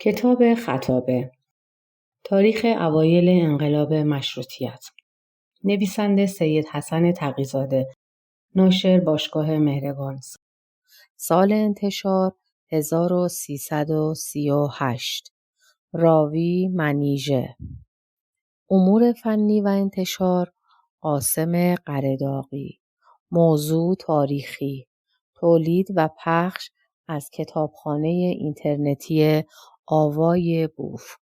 کتاب خطابه، تاریخ اوایل انقلاب مشروطیت، نویسنده سید حسن تقی‌زاده، ناشر باشگاه مهرگان، سال انتشار 1338، راوی منیژه، امور فنی و انتشار قاسم قره‌داغی، موضوع تاریخی، تولید و پخش از کتابخانه اینترنتی آوای بوف.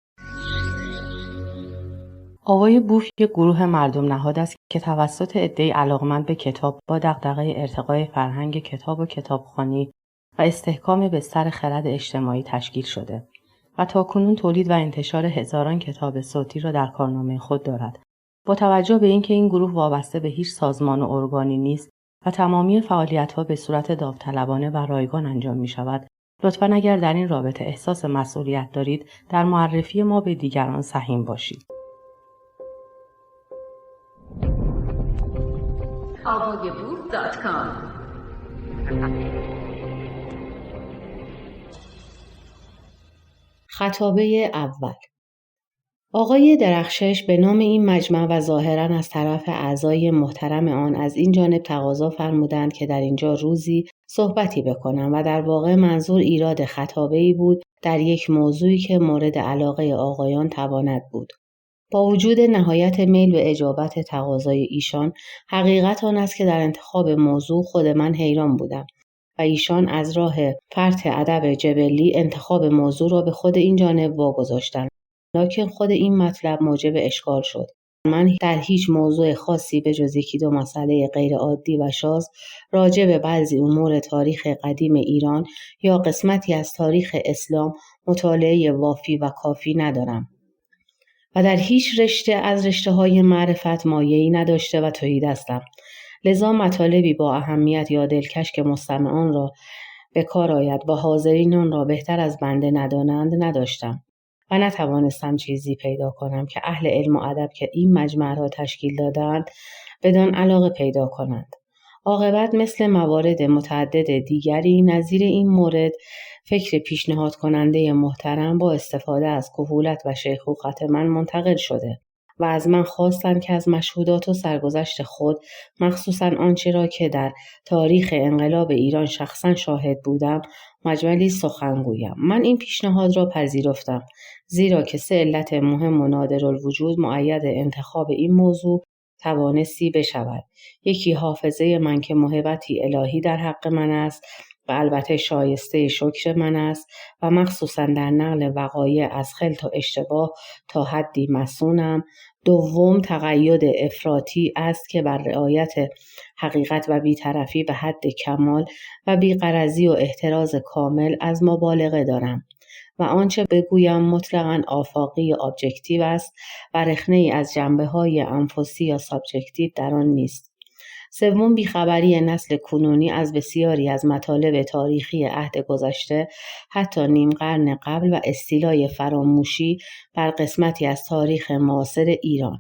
آوای بوف یک گروه مردم نهاد است که توسط عده‌ای علاقه‌مند به کتاب با دغدغه ارتقای فرهنگ کتاب و کتابخوانی و استحکام بستر خرد اجتماعی تشکیل شده و تاکنون تولید و انتشار هزاران کتاب صوتی را در کارنامه خود دارد. با توجه به اینکه این گروه وابسته به هیچ سازمان و ارگانی نیست و تمامی فعالیت‌ها به صورت داوطلبانه و رایگان انجام می‌شود، لطفاً اگر در این رابطه احساس مسئولیت دارید، در معرفی ما به دیگران سهیم باشید. avayaboof.com خطابه اول. آقای درخشش به نام این مجمع و ظاهراً از طرف اعضای محترم آن از این جانب تقاضا فرمودند که در اینجا روزی صحبتی بکنم و در واقع منظور ایراد خطابه‌ای بود در یک موضوعی که مورد علاقه آقایان تواند بود. با وجود نهایت میل به اجابت تقاضای ایشان، حقیقت آن است که در انتخاب موضوع خود من حیران بودم و ایشان از راه فرط ادب جبلی انتخاب موضوع را به خود این جانب واگذاشتند. لکن خود این مطلب موجب اشکال شد. من در هیچ موضوع خاصی به جز یکی دو مسئله غیر عادی و شاذ راجع به بعضی امور تاریخ قدیم ایران یا قسمتی از تاریخ اسلام مطالعه وافی و کافی ندارم و در هیچ رشته از رشته‌های معرفت مایه‌ای نداشته و تهیدستم. لذا مطالبی با اهمیت یا دلکش که مستمعان را به کار آید و حاضرین آن را بهتر از بنده ندانند نداشتم و نتوانستم چیزی پیدا کنم که اهل علم و ادب که این مجمع را تشکیل دادند بدان علاقه پیدا کنند. عاقبت مثل موارد متعدد دیگری نظیر این مورد فکر پیشنهاد کننده محترم با استفاده از کهولت و شیخوخت من منتقل شده و از من خواستند که از مشهودات و سرگذشت خود مخصوصاً آنچه را که در تاریخ انقلاب ایران شخصاً شاهد بودم مجملی سخن گویم. من این پیشنهاد را پذیرفتم زیرا که سه علت مهم و نادرالوجود مؤید انتخاب این موضوع توانستی بشود. یکی حافظه من که موهبتی الهی در حق من است و البته شایسته شکر من است و مخصوصاً در نقل وقایع از خلط و اشتباه تا حدی مصونم. دوم تقید افراطی است که بر رعایت حقیقت و بی‌طرفی به حد کمال و بی‌غرضی و احتراز کامل از مبالغه دارم و آنچه بگویم مطلقاً آفاقی و ابجکتیو است و رخنه‌ای از جنبه‌های انفسی یا سابجکتیو در آن نیست. سوم بیخبری نسل کنونی از بسیاری از مطالب تاریخی عهد گذشته حتی نیم قرن قبل و استیلای فراموشی بر قسمتی از تاریخ معاصر ایران.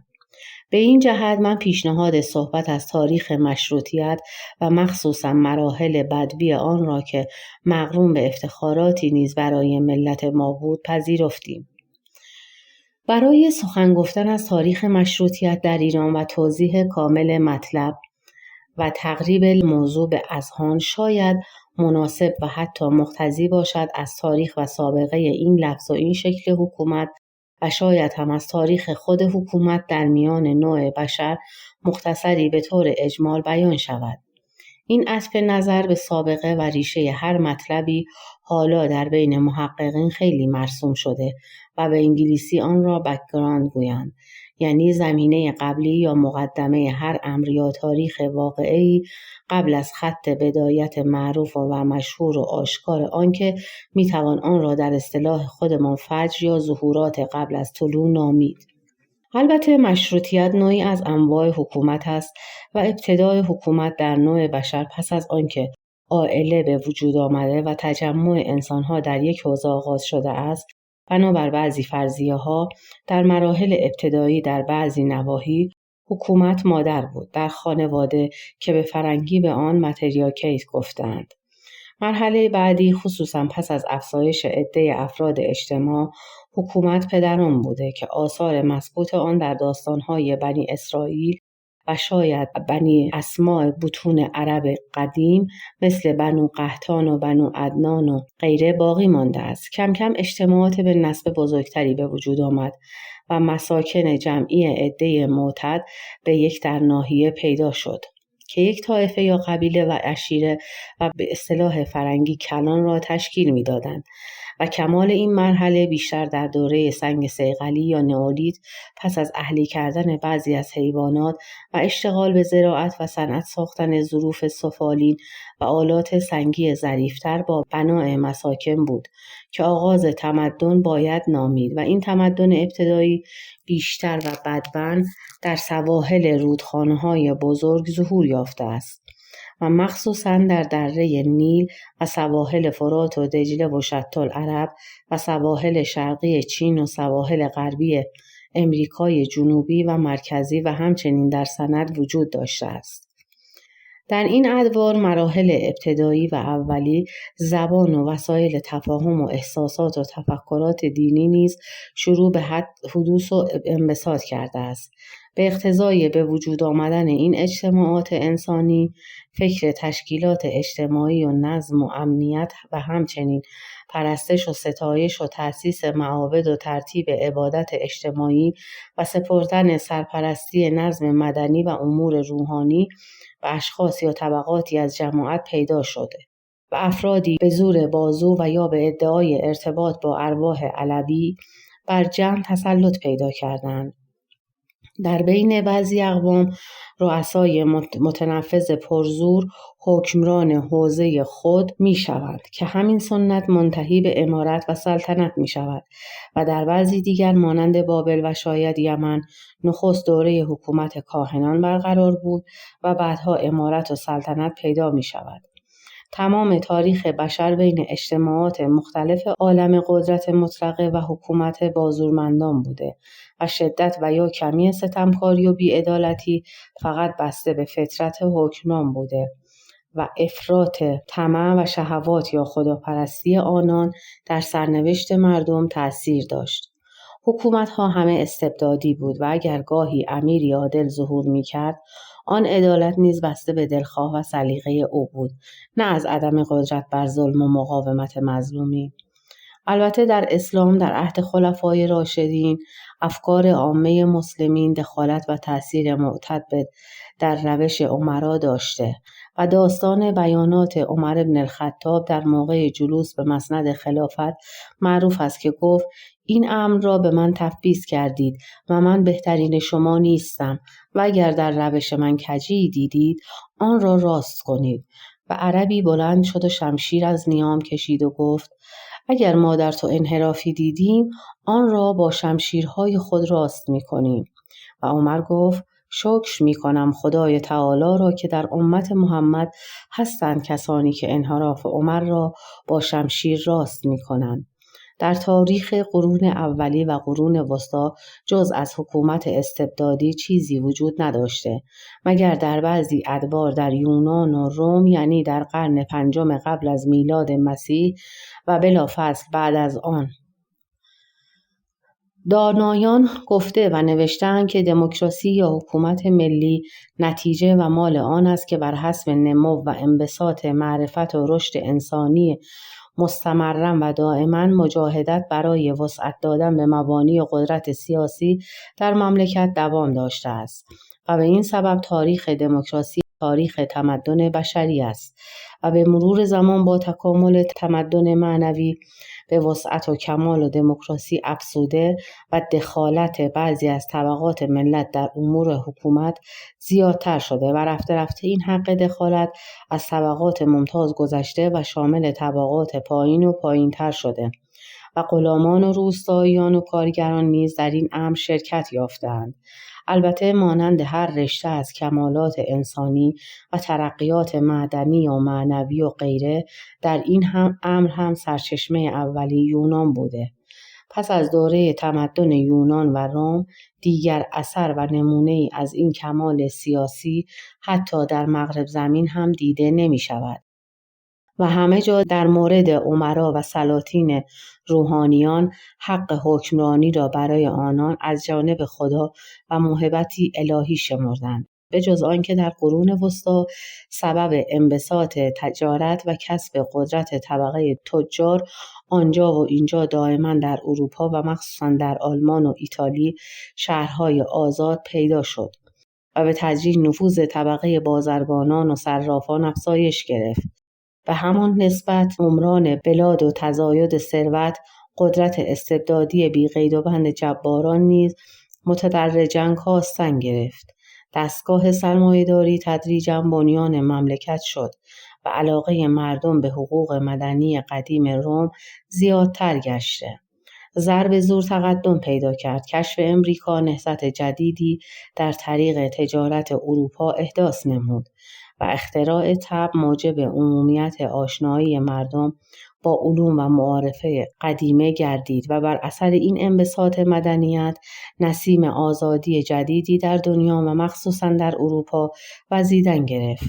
به این جهت من پیشنهاد صحبت از تاریخ مشروطیت و مخصوصا مراحل بدوی آن را که مقرون به افتخاراتی نیز برای ملت ما بود پذیرفتیم. برای سخن گفتن از تاریخ مشروطیت در ایران و توضیح کامل مطلب و تقریب موضوع به اذهان شاید مناسب و حتی مقتضی باشد از تاریخ و سابقه این لفظ و این شکل حکومت و شاید هم از تاریخ خود حکومت در میان نوع بشر مختصری به طور اجمال بیان شود. این عطف نظر به سابقه و ریشه هر مطلبی حالا در بین محققین خیلی مرسوم شده و به انگلیسی آن را بک‌گراند گویند، یعنی زمینه قبلی یا مقدمه هر امر یا تاریخ واقعی قبل از خط بدایت معروف و مشهور و آشکار آنکه میتوان آن را در اصطلاح خودمان فجر یا ظهورات قبل از طلوع نامید. البته مشروطیت نوعی از انواع حکومت است و ابتدای حکومت در نوع بشر پس از آنکه عائله به وجود آمده و تجمع انسانها در یک حوزه آغاز شده است، بنابر بعضی فرضیه‌ها در مراحل ابتدایی در بعضی نواحی حکومت مادر بود در خانواده که به فرنگی به آن ماتریارکیت گفتند مرحله بعدی خصوصا پس از افزایش عده افراد اجتماع حکومت پدران بوده که آثار مثبوت آن در داستان‌های بنی اسرائیل و شاید بنی اسماء بطون عرب قدیم مثل بنو قحطان و بنو عدنان و غیره باقی مانده است. کم کم اجتماعات به نسب بزرگتری به وجود آمد و مساکن جمعی عده معتد به یک در ناحیه پیدا شد که یک طایفه یا قبیله و عشیره و به اصطلاح فرنگی کلان را تشکیل می‌دادند و کمال این مرحله بیشتر در دوره سنگ صیقلی یا نئولیت پس از اهلی کردن بعضی از حیوانات و اشتغال به زراعت و صنعت ساختن ظروف سفالین و آلات سنگی ظریف‌تر با بناء مساکن بود که آغاز تمدن باید نامید و این تمدن ابتدایی بیشتر و بدبن در سواحل رودخانه‌های بزرگ ظهور یافته است و مخصوصاً در دره نیل و سواحل فرات و دجله و شط العرب و سواحل شرقی چین و سواحل غربی امریکای جنوبی و مرکزی و همچنین در سند وجود داشته است. در این ادوار مراحل ابتدایی و اولی زبان و وسایل تفاهم و احساسات و تفکرات دینی نیز شروع به حدوث و انبساط کرده است. به اقتضای به وجود آمدن این اجتماعات انسانی، فکر تشکیلات اجتماعی و نظم و امنیت و همچنین پرستش و ستایش و تأسیس معابد و ترتیب عبادت اجتماعی و سپردن سرپرستی نظم مدنی و امور روحانی و اشخاص یا طبقاتی از جماعت پیدا شده و افرادی به زور بازو و یا به ادعای ارتباط با ارواح علوی بر جمع تسلط پیدا کردند. در بین بعضی اقوام رؤسای متنفذ پرزور حکمران حوزه خود می شوند که همین سنت منتهی به امارت و سلطنت می شود و در بعضی دیگر مانند بابل و شاید یمن نخست دوره حکومت کاهنان برقرار بود و بعدها امارت و سلطنت پیدا می شود. تمام تاریخ بشر بین اجتماعات مختلف عالم قدرت مطلقه و حکومت بازورمندان بوده و شدت و یا کمی ستمکاری و بی‌عدالتی فقط بسته به فطرت حکمران بوده و افراط طمع و شهوات یا خداپرستی آنان در سرنوشت مردم تأثیر داشت. حکومت‌ها همه استبدادی بود و اگر گاهی امیری عادل ظهور می‌کرد، آن عدالت نیز بسته به دلخواه و سلیقه او بود، نه از عدم قدرت بر ظلم و مقاومت مظلومی. البته در اسلام در عهد خلفای راشدین افکار عامه مسلمین دخالت و تأثیر معتد در روش امرا داشته و داستان بیانات عمر بن الخطاب در موقع جلوس به مسند خلافت معروف است که گفت این امر را به من تفویض کردید و من بهترین شما نیستم و اگر در روش من کجی دیدید آن را راست کنید. و عربی بلند شد و شمشیر از نیام کشید و گفت اگر ما در تو انحرافی دیدیم آن را با شمشیرهای خود راست می کنیم. و عمر گفت شکر می کنم خدای تعالی را که در امت محمد هستند کسانی که انحراف عمر را با شمشیر راست می کنند. در تاریخ قرون اولی و قرون وسطی جز از حکومت استبدادی چیزی وجود نداشته مگر در بعضی ادوار در یونان و روم، یعنی در قرن 5 قبل از میلاد مسیح و بلافاصله بعد از آن. دانایان گفته و نوشته‌اند که دموکراسی یا حکومت ملی نتیجه و مال آن است که بر حسب نمو و انبساط معرفت و رشد انسانی مستمرا و دائما مجاهدت برای وسعت دادن به مبانی قدرت سیاسی در مملکت دوام داشته است و به این سبب تاریخ دموکراسی تاریخ تمدن بشری است و به مرور زمان با تکامل تمدن معنوی به وسعت و کمال و دموکراسی افزوده و دخالت بعضی از طبقات ملت در امور حکومت زیادتر شده و رفته رفته این حق دخالت از طبقات ممتاز گذشته و شامل طبقات پایین و پایینتر شده و غلامان و روستاییان و کارگران نیز در این امر شرکت یافتند. البته مانند هر رشته از کمالات انسانی و ترقیات معدنی و معنوی و غیره در این امر هم سرچشمه اولی یونان بوده. پس از دوره تمدن یونان و روم دیگر اثر و نمونه‌ای از این کمال سیاسی حتی در مغرب زمین هم دیده نمی شود. و همه جا در مورد امرا و سلاطین روحانیان حق حکمرانی را برای آنان از جانب خدا و موهبتی الهی شمردند، به جز آنکه در قرون وسطی سبب انبساط تجارت و کسب قدرت طبقه تجار آنجا و اینجا دائما در اروپا و مخصوصا در آلمان و ایتالی شهرهای آزاد پیدا شد و به تدریج نفوذ طبقه بازرگانان و صرافان افزایش گرفت. به همان نسبت عمران بلاد و تزاید ثروت، قدرت استبدادی بی‌قید و بند جباران نیز متدرجاً کاستن گرفت. دستگاه سرمایه‌داری تدریجاً بنیان مملکت شد و علاقه مردم به حقوق مدنی قدیم روم زیادتر گشته. ضرب زور تقدم پیدا کرد. کشف امریکا نهضت جدیدی در طریق تجارت اروپا احداث نمود و اختراع طب موجب عمومیت آشنایی مردم با علوم و معارفه قدیمه گردید و بر اثر این انبساط مدنیت نسیم آزادی جدیدی در دنیا و مخصوصاً در اروپا وزیدن گرفت.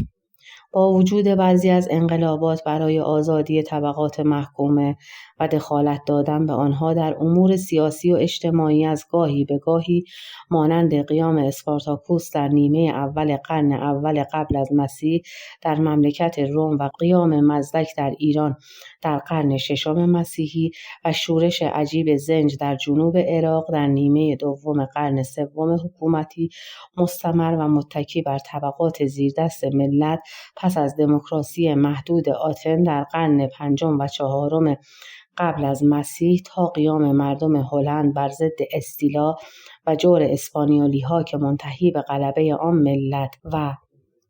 با وجود بعضی از انقلابات برای آزادی طبقات محکومه و دخالت دادن به آنها در امور سیاسی و اجتماعی از گاهی به گاهی مانند قیام اسپارتاکوس در نیمه اول قرن اول قبل از مسیح در مملکت روم و قیام مزدک در ایران در قرن ششم مسیحی و شورش عجیب زنج در جنوب عراق در نیمه دوم قرن سوم حکومتی مستمر و متکی بر طبقات زیردست ملت پس از دموکراسی محدود آتن در قرن پنجم و چهارم قبل از مسیح تا قیام مردم هلند بر ضد استیلا و جور اسپانیولی‌ها که منتهی به غلبه آن ملت و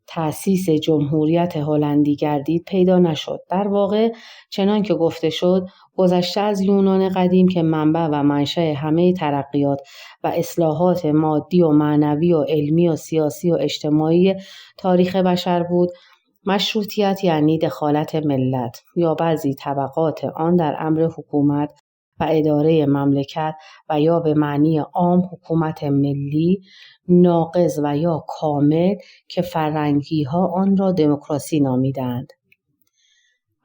تأسیس جمهوریت هلندی گردید پیدا نشد. در واقع چنان که گفته شد گذشته از یونان قدیم که منبع و منشأ همه ترقیات و اصلاحات مادی و معنوی و علمی و سیاسی و اجتماعی تاریخ بشر بود، مشروطیت یعنی دخالت ملت یا بعضی طبقات آن در امر حکومت و اداره مملکت و یا به معنی عام حکومت ملی ناقض و یا کامل که فرنگی‌ها آن را دموکراسی نامیدند.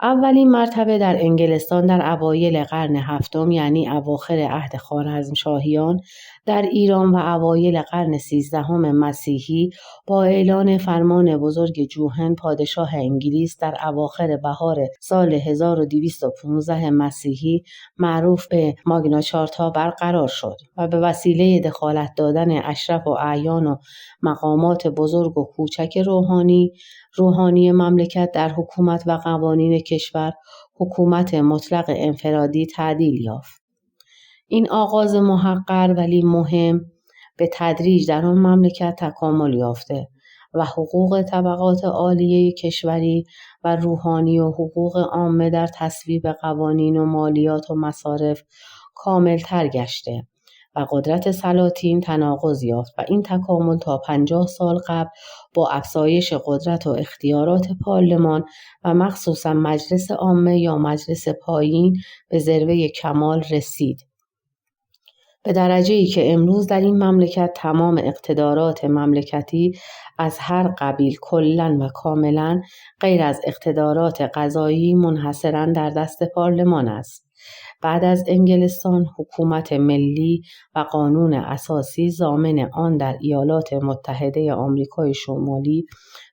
اولین مرتبه در انگلستان در اوایل قرن هفتم یعنی اواخر عهد خوارزمشاهیان، در ایران و اوایل قرن 13 مسیحی با اعلان فرمان بزرگ جوهن پادشاه انگلیس در اواخر بهار سال 1215 مسیحی معروف به ماگنا چارتا برقرار شد و به وسیله دخالت دادن اشراف و اعیان و مقامات بزرگ و کوچک روحانی مملکت در حکومت و قوانین کشور حکومت مطلق انفرادی تعدیل یافت. این آغاز محقر ولی مهم به تدریج در آن مملکت تکامل یافته و حقوق طبقات عالیه کشوری و روحانی و حقوق عامه در تصویب قوانین و مالیات و مصارف کاملتر گشته و قدرت سلاطین تناقض یافت و این تکامل تا 50 سال قبل با افزایش قدرت و اختیارات پارلمان و مخصوصا مجلس عامه یا مجلس پایین به ذروه کمال رسید. به درجه‌ای که امروز در این مملکت تمام اقتدارات مملکتی از هر قبیل کلاً و کاملاً غیر از اقتدارات قضایی منحصراً در دست پارلمان است. بعد از انگلستان حکومت ملی و قانون اساسی ضامن آن در ایالات متحده آمریکای شمالی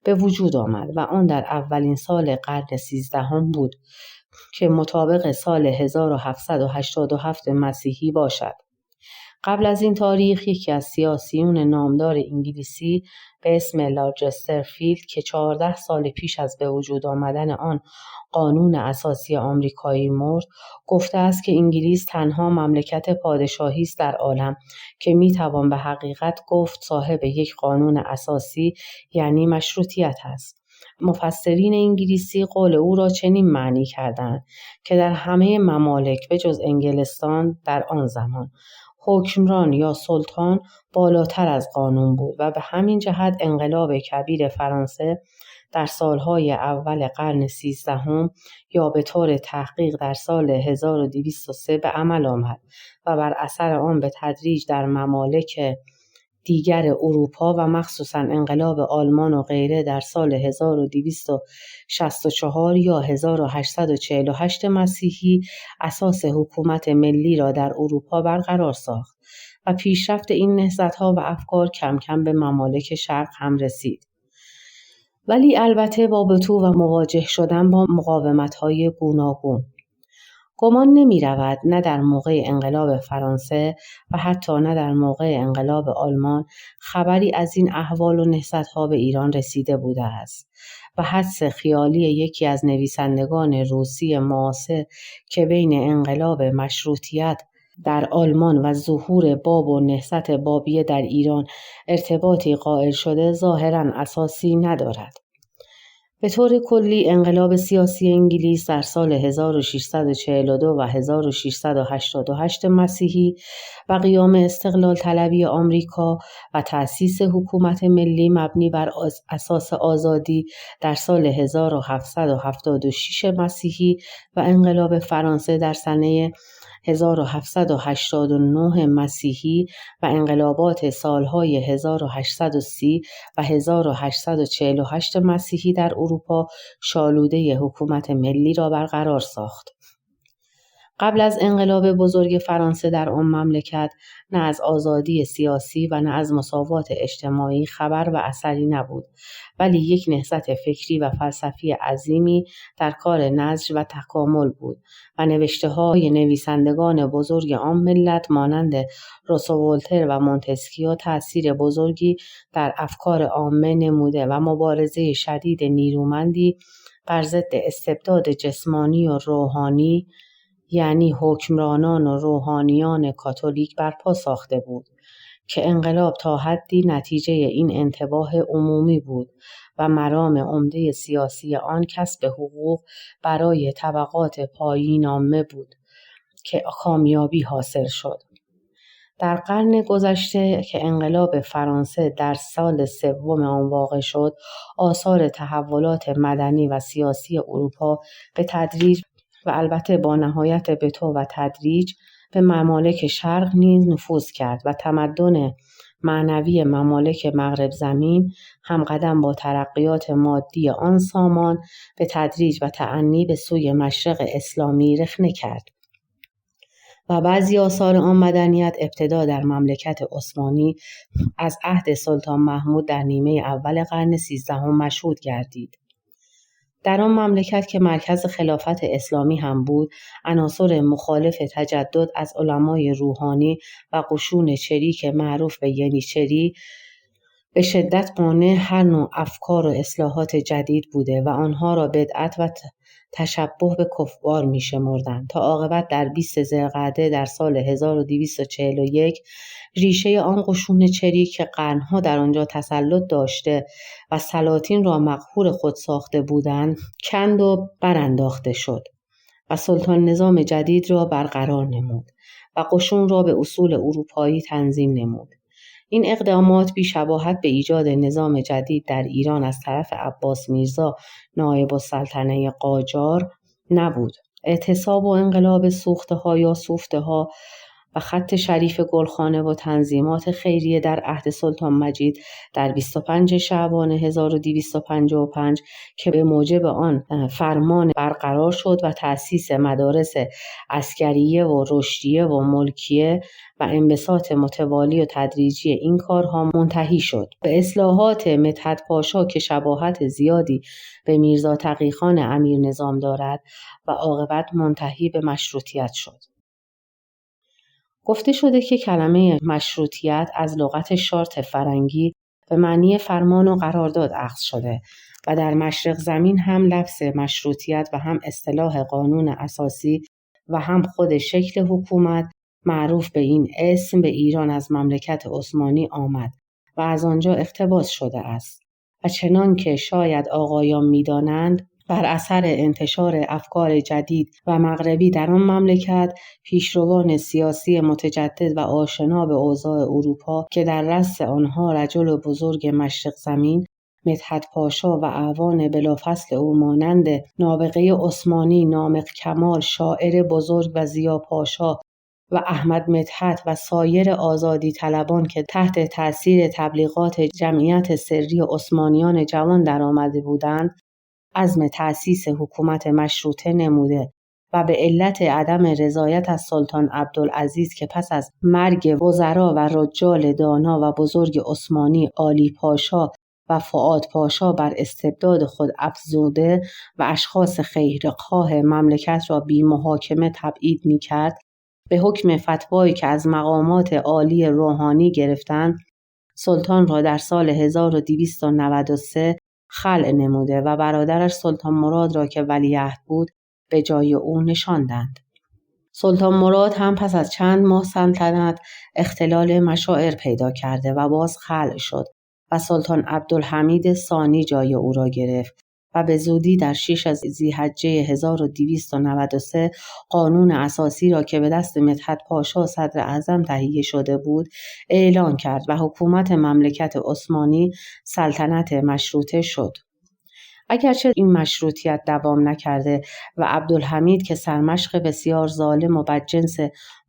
به وجود آمد و آن در اولین سال قرن 13 بود که مطابق سال 1787 مسیحی باشد. قبل از این تاریخ یکی از سیاسیون نامدار انگلیسی به اسم لارد چسترفیلد که 14 سال پیش از به وجود آمدن آن قانون اساسی آمریکایی مرد، گفته است که انگلیس تنها مملکت پادشاهی است در عالم که میتوان به حقیقت گفت صاحب یک قانون اساسی یعنی مشروطیت است. مفسرین انگلیسی قول او را چنین معنی کردند که در همه ممالک به جز انگلستان در آن زمان حکمران یا سلطان بالاتر از قانون بود و به همین جهت انقلاب کبیر فرانسه در سالهای اول قرن 13 یا به طور تحقیق در سال 1203 به عمل آمد و بر اثر آن به تدریج در ممالک دیگر اروپا و مخصوصاً انقلاب آلمان و غیره در سال 1264 یا 1848 مسیحی اساس حکومت ملی را در اروپا برقرار ساخت و پیشرفت این نهضت‌ها و افکار کم کم به ممالک شرق هم رسید. ولی البته با بطو و مواجه شدن با مقاومت‌های گوناگون. گمان نمی رود نه در موقع انقلاب فرانسه و حتی نه در موقع انقلاب آلمان خبری از این احوال و نهضت‌ها به ایران رسیده بوده است و حدس خیالی یکی از نویسندگان روسی معاصر که بین انقلاب مشروطیت در آلمان و ظهور باب و نهضت بابیه در ایران ارتباطی قائل شده ظاهراً اساسی ندارد. به طور کلی انقلاب سیاسی انگلیس در سال 1642 و 1688 مسیحی و قیام استقلال طلبی آمریکا و تأسیس حکومت ملی مبنی بر اساس آزادی در سال 1776 مسیحی و انقلاب فرانسه در سنه 1789 مسیحی و انقلابات سالهای 1830 و 1848 مسیحی در اروپا شالوده حکومت ملی را برقرار ساخت. قبل از انقلاب بزرگ فرانسه در آن مملکت نه از آزادی سیاسی و نه از مساوات اجتماعی خبر و اثری نبود، ولی یک نهضت فکری و فلسفی عظیمی در کار نضج و تکامل بود و نوشته‌های نویسندگان بزرگ آن ملت مانند روسو، ولتر و مونتسکیو تأثیر بزرگی در افکار عامه نموده و مبارزه شدید نیرومندی بر ضد استبداد جسمانی و روحانی، یعنی حکمرانان و روحانیان کاتولیک برپا ساخته بود که انقلاب تا حدی نتیجه این انتباه عمومی بود و مرام عمده سیاسی آن کسب حقوق برای طبقات پایین عامه بود که کامیابی حاصل شد. در قرن گذشته که انقلاب فرانسه در سال سوم آن واقع شد، آثار تحولات مدنی و سیاسی اروپا به تدریج و البته با نهایت بطو و تدریج به ممالک شرق نیز نفوذ کرد و تمدن معنوی ممالک مغرب زمین همقدم با ترقیات مادی آن سامان به تدریج و تأنی به سوی مشرق اسلامی رخنه کرد و بعضی آثار آن مدنیت ابتدا در مملکت عثمانی از عهد سلطان محمود در نیمه اول قرن 13 مشهود گردید. در آن مملکت که مرکز خلافت اسلامی هم بود، عناصر مخالف تجدد از علمای روحانی و قشون چریک معروف به ینیچری به شدت مانع هر نوع افکار و اصلاحات جدید بوده و آنها را بدعت و تشبه به کفار می شمردند تا عاقبت در 20 ذوالقعده در سال 1241 ریشه آن قشون چریک که قرنها در آنجا تسلط داشته و سلاطین را مقهور خود ساخته بودند کند و برانداخته شد و سلطان نظام جدید را برقرار نمود و قشون را به اصول اروپایی تنظیم نمود. این اقدامات بی‌شباهت به ایجاد نظام جدید در ایران از طرف عباس میرزا نایب السلطنه قاجار نبود. اعتصاب و انقلاب سوخته‌ها یا سوفته‌ها و خط شریف گلخانه و تنظیمات خیریه در عهد سلطان مجید در 25 شعبان 1255 که به موجب آن فرمان برقرار شد و تأسیس مدارس عسکریه و رشدیه و ملکیه و انبساط متوالی و تدریجی این کارها منتهی شد. به اصلاحات مدحت پاشا که شباهت زیادی به میرزا تقی‌خان امیر نظام دارد و عاقبت منتهی به مشروطیت شد. گفته شده که کلمه مشروطیت از لغت شارت فرنگی به معنی فرمان و قرارداد اخذ شده و در مشرق زمین هم لفظ مشروطیت و هم اصطلاح قانون اساسی و هم خود شکل حکومت معروف به این اسم به ایران از مملکت عثمانی آمد و از آنجا اقتباس شده است و چنان که شاید آقایان می‌دانند بر اثر انتشار افکار جدید و مغربی در آن مملکت، پیشروان سیاسی متجدد و آشنا به اوضاع اروپا که در رأس آنها رجل بزرگ مشرق زمین مدحت پاشا و اعوان بلافصل او مانند نابغه عثمانی، نامق کمال، شاعر بزرگ و ضیا پاشا و احمد مدحت و سایر آزادی طلبان که تحت تأثیر تبلیغات جمعیت سری عثمانیان جوان درآمده بودند، عزم تأسیس حکومت مشروطه نموده و به علت عدم رضایت از سلطان عبدالعزیز که پس از مرگ وزرا و رجال دانا و بزرگ عثمانی عالی پاشا و فؤاد پاشا بر استبداد خود افزوده و اشخاص خیرخواه مملکت را بی محاکمه تبعید می‌کرد، به حکم فتوایی که از مقامات عالی روحانی گرفتند، سلطان را در سال 1293 خلع نموده و برادرش سلطان مراد را که ولیعهد بود به جای او نشاندند. سلطان مراد هم پس از چند ماه سلطنت اختلال مشاعر پیدا کرده و باز خلع شد و سلطان عبدالحمید ثانی جای او را گرفت و به زودی در 6 از ذی‌حجه 1293 قانون اساسی را که به دست مدحت پاشا صدر اعظم تهیه شده بود اعلان کرد و حکومت مملکت عثمانی سلطنت مشروطه شد. اگرچه این مشروطیت دوام نکرده و عبدالحمید که سرمشق بسیار ظالم و بدجنس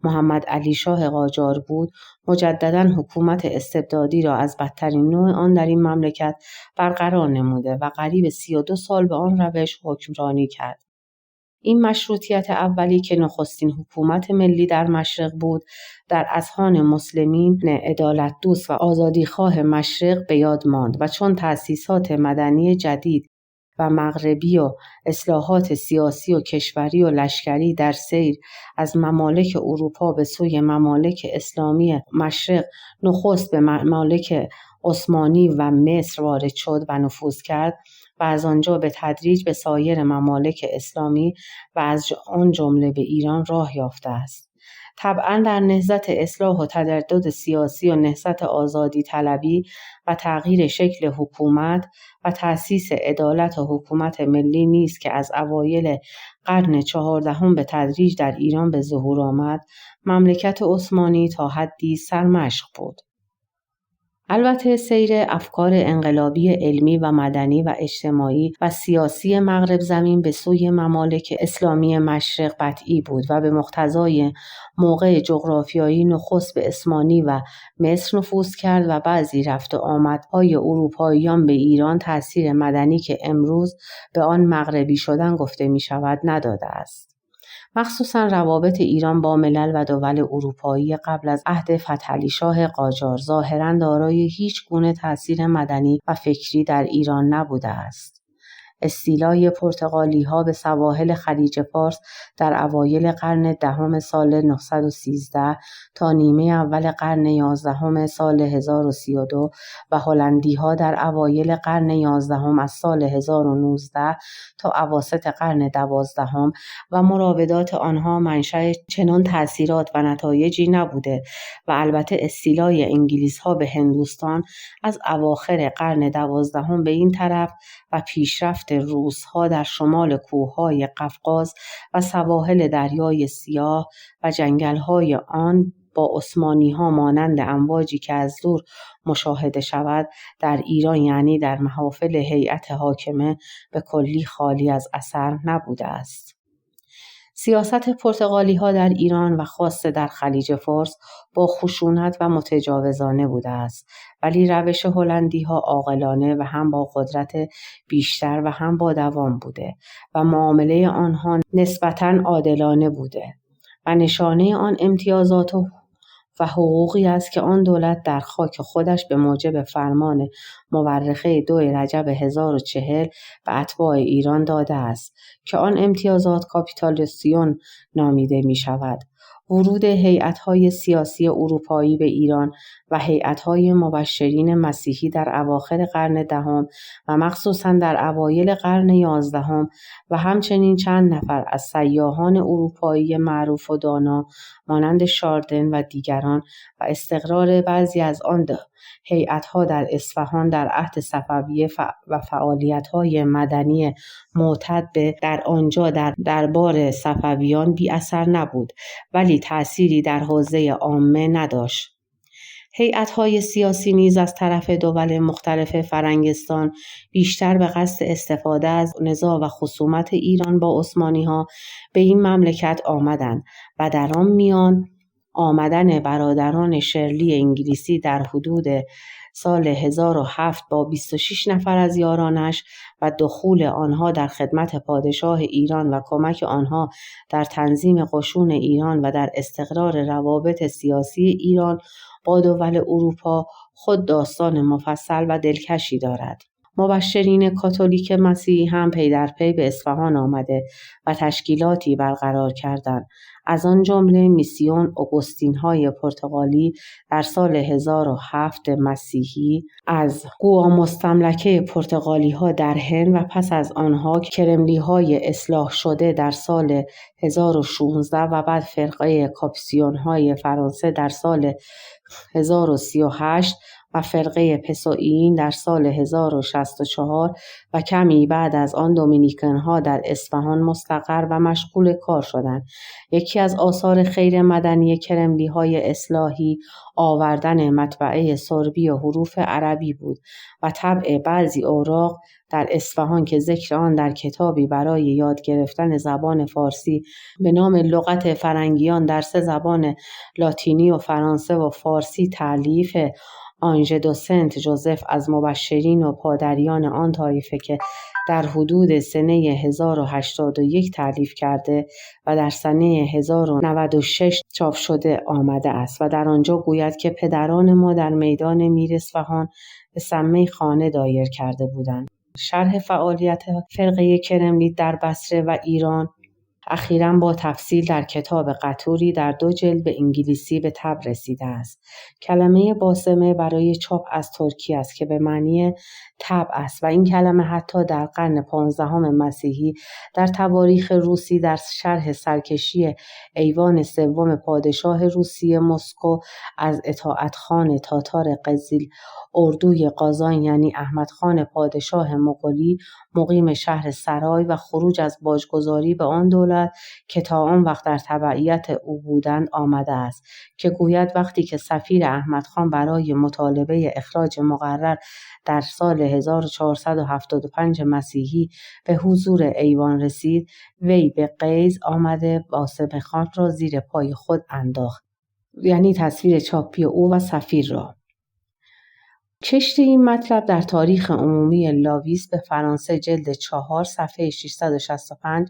محمد علی شاه قاجار بود، مجددا حکومت استبدادی را از بدترین نوع آن در این مملکت برقرار نموده و قریب 32 سال به آن روش حکمرانی کرد. این مشروطیت اولی که نخستین حکومت ملی در مشرق بود، در اذهان مسلمین عدالت دوست و آزادیخواه مشرق به یاد ماند و چون تأسیسات مدنی جدید و مغربی و اصلاحات سیاسی و کشوری و لشکری در سیر از ممالک اروپا به سوی ممالک اسلامی مشرق نخست به ممالک عثمانی و مصر وارد شد و نفوذ کرد و از آنجا به تدریج به سایر ممالک اسلامی و از آن جمله به ایران راه یافته است. طبعا در نهضت اصلاح و تجدد سیاسی و نهضت آزادی طلبی و تغییر شکل حکومت و تأسیس عدالت و حکومت ملی نیست که از اوایل قرن 14 به تدریج در ایران به ظهور آمد، مملکت عثمانی تا حدی سرمشق بود. البته سیر افکار انقلابی علمی و مدنی و اجتماعی و سیاسی مغرب زمین به سوی ممالک اسلامی مشرق قطعی بود و به مقتضای موقع جغرافیایی نخست به عثمانی و مصر نفوذ کرد و بعضی رفت و آمدهای اروپاییان به ایران تأثیر مدنی که امروز به آن مغربی شدن گفته می شود نداده است. مخصوصاً روابط ایران با ملل و دول اروپایی قبل از عهد فتحعلی شاه قاجار ظاهراً دارای هیچ گونه تأثیر مدنی و فکری در ایران نبوده است. استیلای پرتغالی‌ها به سواحل خلیج فارس در اوایل قرن دهم سال 913 تا نیمه اول قرن 11 سال 1032 و هلندی‌ها در اوایل قرن 11 از سال 1019 تا اواسط قرن 12 و مراودات آنها منشأ چنان تأثیرات و نتایجی نبوده و البته استیلای انگلیس‌ها به هندوستان از اواخر قرن 12 به این طرف و پیشرفت روس‌ها در شمال کوههای قفقاز و سواحل دریای سیاه و جنگل‌های آن با عثمانی‌ها مانند امواجی که از دور مشاهده شود در ایران، یعنی در محافل هیئت حاکمه، به کلی خالی از اثر نبوده است. سیاست پرتغالی‌ها در ایران و خاصه در خلیج فارس با خشونت و متجاوزانه بوده است، ولی روش هلندی‌ها عاقلانه و هم با قدرت بیشتر و هم با دوام بوده و معامله آنها نسبتاً عادلانه بوده و نشانه آن امتیازات و حقوقی است که آن دولت در خاک خودش به موجب فرمان مورخه 2 رجب 1040 به اتباع ایران داده است که آن امتیازات کاپیتولاسیون نامیده می شود. ورود هیئت‌های سیاسی اروپایی به ایران و هیئت‌های مبشرین مسیحی در اواخر قرن دهم و مخصوصاً در اوایل قرن 11 و همچنین چند نفر از سیاحان اروپایی معروف و دانا مانند شاردن و دیگران و استقرار بعضی از آن هیئت‌ها در اصفهان در عهد صفویه و فعالیت‌های مدنی معتاد در آنجا در دربار صفویان بی اثر نبود، ولی تأثیری در حوزه عامه نداشت. هیئت‌های سیاسی نیز از طرف دول مختلف فرنگستان بیشتر به قصد استفاده از نزاع و خصومت ایران با عثمانی‌ها به این مملکت آمدند و در آن میان آمدن برادران شرلی انگلیسی در حدود سال 1007 با 26 نفر از یارانش و دخول آنها در خدمت پادشاه ایران و کمک آنها در تنظیم قشون ایران و در استقرار روابط سیاسی ایران با دول اروپا خود داستان مفصل و دلکشی دارد. مبشرین کاتولیک مسیحی هم پی در پی به اصفهان آمده و تشکیلاتی برقرار کردند. از آن جمله میسیون اوگوستین‌های پرتغالی در سال 1007 مسیحی از گوا مستملکه پرتغالی‌ها در هند و پس از آنها کرملی‌های اصلاح شده در سال 1016 و بعد فرقه کاپوسین‌های فرانسه در سال 1038 و فرقه پسوئیین در سال 1064 و کمی بعد از آن دومینیکن‌ها در اصفهان مستقر و مشغول کار شدند. یکی از آثار خیر مدنی کرملی‌های اصلاحی آوردن مطبعه سربی و حروف عربی بود و طبع بعضی اوراق در اصفهان که ذکر آن در کتابی برای یاد گرفتن زبان فارسی به نام لغت فرنگیان در 3 زبان لاتینی و فرانسه و فارسی تألیف آنژه دو سنت جوزف از مبشرین و پادریان آن طایفه که در حدود سنه 1081 تألیف کرده و در سنه 1096 چاپ شده آمده است و در آنجا گوید که پدران ما در میدان میر اصفهان به سمه خانه دایر کرده بودند. شرح فعالیت فرقه کرملی در بصره و ایران اخیراً با تفصیل در کتاب قطوری در 2 جلد به انگلیسی به طبع رسیده است. کلمه باسمه برای چاپ از ترکی است که به معنی طبع است و این کلمه حتی در قرن 15 مسیحی در تواریخ روسی در شرح سرکشی ایوان سوم پادشاه روسیه مسکو از اطاعتخان تاتار قزل اردوی قازان یعنی احمدخان پادشاه مغولی مقیم شهر سرای و خروج از باجگذاری به آن دولت که تا آن وقت در تبعیت او بودند آمده است که گوید وقتی که سفیر احمدخان برای مطالبه اخراج مقرر در سال 1475 مسیحی به حضور ایوان رسید وی به قیز آمده باسم خان را زیر پای خود انداخت، یعنی تصویر چاپی او و سفیر را. کشت این مطلب در تاریخ عمومی لاویس به فرانسه جلد 4 صفحه 665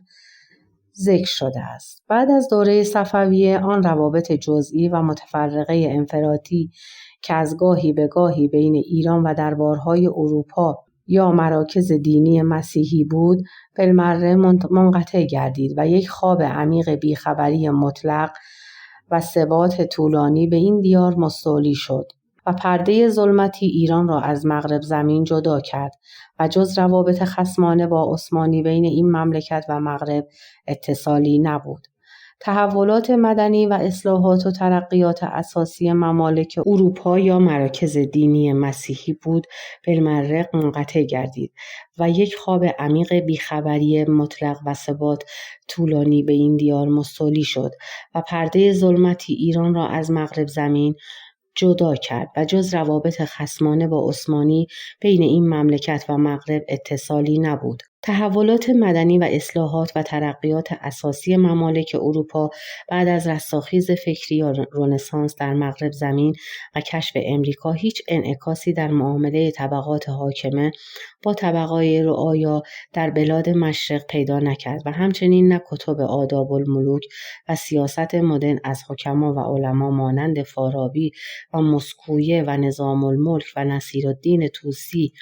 ذکر شده است. بعد از دوره صفویه آن روابط جزئی و متفرقه انفراطی که از گاهی به گاهی بین ایران و دربارهای اروپا یا مراکز دینی مسیحی بود بالمره منقطع گردید و یک خواب عمیق بیخبری مطلق و ثبات طولانی به این دیار مستولی شد و پرده ظلمتی ایران را از مغرب زمین جدا کرد و جز روابط خصمانه با عثمانی بین این مملکت و مغرب اتصالی نبود. تحولات مدنی و اصلاحات و ترقیات اساسی ممالک اروپا یا مراکز دینی مسیحی بود بالمره منقطع گردید و یک خواب عمیق بیخبری مطلق و ثبات طولانی به این دیار مستولی شد و پرده ظلمتی ایران را از مغرب زمین جدا کرد و جز روابط خصمانه با عثمانی بین این مملکت و مغرب اتصالی نبود. تحولات مدنی و اصلاحات و ترقیات اساسی ممالک اروپا بعد از رستاخیز فکری یا رنسانس در مغرب زمین و کشف امریکا هیچ انعکاسی در معامله طبقات حاکمه با طبقات رعایا در بلاد مشرق پیدا نکرد و همچنین نه کتب آداب الملوک و سیاست مدرن از حکما و علما مانند فارابی و مسکویه و نظام الملک و نصیرالدین طوسی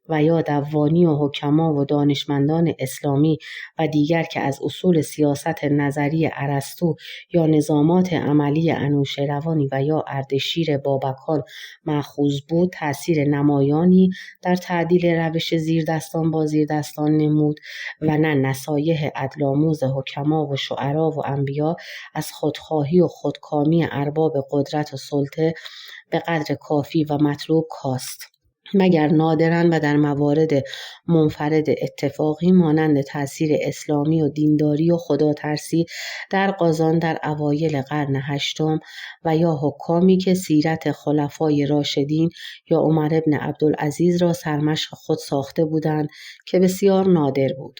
و یا دوانی و حکما و دانشمندان اسلامی و دیگر که از اصول سیاست نظری ارسطو یا نظامات عملی انوشیروانی و یا اردشیر بابکان مأخوذ بود تأثیر نمایانی در تعدیل روش زیردستان با زیردستان نمود و نه نصایح عدل‌آموز حکما و شعرا و انبیا از خودخواهی و خودکامی ارباب قدرت و سلطه به قدر کافی و مطلوب کاست، مگر نادراً و در موارد منفرد اتفاقی مانند تأثیر اسلامی و دینداری و خداترسی در قازان در اوایل قرن 8 و یا حکامی که سیرت خلفای راشدین یا عمر بن عبدالعزیز را سرمشق خود ساخته بودند که بسیار نادر بود.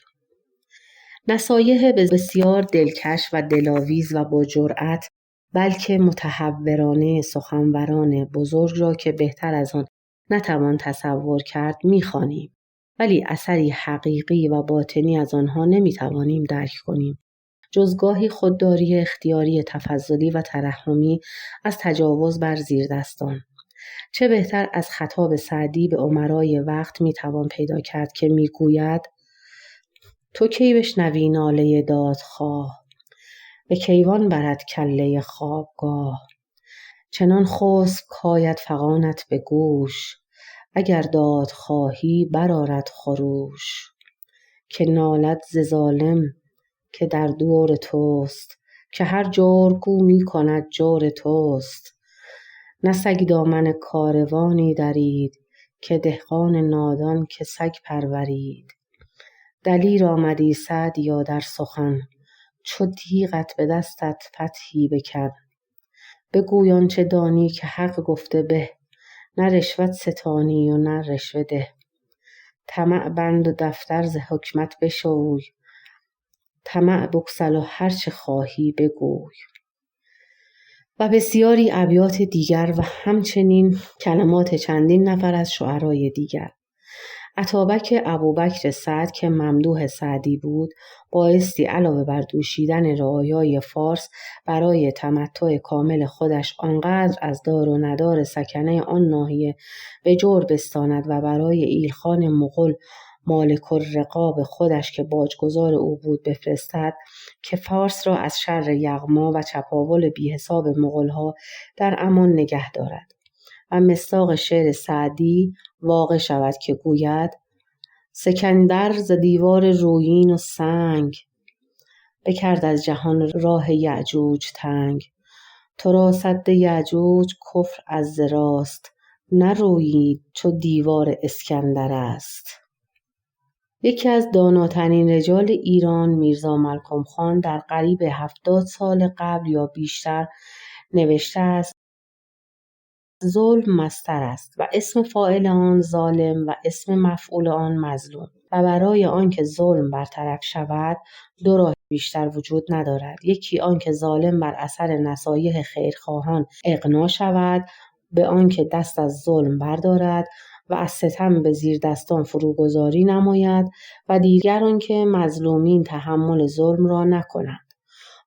نصایح بسیار دلکش و دلاویز و با جرأت بلکه متحورانه سخنوران بزرگ را که بهتر از آن نتوان تصور کرد می‌خوانیم، ولی اثری حقیقی و باطنی از آنها نمی‌توانیم درک کنیم، جز گاهی خودداری اختیاری تفضلی و ترحمی از تجاوز بر زیردستان. چه بهتر از خطاب سعدی به امرای وقت می‌توان پیدا کرد که می‌گوید: تو کی بشنوی ناله دادخواه، به کیوان برد کله خوابگاه. چنان خسب کآید فغانت به گوش، اگر دادخواهی برآرد خروش. که نالد ز ظالم که در دور توست، که هر جورگو می‌کند جور توست. نه سگ دامن کاروانی درید، که دهقان نادان که سگ پرورید. دلیر آمدی سعدیا در سخن، چو تیغت به دستت فتحی بکن. بگوی آنچه دانی که حق گفته به، نه رشوت ستانی و نه رشوه ده. طمع بند و دفتر ز حکمت بشوی، طمع بگسل و هر چه خواهی بگوی. و بسیاری ابیات دیگر و همچنین کلمات چندین نفر از شعرای دیگر. اتابک ابوبکر سعد که ممدوح سعدی بود، بایستی علاوه بر دوشیدن رعایای فارس برای تمتع کامل خودش آنقدر از دار و ندار سکنه آن ناحیه به جور بستاند و برای ایلخان مغول مالک الرقاب خودش که باجگزار او بود بفرستد که فارس را از شر یغما و چپاول بی‌حساب مغول‌ها در امان نگه دارد. و مصداق شعر سعدی واقع شود که گوید: سکندر ز دیوار رویین و سنگ، بکرد از جهان راه یأجوج تنگ. تو را سد یأجوج کفر از ز راست، نه رویین چو دیوار اسکندر است. یکی از داناترین رجال ایران میرزا ملکم خان در قریب 70 سال قبل یا بیشتر نوشته است: ظلم مصدر است و اسم فاعل آن ظالم و اسم مفعول آن مظلوم، و برای آنکه ظلم برطرف شود دو راه بیشتر وجود ندارد. یکی آنکه ظالم بر اثر نصایح خیرخواهان اقناع شود به آنکه دست از ظلم بردارد و از ستم به زیر دستان فروگذاری نماید، و دیگر آنکه مظلومین تحمل ظلم را نکنند.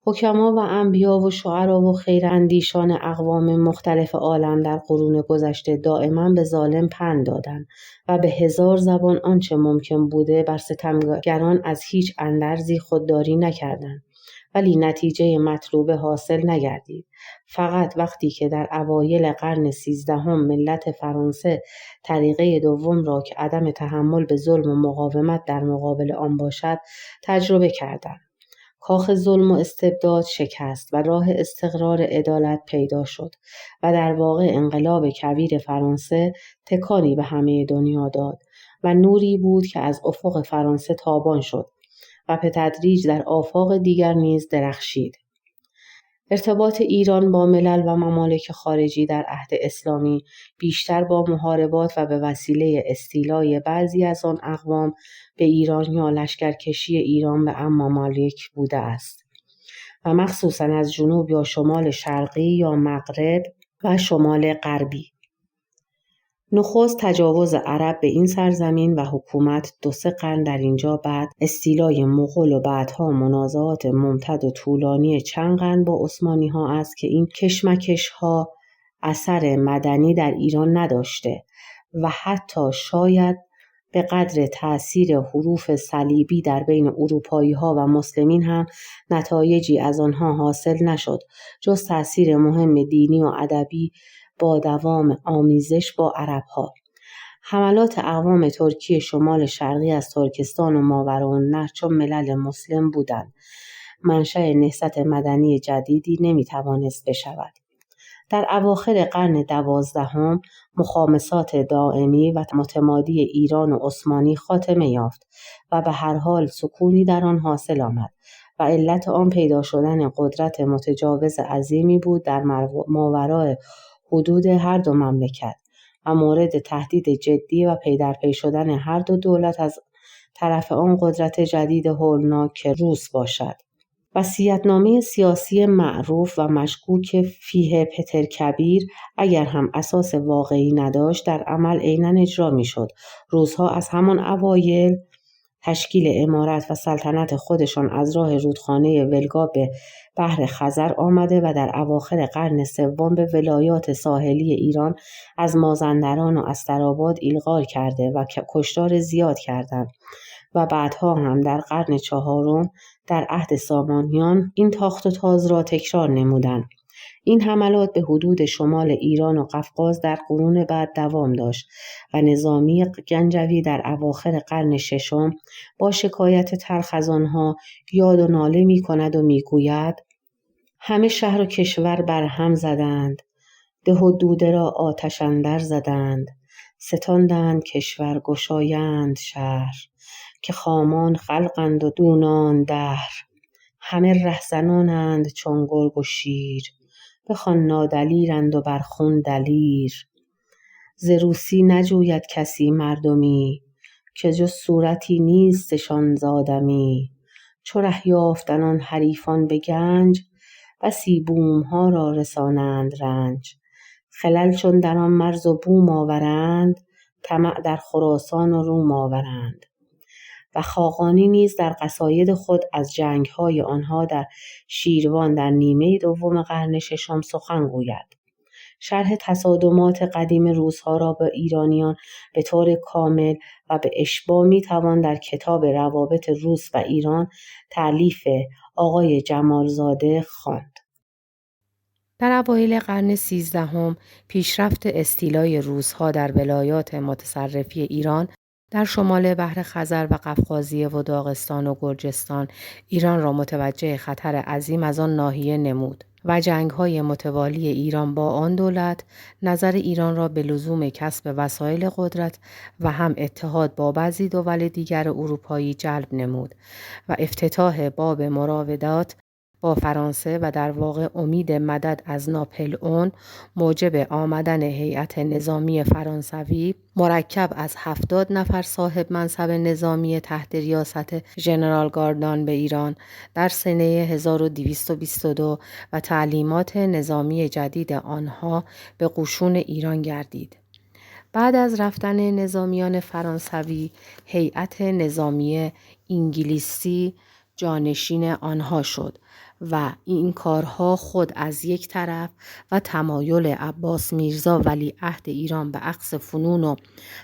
حکما و انبیا و شعرا و خیراندیشان اقوام مختلف عالم در قرون گذشته دائما به ظالم پند دادند و به هزار زبان آنچه ممکن بوده بر ستمگران از هیچ اندرزی خودداری نکردند، ولی نتیجه مطلوبه حاصل نگردید. فقط وقتی که در اوایل قرن 13 ملت فرانسه طریقه دوم را که عدم تحمل به ظلم و مقاومت در مقابل آن باشد تجربه کردند، کاخ ظلم و استبداد شکست و راه استقرار عدالت پیدا شد و در واقع انقلاب کویر فرانسه تکانی به همه دنیا داد و نوری بود که از افق فرانسه تابان شد و به تدریج در آفاق دیگر نیز درخشید. ارتباط ایران با ملل و ممالک خارجی در عهد اسلامی بیشتر با محاربات و به وسیله استیلای بعضی از آن اقوام به ایران یا لشکرکشی ایران به آن ممالک بوده است و مخصوصاً از جنوب یا شمال شرقی یا مغرب و شمال غربی. نخست تجاوز عرب به این سرزمین و حکومت 2-3 قرن در اینجا، بعد استیلای مغول و بعدها منازعات ممتد و طولانی چند قرن با عثمانی ها است که این کشمکش ها اثر مدنی در ایران نداشته و حتی شاید به قدر تأثیر حروف صلیبی در بین اروپایی ها و مسلمین هم نتایجی از آنها حاصل نشد جز تأثیر مهم دینی و ادبی با دوام آمیزش با عرب‌ها. حملات اقوام ترکی شمال شرقی از ترکستان و ماوراءالنهر چون ملل مسلم بودند، منشأ نهضت مدنی جدیدی نمیتوانست بشود. در اواخر قرن 12 مخامسات دائمی و متمادی ایران و عثمانی خاتمه یافت و به هر حال سکونی در آن حاصل آمد و علت آن پیدا شدن قدرت متجاوز عظیمی بود در ماوراء حدود هر دو مملکت و مورد تهدید جدی و پی در پی شدن هر دو دولت از طرف آن قدرت جدید هولناک که روس باشد. وصیت‌نامه سیاسی معروف و مشکوک فیه پترکبیر اگر هم اساس واقعی نداشت در عمل عیناً اجرا می‌شد. روس‌ها از همان اوایل تشکیل امارت و سلطنت خودشان از راه رودخانه ولگا به بحر خزر آمده و در اواخر قرن سوم به ولایات ساحلی ایران از مازندران و استرآباد ایلغار کرده و کشتار زیاد کردند و بعدها هم در قرن چهارم در عهد سامانیان این تاخت و تاز را تکرار نمودند. این حملات به حدود شمال ایران و قفقاز در قرون بعد دوام داشت و نظامی گنجوی در اواخر قرن ششم با شکایت تلخ از آنها یاد و ناله می کند و می گوید همه شهر و کشور بر هم زدند، ده و دوده را آتش اندر زدند، ستاندند کشور گشایند شهر، که خامان خلقند و دونان دهر، همه رهزنانند چون گرگ و شیر، بخوان نادلیرند و بر خون دلیر. ز روسی نجوید کسی مردمی، که جز صورتی نیستشان ز آدمی. چو ره یافتند آن حریفان به گنج، بسی بومها را رسانند رنج. خلل چون در آن مرز و بوم آورند، طمع در خراسان و روم آورند. و خاقانی نیز در قصاید خود از جنگ‌های آنها در شیروان در نیمه دوم قرن ششم سخن گوید. شرح تصادمات قدیم روس‌ها را با ایرانیان به طور کامل و به اشباع می‌توان در کتاب روابط روس و ایران تألیف آقای جمالزاده خواند. در اوایل قرن 13 پیشرفت استیلای روس‌ها در ولایات متصرفی ایران در شمال بحر خزر و قفقازیه و داغستان و گرجستان ایران را متوجه خطر عظیم از آن ناحیه نمود و جنگ‌های متوالی ایران با آن دولت نظر ایران را به لزوم کسب وسایل قدرت و هم اتحاد با بعضی دول دیگر اروپایی جلب نمود و افتتاح باب مراودات با فرانسه و در واقع امید مدد از ناپلئون موجب آمدن هیئت نظامی فرانسوی مرکب از 70 نفر صاحب منصب نظامی تحت ریاست ژنرال گاردان به ایران در سنه 1222 و تعلیمات نظامی جدید آنها به قشون ایران گردید. بعد از رفتن نظامیان فرانسوی، هیئت نظامی انگلیسی جانشین آنها شد و این کارها خود از یک طرف و تمایل عباس میرزا ولیعهد ایران به اخذ فنون و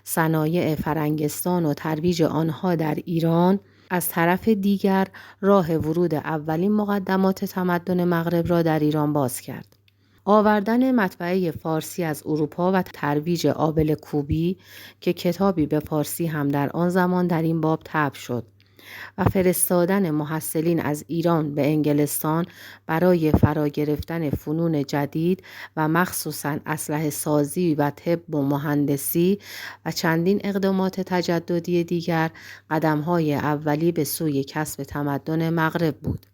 صنایع فرنگستان و ترویج آنها در ایران از طرف دیگر راه ورود اولین مقدمات تمدن مغرب را در ایران باز کرد. آوردن مطبعه فارسی از اروپا و ترویج آبل کوبی که کتابی به فارسی هم در آن زمان در این باب طبع شد و فرستادن محصلین از ایران به انگلستان برای فرا گرفتن فنون جدید و مخصوصاً اسلحه سازی و طب و مهندسی و چندین اقدامات تجددی دیگر قدم‌های اولی به سوی کسب تمدن مغرب بود.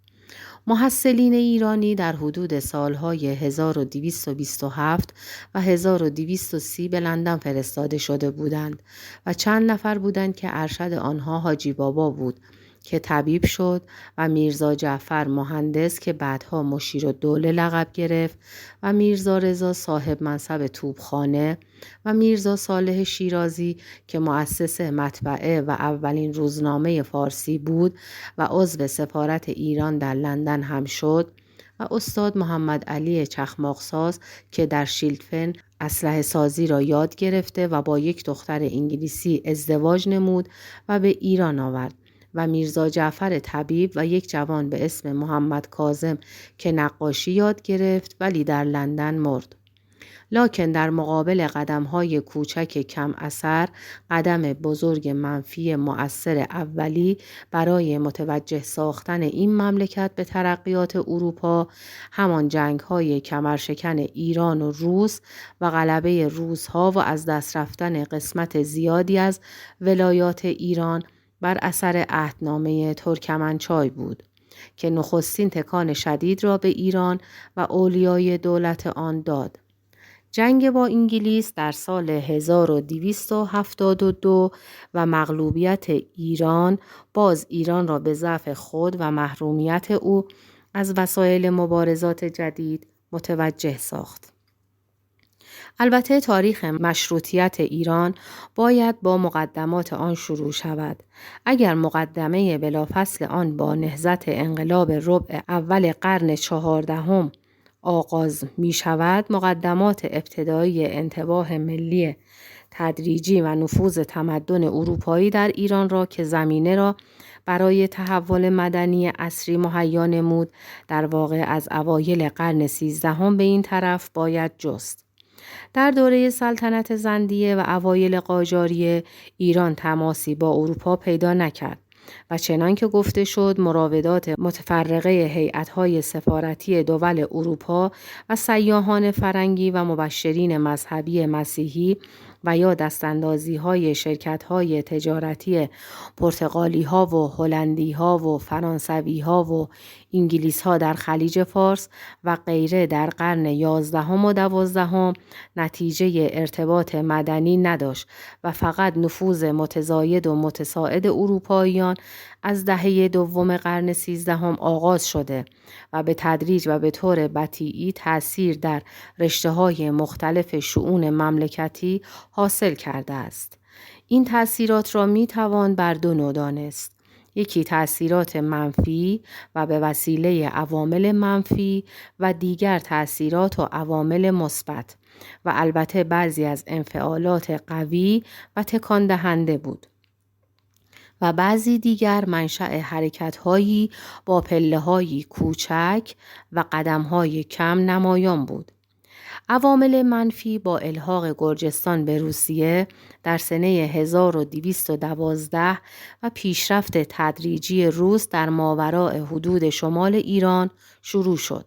محصلین ایرانی در حدود سالهای 1227 و 1230 به لندن فرستاده شده بودند و چند نفر بودند که ارشد آنها حاجی بابا بود که طبیب شد و میرزا جعفر مهندس که بعدها مشیرالدوله لقب گرفت و میرزا رضا صاحب منصب توپخانه و میرزا صالح شیرازی که مؤسس مطبعه و اولین روزنامه فارسی بود و عضو سفارت ایران در لندن هم شد و استاد محمد علی چخماقساز که در شیلدفن اسلحه سازی را یاد گرفته و با یک دختر انگلیسی ازدواج نمود و به ایران آورد و میرزا جعفر طبیب و یک جوان به اسم محمد کاظم که نقاشی یاد گرفت ولی در لندن مرد. لکن در مقابل قدم‌های کوچک کم اثر، قدم بزرگ منفی مؤثر اولی برای متوجه ساختن این مملکت به ترقیات اروپا، همان جنگ‌های کمرشکن ایران و روس و غلبه روس‌ها و از دست رفتن قسمت زیادی از ولایات ایران بر اثر عهدنامه ترکمنچای بود که نخستین تکان شدید را به ایران و اولیای دولت آن داد. جنگ با انگلیس در سال 1272 و مغلوبیت ایران باز ایران را به ضعف خود و محرومیت او از وسایل مبارزات جدید متوجه ساخت. البته تاریخ مشروطیت ایران باید با مقدمات آن شروع شود. اگر مقدمه بلافصل آن با نهضت انقلاب ربع اول قرن 14 آغاز می شود، مقدمات ابتدایی انتباه ملی تدریجی و نفوذ تمدن اروپایی در ایران را که زمینه را برای تحول مدنی عصری مهیا نمود، در واقع از اوایل قرن 13 به این طرف باید جست. در دوره سلطنت زندیه و اوایل قاجاریه ایران تماسی با اروپا پیدا نکرد و چنان که گفته شد مراودات متفرقه هیئت‌های سفارتی دول اروپا و سیاحان فرنگی و مبشرین مذهبی مسیحی و یا دستاندازی‌های شرکت‌های تجارتی پرتغالی‌ها و هلندی‌ها و فرانسوی‌ها و انگلیس‌ها در خلیج فارس و غیره در قرن 11 و 12 نتیجه ارتباط مدنی نداشت و فقط نفوذ متزاید و متصاعد اروپاییان از دهه دوم قرن 13 آغاز شده و به تدریج و به طور بطیئی تأثیر در رشته‌های مختلف شؤون مملکتی حاصل کرده است. این تأثیرات را می توان بر دو نوع دانست. یکی تأثیرات منفی و به وسیله عوامل منفی و دیگر تأثیرات و عوامل مثبت و البته بعضی از انفعالات قوی و تکان دهنده بود و بعضی دیگر منشأ حرکت‌هایی با پله‌هایی کوچک و قدم‌های کم نمایان بود. عوامل منفی با الحاق گرجستان به روسیه در سنه 1212 و پیشرفت تدریجی روس در ماوراء حدود شمال ایران شروع شد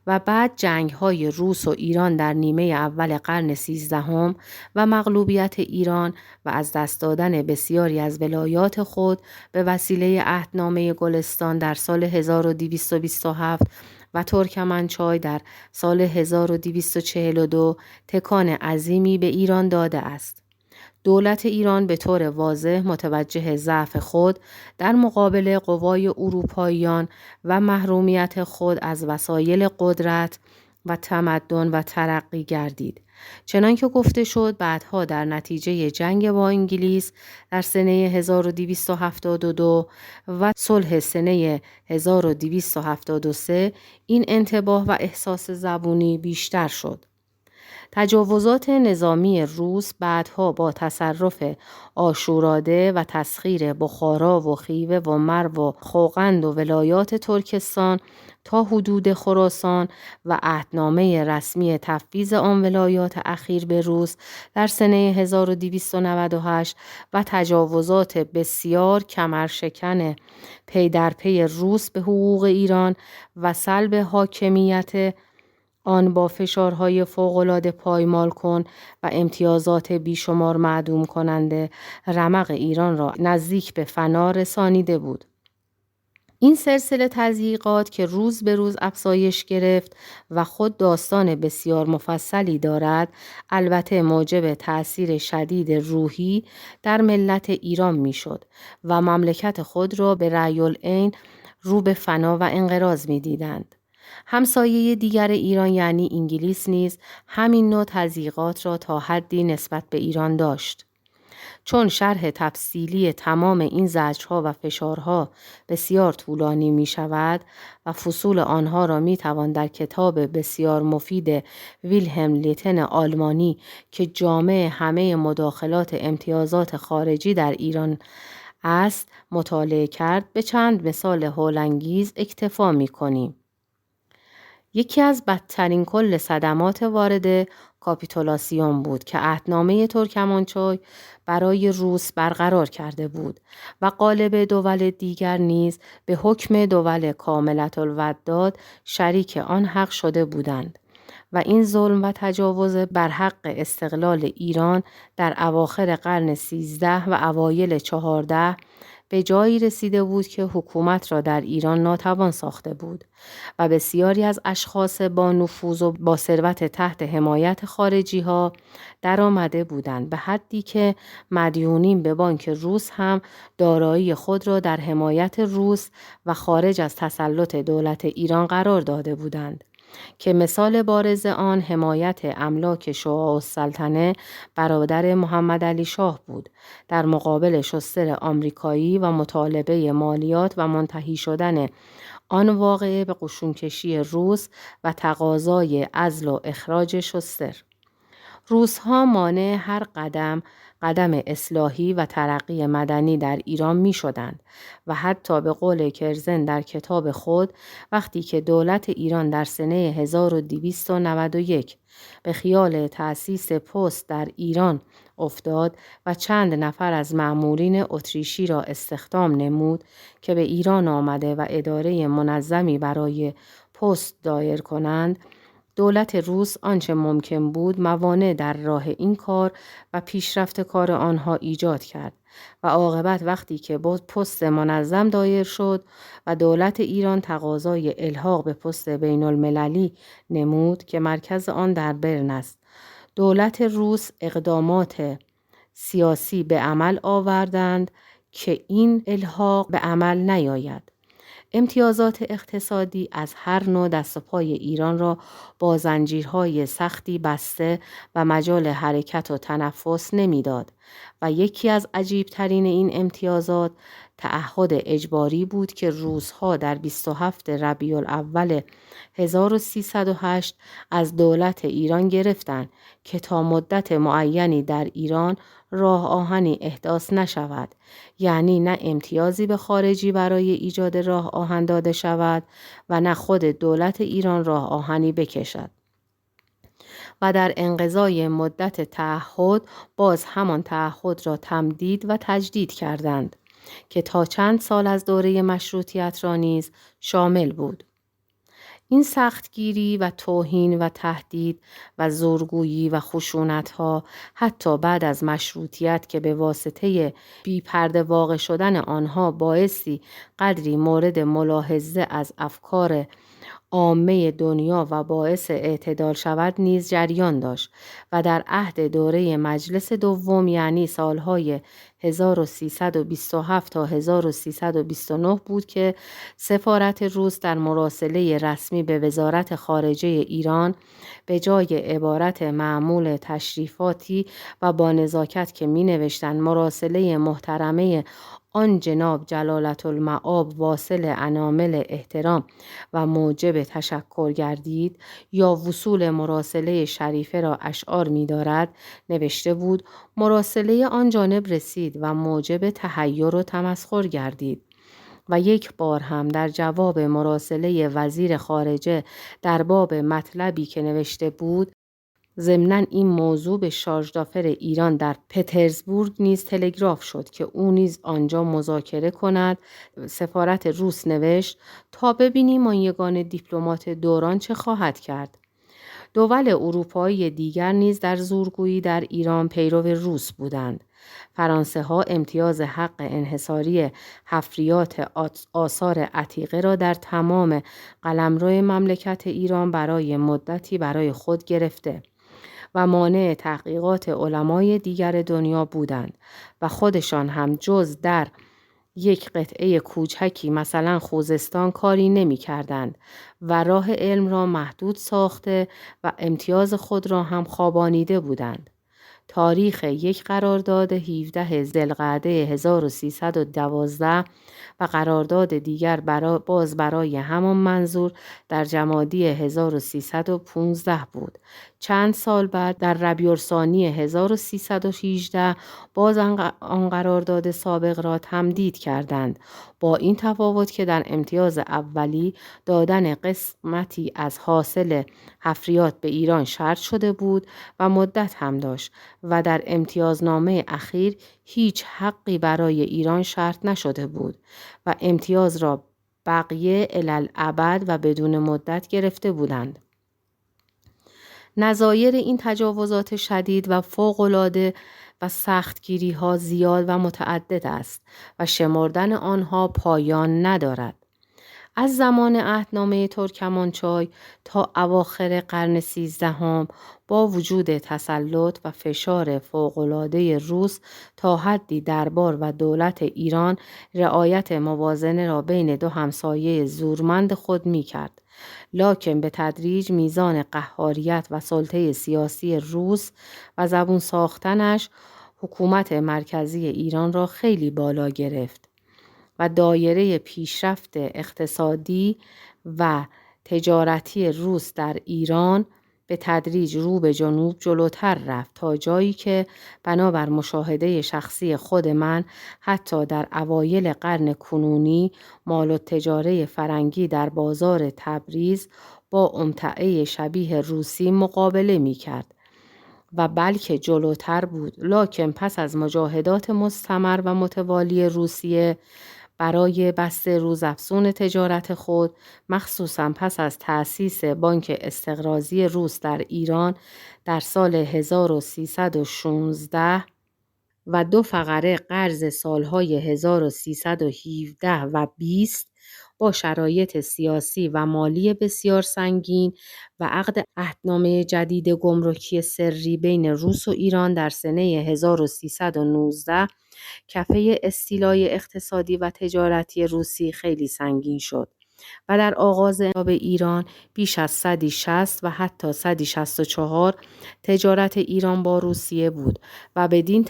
و بعد جنگ‌های روس و ایران در نیمه اول قرن 13 و مغلوبیت ایران و از دست دادن بسیاری از ولایات خود به وسیله عهدنامه گلستان در سال 1227 و ترکمنچای در سال 1242 تکان عظیمی به ایران داده است. دولت ایران به طور واضح متوجه ضعف خود در مقابل قوای اروپاییان و محرومیت خود از وسایل قدرت و تمدن و ترقی گردید. چنانکه گفته شد بعدها در نتیجه جنگ با انگلیس در سنه 1272 و صلح سنه 1273 این انتباه و احساس زبونی بیشتر شد. تجاوزات نظامی روس بعدها با تصرف آشوراده و تسخیر بخارا و خیوه و مرو و خوقند و ولایات ترکستان تا حدود خراسان و عهدنامه رسمی تفویض آن ولایات اخیر به روس در سنه 1298 و تجاوزات بسیار کمرشکن پی در پی روس به حقوق ایران و سلب حاکمیت آن با فشارهای فوق‌العاده پایمال کن و امتیازات بیشمار معدوم کننده رمق ایران را نزدیک به فنا رسانیده بود. این سلسله تضییقات که روز به روز افزایش گرفت و خود داستان بسیار مفصلی دارد، البته موجب تأثیر شدید روحی در ملت ایران می شد و مملکت خود را به رأی العین رو به فنا و انقراض می دیدند. همسایه دیگر ایران یعنی انگلیس نیز همین نوع تضییقات را تا حدی نسبت به ایران داشت. چون شرح تفصیلی تمام این زجرها و فشارها بسیار طولانی می شود و فصول آنها را می توان در کتاب بسیار مفید ویلهلم لیتن آلمانی که جامع همه مداخلات امتیازات خارجی در ایران است مطالعه کرد، به چند مثال هولانگیز اکتفا می کنیم. یکی از بدترین کل صدمات وارد کاپیتولاسیون بود که عهدنامه ترکمنچای برای روس برقرار کرده بود و غالب دول دیگر نیز به حکم دول کاملة الوداد شریک آن حق شده بودند و این ظلم و تجاوز بر حق استقلال ایران در اواخر قرن 13 و اوایل 14 به جایی رسیده بود که حکومت را در ایران ناتوان ساخته بود و بسیاری از اشخاص با نفوذ و با ثروت تحت حمایت خارجی ها در آمده بودند، به حدی که مدیونین به بانک روس هم دارایی خود را در حمایت روس و خارج از تسلط دولت ایران قرار داده بودند، که مثال بارز آن حمایت املاک شعاع السلطنه برادر محمد علی شاه بود در مقابل شستر آمریکایی و مطالبه مالیات و منتهی شدن آن واقعه به قشونکشی روس و تقاضای عزل و اخراج شستر. روس‌ها مانع هر قدم اصلاحی و ترقی مدنی در ایران می شدند و حتی به قول کرزن در کتاب خود، وقتی که دولت ایران در سنه 1291 به خیال تأسیس پست در ایران افتاد و چند نفر از مأمورین اتریشی را استخدام نمود که به ایران آمده و اداره منظمی برای پست دایر کنند، دولت روس آنچه ممکن بود موانع در راه این کار و پیشرفت کار آنها ایجاد کرد و عاقبت وقتی که پست منظم دایر شد و دولت ایران تقاضای الحاق به پست بین المللی نمود که مرکز آن در برن است، دولت روس اقدامات سیاسی به عمل آوردند که این الحاق به عمل نیاید. امتیازات اقتصادی از هر نوع دست و پای ایران را با زنجیرهای سختی بسته و مجال حرکت و تنفس نمیداد و یکی از عجیبترین این امتیازات تعهد اجباری بود که روس‌ها در 27 ربیع الاول 1308 از دولت ایران گرفتند که تا مدت معینی در ایران راه آهنی احداث نشود، یعنی نه امتیازی به خارجی برای ایجاد راه آهن داده شود و نه خود دولت ایران راه آهنی بکشد. و در انقضای مدت تعهد باز همان تعهد را تمدید و تجدید کردند که تا چند سال از دوره مشروطیت را نیز شامل بود. این سختگیری و توهین و تهدید و زورگویی و خشونت‌ها حتی بعد از مشروطیت که به واسطه بی‌پرده واقع شدن آنها بایستی قدری مورد ملاحظه از افکار عامه دنیا و باعث اعتدال شود نیز جریان داشت و در عهد دوره مجلس دوم، یعنی سالهای 1327 تا 1329 بود که سفارت روس در مراسله رسمی به وزارت خارجه ایران به جای عبارت معمول تشریفاتی و با نزاکت که می نوشتند مراسله محترمه آن جناب جلالت المآب واصل انامل احترام و موجب تشکر گردید یا وصول مراسله شریفه را اشعار می دارد، نوشته بود مراسله آن جانب رسید و موجب تحیر و تمسخر گردید. و یک بار هم در جواب مراسله وزیر خارجه در باب مطلبی که نوشته بود، ضمناً این موضوع به شارژدافر ایران در پترزبورگ نیز تلگراف شد که او نیز آنجا مذاکره کند. سفارت روس نوشت تا ببینیم آن یگان دیپلمات دوران چه خواهد کرد. دول اروپایی دیگر نیز در زورگویی در ایران پیرو روس بودند. فرانسه ها امتیاز حق انحصاری حفریات آثار عتیقه را در تمام قلمرو مملکت ایران برای مدتی برای خود گرفته و مانع تحقیقات علمای دیگر دنیا بودند و خودشان هم جز در یک قطعه کوچکی مثلا خوزستان کاری نمی کردند و راه علم را محدود ساخته و امتیاز خود را هم خوابانیده بودند. تاریخ یک قرارداد 17 ذوالقعده 1312 و قرارداد دیگر باز برای همان منظور در جمادی 1315 بود. چند سال بعد در ربیع الثانی 1318 باز آن قرارداد سابق را تمدید کردند، با این تفاوت که در امتیاز اولی دادن قسمتی از حاصل حفریات به ایران شرط شده بود و مدت هم داشت و در امتیازنامه اخیر هیچ حقی برای ایران شرط نشده بود و امتیاز را بقیه الالعبد و بدون مدت گرفته بودند. نظایر این تجاوزات شدید و فوق‌العاده و سختگیری‌ها زیاد و متعدد است و شمردن آنها پایان ندارد. از زمان عهدنامه ترکمانچای تا اواخر قرن 13 با وجود تسلط و فشار فوق‌العاده روس تا حدی دربار و دولت ایران رعایت موازنه را بین دو همسایه زورمند خود می کرد. لکن به تدریج میزان قهاریت و سلطه سیاسی روس و زبون ساختنش حکومت مرکزی ایران را خیلی بالا گرفت و دایره پیشرفت اقتصادی و تجارتی روس در ایران به تدریج رو به جنوب جلوتر رفت تا جایی که بنابر مشاهده شخصی خود من حتی در اوایل قرن کنونی مال التجاره فرنگی در بازار تبریز با امتعه شبیه روسی مقابله می کرد و بلکه جلوتر بود. لکن پس از مجاهدات مستمر و متوالی روسیه برای بسط روزافزون تجارت خود، مخصوصاً پس از تأسیس بانک استقراضی روس در ایران در سال 1316 و 2 فقره قرض سالهای 1317 و 20 با شرایط سیاسی و مالی بسیار سنگین و عقد عهدنامه جدید گمرکی سری بین روس و ایران در سنه 1319 کفه استیلای اقتصادی و تجارتی روسی خیلی سنگین شد و در آغاز انقلاب ایران بیش از 160 و حتی 164 تجارت ایران با روسیه بود و بدین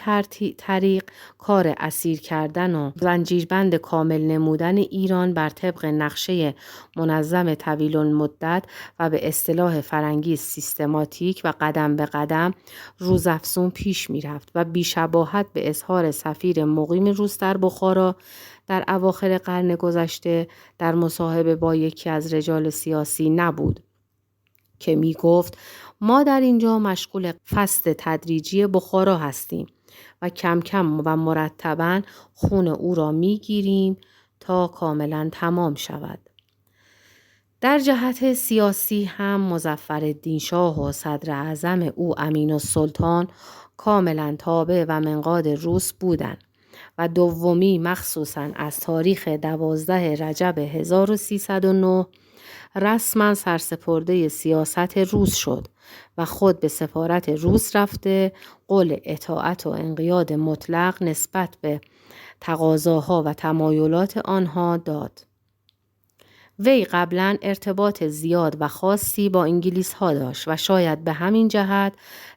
طریق کار اسیر کردن و زنجیربند کامل نمودن ایران بر طبق نقشه منظم طویل المدت و به اصطلاح فرنگی سیستماتیک و قدم به قدم روزافزون پیش می رفت و بی‌شباهت به اظهار سفیر مقیم روس در بخارا در اواخر قرن گذشته در مصاحبه با یکی از رجال سیاسی نبود که می گفت ما در اینجا مشغول فصل تدریجی بخارا هستیم و کم کم و مرتباً خون او را می گیریم تا کاملا تمام شود. در جهت سیاسی هم مظفرالدین شاه و صدر اعظم او امین‌السلطان کاملا تابع و منقاد روس بودند و دومی مخصوصاً از تاریخ 12 رجب 1309 رسما سرسپرده سیاست روس شد و خود به سفارت روس رفته قول اطاعت و انقیاد مطلق نسبت به تقاضاها و تمایلات آنها داد. وی قبلا ارتباط زیاد و خاصی با انگلیس ها داشت و شاید به همین جهت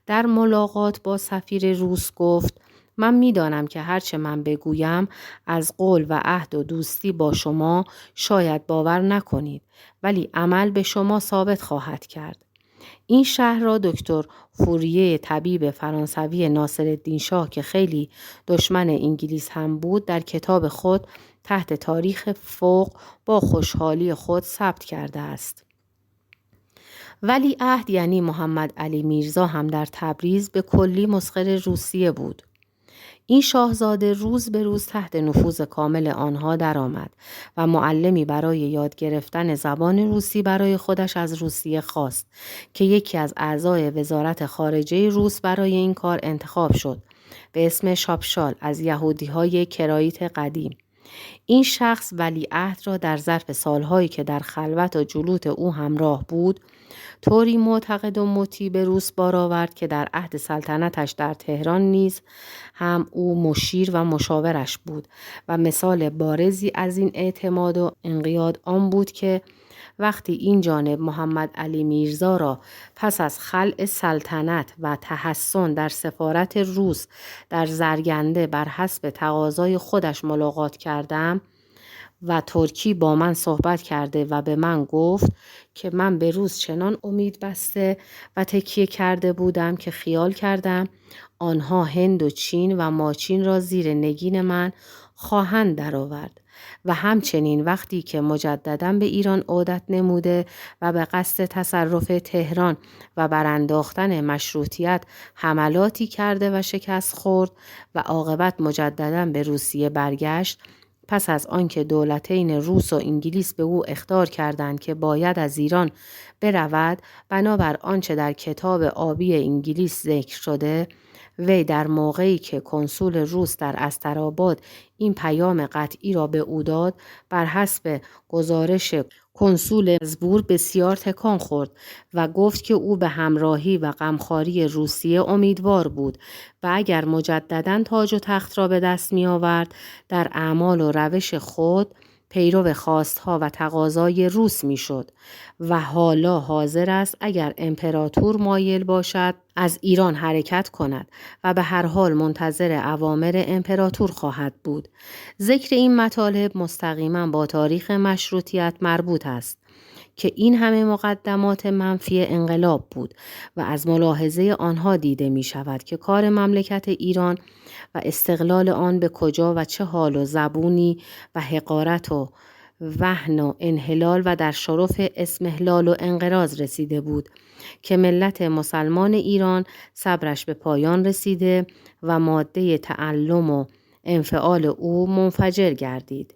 در ملاقات با سفیر روس گفت من میدانم که هرچه من بگویم از قول و عهد و دوستی با شما شاید باور نکنید ولی عمل به شما ثابت خواهد کرد. این شهر را دکتر فوریه طبیب فرانسوی ناصرالدین شاه که خیلی دشمن انگلیس هم بود در کتاب خود تحت تاریخ فوق با خوشحالی خود ثبت کرده است. ولی عهد یعنی محمد علی میرزا هم در تبریز به کلی مسخر روسیه بود. این شاهزاده روز به روز تحت نفوذ کامل آنها درآمد و معلمی برای یاد گرفتن زبان روسی برای خودش از روسیه خواست که یکی از اعضای وزارت خارجه روس برای این کار انتخاب شد به اسم شاپشال از یهودی‌های کرایت قدیم. این شخص ولیعهد را در ظرف سالهایی که در خلوت و جلوت او همراه بود طوری معتقد و مطیع به روس بار آورد که در عهد سلطنتش در تهران نیز هم او مشیر و مشاورش بود و مثال بارزی از این اعتماد و انقیاد آن بود که وقتی این جانب محمد علی میرزا را پس از خلع سلطنت و تحسن در سفارت روس در زرگنده بر حسب تقاضای خودش ملاقات کردم و ترکی با من صحبت کرده و به من گفت که من به روس چنان امید بسته و تکیه کرده بودم که خیال کردم آنها هند و چین و ماچین را زیر نگین من خواهند درآورد و همچنین وقتی که مجدداً به ایران عودت نموده و به قصد تصرف تهران و برانداختن مشروطیت حملاتی کرده و شکست خورد و عاقبت مجدداً به روسیه برگشت، پس از آنکه دولتین روس و انگلیس به او اخطار کردند که باید از ایران برود بنابر آنچه در کتاب آبی انگلیس ذکر شده وی در موقعی که کنسول روس در استراباد این پیام قطعی را به او داد، بر حسب گزارش کنسول پترزبورگ بسیار تکان خورد و گفت که او به همراهی و غمخواری روسیه امیدوار بود و اگر مجدداً تاج و تخت را به دست می آورد، در اعمال و روش خود پیرو خواستها و تقاضای روس می شد و حالا حاضر است اگر امپراتور مایل باشد از ایران حرکت کند و به هر حال منتظر اوامر امپراتور خواهد بود. ذکر این مطالب مستقیما با تاریخ مشروطیت مربوط است که این همه مقدمات منفی انقلاب بود و از ملاحظه آنها دیده می شود که کار مملکت ایران و استقلال آن به کجا و چه حال و زبونی و حقارت و وهن و انحلال و در شرف اسمحلال و انقراض رسیده بود که ملت مسلمان ایران صبرش به پایان رسیده و ماده تعلم و انفعال او منفجر گردید.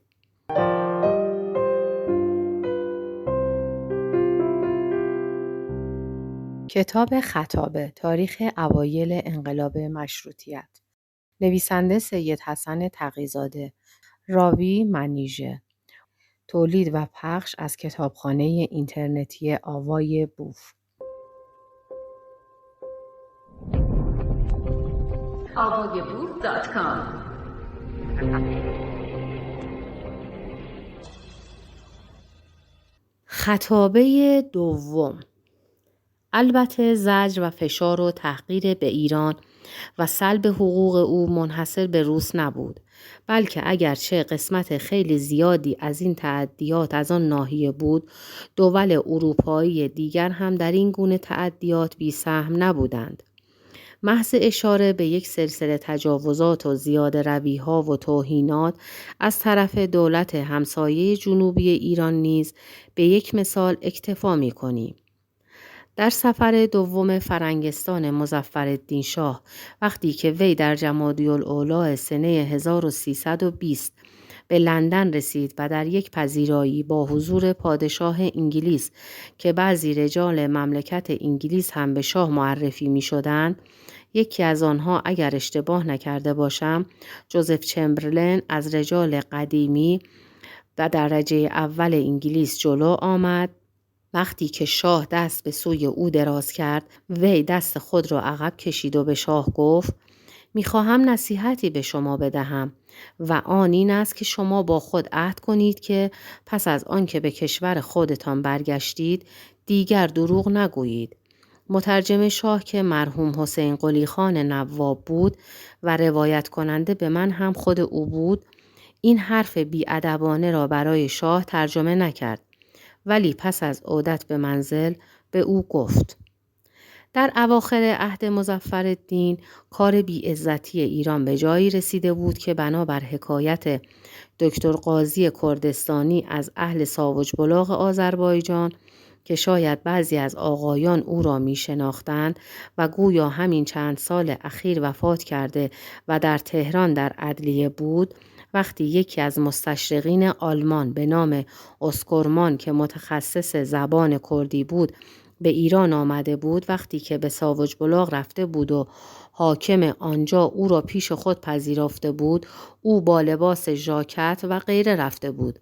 کتاب خطابه، تاریخ اوایل انقلاب مشروطیت، نویسنده سید حسن تقی‌زاده، راوی منیژه، تولید و پخش از کتابخانه اینترنتی آوای بوف. avayaboof.com خطابه دوم. البته زجر و فشار و تحقیر به ایران و سلب حقوق او منحصر به روس نبود، بلکه اگرچه قسمت خیلی زیادی از این تعدیات از آن ناحیه بود، دول اروپایی دیگر هم در این گونه تعدیات بی سهم نبودند. محض اشاره به یک سلسله تجاوزات و زیاده روی‌ها و توهینات از طرف دولت همسایه جنوبی ایران نیز به یک مثال اکتفا می‌کنیم. در سفر دوم فرنگستان مظفرالدین شاه، وقتی که وی در جمادی الاولی سنه 1320 به لندن رسید و در یک پذیرایی با حضور پادشاه انگلیس که بعضی رجال مملکت انگلیس هم به شاه معرفی می شدند، یکی از آنها اگر اشتباه نکرده باشم جوزف چمبرلین از رجال قدیمی و درجه اول انگلیس جلو آمد. وقتی که شاه دست به سوی او دراز کرد، وی دست خود را عقب کشید و به شاه گفت: میخواهم نصیحتی به شما بدهم و آن این است که شما با خود عهد کنید که پس از آن که به کشور خودتان برگشتید دیگر دروغ نگویید. مترجم شاه که مرحوم حسین قلی خان نواب بود و روایت کننده به من هم خود او بود، این حرف بی‌ادبانه را برای شاه ترجمه نکرد، ولی پس از عودت به منزل به او گفت: در اواخر عهد مظفرالدین کار بی‌عزتی ایران به جایی رسیده بود که بنابر حکایت دکتر قاضی کردستانی از اهل ساوج بلاغ آذربایجان که شاید بعضی از آقایان او را می شناختند و گویا همین چند سال اخیر وفات کرده و در تهران در عدلیه بود، وقتی یکی از مستشرقین آلمان به نام اسکورمان که متخصص زبان کردی بود به ایران آمده بود، وقتی که به ساوج بلاغ رفته بود و حاکم آنجا او را پیش خود پذیرفته بود، او با لباس ژاکت و غیره رفته بود.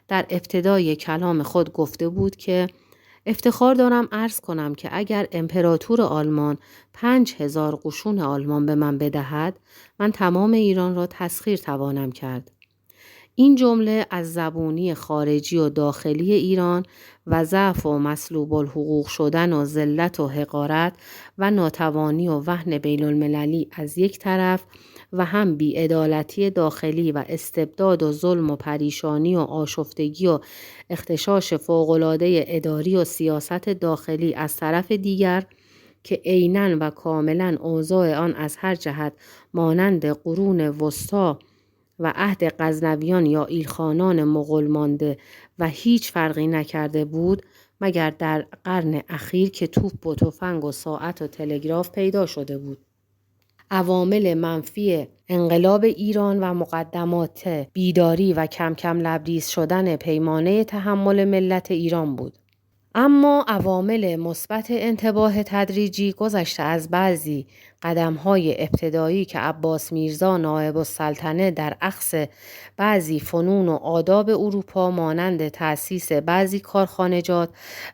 در ابتدای کلام خود گفته بود که افتخار دارم عرض کنم که اگر امپراتور آلمان 5000 قشون آلمان به من بدهد، من تمام ایران را تسخیر توانم کرد. این جمله از زبونی خارجی و داخلی ایران و ضعف و مسلوب الحقوق شدن و ذلت و حقارت و ناتوانی و وهن بین المللی از یک طرف و هم بی‌عدالتی داخلی و استبداد و ظلم و پریشانی و آشفتگی و اغتشاش فوق‌العاده اداری و سیاست داخلی از طرف دیگر که عیناً و کاملاً اوضاع آن از هر جهت مانند قرون وسطی و عهد غزنویان یا ایلخانان مغول مانده و هیچ فرقی نکرده بود مگر در قرن اخیر که توپ و تفنگ و ساعت و تلگراف پیدا شده بود. عوامل منفی انقلاب ایران و مقدمات بیداری و کم کم لبریز شدن پیمانه تحمل ملت ایران بود. اما عوامل مثبت انتباه تدریجی گذشته از بعضی قدم‌های ابتدایی که عباس میرزا نایب السلطنه در اخذ بعضی فنون و آداب اروپا مانند تأسیس بعضی کارخانجات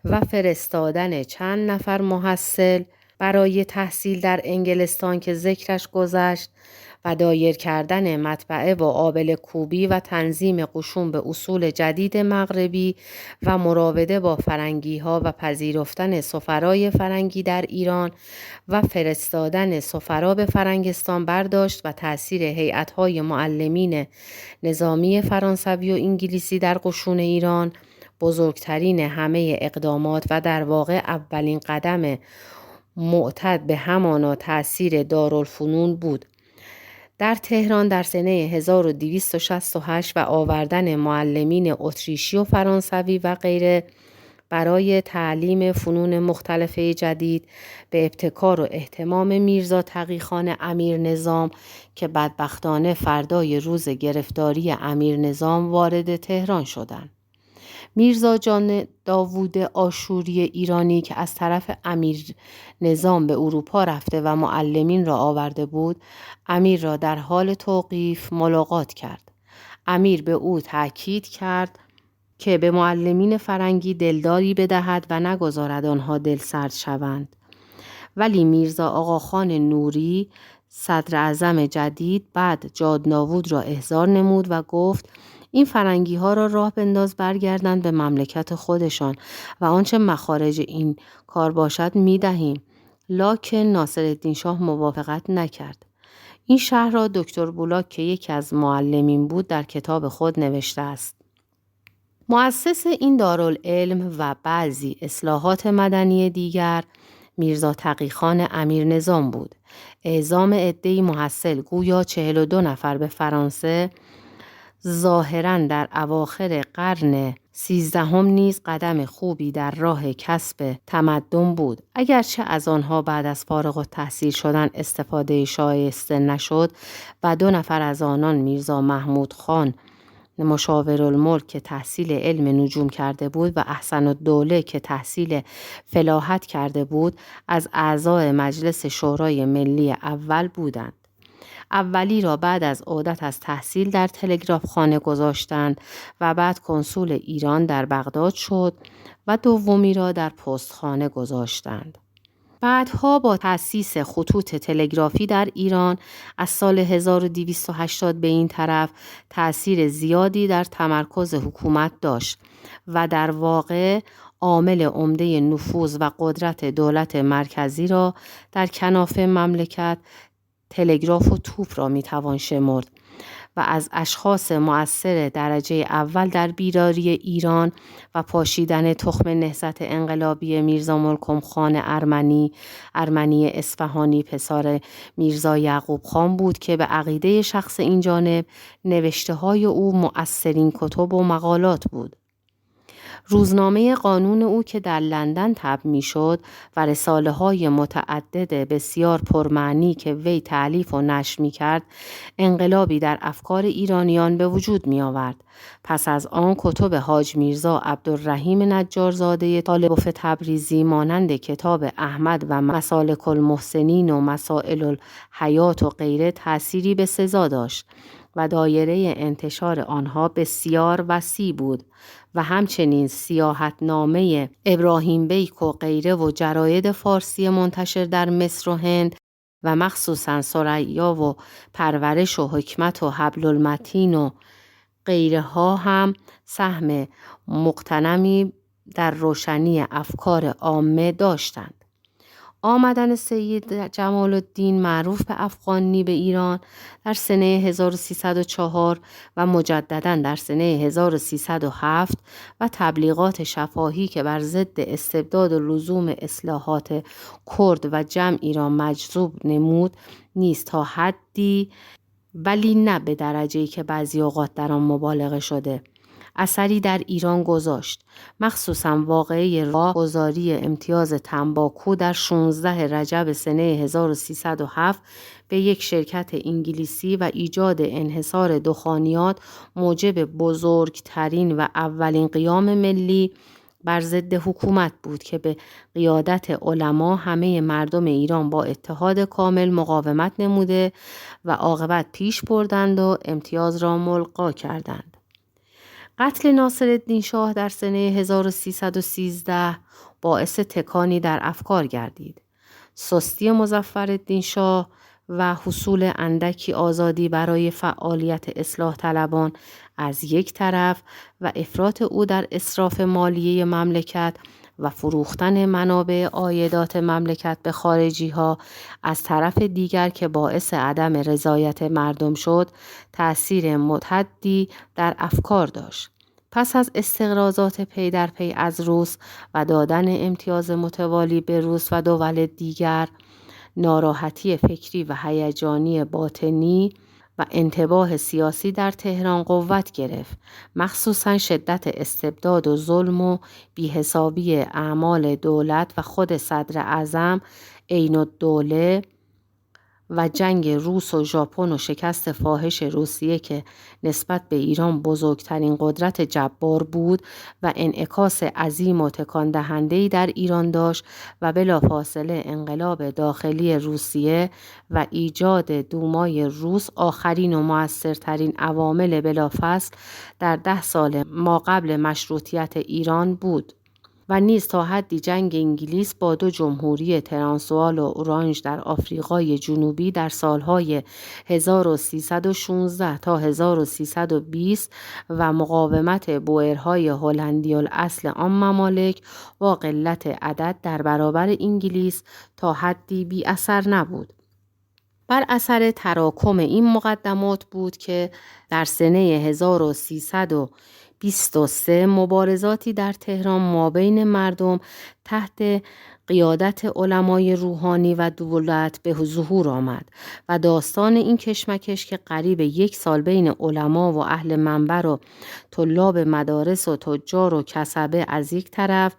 و فرستادن چند نفر محصل برای تحصیل در انگلستان که ذکرش گذشت و دایر کردن مطبعه و آبل کوبی و تنظیم قشون به اصول جدید مغربی و مراوده با فرنگی ها و پذیرفتن سفرای فرنگی در ایران و فرستادن سفرا به فرنگستان برداشت و تأثیر هیئت‌های معلمین نظامی فرانسوی و انگلیسی در قشون ایران بزرگترین همه اقدامات و در واقع اولین قدم معتد به همانا تأثیر دارالفنون بود. در تهران در سنه 1268 و آوردن معلمین اتریشی و فرانسوی و غیره برای تعلیم فنون مختلفه جدید به ابتکار و اهتمام میرزا تقی‌خان امیر نظام که بدبختانه فردای روز گرفتاری امیر نظام وارد تهران شدند. میرزا جان داوود آشوری ایرانی که از طرف امیر نظام به اروپا رفته و معلمین را آورده بود، امیر را در حال توقیف ملاقات کرد. امیر به او تأکید کرد که به معلمین فرنگی دلداری بدهد و نگذارد آنها دلسرد شوند. ولی میرزا آقاخان نوری صدر اعظم جدید بعد جان داوود را احضار نمود و گفت این فرنگی ها را راه بنداز برگردند به مملکت خودشان و آنچه مخارج این کار باشد می دهیم. لکن ناصرالدین شاه موافقت نکرد. این شرح را دکتر بولاک که یکی از معلمین بود در کتاب خود نوشته است. مؤسس این دارالعلم و بعضی اصلاحات مدنی دیگر میرزا تقی‌خان امیر نظام بود. اعزام عده‌ای محصل گویا 42 نفر به فرانسه ظاهراً در اواخر قرن 13 نیز قدم خوبی در راه کسب تمدن بود. اگرچه از آنها بعد از فارغ التحصیل شدن استفاده شایسته نشد و 2 نفر از آنان میرزا محمود خان مشاورالملک که تحصیل علم نجوم کرده بود و احسن الدوله که تحصیل فلاحت کرده بود از اعضای مجلس شورای ملی اول بودند. اولی را بعد از عودت از تحصیل در تلگراف خانه گذاشتند و بعد کنسول ایران در بغداد شد و دومی را در پستخانه گذاشتند. بعدها با تأسیس خطوط تلگرافی در ایران از سال 1280 به این طرف تأثیر زیادی در تمرکز حکومت داشت و در واقع عامل عمده نفوذ و قدرت دولت مرکزی را در کناف مملکت تلگراف و توپ را میتوان شمرد و از اشخاص مؤثر درجه اول در بیداری ایران و پاشیدن تخم نهضت انقلابی میرزا ملکم خان ارمنی اصفهانی پسر میرزا یعقوب خان بود که به عقیده شخص این جانب نوشته های او مؤثرین کتب و مقالات بود. روزنامه قانون او که در لندن طبع میشد و رساله های متعدد بسیار پرمعنی که وی تألیف و نشر میکرد انقلابی در افکار ایرانیان به وجود می آورد. پس از آن کتب حاج میرزا عبدالرحیم نجارزاده طالبوف تبریزی مانند کتاب احمد و مسالک المحسنین و مسائل الحیات و غیره تأثیری به سزا داشت و دایره انتشار آنها بسیار وسیع بود و همچنین سیاحتنامه ابراهیم بیک و غیره و جراید فارسی منتشر در مصر و هند و مخصوصاً ثریا و پرورش و حکمت و حبل المتین و غیره ها هم سهم مغتنمی در روشنی افکار عامه داشتند. آمدن سید جمال الدین معروف به افغانی به ایران در سنه 1304 و مجدداً در سنه 1307 و تبلیغات شفاهی که بر ضد استبداد و لزوم اصلاحات کرد و جمعی را مجذوب نمود نیست تا حدی، ولی نه به درجه‌ای که بعضی اوقات در آن مبالغه شده، اثری در ایران گذاشت. مخصوصاً واقعه راهگذاری امتیاز تنباکو در 16 رجب سنه 1307 به یک شرکت انگلیسی و ایجاد انحصار دخانیات موجب بزرگترین و اولین قیام ملی بر ضد حکومت بود که به قیادت علما همه مردم ایران با اتحاد کامل مقاومت نموده و عاقبت پیش بردند و امتیاز را ملغا کردند. قتل ناصرالدین شاه در سنه 1313 باعث تکانی در افکار گردید. سستی مظفرالدین شاه و حصول اندکی آزادی برای فعالیت اصلاح طلبان از یک طرف و افراط او در اصراف مالیه مملکت و فروختن منابع عایدات مملکت به خارجی ها از طرف دیگر که باعث عدم رضایت مردم شد، تأثیر متحدی در افکار داشت. پس از استقراضات پی در پی از روس و دادن امتیاز متوالی به روس و دول دیگر، ناراحتی فکری و هیجانی باطنی و انتباه سیاسی در تهران قوت گرفت، مخصوصاً شدت استبداد و ظلم و بی‌حسابی اعمال دولت و خود صدر اعظم عین الدوله و جنگ روس و ژاپن و شکست فاحش روسیه که نسبت به ایران بزرگترین قدرت جبار بود و انعکاس عظیم و تکان دهنده‌ای در ایران داشت و بلافاصله انقلاب داخلی روسیه و ایجاد دومای روس آخرین و مؤثرترین عوامل بلافصل در 10 سال ماقبل مشروطیت ایران بود. و نیز تا حدی جنگ انگلیس با 2 جمهوری ترانسوال و اورانج در آفریقای جنوبی در سالهای 1316 تا 1320 و مقاومت بوئرهای هلندی الاصل آن ممالک با قلت عدد در برابر انگلیس تا حدی بی اثر نبود. بر اثر تراکم این مقدمات بود که در سنه 1323 مبارزاتی در تهران مابین مردم تحت قیادت علمای روحانی و دولت به ظهور آمد و داستان این کشمکش که قریب 1 سال بین علما و اهل منبر و طلاب مدارس و تجار و کسبه از یک طرف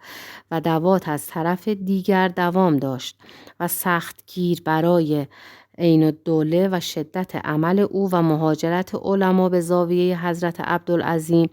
و دوات از طرف دیگر دوام داشت و سختگیر برای عین الدوله و شدت عمل او و مهاجرت علما به زاویه حضرت عبدالعظیم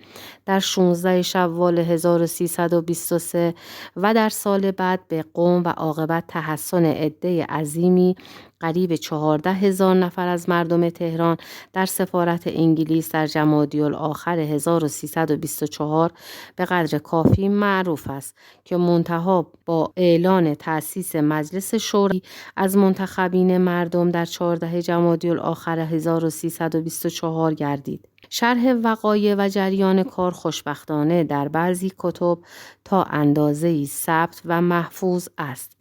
در 16 شوال 1323 و در سال بعد به قم و عاقبت تحسن عده عظیمی قریب 14,000 نفر از مردم تهران در سفارت انگلیس در جمادی الاخر 1324 به قدر کافی معروف است که منتها با اعلان تأسیس مجلس شورای از منتخبین مردم در 14 جمادی الاخر 1324 گردید. شرح وقایع و جریان کار خوشبختانه در بعضی کتب تا اندازه‌ای ثبت و محفوظ است،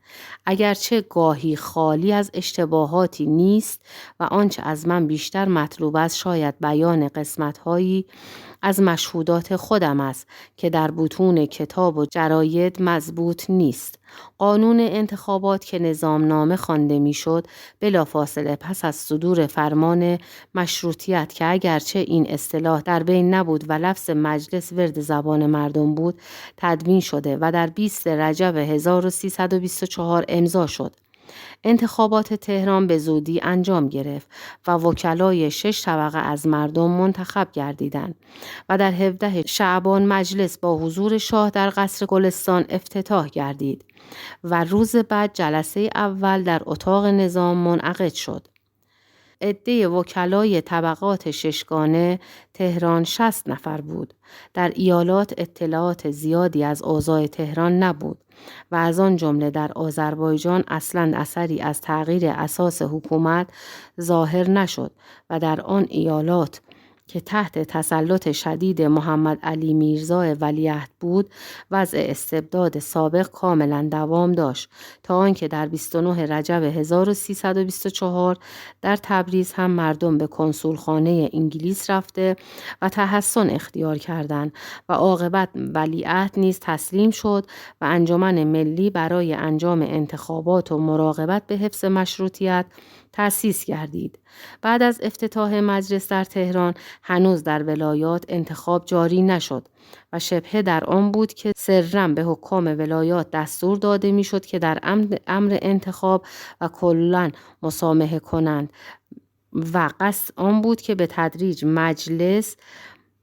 اگرچه گاهی خالی از اشتباهاتی نیست و آنچه از من بیشتر مطلوب است شاید بیان قسمت‌هایی از مشهودات خودم است که در بطون کتاب و جراید مضبوط نیست. قانون انتخابات که نظامنامه خوانده میشد بلافاصله پس از صدور فرمان مشروطیت که اگرچه این اصطلاح در بین نبود و لفظ مجلس ورد زبان مردم بود تدوین شده و در 20 رجب 1324 امضا شد. انتخابات تهران به زودی انجام گرفت و وکلای 6 طبقه از مردم منتخب گردیدند و در 17 شعبان مجلس با حضور شاه در قصر گلستان افتتاح گردید و روز بعد جلسه اول در اتاق نظام منعقد شد. عده وکلای طبقات ششگانه تهران 60 نفر بود. در ایالات اطلاعات زیادی از اوضاع تهران نبود و از آن جمله در آذربایجان اصلاً اثری از تغییر اساس حکومت ظاهر نشد و در آن ایالات که تحت تسلط شدید محمد علی میرزا ولیعهد بود وضع استبداد سابق کاملا دوام داشت تا آنکه در 29 رجب 1324 در تبریز هم مردم به کنسولخانه انگلیس رفته و تحصن اختیار کردند و عاقبت ولیعهد نیز تسلیم شد و انجمن ملی برای انجام انتخابات و مراقبت به حفظ مشروطیت تأسیس گردید. بعد از افتتاح مجلس در تهران هنوز در ولایات انتخاب جاری نشد و شبه در آن بود که سرًا به حکام ولایات دستور داده میشد که در امر انتخاب و کلاً مسامحه کنند و قصد آن بود که به تدریج مجلس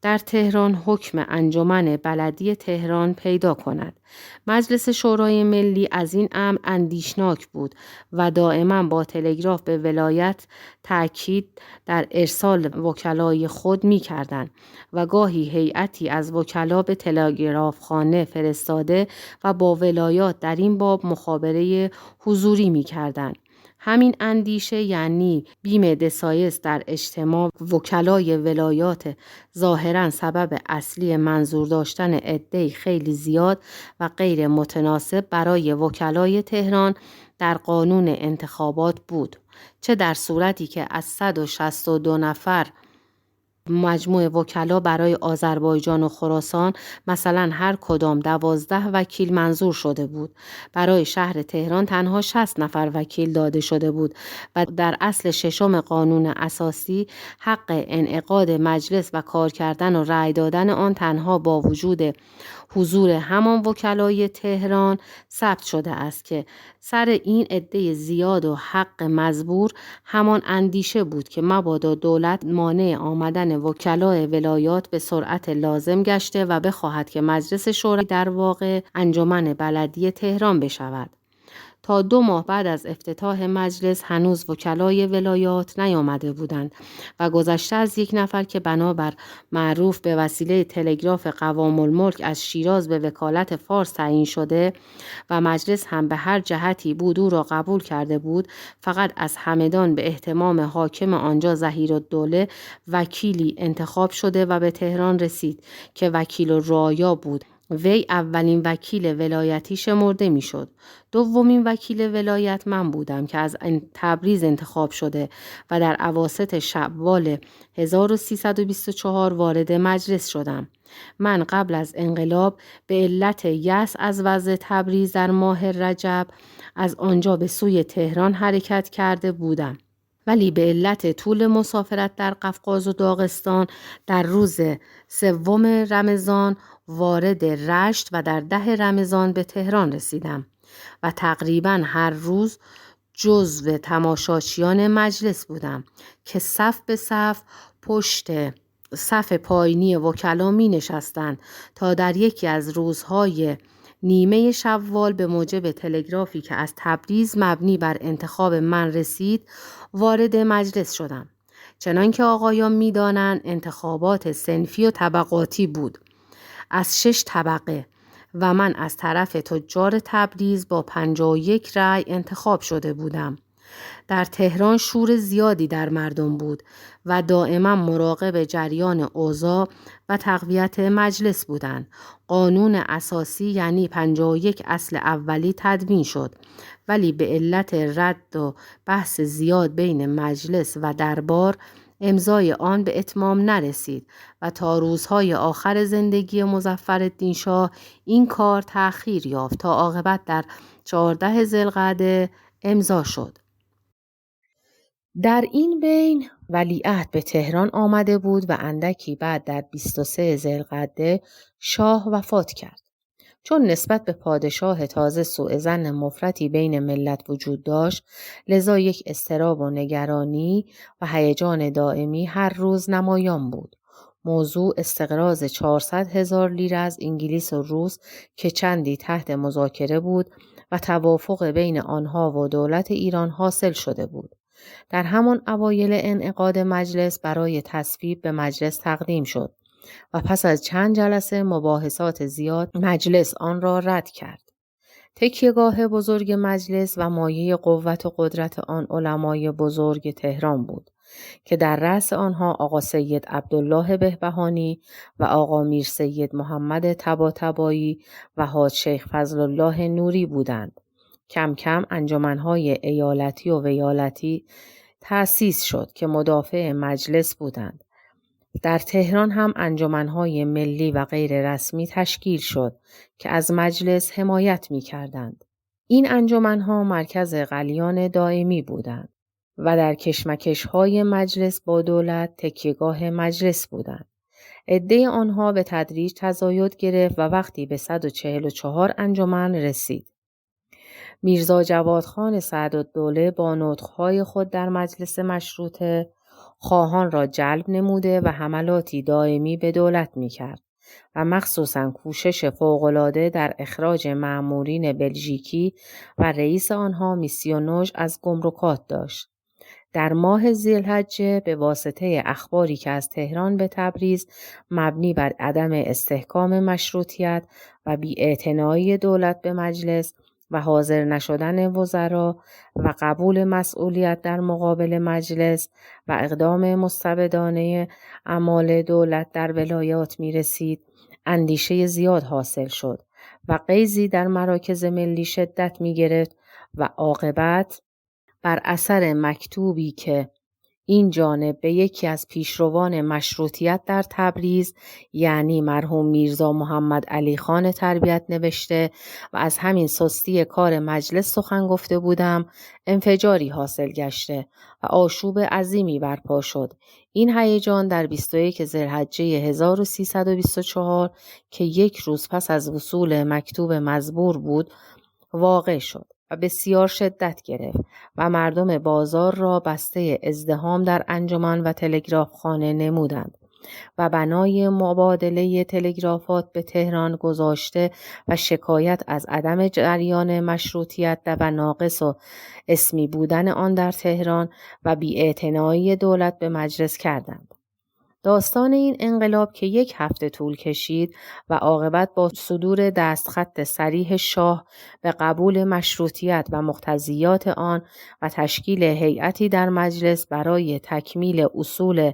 در تهران حکم انجمن بلدی تهران پیدا کند. مجلس شورای ملی از این امر اندیشناک بود و دائما با تلگراف به ولایت تأکید در ارسال وکلای خود می کردند و گاهی هیئتی از وکلا به تلگرافخانه فرستاده و با ولایات در این باب مخابره حضوری می کردند. همین اندیشه یعنی بیم دسایس در اجتماع وکلای ولایات ظاهراً سبب اصلی منظور داشتن عده‌ای خیلی زیاد و غیر متناسب برای وکلای تهران در قانون انتخابات بود، چه در صورتی که از 162 نفر مجموع وکلا برای آذربایجان و خراسان مثلا هر کدام 12 وکیل منظور شده بود. برای شهر تهران تنها 60 نفر وکیل داده شده بود و در اصل ششم قانون اساسی حق انعقاد مجلس و کار کردن و رأی دادن آن تنها با وجود حضور همان وکلای تهران ثبت شده است که سر این عده زیاد و حق مزبور همان اندیشه بود که مبادا دولت مانع آمدن وکلای ولایات به سرعت لازم گشته و بخواهد که مجلس شورای در واقع انجمن بلدی تهران بشود. تا 2 ماه بعد از افتتاح مجلس هنوز وکلای ولایات نیامده بودند و گذشته از 1 نفر که بنابر معروف به وسیله تلگراف قوام الملک از شیراز به وکالت فارس تعیین شده و مجلس هم به هر جهتی بود او را قبول کرده بود، فقط از همدان به اهتمام حاکم آنجا ظهیرالدوله وکیلی انتخاب شده و به تهران رسید که وکیل الرعایا بود. وی اولین وکیل ولایتی شمرده می شد. دومین وکیل ولایت من بودم که از تبریز انتخاب شده و در اواسط شوال 1324 وارد مجلس شدم. من قبل از انقلاب به علت یأس از وضع تبریز در ماه رجب از آنجا به سوی تهران حرکت کرده بودم. ولی به علت طول مسافرت در قفقاز و داغستان در روز 3 رمضان وارد رشت و در 10 رمضان به تهران رسیدم و تقریبا هر روز جزو تماشاچیان مجلس بودم که صف به صف پشت صف پایینی وکلا می نشستند تا در یکی از روزهای نیمه شوال به موجب تلگرافی که از تبریز مبنی بر انتخاب من رسید وارد مجلس شدم. چنانکه آقایان می دانند انتخابات صنفی و طبقاتی بود از 6 طبقه و من از طرف تجار تبریز با 51 رأی انتخاب شده بودم. در تهران شور زیادی در مردم بود و دائما مراقب جریان اوضاع و تقویت مجلس بودند. قانون اساسی یعنی 51 اصل اولی تدوین شد ولی به علت رد و بحث زیاد بین مجلس و دربار امضای آن به اتمام نرسید و تا روزهای آخر زندگی مظفرالدین شاه این کار تأخیر یافت تا عاقبت در 14 ذوالقعده امضا شد. در این بین ولیعهد به تهران آمده بود و اندکی بعد در 23 ذوالقعده شاه وفات کرد. چون نسبت به پادشاه تازه سوء ظن مفرطی بین ملت وجود داشت، لذا یک اضطراب و نگرانی و هیجان دائمی هر روز نمایان بود. موضوع استقراض 400,000 لیره از انگلیس و روس که چندی تحت مذاکره بود و توافق بین آنها و دولت ایران حاصل شده بود. در همان اوایل انعقاد مجلس برای تصویب به مجلس تقدیم شد و پس از چند جلسه مباحثات زیاد مجلس آن را رد کرد. تکیهگاه بزرگ مجلس و مایه قوت و قدرت آن علمای بزرگ تهران بود که در رأس آنها آقا سید عبدالله بهبهانی و آقا میر سید محمد طباطبایی و حاج شیخ فضل الله نوری بودند. کم کم انجمنهای ایالتی و ویالتی تأسیس شد که مدافع مجلس بودند. در تهران هم انجمنهای ملی و غیر رسمی تشکیل شد که از مجلس حمایت می کردند. این انجمنها مرکز غلیان دائمی بودند و در کشمکش‌های مجلس با دولت تکیهگاه مجلس بودند. عده آنها به تدریج تزاید گرفت و وقتی به 144 انجمن رسید. میرزا جوادخان سعدالدوله با نطق‌های خود در مجلس مشروطه خواهان را جلب نموده و حملاتی دائمی به دولت می‌کرد و مخصوصاً کوشش فوق‌العاده در اخراج مأمورین بلژیکی و رئیس آنها میسیونوژ از گمرکات داشت. در ماه ذی‌الحجه به واسطه اخباری که از تهران به تبریز مبنی بر عدم استحکام مشروطیت و بی‌اعتنایی دولت به مجلس و حاضر نشدن وزرا و قبول مسئولیت در مقابل مجلس و اقدام مستبدانه اعمال دولت در ولایات می رسید، اندیشه زیاد حاصل شد و غیظی در مراکز ملی شدت می گرفت و عاقبت بر اثر مکتوبی که این جانب به یکی از پیشروان مشروطیت در تبریز یعنی مرحوم میرزا محمد علی خان تربیت نوشته و از همین سستی کار مجلس سخن گفته بودم، انفجاری حاصل گشته و آشوب عظیمی برپا شد. این هیجان در 21 ذی‌الحجه 1324 که یک روز پس از وصول مکتوب مزبور بود واقع شد و بسیار شدت گرفت و مردم بازار را بسته ازدحام در انجمن و تلگرافخانه نمودند و بنای مبادله تلگرافات به تهران گذاشته و شکایت از عدم جریان مشروطیت و ناقص و اسمی بودن آن در تهران و بی‌اعتنایی دولت به مجلس کردند. داستان این انقلاب که 1 هفته طول کشید و عاقبت با صدور دستخط صریح شاه به قبول مشروطیت و مقتضیات آن و تشکیل هیئتی در مجلس برای تکمیل اصول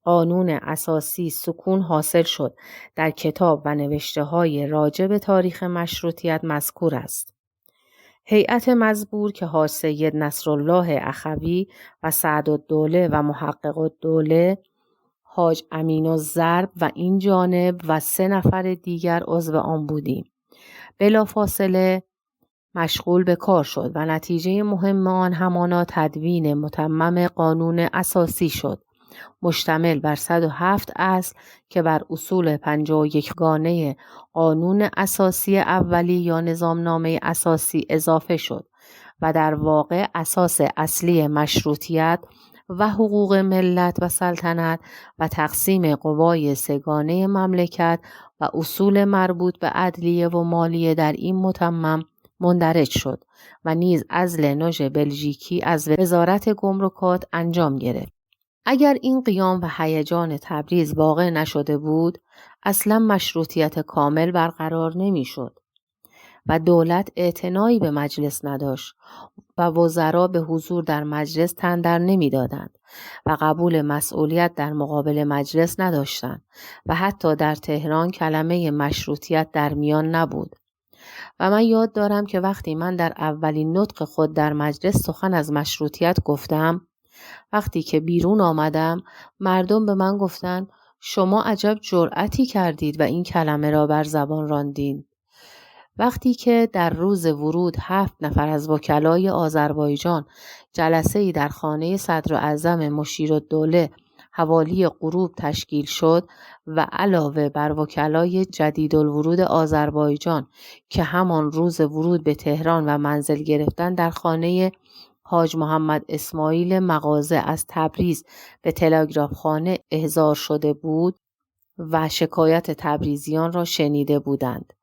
قانون اساسی سکون حاصل شد در کتاب و نوشته‌های راجع به تاریخ مشروطیت مذکور است. هیئت مزبور که حاج سید نصرالله اخوی و سعدالدوله و محقق‌الدوله حاج امین الضرب و این جانب و 3 نفر دیگر عضو آن بودیم. بلافاصله مشغول به کار شد و نتیجه مهم آن همانا تدوین متمم قانون اساسی شد، مشتمل بر 107 اصل که بر اصول 51 گانه قانون اساسی اولی یا نظامنامه اساسی اضافه شد و در واقع اساس اصلی مشروطیت و حقوق ملت و سلطنت و تقسیم قوای 3 گانه مملکت و اصول مربوط به عدلیه و مالیه در این متمم مندرج شد و نیز عزل نژ بلژیکی از وزارت گمرکات انجام گرفت. اگر این قیام و هیجان تبریز واقع نشده بود، اصلا مشروطیت کامل برقرار نمی شد و دولت اعتنایی به مجلس نداشت و وزرا به حضور در مجلس تن در نمی دادند و قبول مسئولیت در مقابل مجلس نداشتند و حتی در تهران کلمه مشروطیت در میان نبود. و من یاد دارم که وقتی من در اولین نطق خود در مجلس سخن از مشروطیت گفتم، وقتی که بیرون آمدم مردم به من گفتند شما عجب جرأتی کردید و این کلمه را بر زبان راندین. وقتی که در روز ورود 7 نفر از وکلای آذربایجان جلسه‌ای در خانه صدراعظم مشیرالدوله حوالی غروب تشکیل شد و علاوه بر وکلای جدیدالورود آذربایجان که همان روز ورود به تهران و منزل گرفتن در خانه حاج محمد اسماعیل مغازه از تبریز به تلگرافخانه احضار شده بود و شکایت تبریزیان را شنیده بودند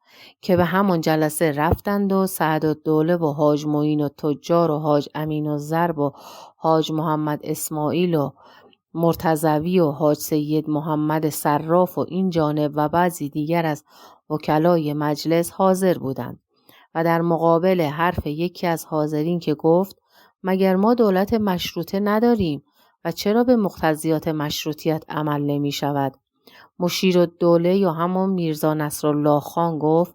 که به همان جلسه رفتند و سعدالدوله و حاج معین و تجار و حاج امین الضرب و حاج محمد اسماعیل و مرتضوی و حاج سید محمد صراف و این جانب و بعضی دیگر از وکلای مجلس حاضر بودند و در مقابل حرف یکی از حاضرین که گفت مگر ما دولت مشروطه نداریم و چرا به مقتضیات مشروطیت عمل نمی شود؟ مشیرالدوله یا همان میرزا نصرالله خان گفت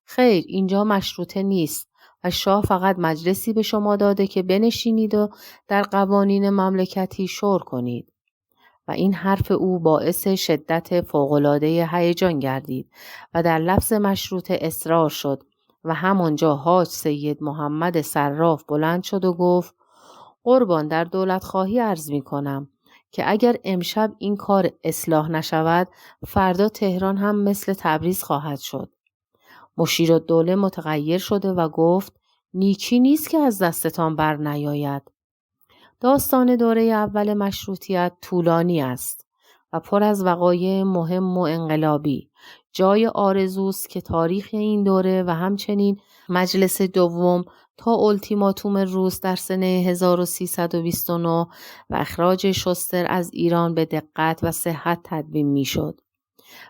خیر اینجا مشروطه نیست و شاه فقط مجلسی به شما داده که بنشینید و در قوانین مملکتی شور کنید. و این حرف او باعث شدت فوق‌العاده هیجان گردید و در لفظ مشروطه اصرار شد و همانجا حاج سید محمد صراف بلند شد و گفت قربان در دولت خواهی عرض می کنم که اگر امشب این کار اصلاح نشود فردا تهران هم مثل تبریز خواهد شد. مشیرالدوله متغیر شده و گفت نیکی نیست که از دستتان بر نیاید. داستان دوره اول مشروطیت طولانی است و پر از وقایع مهم و انقلابی. جای آرزوست که تاریخ این دوره و همچنین مجلس دوم تا اولتیماتوم روس در سنه 1329 و اخراج شوستر از ایران به دقت و صحت تدوین می شد.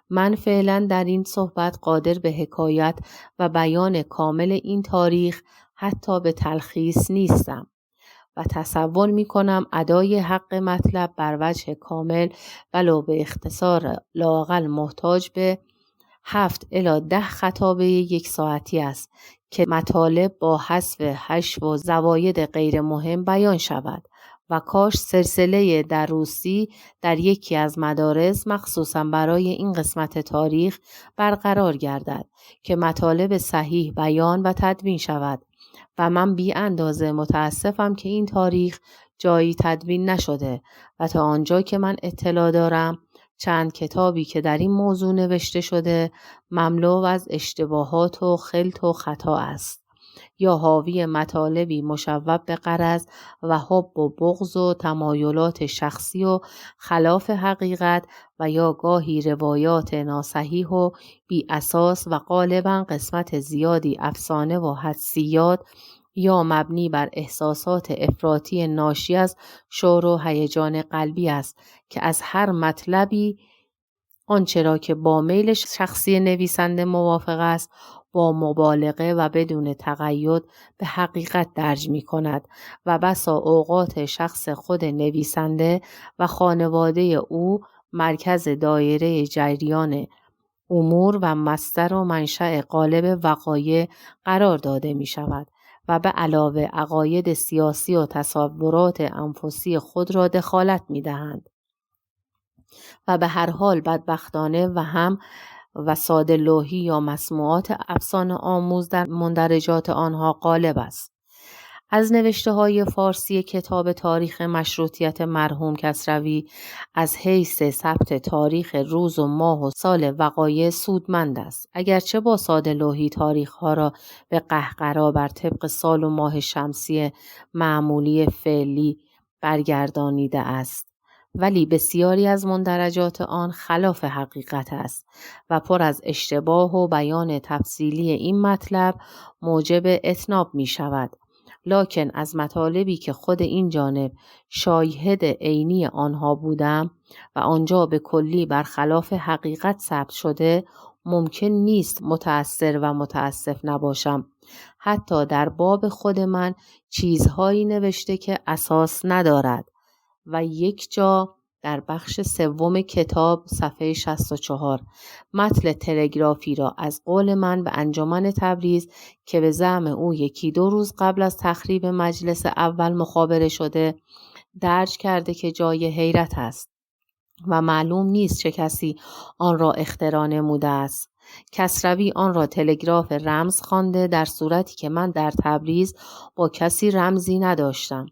من فعلا در این صحبت قادر به حکایت و بیان کامل این تاریخ حتی به تلخیص نیستم و تصور می کنم ادای حق مطلب بر وجه کامل ولو به اختصار لااقل محتاج به 7 الی 10 خطابه 1 ساعتی است که مطالب با حذف حشو و زواید غیر مهم بیان شود و کاش سلسله دروسی در یکی از مدارس مخصوصا برای این قسمت تاریخ برقرار گردد که مطالب صحیح بیان و تدوین شود و من بی اندازه متاسفم که این تاریخ جایی تدوین نشده و تا آنجا که من اطلاع دارم چند کتابی که در این موضوع نوشته شده مملو از اشتباهات و خلط و خطا است یا حاوی مطالبی مشوب به غرض و حب و بغض و تمایلات شخصی و خلاف حقیقت و یا گاهی روایات ناصحیح و بی اساس و غالباً قسمت زیادی افسانه و حدسیات یا مبنی بر احساسات افراطی ناشی از شور و هیجان قلبی است که از هر مطلبی آنچه را که با میل شخصی نویسنده موافق است با مبالغه و بدون تقید به حقیقت درج می کند و بسا اوقات شخص خود نویسنده و خانواده او مرکز دایره جریان امور و مصدر و منشأ غالب وقایع قرار داده می شود و به علاوه عقاید سیاسی و تصورات انفسی خود را دخالت می دهند و به هر حال بدبختانه و هم و ساده لوحی یا مسموعات افسانه آموز در مندرجات آنها غالب است. از نوشته‌های فارسی کتاب تاریخ مشروطیت مرحوم کسروی از حیث ثبت تاریخ روز و ماه و سال وقایع سودمند است، اگرچه با ساده لوحی تاریخ‌ها را به قهقرا بر طبق سال و ماه شمسی معمولی فعلی برگردانیده است، ولی بسیاری از مندرجات آن خلاف حقیقت است و پر از اشتباه و بیان تفصیلی این مطلب موجب اطناب می شود. لکن از مطالبی که خود این جانب شاهد عینی آنها بودم و آنجا به کلی برخلاف حقیقت ثبت شده ممکن نیست متأثر و متأسف نباشم. حتی در باب خود من چیزهایی نوشته که اساس ندارد و یک جا در بخش سوم کتاب صفحه 64 متن تلگرافی را از قول من به انجمن تبریز که به زعم او 1-2 روز قبل از تخریب مجلس اول مخابره شده درج کرده که جای حیرت است و معلوم نیست چه کسی آن را اختراع نموده است. کسروی آن را تلگراف رمز خوانده در صورتی که من در تبریز با کسی رمزی نداشتم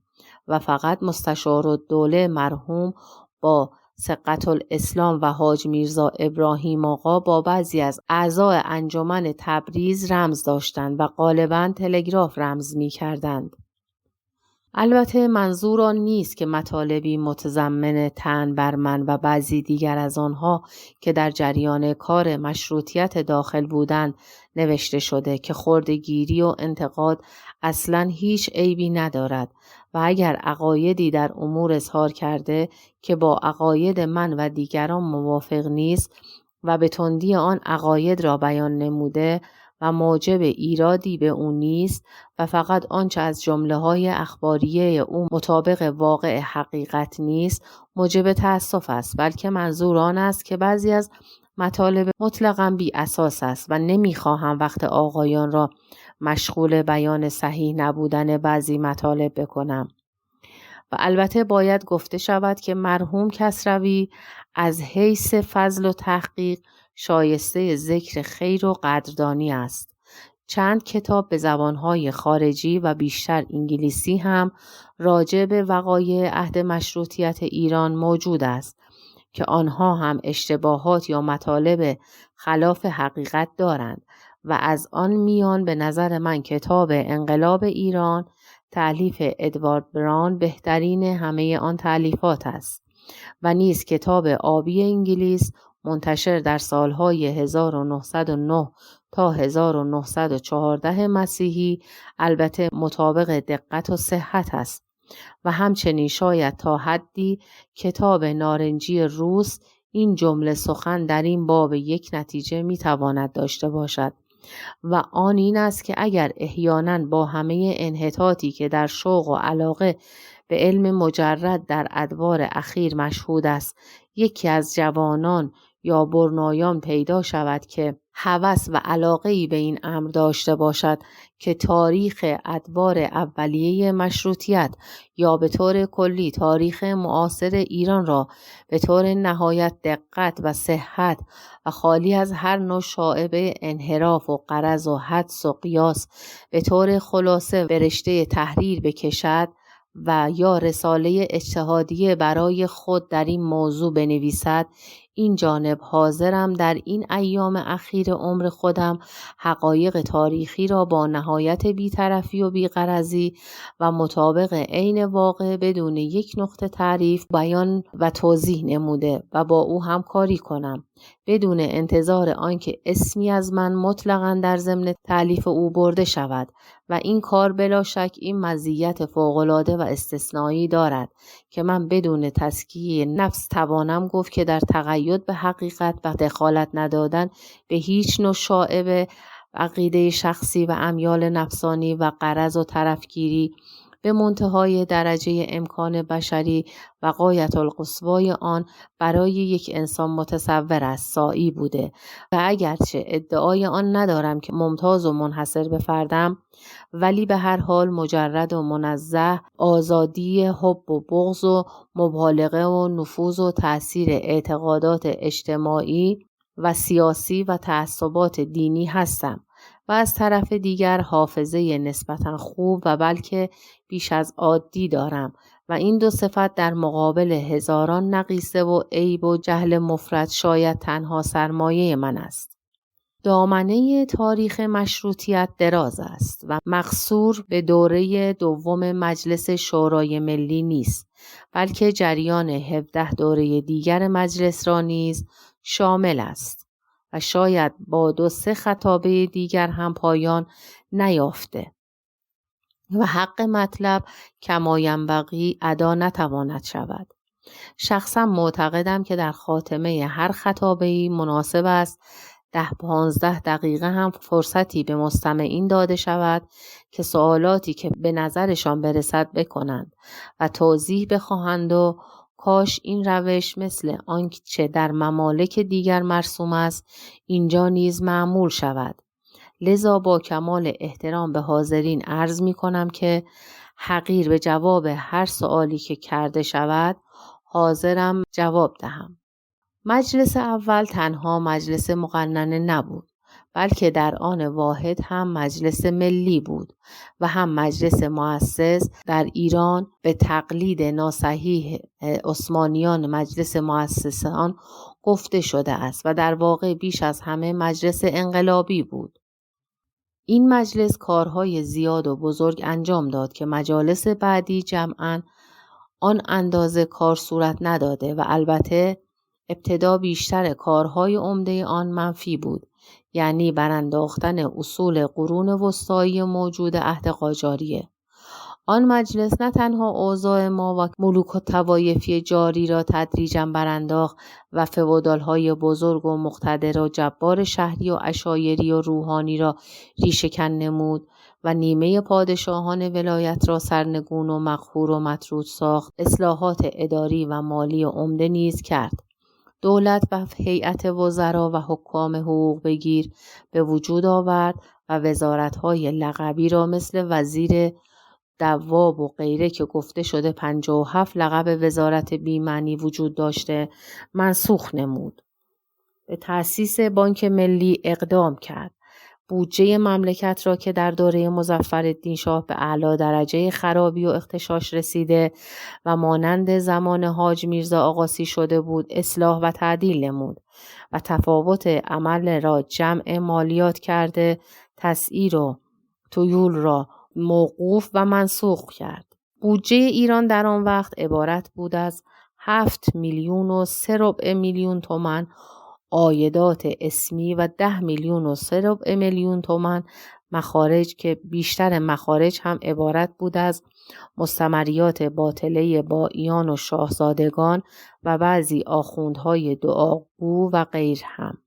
و فقط مستشارالدوله مرحوم با ثقة الاسلام و حاج میرزا ابراهیم آقا با بعضی از اعضای انجمن تبریز رمز داشتند و غالباً تلگراف رمز می کردند. البته منظور آن نیست که مطالبی متضمن طعن بر من و بعضی دیگر از آنها که در جریان کار مشروطیت داخل بودند نوشته شده که خردگیری و انتقاد اصلاً هیچ عیبی ندارد و اگر عقایدی در امور اظهار کرده که با عقاید من و دیگران موافق نیست و به تندی آن عقاید را بیان نموده و موجب ایرادی به او نیست و فقط آنچه از جمله‌های اخباریه او مطابق واقع حقیقت نیست موجب تأسف است، بلکه منظور آن است که بعضی از مطالب مطلقاً بی اساس است و نمی‌خواهم وقت آقایان را مشغول بیان صحیح نبودن بعضی مطالب بکنم. و البته باید گفته شود که مرحوم کسروی از حیث فضل و تحقیق شایسته ذکر خیر و قدردانی است. چند کتاب به زبانهای خارجی و بیشتر انگلیسی هم راجع به وقایع عهد مشروطیت ایران موجود است که آنها هم اشتباهات یا مطالب خلاف حقیقت دارند و از آن میان به نظر من کتاب انقلاب ایران تألیف ادوارد براون بهترین همه آن تألیفات است و نیز کتاب آبی انگلیس منتشر در سالهای 1909 تا 1914 مسیحی البته مطابق دقت و صحت است و همچنین شاید تا حدی کتاب نارنجی روس این جمله سخن در این باب یک نتیجه میتواند داشته باشد و آن این است که اگر احیانا با همه انحطاطی که در شوق و علاقه به علم مجرد در ادوار اخیر مشهود است یکی از جوانان یا برنایان پیدا شود که هوس و علاقه‌ای به این امر داشته باشد که تاریخ ادوار اولیه مشروطیت یا به طور کلی تاریخ معاصر ایران را به طور نهایت دقت و صحت و خالی از هر نوع شائبه انحراف و غرض و حدس و قیاس به طور خلاصه به رشته تحریر بکشد و یا رساله اجتهادیه برای خود در این موضوع بنویسد، این جانب حاضرم در این ایام اخیر عمر خودم حقایق تاریخی را با نهایت بی‌طرفی و بی‌غرضی و مطابق عین واقع بدون یک نقطه تعریف بیان و توضیح نموده و با او همکاری کنم بدون انتظار آنکه اسمی از من مطلقاً در ضمن تألیف او برده شود و این کار بلا شک این مزیت فوق‌العاده و استثنایی دارد که من بدون تزکیه نفس توانم گفت که در تقید به حقیقت و دخالت ندادن به هیچ نوع شائبه عقیده شخصی و امیال نفسانی و غرض و طرفگیری به منتهای درجه امکان بشری و غایت القصوای آن برای یک انسان متصور است سائی بوده و اگرچه ادعای آن ندارم که ممتاز و منحصر به فردم، ولی به هر حال مجرد و منزه آزادی حب و بغض و مبالغه و نفوذ و تأثیر اعتقادات اجتماعی و سیاسی و تعصبات دینی هستم و از طرف دیگر حافظه نسبتاً خوب و بلکه بیش از عادی دارم و این دو صفت در مقابل هزاران نقیصه و عیب و جهل مفرط شاید تنها سرمایه من است. دامنه تاریخ مشروطیت دراز است و مقصور به دوره دوم مجلس شورای ملی نیست، بلکه جریان 17 دوره دیگر مجلس را نیز شامل است و شاید با 2-3 خطابه دیگر هم پایان نیافته و حق مطلب کما ینبغی ادا نتواند شود. شخصا معتقدم که در خاتمه هر خطابه‌ای مناسب است 10-15 دقیقه هم فرصتی به مستمعین داده شود که سوالاتی که به نظرشان برسد بکنند و توضیح بخواهند و کاش این روش مثل آنچه در ممالک دیگر مرسوم است اینجا نیز معمول شود. لذا با کمال احترام به حاضرین عرض می کنم که حقیر به جواب هر سوالی که کرده شود حاضرم جواب دهم. مجلس اول تنها مجلس مقننه نبود، بلکه در آن واحد هم مجلس ملی بود و هم مجلس مؤسس در ایران به تقلید ناصحیح عثمانیان مجلس مؤسسان گفته شده است و در واقع بیش از همه مجلس انقلابی بود. این مجلس کارهای زیاد و بزرگ انجام داد که مجالس بعدی جمعاً آن اندازه کار صورت نداده و البته ابتدا بیشتر کارهای عمده آن منفی بود، یعنی برانداختن اصول قرون وسطایی موجود عهد قاجاریه. آن مجلس نه تنها اوضاع ما و ملوک و طوایفی جاری را تدریجاً برانداخت و فئودال‌های بزرگ و مقتدر و جبار شهری و عشایری و روحانی را ریشه‌کن نمود و نیمه پادشاهان ولایت را سرنگون و مقهور و مطرود ساخت، اصلاحات اداری و مالی عمده نیز کرد. دولت و هیئت وزرا و حکام حقوق بگیر به وجود آورد و وزارت‌های لقبی را مثل وزیر دواب و غیره که گفته شده 57 لقب وزارت بی‌معنی وجود داشته منسوخ نمود. به تأسیس بانک ملی اقدام کرد. بودجه مملکت را که در دوره مظفرالدین شاه به اعلی درجه خرابی و اغتشاش رسیده و مانند زمان حاج میرزا آقاسی شده بود اصلاح و تعدیل نمود و تفاوت عمل را جمع مالیات کرده، تسعیر و تویول را موقوف و منسوخ کرد. بودجه ایران در آن وقت عبارت بود از 7,300,000 تومان عایدات اسمی و 10,300,000 تومان مخارج که بیشتر مخارج هم عبارت بود از مستمریات باطله بائیان و شاهزادگان و بعضی آخوندهای دعاگو و غیر هم.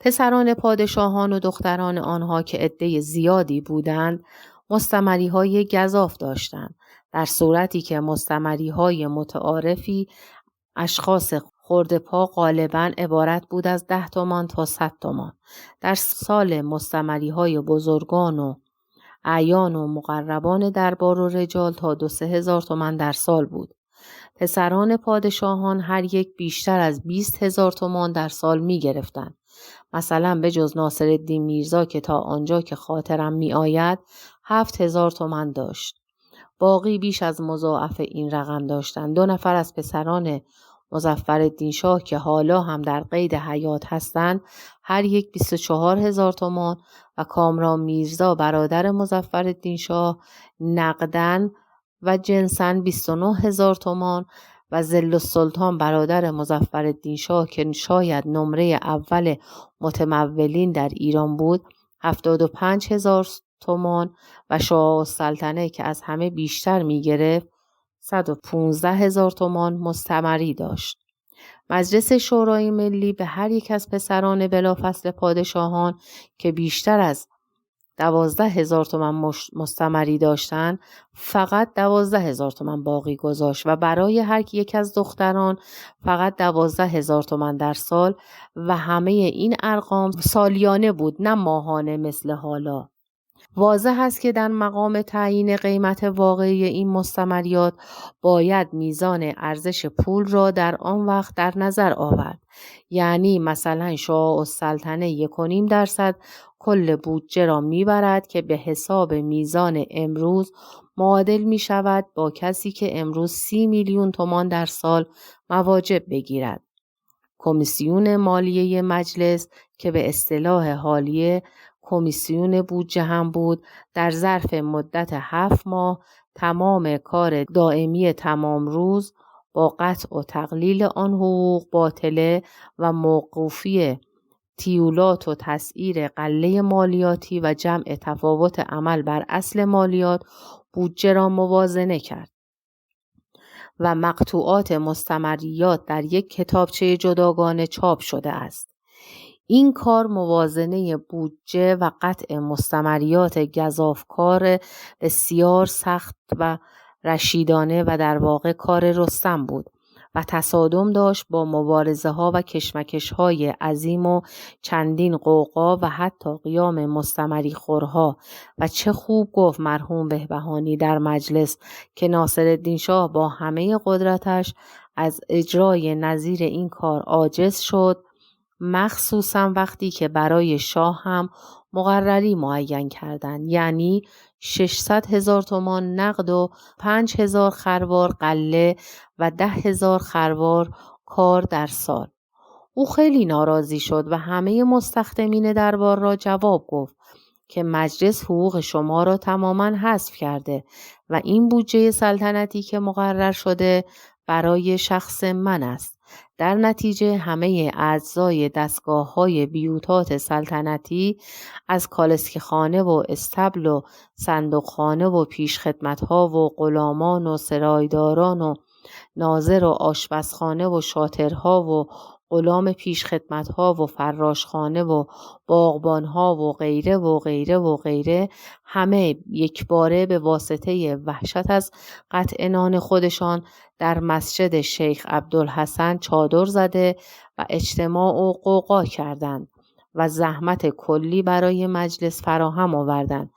پسران پادشاهان و دختران آنها که عده زیادی بودند مستمریهای گزاف داشتند، در صورتی که مستمریهای متعارفی اشخاص خرده پا غالباً عبارت بود از 10 تومان تا 100 تومان. در سال مستمریهای بزرگان و اعیان و مقربان دربار و رجال تا 2-3 هزار تومان در سال بود. پسران پادشاهان هر یک بیشتر از 20,000 تومان در سال می گرفتند. مثلا به جز ناصرالدین میرزا که تا آنجا که خاطرم می آید 7,000 تومان داشت. باقی بیش از مضاعف این رقم داشتند. 2 نفر از پسران مظفرالدین شاه که حالا هم در قید حیات هستند هر یک 24,000 تومان و کامران میرزا برادر مظفرالدین شاه نقدن و جنسن 29,000 تومان و ظل السلطان برادر مظفرالدین شاه که شاید نمره اول متمولین در ایران بود 75,000 تومان و شاه السلطنه که از همه بیشتر می گرفت 115,000 تومان مستمری داشت. مجلس شورای ملی به هر یک از پسران بلافصل پادشاهان که بیشتر از 12,000 تومان مستمری داشتند فقط 12,000 تومان باقی گذاشت و برای هر یک از دختران فقط 12,000 تومان در سال و همه این ارقام سالیانه بود نه ماهانه مثل حالا. واضح است که در مقام تعیین قیمت واقعی این مستمریات باید میزان ارزش پول را در آن وقت در نظر آورد. یعنی مثلا شاه السلطنه 1.5% کل بودجه را میبرد که به حساب میزان امروز معادل می شود با کسی که امروز 30 میلیون تومان در سال مواجب بگیرد. کمیسیون مالیه مجلس که به اصطلاح حالیه کمیسیون بودجه هم بود در ظرف مدت 7 ماه تمام کار دائمی تمام روز با قطع و تقلیل آن حقوق باطله و موقوفی تیولات و تسعیر غله مالیاتی و جمع تفاوت عمل بر اصل مالیات بودجه را موازنه کرد و مقطوعات مستمریات در یک کتابچه جداگانه چاپ شده است. این کار موازنه بودجه و قطع مستمریات گزافکار بسیار سخت و رشیدانه و در واقع کار رستم بود و تصادم داشت با مبارزه ها و کشمکش های عظیم و چندین قوقا و حتی قیام مستمری خورها و چه خوب گفت مرحوم بهبهانی در مجلس که ناصرالدین شاه با همه قدرتش از اجرای نظیر این کار عاجز شد، مخصوصا وقتی که برای شاه هم مقرری معین کردند، یعنی 600,000 تومان نقد و 5,000 خروار غله و 10,000 خروار کار در سال. او خیلی ناراضی شد و همه مستخدمین دربار را جواب گفت که مجلس حقوق شما را تماما حذف کرده و این بودجه سلطنتی که مقرر شده برای شخص من است. در نتیجه همه اجزای دستگاه‌های بیوتات سلطنتی از کالسکه خانه و استبل و صندوق خانه و پیشخدمت‌ها و غلامان و سرایداران و ناظر و آشپزخانه و شاطرها و غلام پیشخدمت‌ها و فراشخانه و باغبان‌ها و غیره و غیره و غیره همه یکباره به واسطه وحشت از قطع نان خودشان در مسجد شیخ عبدالحسن چادر زده و اجتماع و غوغا کردند و زحمت کلی برای مجلس فراهم آوردند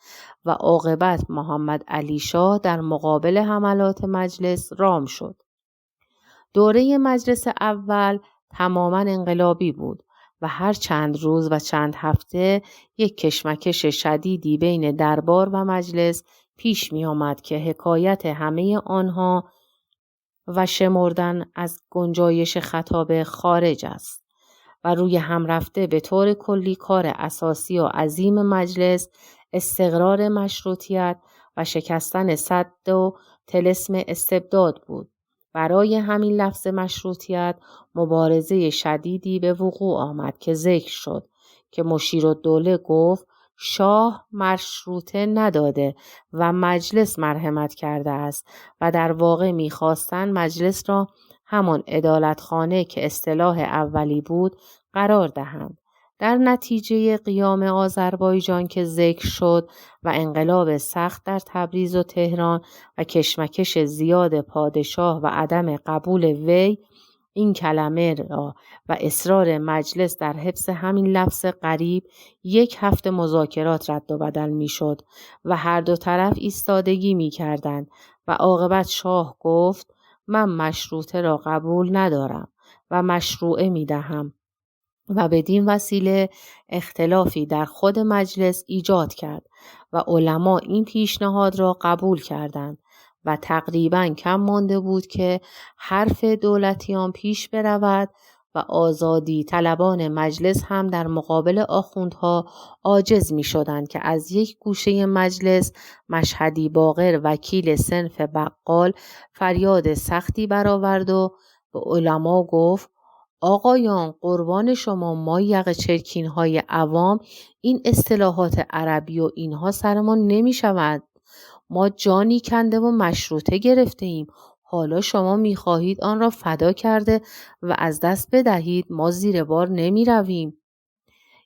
و عاقبت محمد علی شاه در مقابل حملات مجلس رام شد. دوره مجلس اول تماما انقلابی بود و هر چند روز و چند هفته یک کشمکش شدیدی بین دربار و مجلس پیش می آمد که حکایت همه آنها و شمردن از گنجایش خطاب خارج است و روی هم رفته به طور کلی کار اساسی و عظیم مجلس استقرار مشروطیت و شکستن سد و طلسم استبداد بود. برای همین لفظ مشروطیت مبارزه شدیدی به وقوع آمد که ذکر شد که مشیرالدوله گفت شاه مشروطه نداده و مجلس مرحمت کرده است و در واقع می‌خواستند مجلس را همان عدالتخانه که اصطلاح اولی بود قرار دهند. در نتیجه قیام آذربایجان که ذکر شد و انقلاب سخت در تبریز و تهران و کشمکش زیاد پادشاه و عدم قبول وی، این کلمه را و اصرار مجلس در حفظ همین لفظ غریب 1 هفته مذاکرات رد و بدل می شد و هر دو طرف ایستادگی می کردند و عاقبت شاه گفت من مشروطه را قبول ندارم و مشروعه می دهم و بدین وسیله اختلافی در خود مجلس ایجاد کرد و علما این پیشنهاد را قبول کردند و تقریباً کم مانده بود که حرف دولتیان پیش برود و آزادی طلبان مجلس هم در مقابل آخوندها عاجز می شدند که از یک گوشه مجلس مشهدی باقر وکیل صنف بقال فریاد سختی برآورد و به علما گفت آقایان قربان شما ما یقه چرکین های عوام این اصطلاحات عربی و اینها سرمان نمی شود. ما جانی کنده و مشروطه گرفته ایم. حالا شما می خواهید آن را فدا کرده و از دست بدهید. ما زیر بار نمی رویم.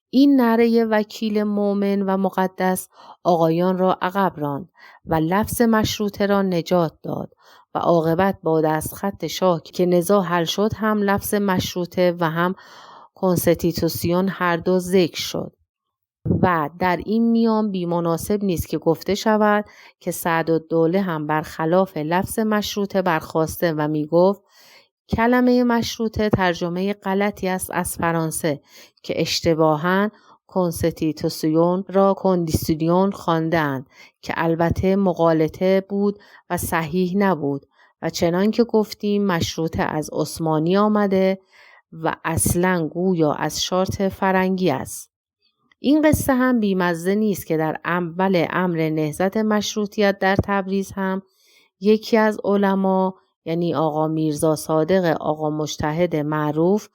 این نعره وکیل مومن و مقدس آقایان را عقب راند و لفظ مشروطه را نجات داد و عاقبت با دستخط شاه که نزاع حل شد هم لفظ مشروطه و هم کنستیتوسیون هر دو ذکر شد. و در این میان بی مناسب نیست که گفته شود که سعدالدوله هم برخلاف لفظ مشروطه برخاسته و می گفت کلمه مشروطه ترجمه غلطی است از فرانسه که اشتباهاً کنستیتوسیون را کندیسیون خواندند که البته مغالطه بود و صحیح نبود و چنان که گفتیم مشروطه از عثمانی آمده و اصلاً گویا از شارت فرنگی است. این قصه هم بیمزه نیست که در اول امر نهضت مشروطیت در تبریز هم یکی از علما یعنی آقا میرزا صادق آقا مجتهد معروف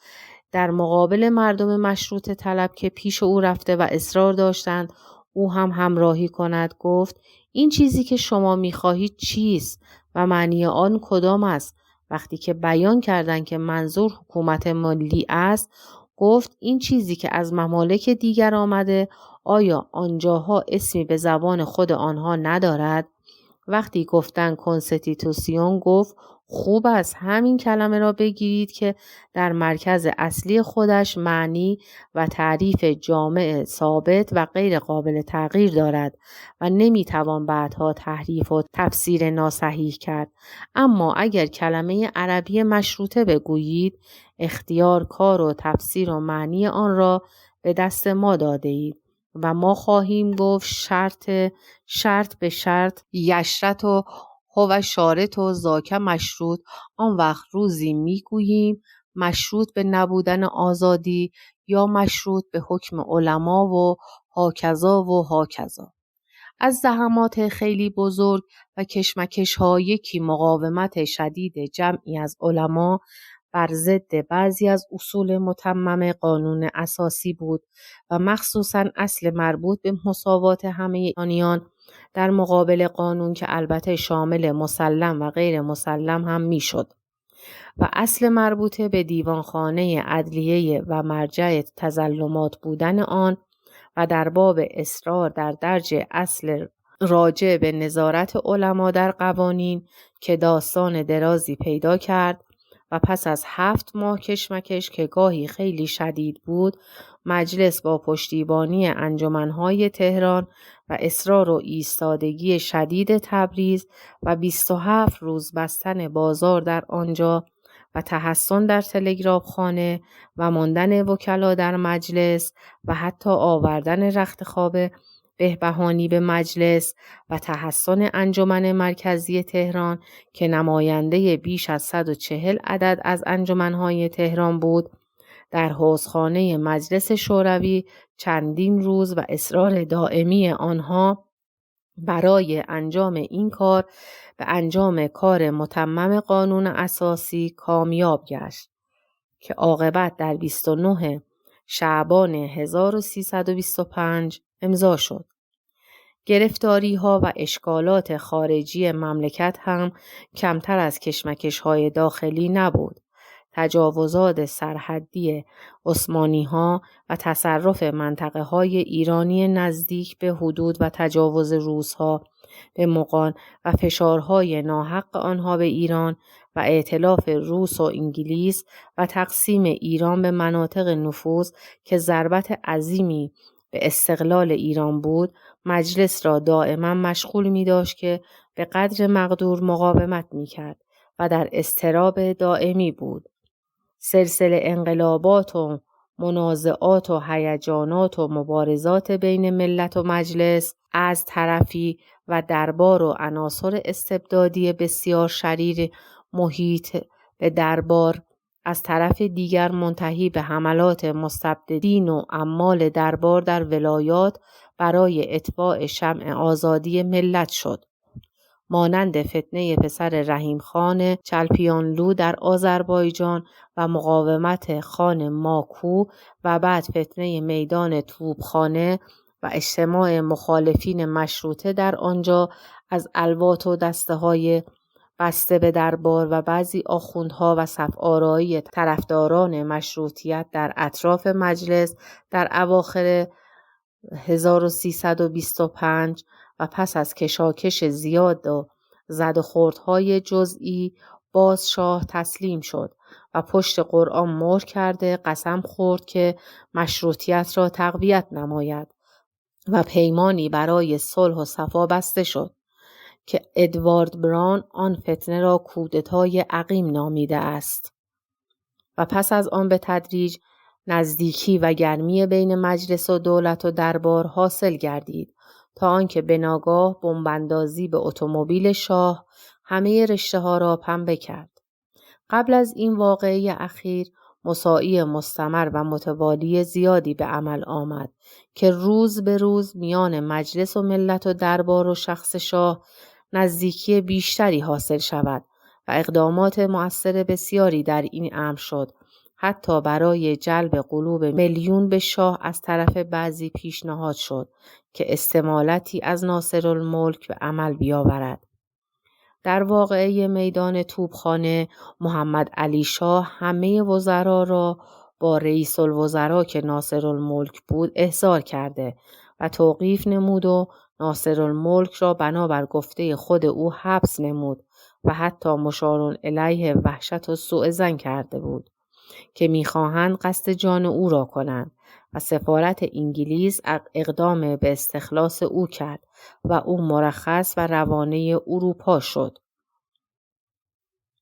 در مقابل مردم مشروطه طلب که پیش او رفته و اصرار داشتند او هم همراهی کند گفت این چیزی که شما می‌خواهید چیست و معنی آن کدام است؟ وقتی که بیان کردند که منظور حکومت ملی است گفت این چیزی که از ممالک دیگر آمده آیا آنجاها اسمی به زبان خود آنها ندارد؟ وقتی گفتن کنستیتوسیون گفت خوب است همین کلمه را بگیرید که در مرکز اصلی خودش معنی و تعریف جامع ثابت و غیر قابل تغییر دارد و نمیتوان بعدها تحریف و تفسیر ناصحیح کرد. اما اگر کلمه عربی مشروطه بگویید اختیار کار و تفسیر و معنی آن را به دست ما داده اید و ما خواهیم گفت شرط به شرط یشرت و هو شارط و ذاک مشروط. آن وقت روزی میگوییم مشروط به نبودن آزادی یا مشروط به حکم علما و هاکذا. از زحمات خیلی بزرگ و کشمکش ها یکی مقاومت شدید جمعی از علما بر ضد بعضی از اصول متمم قانون اساسی بود و مخصوصاً اصل مربوط به مساوات همه ایرانیان در مقابل قانون که البته شامل مسلم و غیر مسلم هم میشد و اصل مربوط به دیوانخانه عدلیه و مرجع تظلمات بودن آن و در باب اصرار در درج اصل راجع به نظارت علما در قوانین که داستان درازی پیدا کرد و پس از 7 ماه کشمکش که گاهی خیلی شدید بود مجلس با پشتیبانی انجمنهای تهران و اصرار و ایستادگی شدید تبریز و 27 روز بستن بازار در آنجا و تحصن در تلگراف خانه و ماندن وکلا در مجلس و حتی آوردن رخت خواب بهبهانی به مجلس و تحصن انجمن مرکزی تهران که نماینده بیش از 140 عدد از انجمنهای تهران بود در حوضخانه مجلس شوروی چندین روز و اصرار دائمی آنها برای انجام این کار به انجام کار متمم قانون اساسی کامیاب گشت که عاقبت در 29 شعبان 1325 امضا شد. گرفتاری‌ها و اشکالات خارجی مملکت هم کمتر از کشمکش‌های داخلی نبود. تجاوزات سرحدی عثمانی‌ها و تصرف منطقه‌های ایرانی نزدیک به حدود و تجاوز روس‌ها به مغان و فشارهای ناحق آنها به ایران و ائتلاف روس و انگلیس و تقسیم ایران به مناطق نفوذ که ضربت عظیمی به استقلال ایران بود، مجلس را دائما مشغول می داشت که به قدر مقدور مقاومت می کرد و در اضطراب دائمی بود. سلسله انقلابات و منازعات و هیجانات و مبارزات بین ملت و مجلس از طرفی و دربار و عناصر استبدادی بسیار شریر محیط به دربار از طرف دیگر منتهی به حملات مستبدین و عمال دربار در ولایات برای اطفاء شمع آزادی ملت شد. مانند فتنه پسر رحیم خان چلپیانلو در آذربایجان و مقاومت خان ماکو و بعد فتنه میدان توپخانه و اجتماع مخالفین مشروطه در آنجا از الوات و دسته های بسته به دربار و بعضی آخوندها و صف‌آرایی طرفداران مشروطیت در اطراف مجلس در اواخر 1325 و پس از کشاکش زیاد و زد و خوردهای جزئی باز شاه تسلیم شد و پشت قرآن مهر کرده قسم خورد که مشروطیت را تقویت نماید و پیمانی برای صلح و صفا بسته شد که ادوارد بران آن فتنه را کودتای عقیم نامیده است. و پس از آن به تدریج نزدیکی و گرمی بین مجلس و دولت و دربار حاصل گردید تا آنکه به ناگاه بمب‌اندازی به اتومبیل شاه همه رشته‌ها را پنبه کرد. قبل از این واقعه اخیر مساعی مستمر و متوالی زیادی به عمل آمد که روز به روز میان مجلس و ملت و دربار و شخص شاه نزدیکی بیشتری حاصل شود و اقدامات مؤثر بسیاری در این امر شد، حتی برای جلب قلوب میلیون به شاه از طرف بعضی پیشنهاد شد که استمالتی از ناصرالملک به عمل بیاورد. در واقعه میدان توپخانه محمد علی شاه همه وزرا را با رئیس الوزراء که ناصرالملک بود احضار کرده و توقیف نمود و ناصرالملک را بنابر گفته خود او حبس نمود و حتی مشار الیه وحشت و سوء ظن کرده بود که میخواهند قصد جان او را کنند و سفارت انگلیس اقدام به استخلاص او کرد و او مرخص و روانه اروپا شد.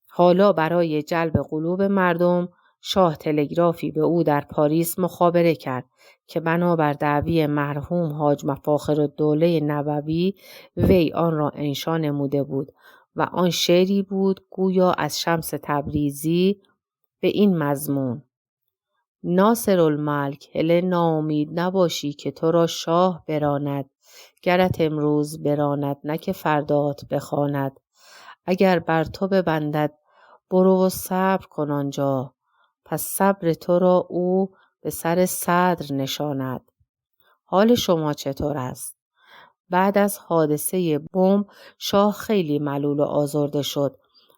حالا برای جلب قلوب مردم شاه تلگرافی به او در پاریس مخابره کرد که بنابر دعوی مرحوم حاج مفاخرالدوله نبوی وی آن را انشا نموده بود و آن شعری بود گویا از شمس تبریزی به این مضمون: ناصرالملک هله ناامید نباشی که تو را شاه براند، گرت امروز براند نه که فردات بخواند، اگر بر تو ببندد برو و صبر کن آنجا، پس صبر تو را او به سر صدر نشاند. حال شما چطور است؟ بعد از حادثه بمب شاه خیلی ملول و آزرده شد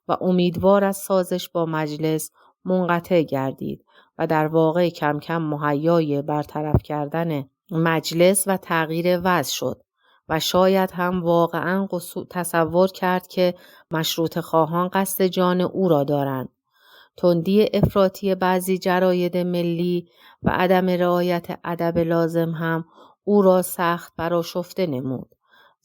و امیدوار از سازش با مجلس منقطع گردید و در واقع کم کم مهیای برطرف کردن مجلس و تغییر وضع شد و شاید هم واقعا تصور کرد که مشروطه خواهان قصد جان او را دارند. تندی افراطی بعضی جراید ملی و عدم رعایت ادب لازم هم او را سخت برآشفته نمود.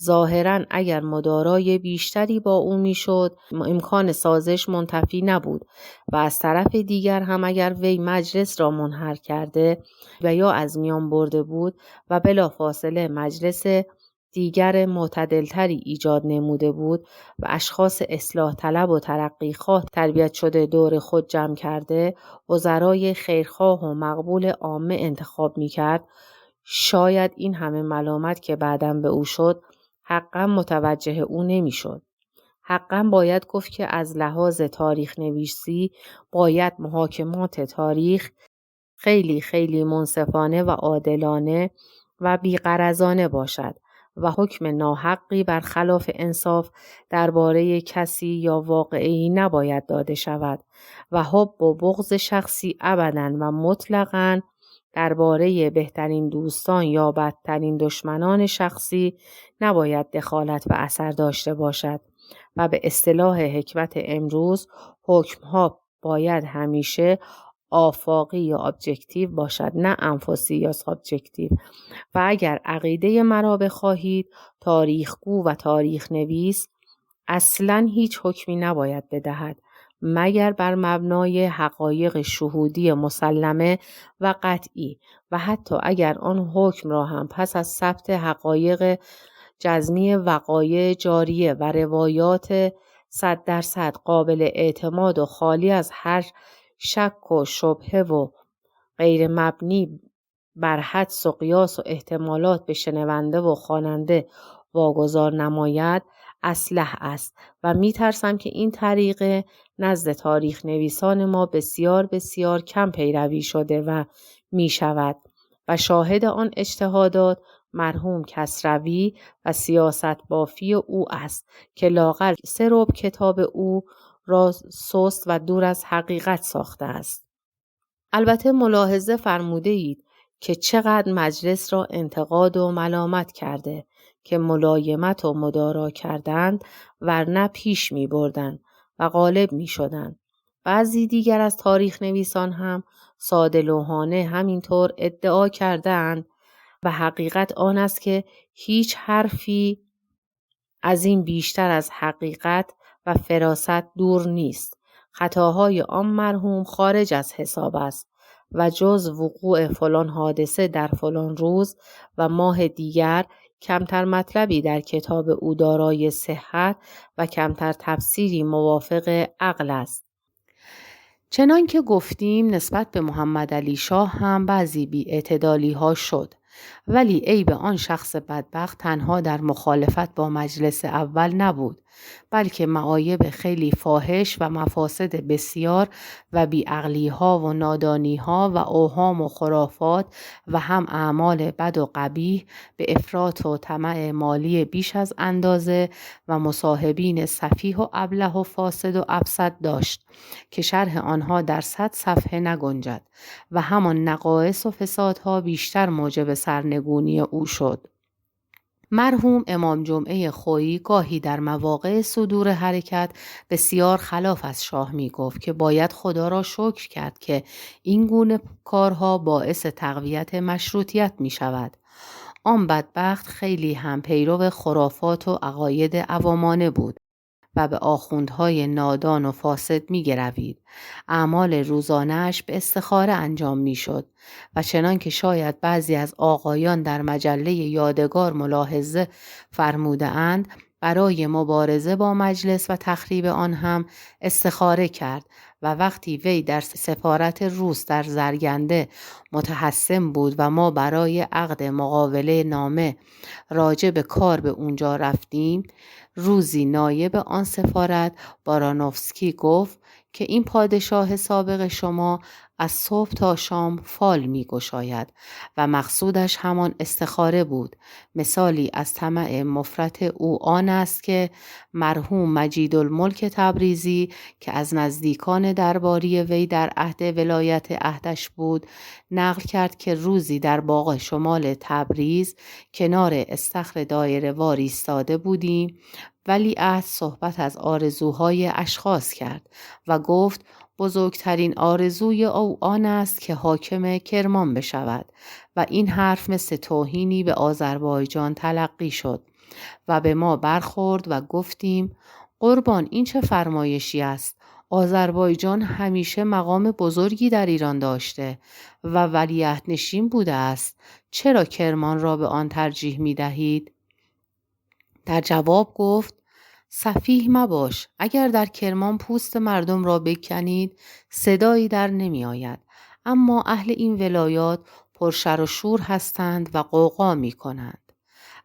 ظاهراً اگر مدارای بیشتری با او میشد امکان سازش منتفی نبود و از طرف دیگر هم اگر وی مجلس را منحل کرده و یا از میان برده بود و بلافاصله مجلس دیگر معتدلتری ایجاد نموده بود و اشخاص اصلاح طلب و ترقیخواه تربیت شده دور خود جمع کرده وزرای خیرخواه و مقبول عامه انتخاب می کرد، شاید این همه ملامت که بعداً به او شد حقا متوجه او نمیشد. حقا باید گفت که از لحاظ تاریخ نویسی باید محاکمات تاریخ خیلی خیلی منصفانه و عادلانه و بیغرضانه باشد و حکم ناحقی برخلاف انصاف درباره کسی یا واقعی نباید داده شود و حب و بغض شخصی ابداً و مطلقاً درباره بهترین دوستان یا بدترین دشمنان شخصی نباید دخالت و اثر داشته باشد و به اصطلاح حکمت امروز حکمها باید همیشه آفاقی یا ابجکتیو باشد، نه انفاسی یا سابجکتیو. و اگر عقیده مرا بخواهید، تاریخگو و تاریخ نویس اصلاً هیچ حکمی نباید بدهد مگر بر مبنای حقایق شهودی مسلمه و قطعی و حتی اگر آن حکم را هم پس از ثبت حقایق جزمی وقایع جاریه و روایات 100% قابل اعتماد و خالی از هر شک و شبهه و غیر مبنی بر حدس و قیاس و احتمالات به شنونده و خواننده واگذار نماید اصلح است و می ترسم که این طریقه نزد تاریخ نویسان ما بسیار بسیار کم پیروی شده و می شود و شاهد آن اجتهادات مرحوم کسروی و سیاست بافی او است که لااقل 3 ربع کتاب او را سست و دور از حقیقت ساخته است. البته ملاحظه فرموده اید که چقدر مجلس را انتقاد و ملامت کرده که ملایمت و مدارا کردند ورنه پیش می بردند و غالب می شدند. بعضی دیگر از تاریخ نویسان هم ساده لوحانه همینطور ادعا کردند و حقیقت آن است که هیچ حرفی از این بیشتر از حقیقت و فراست دور نیست. خطاهای آن مرحوم خارج از حساب است و جز وقوع فلان حادثه در فلان روز و ماه دیگر کمتر مطلبی در کتاب او دارای صحت و کمتر تفسیری موافق عقل است. چنان که گفتیم نسبت به محمد علی شاه هم بعضی بی‌اعتدالی ها شد، ولی عیب آن شخص بدبخت تنها در مخالفت با مجلس اول نبود، بلکه معایب خیلی فاحش و مفاسد بسیار و بیعقلی ها و نادانی ها و اوهام و خرافات و هم اعمال بد و قبیح به افراط و طمع مالی بیش از اندازه و مصاحبین سفیه و ابله و فاسد و افسد داشت که شرح آنها در 100 صفحه نگنجد و همان نقایص و فسادها بیشتر موجب سرنگونی او شد. مرحوم امام جمعه خویی گاهی در مواقع صدور حرکت بسیار خلاف از شاه می گفت که باید خدا را شکر کرد که این گونه کارها باعث تقویت مشروطیت می شود. آن بدبخت خیلی هم پیرو خرافات و عقاید عوامانه بود و به آخوندهای نادان و فاسد می گروید. اعمال روزانه‌اش به استخاره انجام می شد و چنان که شاید بعضی از آقایان در مجله یادگار ملاحظه فرموده اند برای مبارزه با مجلس و تخریب آن هم استخاره کرد و وقتی وی در سفارت روس در زرگنده متحسن بود و ما برای عقد مقاوله نامه راجع به کار به اونجا رفتیم، روزی نایب آن سفارت بارانوفسکی گفت که این پادشاه سابق شما از صبح تا شام فال می گشاید و مقصودش همان استخاره بود. مثالی از طمع مفرط او آن است که مرحوم مجیدالملک تبریزی که از نزدیکان درباری وی در عهد ولایت عهدش بود نقل کرد که روزی در باغ شمال تبریز کنار استخر دایره وار ایستاده بودیم. ولی عهد صحبت از آرزوهای اشخاص کرد و گفت بزرگترین آرزوی او آن است که حاکم کرمان بشود و این حرف مثل توهینی به آذربایجان تلقی شد و به ما برخورد و گفتیم قربان این چه فرمایشی است؟ آذربایجان همیشه مقام بزرگی در ایران داشته و ولیعهد نشین بوده است. چرا کرمان را به آن ترجیح می دهید؟ در جواب گفت سفیه مباش، اگر در کرمان پوست مردم را بکنید صدایی در نمی آید، اما اهل این ولایات پرشر و شور هستند و غوغا می کنند.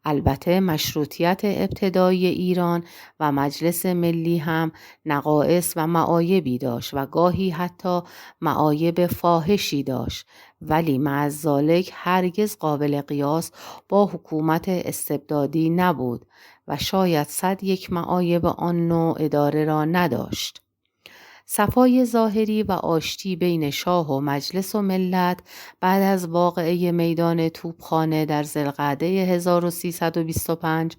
البته مشروطیت ابتدایی ایران و مجلس ملی هم نقائص و معایبی داشت و گاهی حتی معایب فاحشی داشت، ولی مع ذالک هرگز قابل قیاس با حکومت استبدادی نبود و شاید 101 معایب آن نوع اداره را نداشت. صفای ظاهری و آشتی بین شاه و مجلس و ملت بعد از واقعه میدان توپخانه در ذوالقعده 1325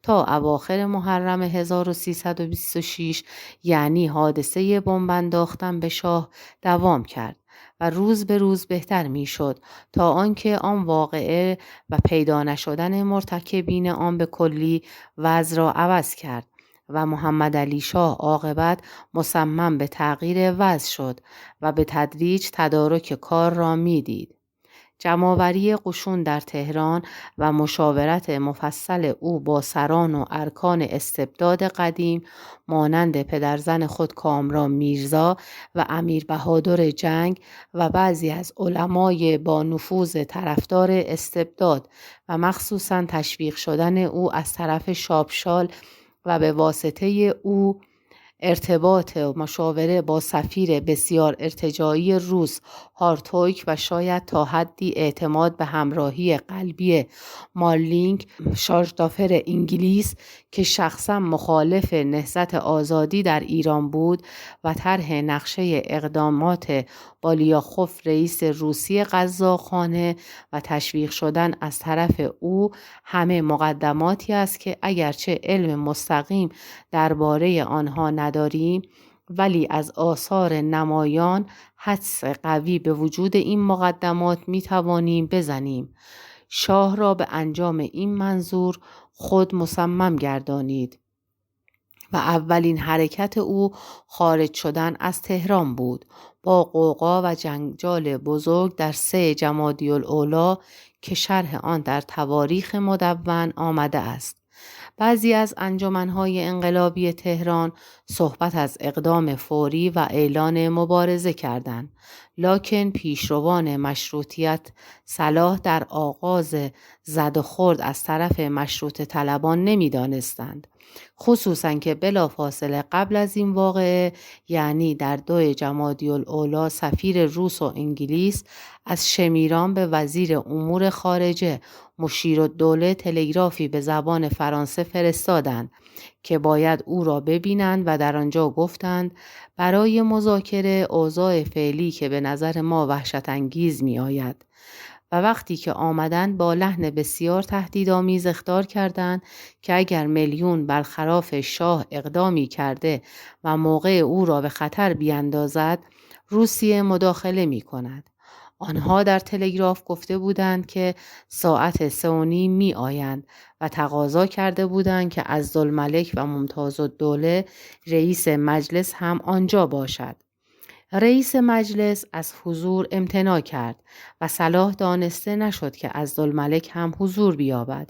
تا اواخر محرم 1326 یعنی حادثه بمب انداختن به شاه دوام کرد و روز به روز بهتر میشد تا آنکه آن واقعه و پیدا نشدن مرتکبین آن به کلی وضع را عوض کرد و محمد علی شاه عاقبت مصمم به تغییر وضع شد و به تدریج تدارک کار را میدید. جمع‌آوری قشون در تهران و مشاورت مفصل او با سران و ارکان استبداد قدیم مانند پدرزن خود کامران میرزا و امیر بهادر جنگ و بعضی از علمای با نفوذ طرفدار استبداد و مخصوصاً تشویق شدن او از طرف شاپشال و به واسطه او ارتباط و مشاوره با سفیر بسیار ارتجاعی روس هارتویک و شاید تا حدی اعتماد به همراهی قلبی مارلینگ شارژدافر انگلیس که شخصا مخالف نهضت آزادی در ایران بود و طرح نقشه اقدامات بالیاخوف رئیس روسی قزاقخانه و تشویق شدن از طرف او همه مقدماتی است که اگرچه علم مستقیم درباره آنها نداریم ولی از آثار نمایان حدس قوی به وجود این مقدمات می توانیم بزنیم. شاه را به انجام این منظور خود مصمم گردانید و اولین حرکت او خارج شدن از تهران بود با غوغا و جنجال بزرگ در 3 جمادی الاولی که شرح آن در تواریخ مدون آمده است. بعضی از انجمنهای انقلابی تهران صحبت از اقدام فوری و اعلان مبارزه کردند، لکن پیشروان مشروطیت صلاح در آغاز زد و خورد از طرف مشروط طلبان نمی دانستند. خصوصا که بلافاصله قبل از این واقعه یعنی در 2 جمادی الاولی سفیر روس و انگلیس از شمیران به وزیر امور خارجه مشیرالدوله تلگرافی به زبان فرانسه فرستادند که باید او را ببینند و در آنجا گفتند برای مذاکره اوضاع فعلی که به نظر ما وحشت انگیز می آید و وقتی که آمدند با لحن بسیار تهدیدآمیز اخطار کردند که اگر میلیون برخلاف شاه اقدامی کرده و موقع او را به خطر بیاندازد روسیه مداخله می کند. آنها در تلگراف گفته بودند که ساعت 3:30 می آیند و تقاضا کرده بودند که عزالملک و ممتازالدوله رئیس مجلس هم آنجا باشد. رئیس مجلس از حضور امتناع کرد و صلاح دانسته نشد که عزالملک هم حضور بیابد.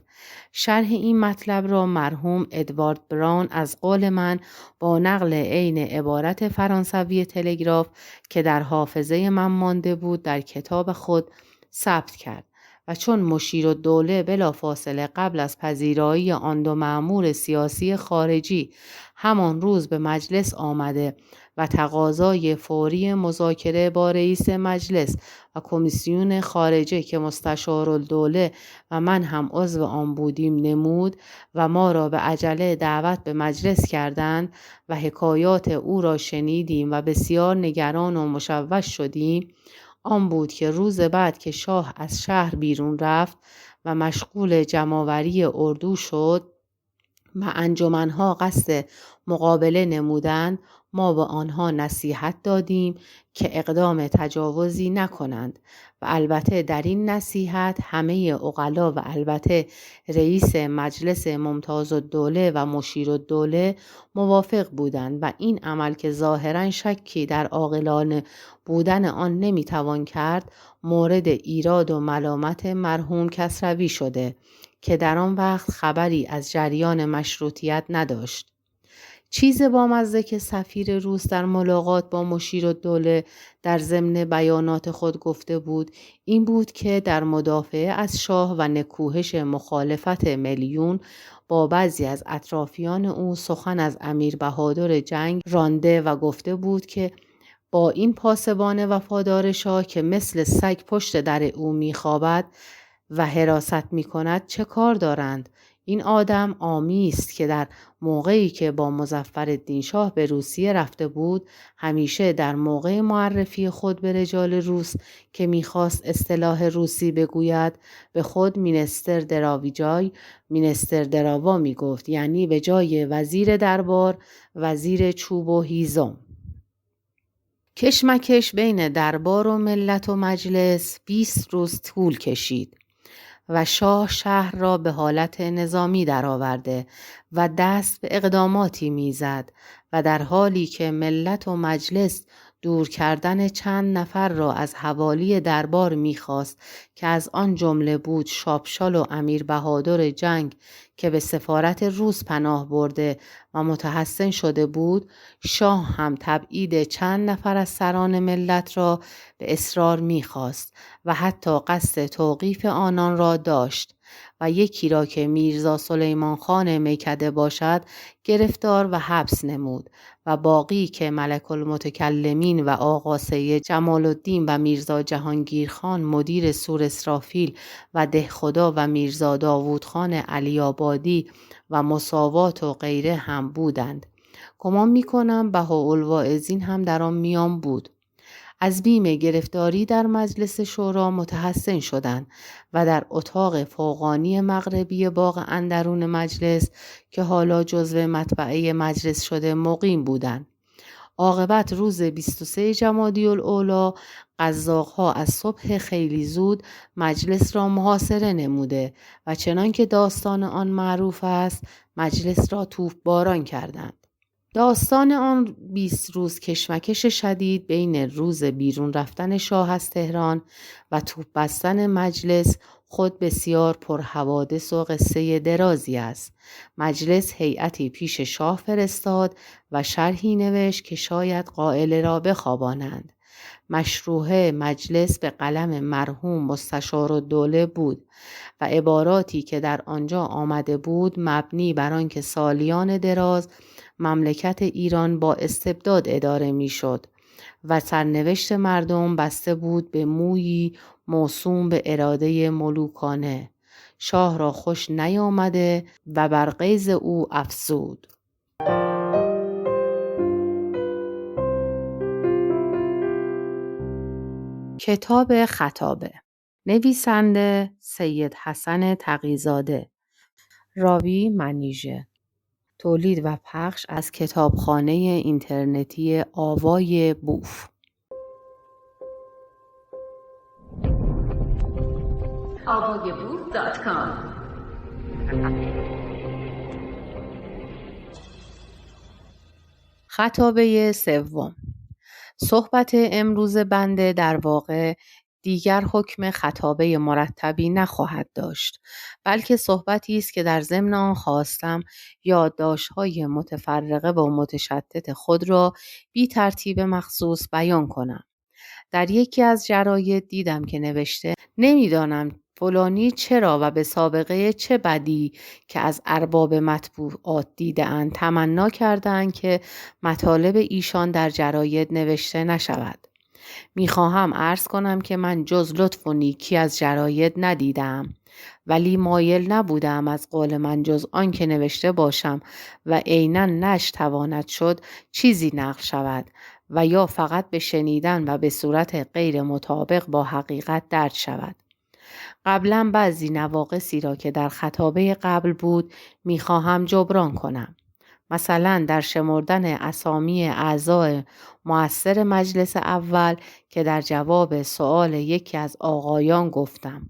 شرح این مطلب را مرحوم ادوارد براون از قول من با نقل عین عبارت فرانسوی تلگراف که در حافظه من مانده بود در کتاب خود ثبت کرد و چون مشیرالدوله بلافاصله قبل از پذیرایی آن 2 مأمور سیاسی خارجی همان روز به مجلس آمده و تقاضای فوری مذاکره با رئیس مجلس و کمیسیون خارجه که مستشارالدوله و من هم عضو آن بودیم نمود و ما را به عجله دعوت به مجلس کردند و حکایات او را شنیدیم و بسیار نگران و مشوش شدیم، آن بود که روز بعد که شاه از شهر بیرون رفت و مشغول جمع‌آوری اردو شد و انجمنها قصد مقابله نمودند، ما به آنها نصیحت دادیم که اقدام تجاوزی نکنند و البته در این نصیحت همه عقلا و البته رئیس مجلس ممتازالدوله و مشیرالدوله موافق بودند و این عمل که ظاهراً شکی در عاقلانه بودن آن نمیتوان کرد مورد ایراد و ملامت مرحوم کسروی شده که در آن وقت خبری از جریان مشروطیت نداشت. چیز بامزه که سفیر روس در ملاقات با مشیرالدوله در ضمن بیانات خود گفته بود این بود که در مدافعه از شاه و نکوهش مخالفت میلیون با بعضی از اطرافیان او سخن از امیر بهادر جنگ رانده و گفته بود که با این پاسبان وفادار شاه که مثل سگ پشت در او میخوابد و حراست میکند چه کار دارند؟ این آدم عامی است که در موقعی که با مظفرالدین شاه به روسیه رفته بود همیشه در موقع معرفی خود به رجال روس که میخواست اصطلاح روسی بگوید به خود مینستر دراویجای مینستر دراوا میگفت، یعنی به جای وزیر دربار وزیر چوب و هیزم. کشمکش بین دربار و ملت و مجلس 20 روز طول کشید و شاه شهر را به حالت نظامی درآورده و دست به اقداماتی میزد و در حالی که ملت و مجلس دور کردن چند نفر را از حوالی دربار میخواست که از آن جمله بود شاپشال و امیر بهادر جنگ که به سفارت روس پناه برده و متحسن شده بود، شاه هم تبعید چند نفر از سران ملت را به اصرار میخواست و حتی قصد توقیف آنان را داشت و یکی را که میرزا سلیمان خان میکده باشد گرفتار و حبس نمود و باقی که ملک المتکلمین و آقا سید جمال الدین و میرزا جهانگیر خان مدیر سور اسرافیل و دهخدا و میرزا داوود خان علی آبادی و مساوات و غیره هم بودند. گمان میکنم بهاءالواعظین هم در آن میان بود. از بیم گرفتاری در مجلس شورا متحسن شدند و در اتاق فوقانی مغربی باغ اندرون مجلس که حالا جزو مطبعه مجلس شده مقیم بودند. عاقبت روز 23 جمادی الاولی قزاق‌ها از صبح خیلی زود مجلس را محاصره نموده و چنان که داستان آن معروف است مجلس را توپ باران کردند. داستان آن 20 روز کشمکش شدید بین روز بیرون رفتن شاه از تهران و توپ بستن مجلس خود بسیار پرحوادث و قصه درازی است. مجلس هیئتی پیش شاه فرستاد و شرحی نوشت که شاید قائل را بخوابانند. مشروحه مجلس به قلم مرحوم مستشارالدوله بود و عباراتی که در آنجا آمده بود مبنی بر آنکه سالیان دراز مملکت ایران با استبداد اداره میشد و سرنوشت مردم بسته بود به مویی موسوم به اراده ملوکانه. شاه را خوش نیامده و بر غیظ او افزود. کتاب خطابه، نویسنده سید حسن تقی‌زاده، راوی منیژه، تولید و پخش از کتابخانه اینترنتی آوای بوف. avayaboof.com. خطابه سوم. صحبت امروز بنده در واقع دیگر حکم خطابه مرتبی نخواهد داشت، بلکه صحبتی است که در ضمن آن خواستم یادداشت‌های متفرقه و متشتت خود را بی ترتیب مخصوص بیان کنم. در یکی از جراید دیدم که نوشته نمیدانم فلانی چرا و به سابقه چه بدی که از ارباب مطبوعات دیده‌اند تمنا کردند که مطالب ایشان در جراید نوشته نشود. میخواهم عرض کنم که من جز لطف و نیکی از جراید ندیدم، ولی مایل نبودم از قول من جز آن که نوشته باشم و عیناً نشر تواند شد چیزی نقل شود و یا فقط به شنیدن و به صورت غیر مطابق با حقیقت درج شود. قبلا بعضی نواقصی را که در خطابه قبل بود میخواهم جبران کنم. مثلا در شمردن اسامی اعضای مؤثر مجلس اول که در جواب سؤال یکی از آقایان گفتم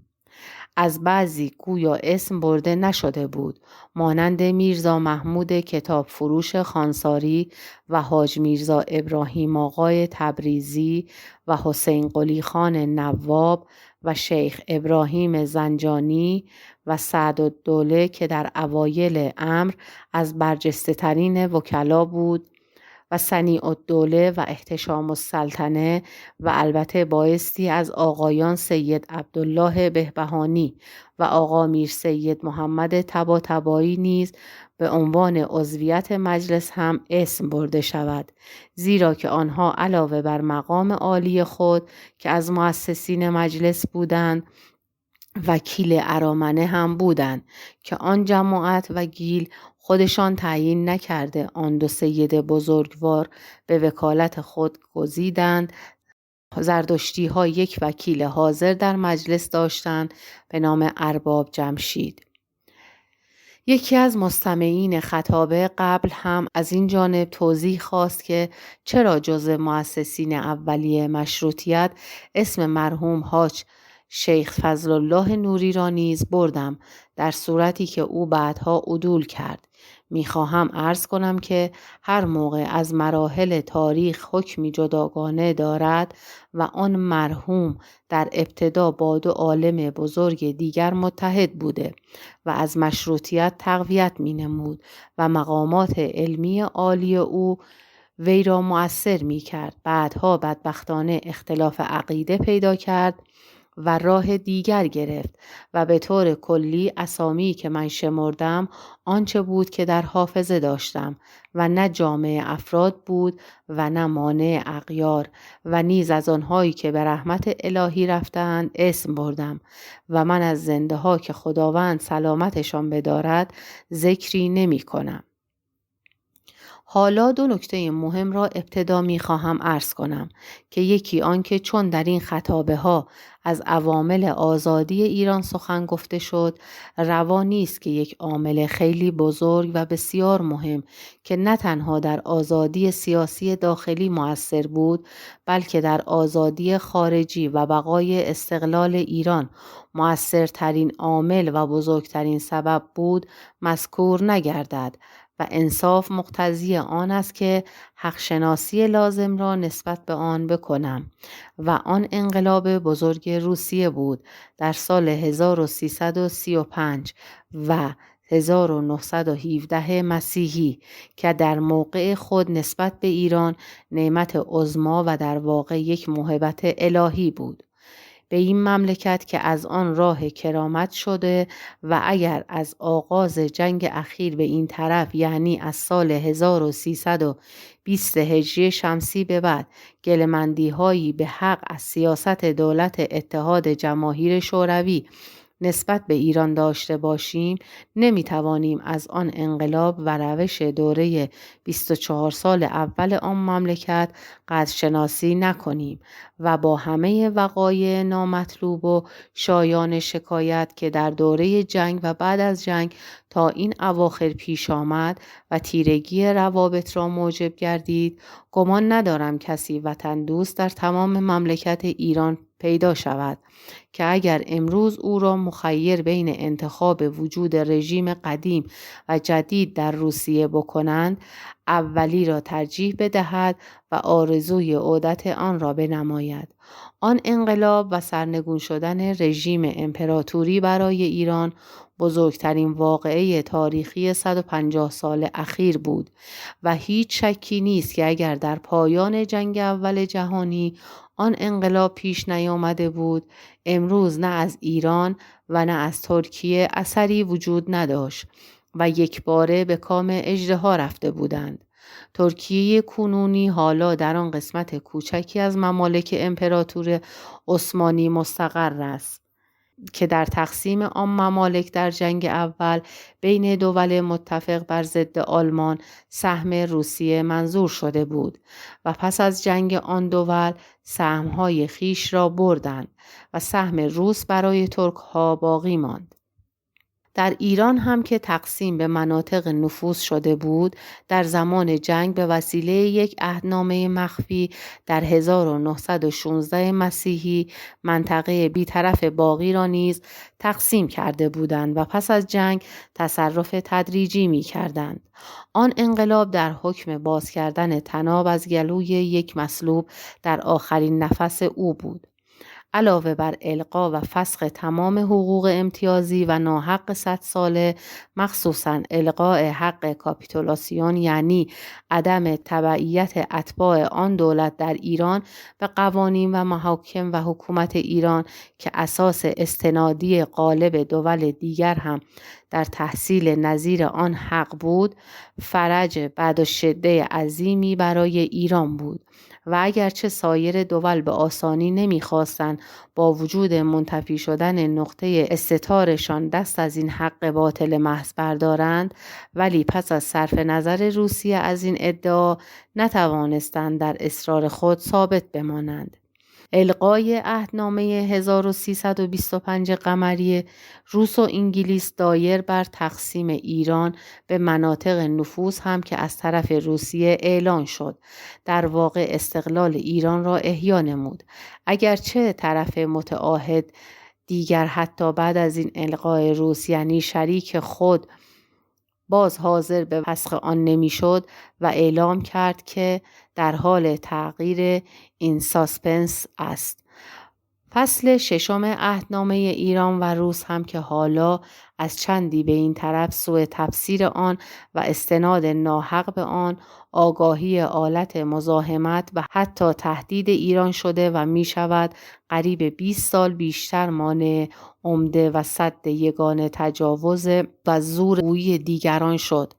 از بعضی گویا اسم برده نشده بود، مانند میرزا محمود کتاب فروش خانساری و حاج میرزا ابراهیم آقای تبریزی و حسین قلی خان نواب و شیخ ابراهیم زنجانی و سعدالدوله که در اوایل امر از برجسته ترین وکلا بود و صنیع‌الدوله و احتشام السلطنه و البته بایستی از آقایان سید عبدالله بهبهانی و آقا میر سید محمد طباطبایی نیز به عنوان عضویت مجلس هم اسم برده شود، زیرا که آنها علاوه بر مقام عالی خود که از مؤسسین مجلس بودند، وکیل ارامنه هم بودند که آن جماعت و گیل خودشان تعیین نکرده آن دو سید بزرگوار به وکالت خود گزیدند. زردشتی ها یک وکیل حاضر در مجلس داشتند به نام ارباب جمشید. یکی از مستمعین خطابه قبل هم از این جانب توضیح خواست که چرا جزو مؤسسین اولیه مشروطیت اسم مرحوم حاج شیخ فضل الله نوری را نیز بردم، در صورتی که او بعدها عدول کرد. میخواهم عرض کنم که هر موقع از مراحل تاریخ حکمی جداگانه دارد و آن مرحوم در ابتدا با دو عالم بزرگ دیگر متحد بوده و از مشروطیت تقویت می نمود و مقامات علمی عالی او وی را مؤثر می کرد، بعدها بدبختانه اختلاف عقیده پیدا کرد و راه دیگر گرفت و به طور کلی اسامی که من شمردم آنچه بود که در حافظه داشتم و نه جامع افراد بود و نه مانع اغیار و نیز از آنهایی که به رحمت الهی رفتند اسم بردم و من از زنده ها که خداوند سلامتشان بدارد ذکری نمی کنم. حالا دو نکته مهم را ابتدا می خواهم عرض کنم که یکی آن که چون در این خطابه ها از عوامل آزادی ایران سخن گفته شد، روا نیست که یک عامل خیلی بزرگ و بسیار مهم که نه تنها در آزادی سیاسی داخلی مؤثر بود، بلکه در آزادی خارجی و بقای استقلال ایران مؤثرترین عامل و بزرگترین سبب بود، مذکور نگردد و انصاف مقتضی آن است که حق شناسی لازم را نسبت به آن بکنم و آن انقلاب بزرگ روسیه بود در سال 1335 و 1917 مسیحی که در موقع خود نسبت به ایران نعمت عظما و در واقع یک موهبت الهی بود به این مملکت که از آن راه کرامت شده و اگر از آغاز جنگ اخیر به این طرف یعنی از سال 1320 هجری شمسی به بعد گلمندی هایی به حق از سیاست دولت اتحاد جماهیر شوروی نسبت به ایران داشته باشیم، نمیتوانیم از آن انقلاب و روش دوره 24 سال اول آن مملکت قدرشناسی نکنیم و با همه وقایع نامطلوب و شایان شکایت که در دوره جنگ و بعد از جنگ تا این اواخر پیش آمد و تیرگی روابط را موجب گردید، گمان ندارم کسی وطن دوست در تمام مملکت ایران پیدا شود که اگر امروز او را مخیر بین انتخاب وجود رژیم قدیم و جدید در روسیه بکنند، اولی را ترجیح بدهد و آرزوی عودت آن را بنماید. آن انقلاب و سرنگون شدن رژیم امپراتوری برای ایران بزرگترین واقعه تاریخی 150 سال اخیر بود و هیچ شکی نیست که اگر در پایان جنگ اول جهانی آن انقلاب پیش نیامده بود، امروز نه از ایران و نه از ترکیه اثری وجود نداشت و یک باره به کام اژدها رفته بودند. ترکیه کنونی حالا در آن قسمت کوچکی از ممالک امپراتور عثمانی مستقر است که در تقسیم آن ممالک در جنگ اول بین دول متفق بر ضد آلمان سهم روسیه منظور شده بود و پس از جنگ آن دول سهمهای خیش را بردند و سهم روس برای ترک ها باقی ماند. در ایران هم که تقسیم به مناطق نفوذ شده بود، در زمان جنگ به وسیله یک عهدنامه مخفی در 1916 مسیحی منطقه بیطرف باقی را نیز تقسیم کرده بودند و پس از جنگ تصرف تدریجی می کردند. آن انقلاب در حکم باز کردن طناب از گلوی یک مصلوب در آخرین نفس او بود. علاوه بر الغا و فسخ تمام حقوق امتیازی و ناحق 100 ساله، مخصوصاً الغاء حق کاپیتولاسیون یعنی عدم تبعیت اتباع آن دولت در ایران به قوانین و محاکم و حکومت ایران که اساس استنادی غالب دول دیگر هم در تحصیل نظیر آن حق بود، فرج بعد شده عظیمی برای ایران بود و اگرچه سایر دول به آسانی نمیخواستند با وجود منتفی شدن نقطه استتارشان دست از این حق باطل محض بردارند، ولی پس از صرف نظر روسیه از این ادعا نتوانستند در اصرار خود ثابت بمانند. الغای عهدنامه 1325 قمری روس و انگلیس دایر بر تقسیم ایران به مناطق نفوذ هم که از طرف روسیه اعلان شد، در واقع استقلال ایران را احیا نمود. اگرچه طرف متعاهد دیگر حتی بعد از این الغای روس یعنی شریک خود باز حاضر به فسخ آن نمیشد و اعلام کرد که در حال تغییر این ساسپنس است. فصل 6 عهدنامه ایران و روس هم که حالا از چندی به این طرف سوء تفسیر آن و استناد ناحق به آن، آگاهی آلت مزاحمت و حتی تهدید ایران شده و می شود قریب 20 سال بیشتر مانع عمده و سد یگانه تجاوز و زورگویی دیگران شد.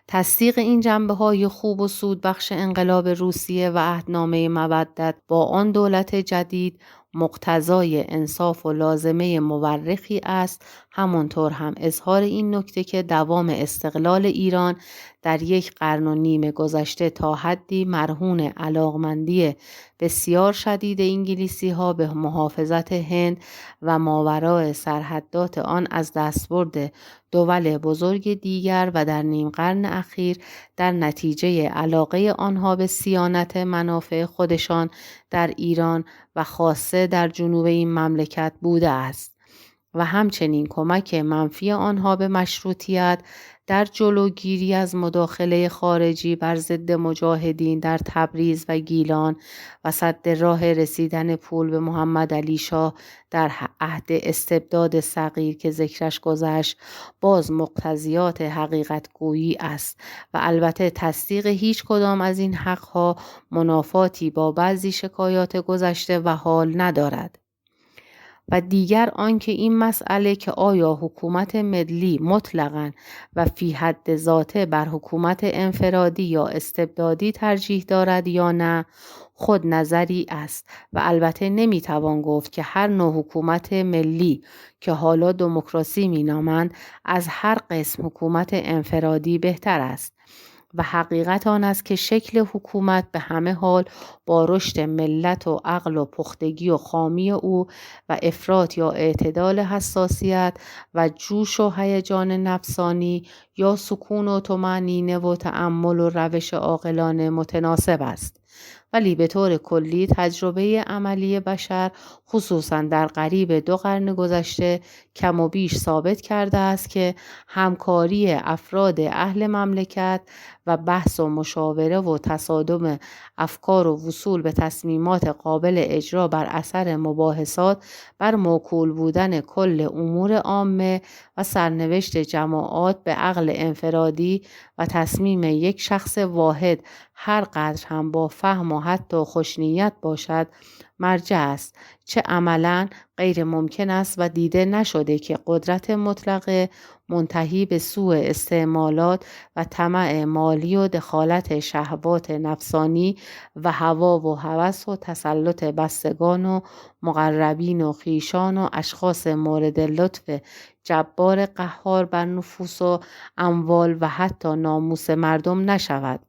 تصدیق این جنبه‌های خوب و سودبخش انقلاب روسیه و عهدنامه مودت با آن دولت جدید مقتضای انصاف و لازمه مورخی است، همانطور هم اظهار این نکته که دوام استقلال ایران در 1.5 قرن گذشته تا حدی مرهون علاقمندی بسیار شدید انگلیسی ها به محافظت هند و ماوراء سرحدات آن از دستبرد دول بزرگ دیگر و در نیم قرن اخیر در نتیجه علاقه آنها به صیانت منافع خودشان در ایران و خاصه در جنوب این مملکت بوده است و همچنین کمک منفی آنها به مشروطیت در جلوگیری از مداخله خارجی بر ضد مجاهدین در تبریز و گیلان و سد راه رسیدن پول به محمد علی شاه در عهد استبداد صغیر که ذکرش گذشت باز مقتضیات حقیقت گویی است و البته تصدیق هیچ کدام از این حقها منافاتی با بعضی شکایات گذشته و حال ندارد. و دیگر آنکه این مسئله که آیا حکومت ملی مطلقاً و فی حد ذاته بر حکومت انفرادی یا استبدادی ترجیح دارد یا نه خود نظری است و البته نمیتوان گفت که هر نوع حکومت ملی که حالا دموکراسی مینامند از هر قسم حکومت انفرادی بهتر است و حقیقت آن است که شکل حکومت به همه حال با رشد ملت و عقل و پختگی و خامی او و افراط یا اعتدال حساسیت و جوش و هیجان نفسانی یا سکون و طمأنینه و تأمل و روش عاقلانه متناسب است. ولی به طور کلی تجربه عملی بشر خصوصا در قریب 2 قرن گذشته کم و بیش ثابت کرده است که همکاری افراد اهل مملکت و بحث و مشاوره و تصادم افکار و وصول به تصمیمات قابل اجرا بر اثر مباحثات بر موکول بودن کل امور عامه و سرنوشت جماعات به عقل انفرادی و تصمیم یک شخص واحد هر قدر هم با فهم و حتی خوشنیت باشد مرجع است، چه عملاً غیر ممکن است و دیده نشده که قدرت مطلقه منتهی به سوء استعمالات و طمع مالی و دخالت شهوات نفسانی و هوا و هوس و تسلط بستگان و مقربین و خویشان و اشخاص مورد لطف جبار قهار بر نفوس و اموال و حتی ناموس مردم نشود،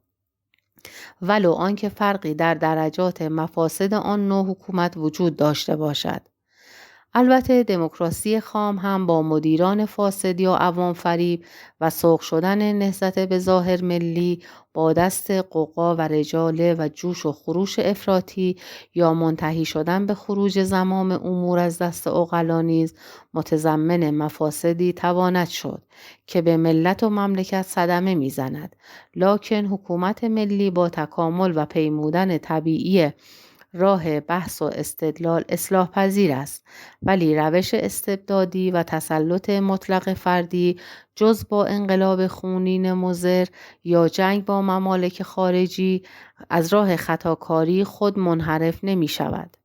ولو آنکه فرقی در درجات مفاسد آن نوع حکومت وجود داشته باشد. البته دموکراسی خام هم با مدیران فاسد یا عوام فریب و سوق شدن نهضت به ظاهر ملی با دست قوقا و رجاله و جوش و خروش افراطی یا منتهی شدن به خروج زمام امور از دست عقلا نیز متضمن مفاسدی تواند شد که به ملت و مملکت صدمه میزند. لکن حکومت ملی با تکامل و پیمودن طبیعی راه بحث و استدلال اصلاح پذیر است، ولی روش استبدادی و تسلط مطلق فردی جز با انقلاب خونین مضر یا جنگ با ممالک خارجی از راه خطاکاری خود منحرف نمی شود.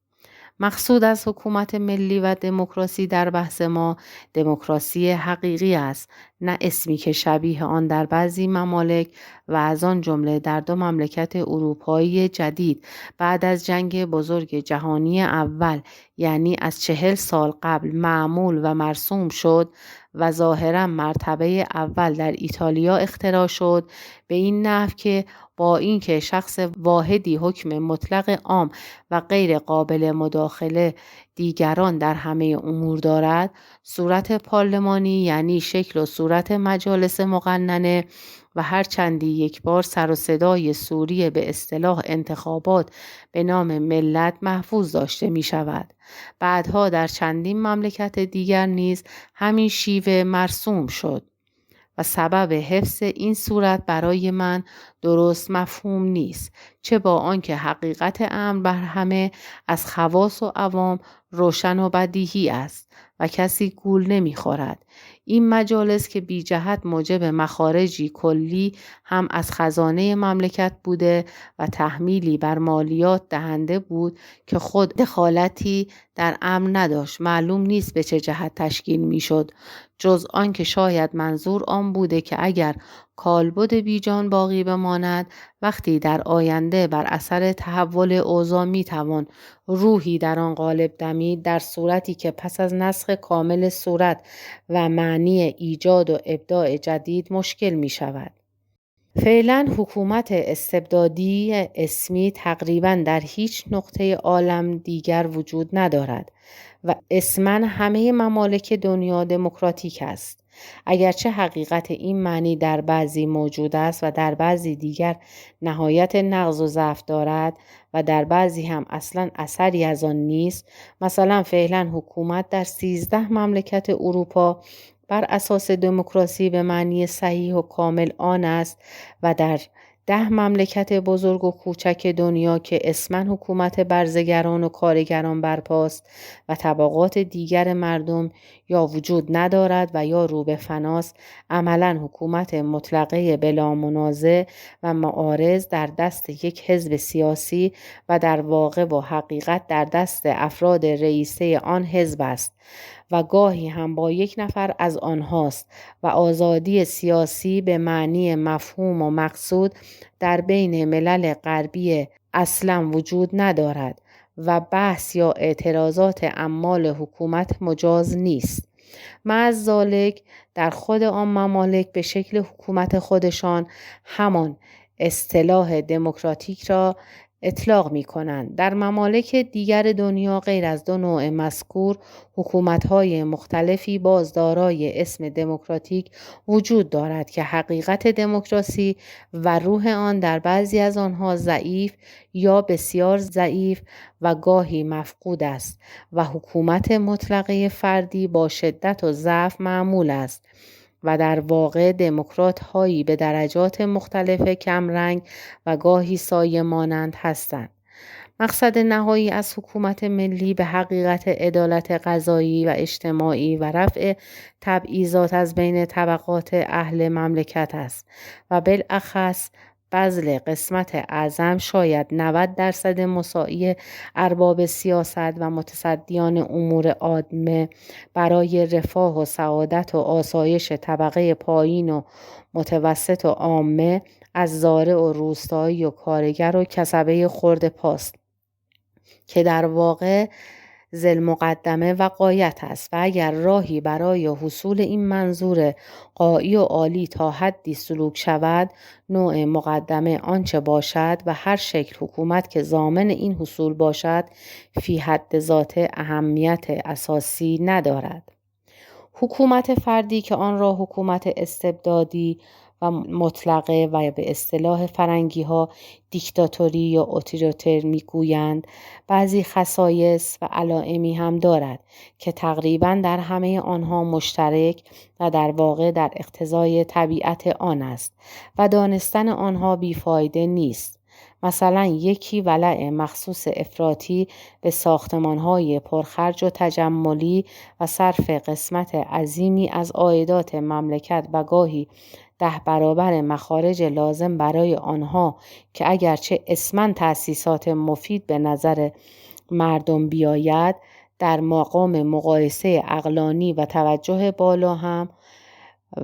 مقصود از حکومت ملی و دموکراسی در بحث ما دموکراسی حقیقی است، نه اسمی که شبیه آن در بعضی ممالک و از آن جمله در 2 مملکت اروپایی جدید بعد از جنگ بزرگ جهانی اول، یعنی از 40 سال قبل معمول و مرسوم شد و ظاهراً مرتبه اول در ایتالیا اختراع شد، به این نحو که با اینکه شخص واحدی حکم مطلق عام و غیر قابل مداخله دیگران در همه امور دارد، صورت پارلمانی یعنی شکل و صورت مجالس مقننه و هر چندی یک بار سر و صدای سوری به اصطلاح انتخابات به نام ملت محفوظ داشته می شود. بعدها در چندین مملکت دیگر نیز همین شیوه مرسوم شد و سبب حفظ این صورت برای من درست مفهوم نیست، چه با آنکه حقیقت امر بر همه از خواص و عوام روشن و بدیهی است و کسی گول نمیخورد. این مجالس که بی جهت موجب مخارجی کلی هم از خزانه مملکت بوده و تحمیلی بر مالیات دهنده بود که خود دخالتی در امر نداشت، معلوم نیست به چه جهت تشکیل میشد، جز آن که شاید منظور آن بوده که اگر کالبد بیجان باقی بماند، وقتی در آینده بر اثر تحول اوضاع میتوان روحی در آن قالب دمید، در صورتی که پس از نسخ کامل صورت و معنی ایجاد و ابداع جدید مشکل می شود. فعلا حکومت استبدادی اسمی تقریبا در هیچ نقطه عالم دیگر وجود ندارد و اسماً همه ممالک دنیا دموکراتیک است. اگرچه حقیقت این معنی در بعضی موجود است و در بعضی دیگر نهایت نقض و ضعف دارد و در بعضی هم اصلاً اثری از آن نیست، مثلا فعلا حکومت در 13 مملکت اروپا بر اساس دموکراسی به معنی صحیح و کامل آن است و در 10 مملکت بزرگ و کوچک دنیا که اسماً حکومت برزگران و کارگران برپاست و طبقات دیگر مردم یا وجود ندارد و یا رو به فناست، عملاً حکومت مطلقه بلا منازع و معارض در دست یک حزب سیاسی و در واقع و حقیقت در دست افراد رئیسه آن حزب است و گاهی هم با یک نفر از آنهاست و آزادی سیاسی به معنی مفهوم و مقصود در بین ملل غربی اصلا وجود ندارد و بحث یا اعتراضات عمال حکومت مجاز نیست. معز ذالک در خود آن ممالک به شکل حکومت خودشان همان اصطلاح دموکراتیک را اطلاق می کنند. در ممالک دیگر دنیا غیر از 2 نوع مذکور حکومت‌های مختلفی باز دارای اسم دموکراتیک وجود دارد که حقیقت دموکراسی و روح آن در بعضی از آنها ضعیف یا بسیار ضعیف و گاهی مفقود است و حکومت مطلقه فردی با شدت و ضعف معمول است و در واقع دموکرات هایی به درجات مختلف کمرنگ و گاهی سایه مانند هستند. مقصد نهایی از حکومت ملی به حقیقت عدالت قضایی و اجتماعی و رفع تبعیضات از بین طبقات اهل مملکت است و بالاخص بذل قسمت اعظم شاید 90% مساعی ارباب سیاست و متصدیان امور عامه برای رفاه و سعادت و آسایش طبقه پایین و متوسط و عامه از زارع و روستایی و کارگر و کسبه خرد پاست که در واقع ذل مقدمه و غایت است و اگر راهی برای حصول این منظور غایی و عالی تا حدی سلوک شود، نوع مقدمه آنچه باشد و هر شکل حکومت که ضامن این حصول باشد فی حد ذاته اهمیت اساسی ندارد. حکومت فردی که آن را حکومت استبدادی و مطلقه و به اصطلاح فرنگی ها دیکتاتوری یا اتوریتر میگویند، بعضی خصایص و علائمی هم دارد که تقریبا در همه آنها مشترک و در واقع در اقتضای طبیعت آن است و دانستن آنها بیفایده نیست. مثلا یکی ولع مخصوص افراطی به ساختمان‌های پرخرج و تجملی و صرف قسمت عظیمی از عایدات مملکت و گاهی 10 برابر مخارج لازم برای آنها که اگرچه اسماً تأسیسات مفید به نظر مردم بیاید، در مقام مقایسه عقلانی و توجه بالا هم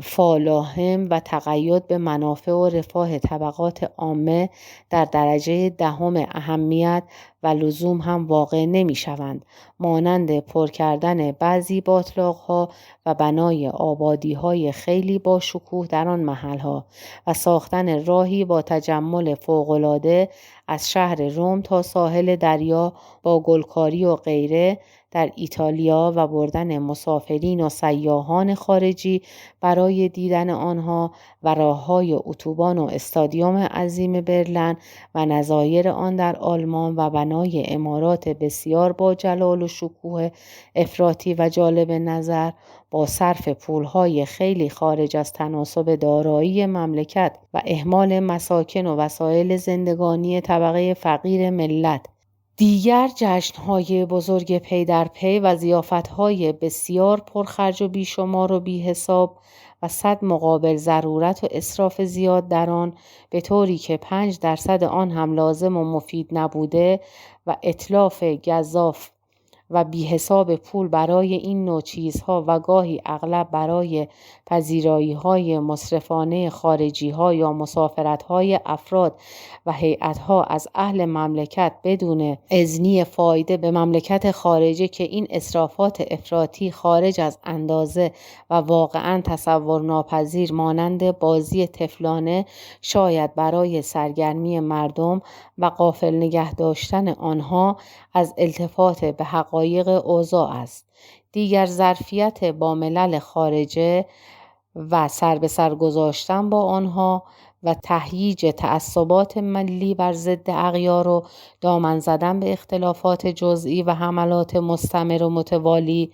فالاهم و تقید به منافع و رفاه طبقات عامه در درجه دهم اهمیت و لزوم هم واقع نمی شوند، مانند پر کردن بعضی باتلاق‌ها و بنای آبادی‌های خیلی با شکوه در آن محل‌ها و ساختن راهی با تجمل فوق‌العاده از شهر روم تا ساحل دریا با گلکاری و غیره در ایتالیا و بردن مسافرین و سیاحان خارجی برای دیدن آنها و راه‌های اتوبان و استادیوم عظیم برلین و نظایر آن در آلمان و بنای عمارات بسیار با جلال و شکوه افراطی و جالب نظر با صرف پولهای خیلی خارج از تناسب دارایی مملکت و اهمال مساکن و وسایل زندگانی طبقه فقیر ملت. دیگر جشن‌های بزرگ پی در پی و ضیافت‌های بسیار پرخرج و بیشمار و بی‌حساب و 100 مقابل ضرورت و اسراف زیاد در آن، به طوری که 5% آن هم لازم و مفید نبوده و اتلاف گزاف و بی‌حساب پول برای این نوع چیزها و گاهی اغلب برای پذیرایی‌های مصرفانه خارجی‌ها یا مسافرت‌های افراد و هیئت‌ها از اهل مملکت بدون اذنی فایده به مملکت خارجی که این اسرافات افراطی خارج از اندازه و واقعاً تصور ناپذیر مانند بازی طفلانه شاید برای سرگرمی مردم و غافل نگه داشتن آنها از التفات به حقایق اوضاع است. دیگر ظرفیت با ملل خارجه و سر به سر گذاشتن با آنها و تهییج تعصبات ملی بر ضد اغیار و دامن زدن به اختلافات جزئی و حملات مستمر و متوالی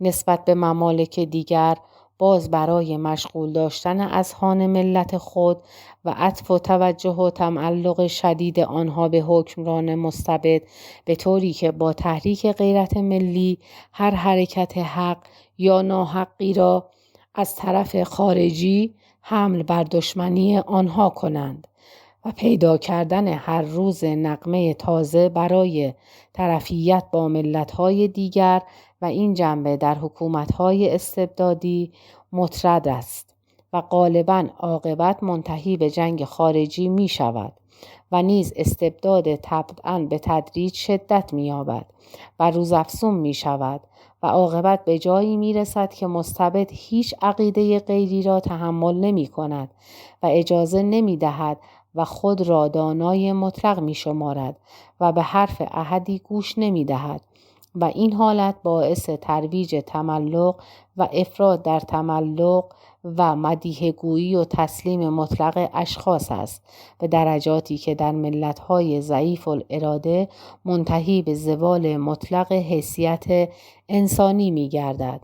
نسبت به ممالک دیگر باز برای مشغول داشتن اذهان ملت خود و عطف و توجه و تعلق شدید آنها به حکمران مستبد، به طوری که با تحریک غیرت ملی هر حرکت حق یا ناحقی را از طرف خارجی حمل بر دشمنی آنها کنند و پیدا کردن هر روز نغمه تازه برای طرفیت با ملت‌های دیگر و این جنبه در حکومت‌های استبدادی مطرد است و غالباً عاقبت منتهی به جنگ خارجی می شود و نیز استبداد طبعاً به تدریج شدت می یابد و روزافزون می شود و عاقبت به جایی می رسد که مستبد هیچ عقیده غیری را تحمل نمی کند و اجازه نمی دهد و خود را دانای مطلق می شمارد و به حرف احدی گوش نمی دهد و این حالت باعث ترویج تملق و افراط در تملق و مدیحه‌گویی و تسلیم مطلق اشخاص است به درجاتی که در ملت‌های ضعیف الاراده منتهی به زوال مطلق حیثیت انسانی می‌گردد.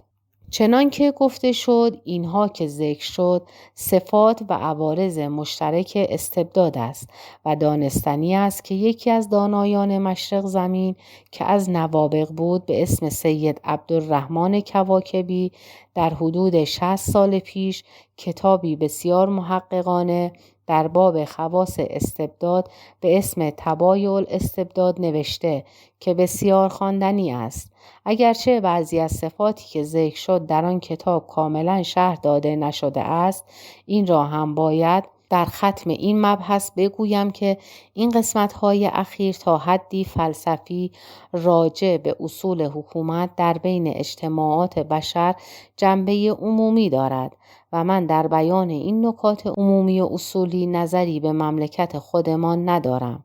چنان که گفته شد، اینها که ذکر شد صفات و عوارض مشترک استبداد است و دانستنی است که یکی از دانایان مشرق زمین که از نوابغ بود به اسم سید عبدالرحمن کواکبی در حدود 60 سال پیش کتابی بسیار محققانه در باب خواص استبداد به اسم تبایع الاستبداد نوشته که بسیار خواندنی است. اگرچه بعضی از صفاتی که ذکر شد در آن کتاب کاملا شرح داده نشده است، این را هم باید در ختم این مبحث بگویم که این قسمت‌های اخیر تا حدی فلسفی راجع به اصول حکومت در بین اجتماعات بشر جنبه عمومی دارد و من در بیان این نکات عمومی و اصولی نظری به مملکت خودمان ندارم.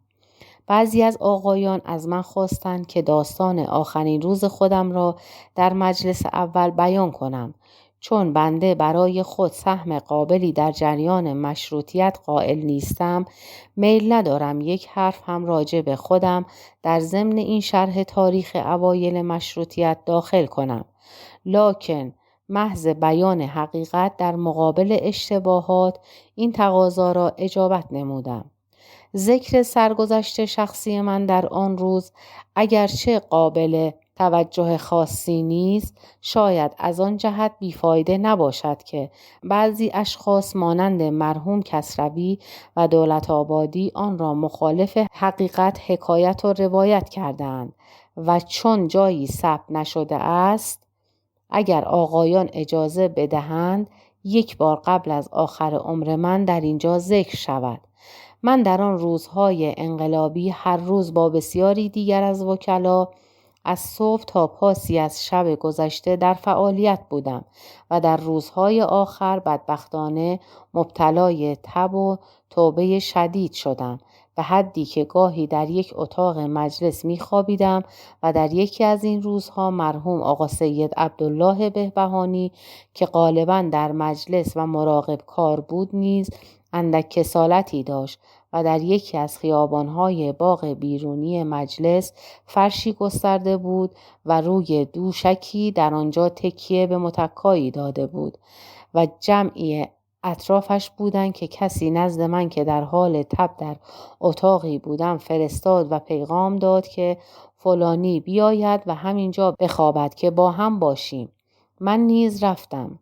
بعضی از آقایان از من خواستند که داستان آخرین روز خودم را در مجلس اول بیان کنم، چون بنده برای خود سهم قابلی در جریان مشروطیت قائل نیستم. میل ندارم یک حرف هم راجع به خودم در ضمن این شرح تاریخ اوایل مشروطیت داخل کنم، لکن محض بیان حقیقت در مقابل اشتباهات این تقاضا را اجابت نمودم. ذکر سرگذشت شخصی من در آن روز اگرچه قابل توجه خاصی نیست، شاید از آن جهت بیفایده نباشد که بعضی اشخاص مانند مرحوم کسروی و دولت آبادی آن را مخالف حقیقت حکایت و روایت کردند و چون جایی ثبت نشده است، اگر آقایان اجازه بدهند یک بار قبل از آخر عمر من در اینجا ذکر شود. من در آن روزهای انقلابی هر روز با بسیاری دیگر از وکلا از صبح تا پاسی از شب گذشته در فعالیت بودم و در روزهای آخر بدبختانه مبتلای تب و توبه شدید شدم، به حدی که گاهی در یک اتاق مجلس می‌خوابیدم و در یکی از این روزها مرحوم آقا سید عبدالله بهبهانی که غالباً در مجلس و مراقب کار بود نیز اندک کسالتی داشت و در یکی از خیابان‌های باغ بیرونی مجلس فرشی گسترده بود و روی دوشکی در آنجا تکیه به متکایی داده بود و جمعی اطرافش بودند که کسی نزد من که در حال تب در اتاقی بودم فرستاد و پیغام داد که فلانی بیاید و همینجا بخوابد که با هم باشیم. من نیز رفتم.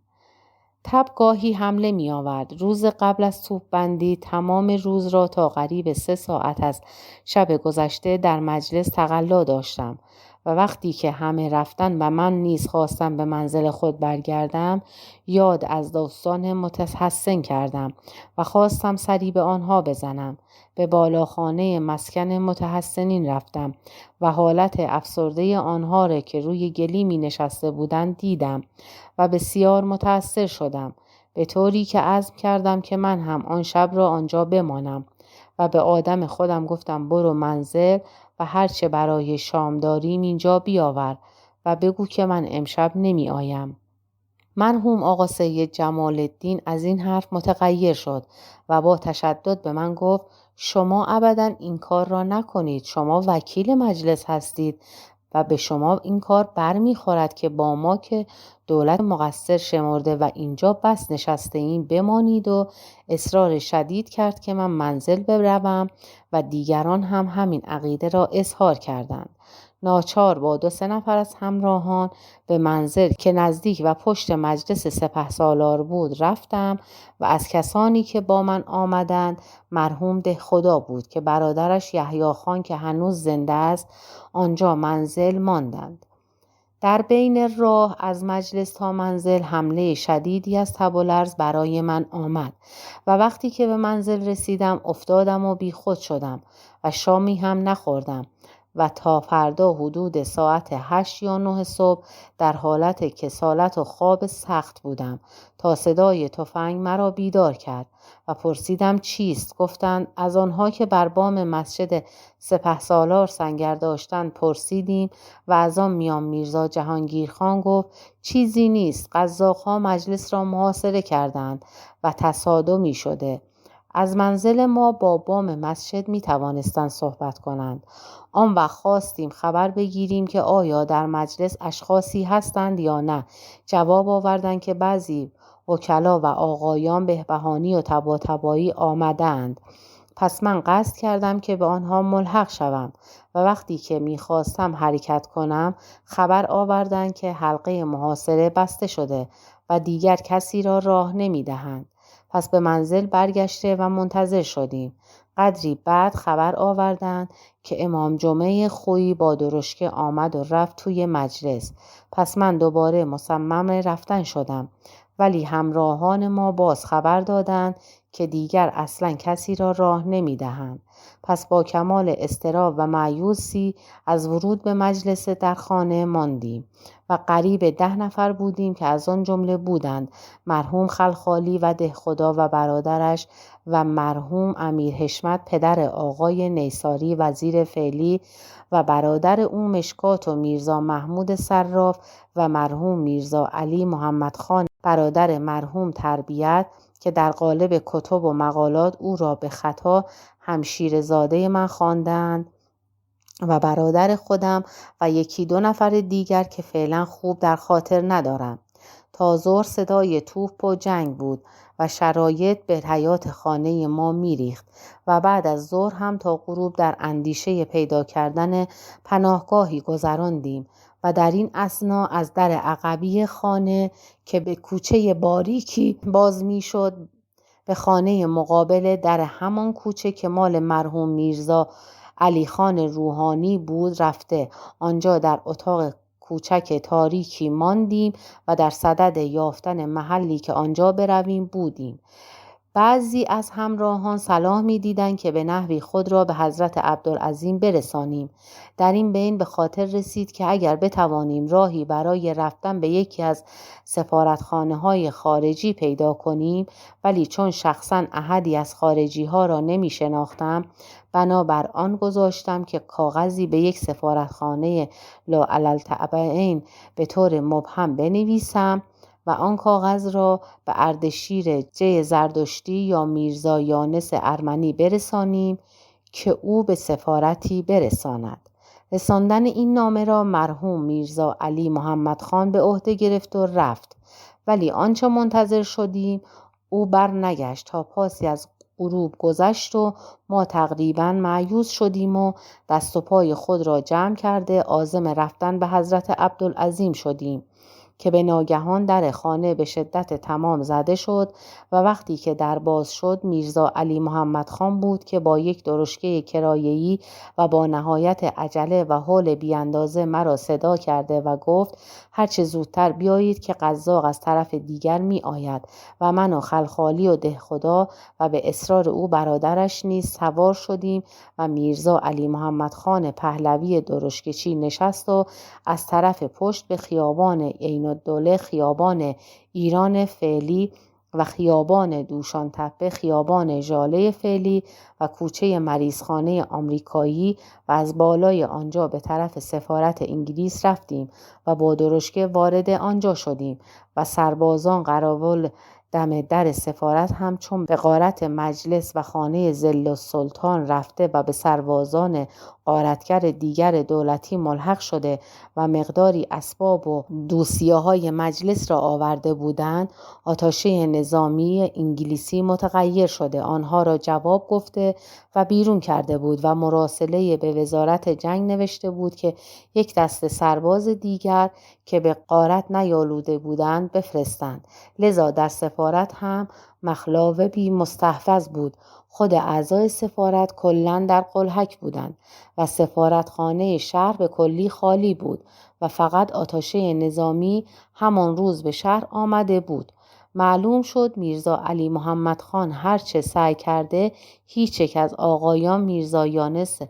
تب گاهی حمله می آورد. روز قبل از توپ بندی تمام روز را تا قریب 3 ساعت از شب گذشته در مجلس تقلا داشتم و وقتی که همه رفتن و من نیز خواستم به منزل خود برگردم یاد از دوستان متحسن کردم و خواستم سری به آنها بزنم. به بالاخانه مسکن متحسنین رفتم و حالت افسرده آنها را که روی گلیمی نشسته بودند دیدم و بسیار متأثر شدم، به طوری که عزم کردم که من هم آن شب را آنجا بمانم و به آدم خودم گفتم برو منزل و هرچه برای شام داریم اینجا بیاور و بگو که من امشب نمی آیم. مرحوم آقا سید جمال الدین از این حرف متغیر شد و با تشدد به من گفت شما ابداً این کار را نکنید، شما وکیل مجلس هستید و به شما این کار برمیخورد که با ما که دولت مقصر شمرده و اینجا بس نشسته ایم بمانید و اصرار شدید کرد که من منزل بروم و دیگران هم همین عقیده را اظهار کردند. ناچار با 2-3 نفر از همراهان به منزل که نزدیک و پشت مجلس سپهسالار بود رفتم و از کسانی که با من آمدند مرحوم دهخدا بود که برادرش یحیی خان که هنوز زنده است آنجا منزل ماندند. در بین راه از مجلس تا منزل حمله شدیدی از تب و لرز برای من آمد و وقتی که به منزل رسیدم افتادم و بی خود شدم و شامی هم نخوردم و تا فردا حدود ساعت 8 یا 9 صبح در حالت کسالت و خواب سخت بودم تا صدای تفنگ مرا بیدار کرد و پرسیدم چیست؟ گفتند از آنها که بر بام مسجد سپهسالار سنگر داشتند پرسیدیم و از آن میان میرزا جهانگیرخان گفت چیزی نیست، قزاق‌ها مجلس را محاصره کردند و تصادمی شده. از منزل ما با بام مسجد می توانستند صحبت کنند. آن وقت خواستیم خبر بگیریم که آیا در مجلس اشخاصی هستند یا نه. جواب آوردند که بعضی وکلا و آقایان بهبهانی و طباطبایی آمدند. پس من قصد کردم که به آنها ملحق شوم و وقتی که می‌خواستم حرکت کنم خبر آوردند که حلقه محاصره بسته شده و دیگر کسی را راه نمی‌دهند. پس به منزل برگشته و منتظر شدیم. قدری بعد خبر آوردند که امام جمعه خویی با درشکه آمد و رفت توی مجلس. پس من دوباره مصمم رفتن شدم. ولی همراهان ما باز خبر دادند که دیگر اصلا کسی را راه نمی‌دهند. پس با کمال اضطراب و مایوسی از ورود به مجلس در خانه ماندیم و قریب 10 نفر بودیم که از آن جمله بودند مرحوم خلخالی و دهخدا و برادرش و مرحوم امیر حشمت پدر آقای نیساری وزیر فعلی و برادر او مشکات و میرزا محمود صراف و مرحوم میرزا علی محمد خان برادر مرحوم تربیت که در قالب کتب و مقالات او را به خطا همشیرزاده من خواندند و برادر خودم و 1-2 نفر دیگر که فعلا خوب در خاطر ندارم. تا ظهر صدای توپ و جنگ بود و شرایط به حیاط خانه ما میریخت و بعد از ظهر هم تا غروب در اندیشه پیدا کردن پناهگاهی گذراندیم و در این اثنا از در عقبی خانه که به کوچه باریکی باز میشد به خانه مقابل در همان کوچه که مال مرحوم میرزا علی خان روحانی بود رفته آنجا در اتاق کوچک تاریکی ماندیم و در صدد یافتن محلی که آنجا برویم بودیم. بعضی از همراهان صلاح می دیدند که به نحوی خود را به حضرت عبدالعظیم برسانیم. در این بین به خاطر رسید که اگر بتوانیم راهی برای رفتن به یکی از سفارتخانه‌های خارجی پیدا کنیم، ولی چون شخصا احدی از خارجی ها را نمی شناختم، بنابر آن گذاشتم که کاغذی به یک سفارتخانه لاعلالتعبین به طور مبهم بنویسم و آن کاغذ را به اردشیر جه زردشتی یا میرزا یانس ارمنی برسانیم که او به سفارتی برساند. رساندن این نامه را مرحوم میرزا علی محمد خان به عهده گرفت و رفت، ولی آنچه منتظر شدیم او بر نگشت تا پاسی از غروب گذشت و ما تقریبا مایوس شدیم و دست و پای خود را جمع کرده عازم رفتن به حضرت عبدالعظیم شدیم که به ناگهان در خانه به شدت تمام زده شد و وقتی که در باز شد میرزا علی محمد خان بود که با یک درشکه کرایه‌ای و با نهایت عجله و حول بیاندازه مرا صدا کرده و گفت هرچه زودتر بیایید که قزاق از طرف دیگر می آید و من و خلخالی و دهخدا و به اصرار او برادرش نیز سوار شدیم و میرزا علی محمد خان پهلوی درشکچی نشست و از طرف پشت به خیابان عین‌الدوله، خیابان ایران فعلی و خیابان دوشان تپه، خیابان ژاله فعلی و کوچه مریضخانه آمریکایی و از بالای آنجا به طرف سفارت انگلیس رفتیم و با درشکه وارد آنجا شدیم و سربازان قراول دم در سفارت هم چون به غارت مجلس و خانه ظل السلطان رفته و به سربازان غارتگر دیگر دولتی ملحق شده و مقداری اسباب و دوسیه‌های مجلس را آورده بودند، آتاشه نظامی انگلیسی متغیر شده آنها را جواب گفته و بیرون کرده بود و مراسله به وزارت جنگ نوشته بود که یک دسته سرباز دیگر که به غارت نیالوده بودند بفرستند. لذا در سفارت هم مخلاوبی مستحفظ بود. خود اعضای سفارت کلاً در قلهک بودند و سفارتخانه شهر به کلی خالی بود و فقط آتاشه نظامی همان روز به شهر آمده بود. معلوم شد میرزا علی محمد خان هرچه سعی کرده هیچ یک از آقایان میرزا یانس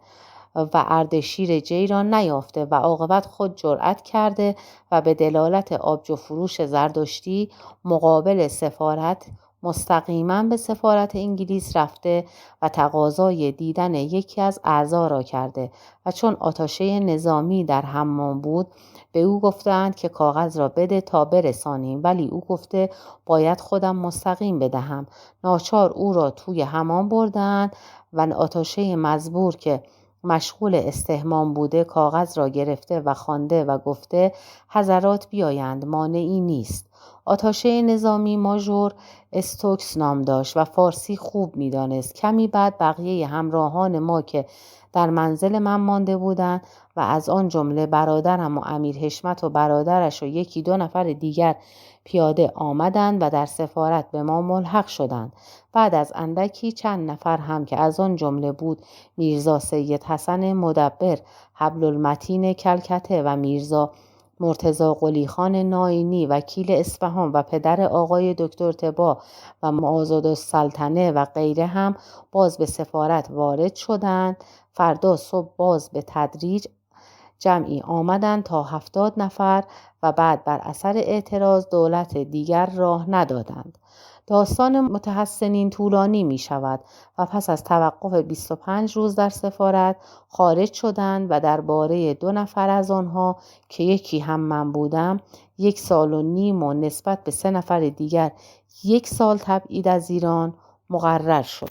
و اردشیر جی را نیافته و عاقبت خود جرأت کرده و به دلالت آبجو فروش زردشتی مقابل سفارت مستقیما به سفارت انگلیس رفته و تقاضای دیدن یکی از اعضا را کرده و چون آتاشه نظامی در حمام بود به او گفتند که کاغذ را بده تا برسانیم، ولی او گفته باید خودم مستقیم بدهم. ناچار او را توی حمام بردند و آتاشه مزبور که مشغول استحمام بوده کاغذ را گرفته و خوانده و گفته حضرات بیایند، مانعی نیست. آتاشه نظامی ماژور استوکس نام داشت و فارسی خوب می‌دانست. کمی بعد بقیه همراهان ما که در منزل من مانده بودند و از آن جمله برادرم و امیر حشمت و برادرش و یکی دو نفر دیگر پیاده آمدند و در سفارت به ما ملحق شدند. بعد از اندکی چند نفر هم که از آن جمله بود میرزا سید حسن مدبر حبل المتین کلکته و میرزا مرتضی قلی خان ناینی وکیل اصفهان و پدر آقای دکتر طبا و معاضدالسلطنه و غیره هم باز به سفارت وارد شدند. فردا صبح باز به تدریج جمعی آمدند تا 70 نفر و بعد بر اثر اعتراض دولت دیگر راه ندادند. داستان متحسنین طولانی می شود و پس از توقف 25 روز در سفارت خارج شدند و درباره 2 نفر از آنها که یکی هم من بودم 1.5 سال و نسبت به 3 نفر دیگر 1 سال تبعید از ایران مقرر شد.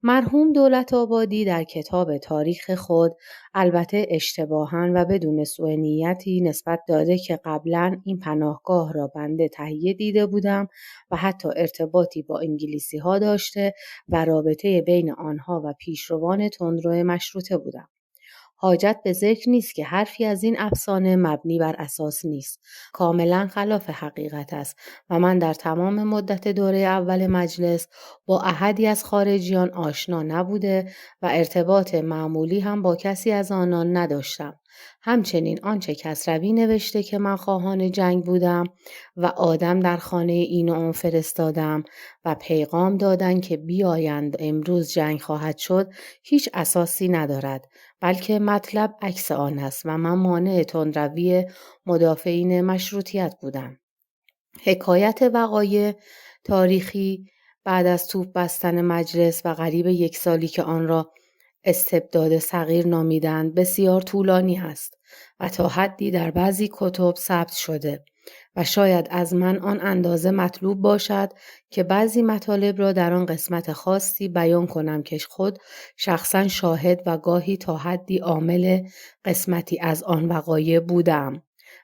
مرحوم دولت‌آبادی در کتاب تاریخ خود البته اشتباهاً و بدون سوء نیتی نسبت داده که قبلاً این پناهگاه را بنده تهیه دیده بودم و حتی ارتباطی با انگلیسی‌ها داشته و رابطه بین آنها و پیشروان تندرو مشروطه بودم. حاجت به ذکر نیست که حرفی از این افسانه مبنی بر اساس نیست. کاملا خلاف حقیقت است و من در تمام مدت دوره اول مجلس با احدی از خارجیان آشنا نبوده و ارتباط معمولی هم با کسی از آنان نداشتم. همچنین آنچه کسروی نوشته که من خواهان جنگ بودم و آدم در خانه این و آن فرستادم و پیغام دادند که بیایند امروز جنگ خواهد شد هیچ اساسی ندارد. بلکه مطلب عکس آن است و من مانع تندروی مدافعین مشروطیت بودم. حکایت وقایع تاریخی بعد از توپ بستن مجلس و قریب 1 سالی که آن را استبداد صغیر نامیدند بسیار طولانی است و تا حدی در بعضی کتب ثبت شده و شاید از من آن اندازه مطلوب باشد که بعضی مطالب را در آن قسمت خاصی بیان کنم که خود شخصا شاهد و گاهی تا حدی عامل قسمتی از آن وقایع بودم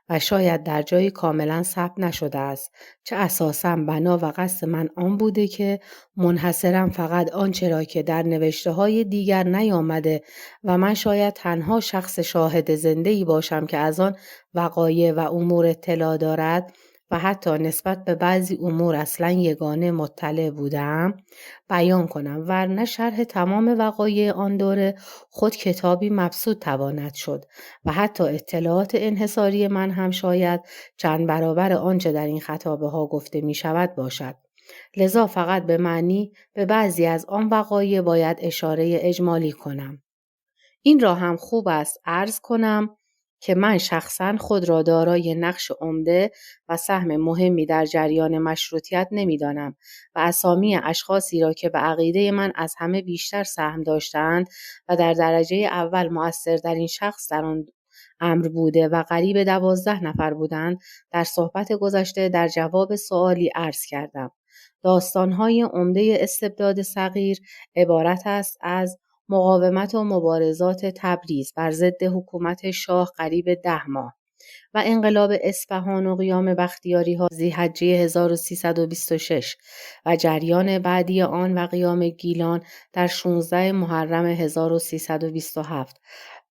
و شاید در جایی کاملا ثبت نشده است، چه اساساً بنا و قصد من آن بوده که منحصرا فقط آنچه را که در نوشته های دیگر نیامده و من شاید تنها شخص شاهد زنده‌ای باشم که از آن وقایع و امور اطلاع دارد و حتی نسبت به بعضی امور اصلا یگانه مطلع بودم بیان کنم، ورنه شرح تمام وقایع آن دوره خود کتابی مبسوط تواند شد و حتی اطلاعات انحصاری من هم شاید چند برابر آنچه در این خطابه ها گفته می شود باشد. لذا فقط به معنی به بعضی از آن وقایع باید اشاره اجمالی کنم. این را هم خوب است عرض کنم که من شخصاً خود را دارای نقش عمده و سهم مهمی در جریان مشروطیت نمی‌دانم و اسامی اشخاصی را که به عقیده من از همه بیشتر سهم داشتند و در درجه اول مؤثر در این شخص در آن امر بوده و قریب 12 نفر بودند در صحبت گذشته در جواب سوالی عرض کردم. داستان‌های عمده استبداد صغیر عبارت است از مقاومت و مبارزات تبریز بر ضد حکومت شاه قریب 10 ماه و انقلاب اصفهان و قیام بختیاری‌ها ذی‌حجه 1326 و جریان بعدی آن و قیام گیلان در 16 محرم 1327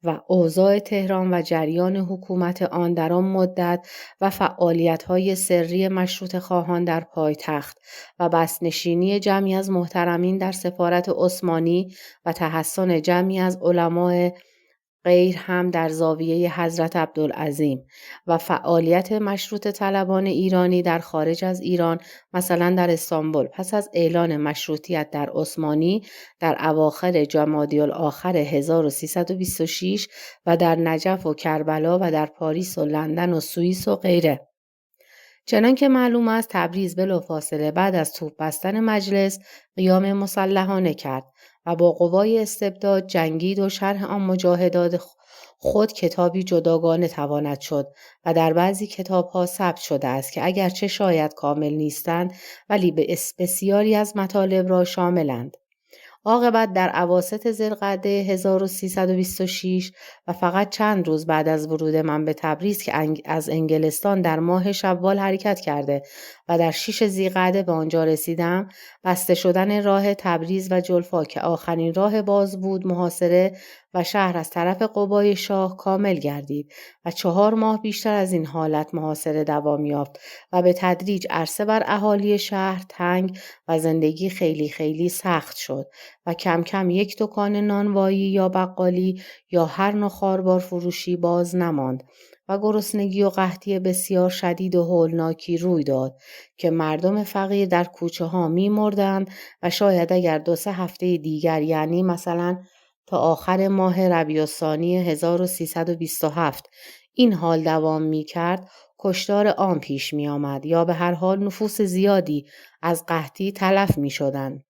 و اوضاع تهران و جریان حکومت آن در آن مدت و فعالیت‌های سری مشروطه خواهان در پایتخت و بسنشینی جمعی از محترمین در سفارت عثمانی و تحسن جمعی از علماء غیر هم در زاویه حضرت عبدالعظیم و فعالیت مشروطه طلبان ایرانی در خارج از ایران، مثلا در استانبول پس از اعلان مشروطیت در عثمانی در اواخر جمادی الاخر 1326 و در نجف و کربلا و در پاریس و لندن و سوئیس و غیره. چنانکه معلوم است تبریز بلافاصله بعد از توپ بستن مجلس قیام مسلحانه کرد و با قوای استبداد جنگید و شرح آن مجاهدات خود کتابی جداگانه تواند شد و در بعضی کتاب‌ها ثبت شده است که اگرچه شاید کامل نیستند ولی به بسیاری از مطالب را شاملند. عاقبت در اواسط ذوالقعده 1326 و فقط چند روز بعد از ورود من به تبریز که از انگلستان در ماه شوال حرکت کرده و در 6 ذی‌قعده به آنجا رسیدم، بسته شدن راه تبریز و جلفا که آخرین راه باز بود محاصره و شهر از طرف قبای شاه کامل گردید و 4 ماه بیشتر از این حالت محاصره دوام یافت و به تدریج عرصه بر اهالی شهر تنگ و زندگی خیلی خیلی سخت شد و کم کم یک دکان نانوایی یا بقالی یا هر نوع خاربار فروشی باز نماند و گرسنگی و قحطی بسیار شدید و هولناکی روی داد که مردم فقیر در کوچه ها می مردند و شاید اگر 2-3 هفته دیگر یعنی مثلا تا آخر ماه ربیع الثانی 1327 این حال دوام می کرد کشتار عام پیش می آمد یا به هر حال نفوس زیادی از قحطی تلف می شدند.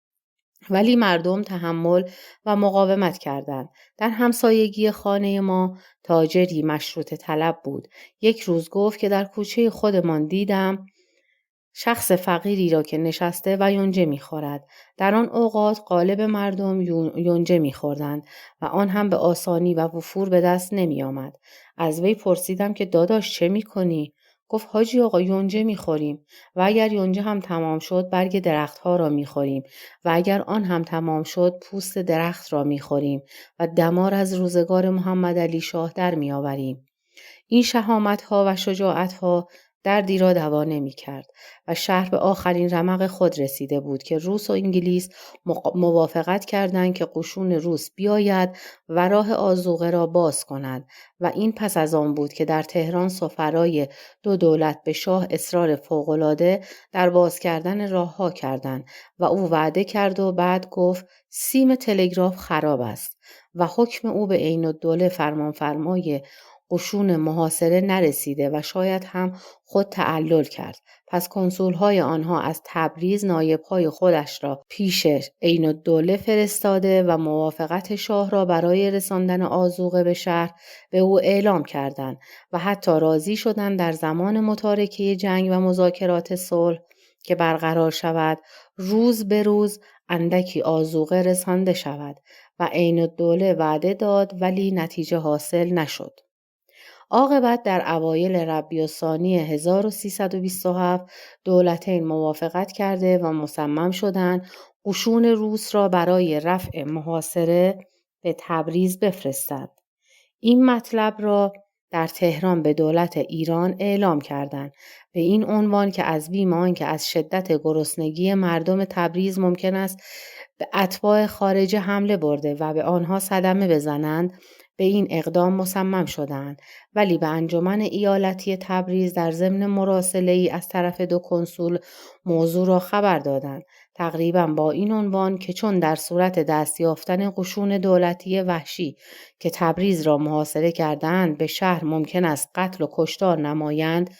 ولی مردم تحمل و مقاومت کردند. در همسایگی خانه ما تاجری مشروطه طلب بود. یک روز گفت که در کوچه خودمان دیدم شخص فقیری را که نشسته و یونجه می‌خورد. در آن اوقات غالب مردم یونجه می‌خوردند و آن هم به آسانی و وفور به دست نمی‌آمد. از وی پرسیدم که داداش چه می‌کنی؟ گفت حاجی آقا یونجه می‌خوریم و اگر یونجه هم تمام شد برگ درختها را می‌خوریم و اگر آن هم تمام شد پوست درخت را می‌خوریم و دمار از روزگار محمد علی شاه در می‌آوریم. این شهامت‌ها و شجاعت‌ها دردی را دوا نمی‌کرد و شهر به آخرین رمق خود رسیده بود که روس و انگلیس موافقت کردند که قشون روس بیاید و راه آذوقه را باز کند و این پس از آن بود که در تهران سفرای دو دولت به شاه اصرار فوق‌العاده در باز کردن راه‌ها کردند و او وعده کرد و بعد گفت سیم تلگراف خراب است و حکم او به عین‌الدوله فرمانفرمای قشون محاصره نرسیده و شاید هم خود تعلل کرد. پس کنسول‌های آنها از تبریز نایب‌های خودش را پیش عین‌الدوله فرستاده و موافقت شاه را برای رساندن آذوقه به شهر به او اعلام کردند و حتی راضی شدند در زمان متارکه جنگ و مذاکرات صلح که برقرار شود روز به روز اندکی آذوقه رسانده شود و عین‌الدوله وعده داد ولی نتیجه حاصل نشد. عاقبت در اوایل ربیع الثانی 1327 دولتین موافقت کرده و مصمم شدند قشون روس را برای رفع محاصره به تبریز بفرستند. این مطلب را در تهران به دولت ایران اعلام کردند به این عنوان که از بیم آنکه از شدت گرسنگی مردم تبریز ممکن است به اتباع خارجه حمله برده و به آنها صدمه بزنند به این اقدام مصمم شدند ولی به انجمن ایالتی تبریز در ضمن مراسله‌ای از طرف دو کنسول موضوع را خبر دادند تقریبا با این عنوان که چون در صورت دست یافتن قشون دولتی وحشی که تبریز را محاصره کردند به شهر ممکن است قتل و کشتار نمایند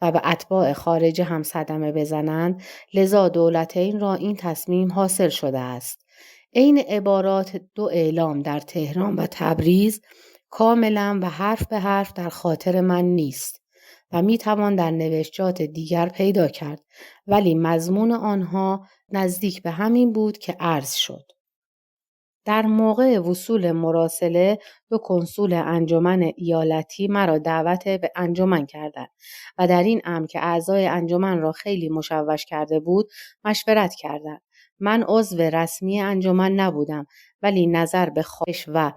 و به اتباع خارجه هم صدمه بزنند لذا دولتین را این تصمیم حاصل شده است. عین عبارات دو اعلام در تهران و تبریز کاملا و حرف به حرف در خاطر من نیست و می توان در نوشتجات دیگر پیدا کرد ولی مضمون آنها نزدیک به همین بود که عرض شد. در موقع وصول مراسله دو کنسول انجمن ایالتی مرا دعوت به انجمن کردند و در این امر که اعضای انجمن را خیلی مشوش کرده بود مشورت کردند. من عضو رسمی انجمن نبودم ولی نظر به خواهش و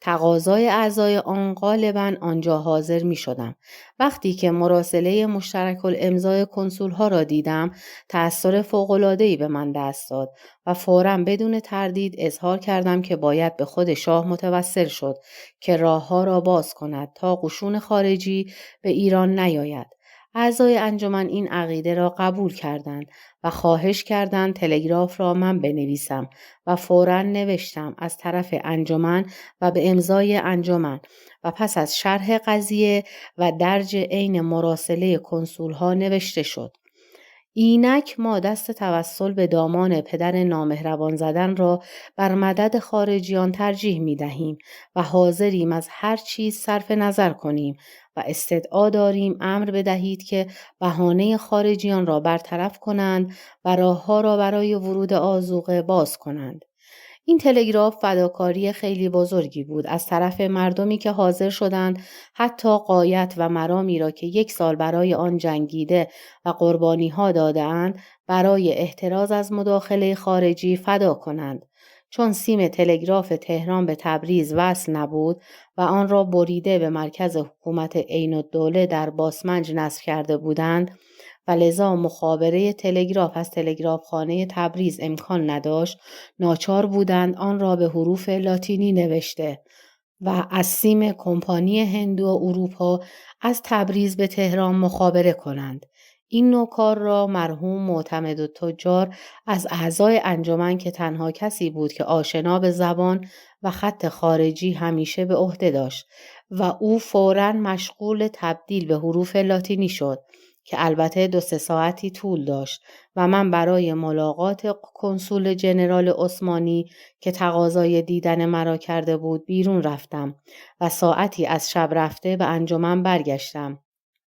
تقاضای اعضای آن غالباً آنجا حاضر می شدم. وقتی که مراسله مشترک الامضای کنسول‌ها را دیدم تأثیر فوق‌العاده‌ای به من دست داد و فوراً بدون تردید اظهار کردم که باید به خود شاه متوسل شد که راه‌ها را باز کند تا قشون خارجی به ایران نیاید. اعضای انجمن این عقیده را قبول کردند و خواهش کردند تلگراف را من بنویسم و فوراً نوشتم از طرف انجمن و به امضای انجمن و پس از شرح قضیه و درج عین مراسله کنسول‌ها نوشته شد. اینک ما دست توسل به دامان پدر نامهربان زدن را بر مدد خارجیان ترجیح می دهیم و حاضریم از هر چیز صرف نظر کنیم و استدعا داریم امر بدهید که بهانه خارجیان را برطرف کنند و راهها را برای ورود آذوقه باز کنند. این تلگراف فداکاری خیلی بزرگی بود از طرف مردمی که حاضر شدند حتی غایت و مرامی را که 1 سال برای آن جنگیده و قربانی ها داده‌اند برای احتراز از مداخله خارجی فدا کنند. چون سیم تلگراف تهران به تبریز وصل نبود و آن را بریده به مرکز حکومت عین‌الدوله در باسمنج نصب کرده بودند و لذا مخابره تلگراف از تلگرافخانه تبریز امکان نداشت ناچار بودند آن را به حروف لاتینی نوشته و از سیم کمپانی هندو و اروپا از تبریز به تهران مخابره کنند. این نوع کار را مرحوم معتمدالتجار از اعضای انجمن که تنها کسی بود که آشنا به زبان و خط خارجی همیشه به عهده داشت و او فوراً مشغول تبدیل به حروف لاتینی شد که البته 2-3 ساعتی طول داشت و من برای ملاقات کنسول جنرال عثمانی که تقاضای دیدن مرا کرده بود بیرون رفتم و ساعتی از شب رفته به انجمن برگشتم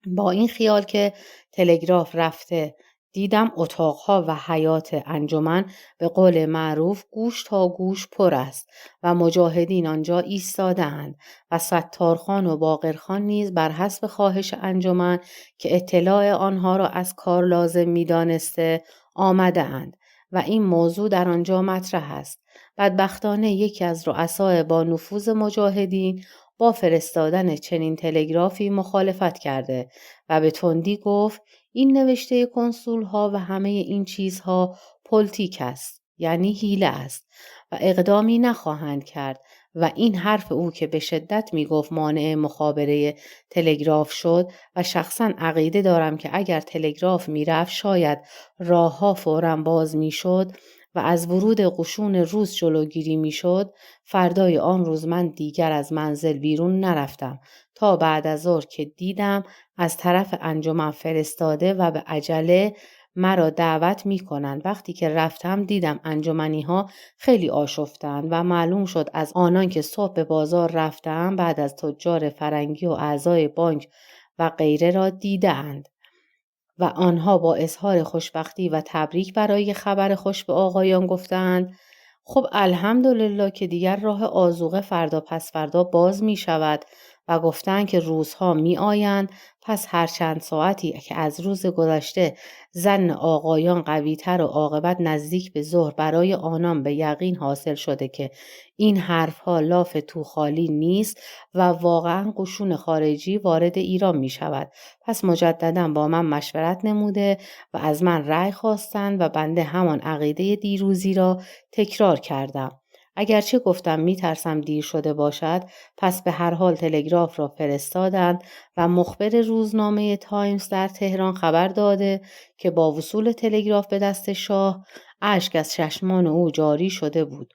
با این خیال که تلگراف رفته دیدم اتاقها و حیات انجمن به قول معروف گوش تا گوش پر است و مجاهدین آنجا ایستاده‌اند و ستارخان و باقرخان نیز بر حسب خواهش انجمن که اطلاع آنها را از کار لازم می‌دانسته آمده‌اند و این موضوع در آنجا مطرح است. بدبختانه یکی از رؤسای با نفوذ مجاهدین با فرستادن چنین تلگرافی مخالفت کرده و به تندی گفت این نوشته کنسول‌ها و همه این چیزها پلیتیک است، یعنی حیله است و اقدامی نخواهند کرد و این حرف او که به شدت میگفت مانع مخابره تلگراف شد و شخصا عقیده دارم که اگر تلگراف میرفت شاید راهها فوراً باز میشد و از ورود قشون روس جلوگیری میشد. فردای آن روز من دیگر از منزل بیرون نرفتم تا بعد از ظهر که دیدم از طرف انجمن فرستاده و به عجله مرا دعوت می کنند. وقتی که رفتم دیدم انجمنی ها خیلی آشفتند و معلوم شد از آنان که صبح به بازار رفتم بعد از تجار فرنگی و اعضای بانک و غیره را دیدند و آنها با اظهار خوشبختی و تبریک برای خبر خوش به آقایان گفتند خب الحمدلله که دیگر راه آذوقه فردا پس فردا باز می شود و گفتند که روزها می آیند پس هر چند ساعتی که از روز گذشته ظن آقایان قویتر و عاقبت نزدیک به ظهر برای آنان به یقین حاصل شده که این حرفها لاف تو خالی نیست و واقعا قشون خارجی وارد ایران می شود. پس مجددا با من مشورت نموده و از من رأی خواستند و بنده همان عقیده دیروزی را تکرار کردم. اگرچه گفتم می ترسم دیر شده باشد پس به هر حال تلگراف را فرستادند و مخبر روزنامه تایمز در تهران خبر داده که با وصول تلگراف به دست شاه اشک از چشمان او جاری شده بود.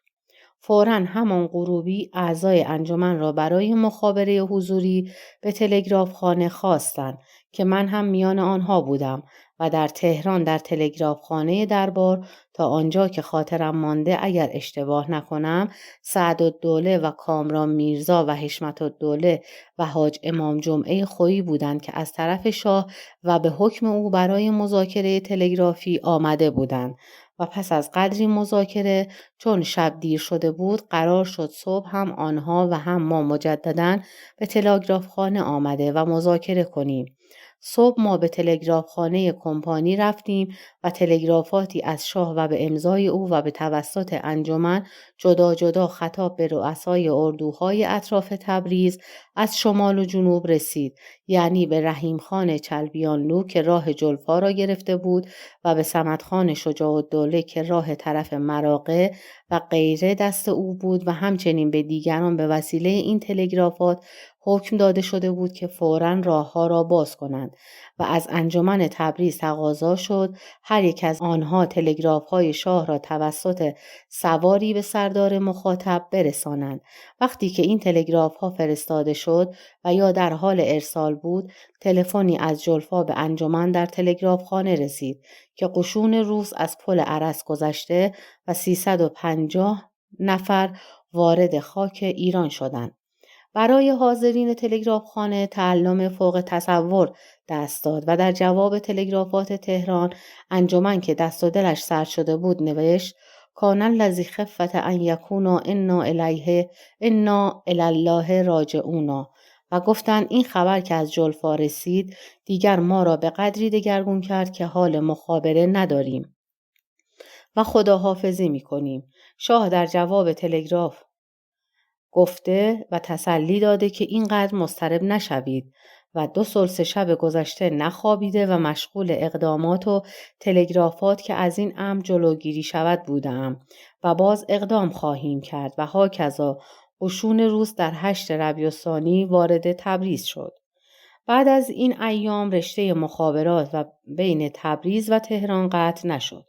فوراً همان غروبی اعضای انجمن را برای مخابره حضوری به تلگراف خانه خواستند که من هم میان آنها بودم و در تهران در تلگراف خانه دربار تا آنجا که خاطرم مانده اگر اشتباه نکنم سعدالدوله و کامران میرزا و حشمتالدوله و حاج امام جمعه خویی بودند که از طرف شاه و به حکم او برای مذاکره تلگرافی آمده بودند و پس از قدری مذاکره چون شب دیر شده بود قرار شد صبح هم آنها و هم ما مجدداً به تلگراف خانه آمده و مذاکره کنیم. صبح ما به تلگراف خانه کمپانی رفتیم و تلگرافاتی از شاه و به امضای او و به توسط انجمن جدا جدا خطاب به رؤسای اردوهای اطراف تبریز از شمال و جنوب رسید، یعنی به رحیم خان چلبیانلو که راه جلفا را گرفته بود و به صمد خان شجاع‌الدوله که راه طرف مراغه و غیره دست او بود و همچنین به دیگران به وسیله این تلگرافات حکم داده شده بود که فوراً راهها را باز کنند و از انجمن تبریز تقاضا شد هر یک از آنها تلگراف‌های شاه را توسط سواری به سردار مخاطب برسانند. وقتی که این تلگراف‌ها فرستاده شد و یا در حال ارسال بود تلفنی از جلفا به انجمن در تلگرافخانه رسید که قشون روس از پل ارس گذشته و 350 نفر وارد خاک ایران شدند. برای حاضرین تلگرافخانه تعلم فوق تصور دست داد و در جواب تلگرافات تهران انجمن که دست و دلش سرد شده بود نوشت کان الذی خفت ان یکونا انا الی الله راجعون و گفتند این خبر که از جلفا رسید دیگر ما را به قدری دگرگون کرد که حال مخابره نداریم و خداحافظی می‌کنیم. شاه در جواب تلگراف گفته و تسلی داده که اینقدر مضطرب نشوید و 2 ثلث شب گذشته نخوابیده و مشغول اقدامات و تلگرافات که از این امر جلوگیری شود بودم و باز اقدام خواهیم کرد و هاکذا قشون روس در 8 ربیع الثانی وارد تبریز شد. بعد از این ایام رشته مخابرات و بین تبریز و تهران قطع نشد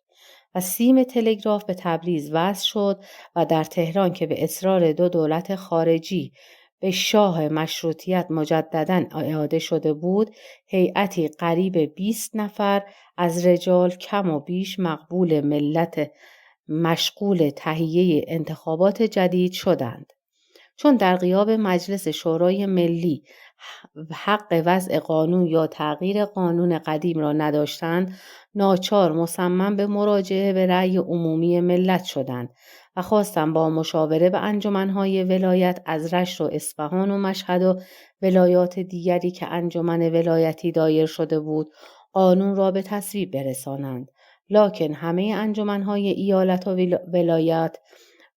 و سیم تلگراف به تبریز وصل شد و در تهران که به اصرار 2 دولت خارجی به شاه مشروطیت مجدداً اعاده شده بود، هیئتی قریب 20 نفر از رجال کم و بیش مقبول ملت مشغول تهیه انتخابات جدید شدند. چون در غیاب مجلس شورای ملی حق وضع قانون یا تغییر قانون قدیم را نداشتند، ناچار مصمم به مراجعه به رأی عمومی ملت شدند و خواستند با مشاوره به انجمنهای ولایت از رشت و اصفهان و مشهد و ولایات دیگری که انجمن ولایتی دایر شده بود، قانون را به تصویب برسانند. لکن همه انجمنهای ایالت و ولایت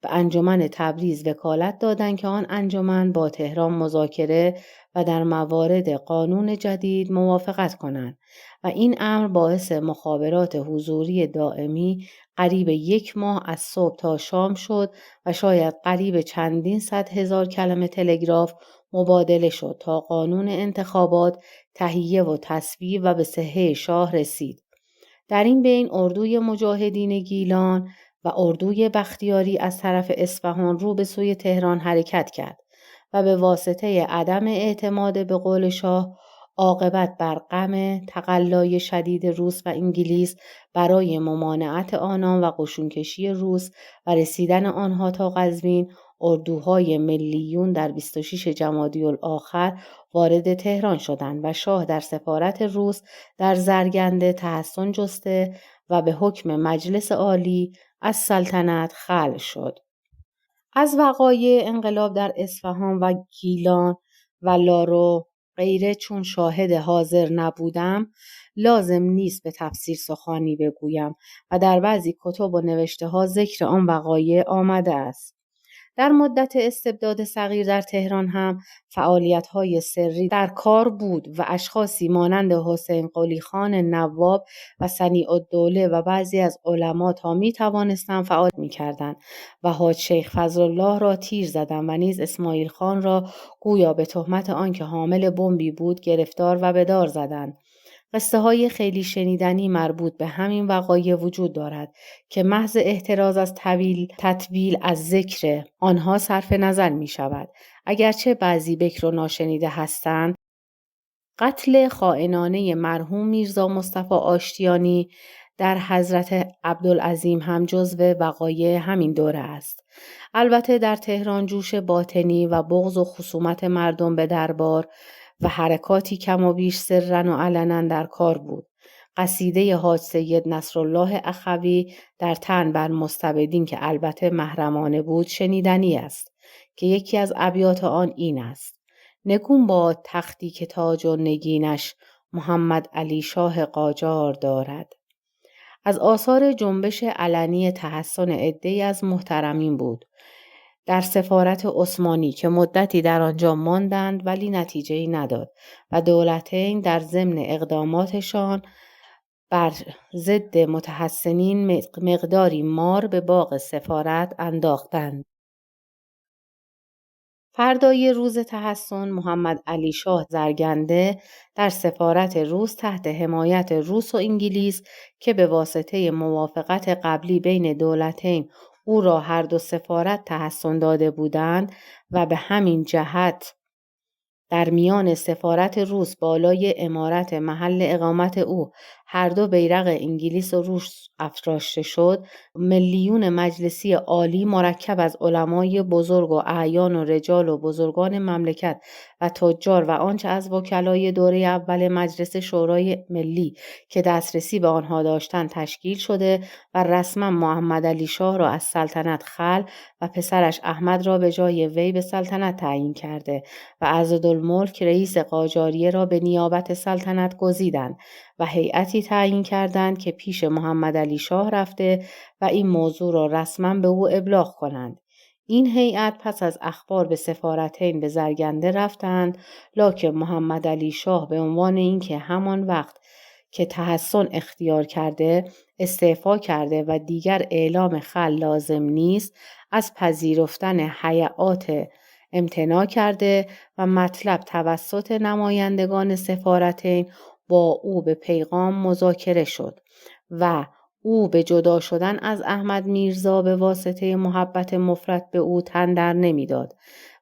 به انجمن تبریز وکالت دادند که آن انجمن با تهران مذاکره و در موارد قانون جدید موافقت کنند و این امر باعث مخابرات حضوری دائمی قریب 1 ماه از صبح تا شام شد و شاید قریب چندین صد هزار کلمه تلگراف مبادله شد تا قانون انتخابات تهیه و تصویب و به صحه شاه رسید. در این بین اردوی مجاهدین گیلان و اردوی بختیاری از طرف اصفهان رو به سوی تهران حرکت کرد و به واسطه عدم اعتماد به قول شاه عاقبت بر غم تقلای شدید روس و انگلیس برای ممانعت آنان و قشونکشی روس و رسیدن آنها تا قزوین، اردوهای ملیون در 26 جمادی الاخر وارد تهران شدند و شاه در سفارت روس در زرگنده تحصن جسته و به حکم مجلس عالی از سلطنت خلع شد. از وقایع انقلاب در اصفهان و گیلان و لارو غیره چون شاهد حاضر نبودم، لازم نیست به تفصیل سخنی بگویم و در بعضی کتب و نوشته ها ذکر آن وقایع آمده است. در مدت استبداد صغیر در تهران هم فعالیت‌های سری در کار بود و اشخاصی مانند حسین قلی خان نواب و صنیع‌الدوله و بعضی از علما تا می‌توانستند فعالیت می‌کردند و حاج شیخ فضلالله را تیر زدند و نیز اسماعیل خان را گویا به تهمت آنکه حامل بمبی بود گرفتار و به دار زدند. قصه های خیلی شنیدنی مربوط به همین وقایع وجود دارد که محض احتراز از تطویل از ذکر آنها صرف نظر می شود. اگرچه بعضی بکر و ناشنیده هستند، قتل خائنانه مرحوم میرزا مصطفی آشتیانی در حضرت عبدالعظیم هم جزو وقایع همین دوره است. البته در تهران جوش باطنی و بغض و خصومت مردم به دربار و حرکاتی کم و بیش سرن و علنا در کار بود. قصیده حاج سید نصرالله اخوی در طعن بر مستبدین که البته محرمانه بود شنیدنی است که یکی از ابیات آن این است: نگون با تختی که تاج و نگینش محمد علی شاه قاجار دارد. از آثار جنبش علنی تحصن عده‌ای از محترمین بود در سفارت عثمانی که مدتی در آنجا ماندند ولی نتیجه‌ای نداد و دولتین در ضمن اقداماتشان بر ضد متحسنین مقداری مار به باغ سفارت انداختند. فردای روز تحصن محمد علی شاه زرگنده در سفارت روس تحت حمایت روس و انگلیس که به واسطه موافقت قبلی بین دولتین او را هر دو سفارت تحصن داده بودند و به همین جهت در میان سفارت روس بالای عمارت محل اقامت او هر دو بیرق انگلیس و روس افراشته شد، ملیون مجلسی عالی مرکب از علمای بزرگ و اعیان و رجال و بزرگان مملکت و تجار و آنچه از وکلای دوره اول مجلس شورای ملی که دسترسی به آنها داشتند تشکیل شده و رسما محمد علی شاه را از سلطنت خلع و پسرش احمد را به جای وی به سلطنت تعیین کرده و عضدالملک رئیس قاجاریه را به نیابت سلطنت گزیدند و هیئتی تعیین کردند که پیش محمد علی شاه رفته و این موضوع را رسما به او ابلاغ کنند. این هیئت پس از اخبار به سفارتین به زرگنده رفتند، لکن محمد علی شاه به عنوان اینکه همان وقت که تحصن اختیار کرده استعفا کرده و دیگر اعلام خلع لازم نیست، از پذیرفتن هیئات امتناع کرده و مطلب توسط نمایندگان سفارتین با او به پیغام مذاکره شد و او به جدا شدن از احمد میرزا به واسطه محبت مفرط به او تن در نمیداد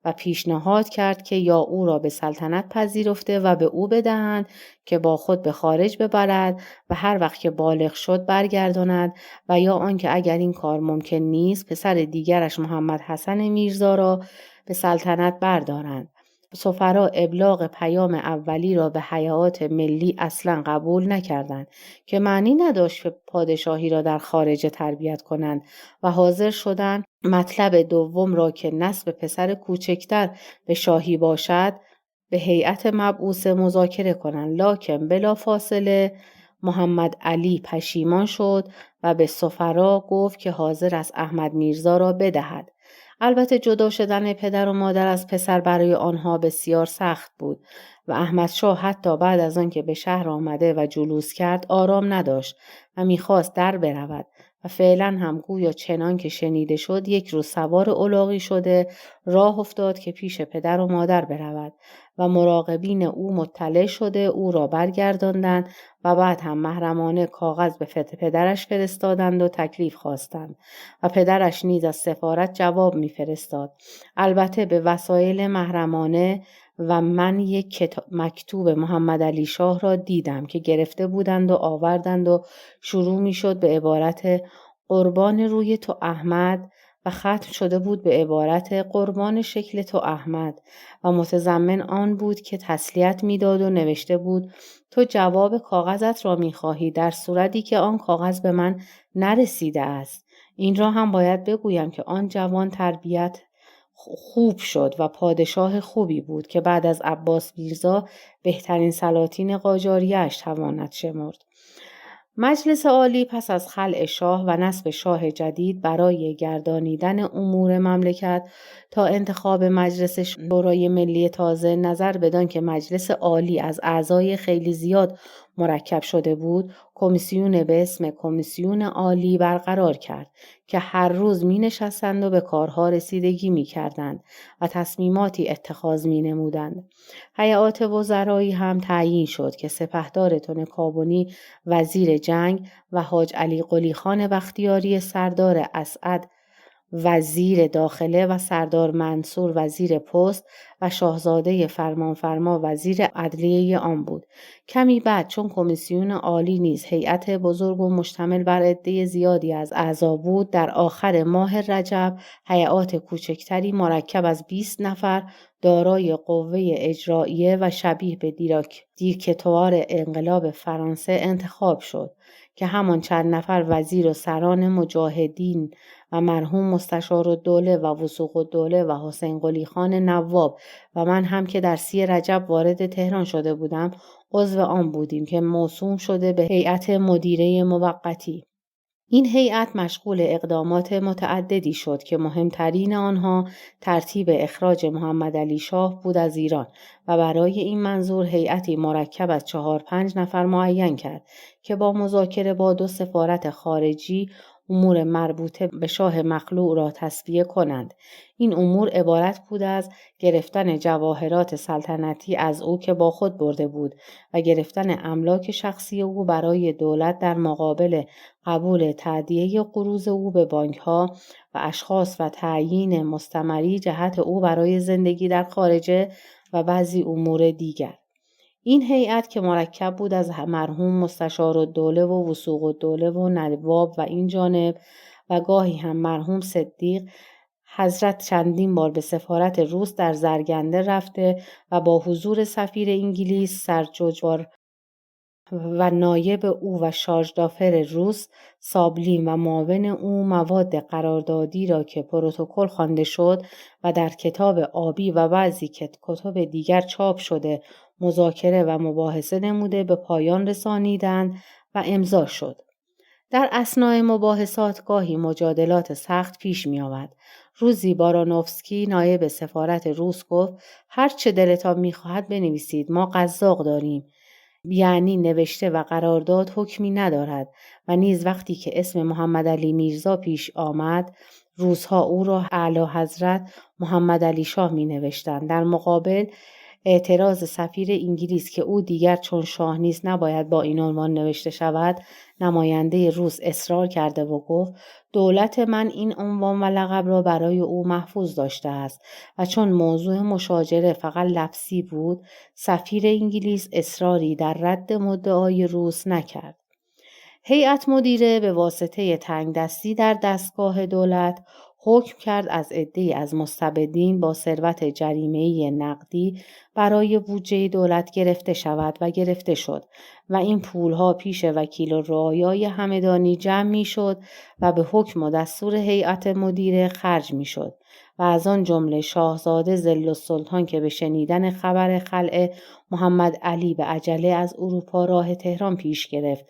و پیشنهاد کرد که یا او را به سلطنت پذیرفته و به او بدهند که با خود به خارج ببرد و هر وقت که بالغ شد برگرداند و یا آنکه اگر این کار ممکن نیست پسر دیگرش محمد حسن میرزا را به سلطنت بردارند سفرا ابلاغ پیام اولی را به هیئات ملی اصلا قبول نکردند که معنی نداشت پادشاهی را در خارج تربیت کنند و حاضر شدند مطلب دوم را که نسب پسر کوچکتر به شاهی باشد به هیئت مبعوثه مذاکره کنند. لکن بلا فاصله محمد علی پشیمان شد و به سفرا گفت که حاضر است احمد میرزا را بدهد. البته جدا شدن پدر و مادر از پسر برای آنها بسیار سخت بود و احمد شاه حتی بعد از آنکه به شهر آمده و جلوس کرد آرام نداشت و میخواست در برود و فعلا هم گویا چنان که شنیده شد یک روز سوار الاغی شده راه افتاد که پیش پدر و مادر برود و مراقبین او مطلع شده او را برگرداندند و بعد هم محرمانه کاغذ به پدرش فرستادند و تکلیف خواستند و پدرش نیز از سفارت جواب میفرستاد. البته به وسایل محرمانه و من یک مکتوب محمد علی شاه را دیدم که گرفته بودند و آوردند و شروع می شد به عبارت قربان روی تو احمد و ختم شده بود به عبارت قربان شکل تو احمد و متضمن آن بود که تسلیت میداد و نوشته بود تو جواب کاغذت را میخواهی در صورتی که آن کاغذ به من نرسیده است. این را هم باید بگویم که آن جوان تربیت خوب شد و پادشاه خوبی بود که بعد از عباس میرزا بهترین سلاطین قاجاریه‌اش تواند شمرد. مجلس عالی پس از خلع شاه و نصب شاه جدید برای گردانیدن امور مملکت تا انتخاب مجلس شورای ملی تازه نظر بدان که مجلس عالی از اعضای خیلی زیاد مرکب شده بود کمیسیون به اسم کمیسیون عالی برقرار کرد که هر روز می نشستند و به کارها رسیدگی می کردند و تصمیماتی اتخاذ می نمودند. هیئات وزرایی هم تعیین شد که سپهدار تنکابنی وزیر جنگ و حاج علی قلی خان بختیاری سردار اسعد وزیر داخله و سردار منصور وزیر پست و شاهزاده فرمانفرما وزیر عدلیه آن بود. کمی بعد چون کمیسیون عالی نیز هیئت بزرگ و مشتمل بر عده زیادی از اعضا بود در آخر ماه رجب هیئات کوچکتری مرکب از 20 نفر دارای قوه اجراییه و شبیه به دیکتاتور انقلاب فرانسه انتخاب شد که همان چند نفر وزیر و سران مجاهدین و مرحوم مستشارالدوله و وثوق‌الدوله و حسین قلی خان نواب و من هم که در 30 رجب وارد تهران شده بودم عضو آن بودیم که موسوم شده به هیئت مدیره موقتی. این هیئت مشغول اقدامات متعددی شد که مهمترین آنها ترتیب اخراج محمد علی شاه بود از ایران و برای این منظور هیئتی مرکب از 4-5 نفر معین کرد که با مذاکره با 2 سفارت خارجی امور مربوطه به شاه مخلوع را تصفیه کنند. این امور عبارت بود از گرفتن جواهرات سلطنتی از او که با خود برده بود و گرفتن املاک شخصی او برای دولت در مقابل قبول تادیه قروض او به بانک‌ها و اشخاص و تعیین مستمری جهت او برای زندگی در خارجه و بعضی امور دیگر. این هیئت که مرکب بود از مرحوم مستشارالدوله و وثوق‌الدوله و نواب و این جانب و گاهی هم مرحوم صدیق حضرت چندین بار به سفارت روس در زرگنده رفته و با حضور سفیر انگلیس سر جوجوار و نایب او و شارژدافر روس سابلین و معاون او مواد قراردادی را که پروتکل خوانده شد و در کتاب آبی و بعضی کتب دیگر چاپ شده مذاکره و مباحثه نموده به پایان رسانیدند و امضا شد. در اثناء مباحثات گاهی مجادلات سخت پیش می آمد. روزی بارانوفسکی نایب سفارت روس گفت هر چه دلتان می خواهد بنویسید ما قزاق داریم. یعنی نوشته و قرارداد حکمی ندارد و نیز وقتی که اسم محمد علی میرزا پیش آمد روزها او را اعلی حضرت محمد علی شاه می نوشتند. در مقابل اعتراض سفیر انگلیس که او دیگر چون شاه نیست نباید با این عنوان نوشته شود نماینده روس اصرار کرده و گفت دولت من این عنوان و لقب را برای او محفوظ داشته است و چون موضوع مشاجره فقط لفظی بود سفیر انگلیس اصراری در رد مدعای روس نکرد. هیئت مدیره به واسطه تنگ دستی در دستگاه دولت حکم کرد از عده‌ای از مستبدین با ثروت جریمه‌ای نقدی برای بودجه دولت گرفته شود و گرفته شد و این پولها پیش وکیل الرعایای همدانی جمع می‌شد و به حکم و دستور هیئت مدیره خرج می‌شد و از آن جمله شاهزاده ظل‌السلطان که به شنیدن خبر خلع محمد علی به عجله از اروپا راه تهران پیش گرفت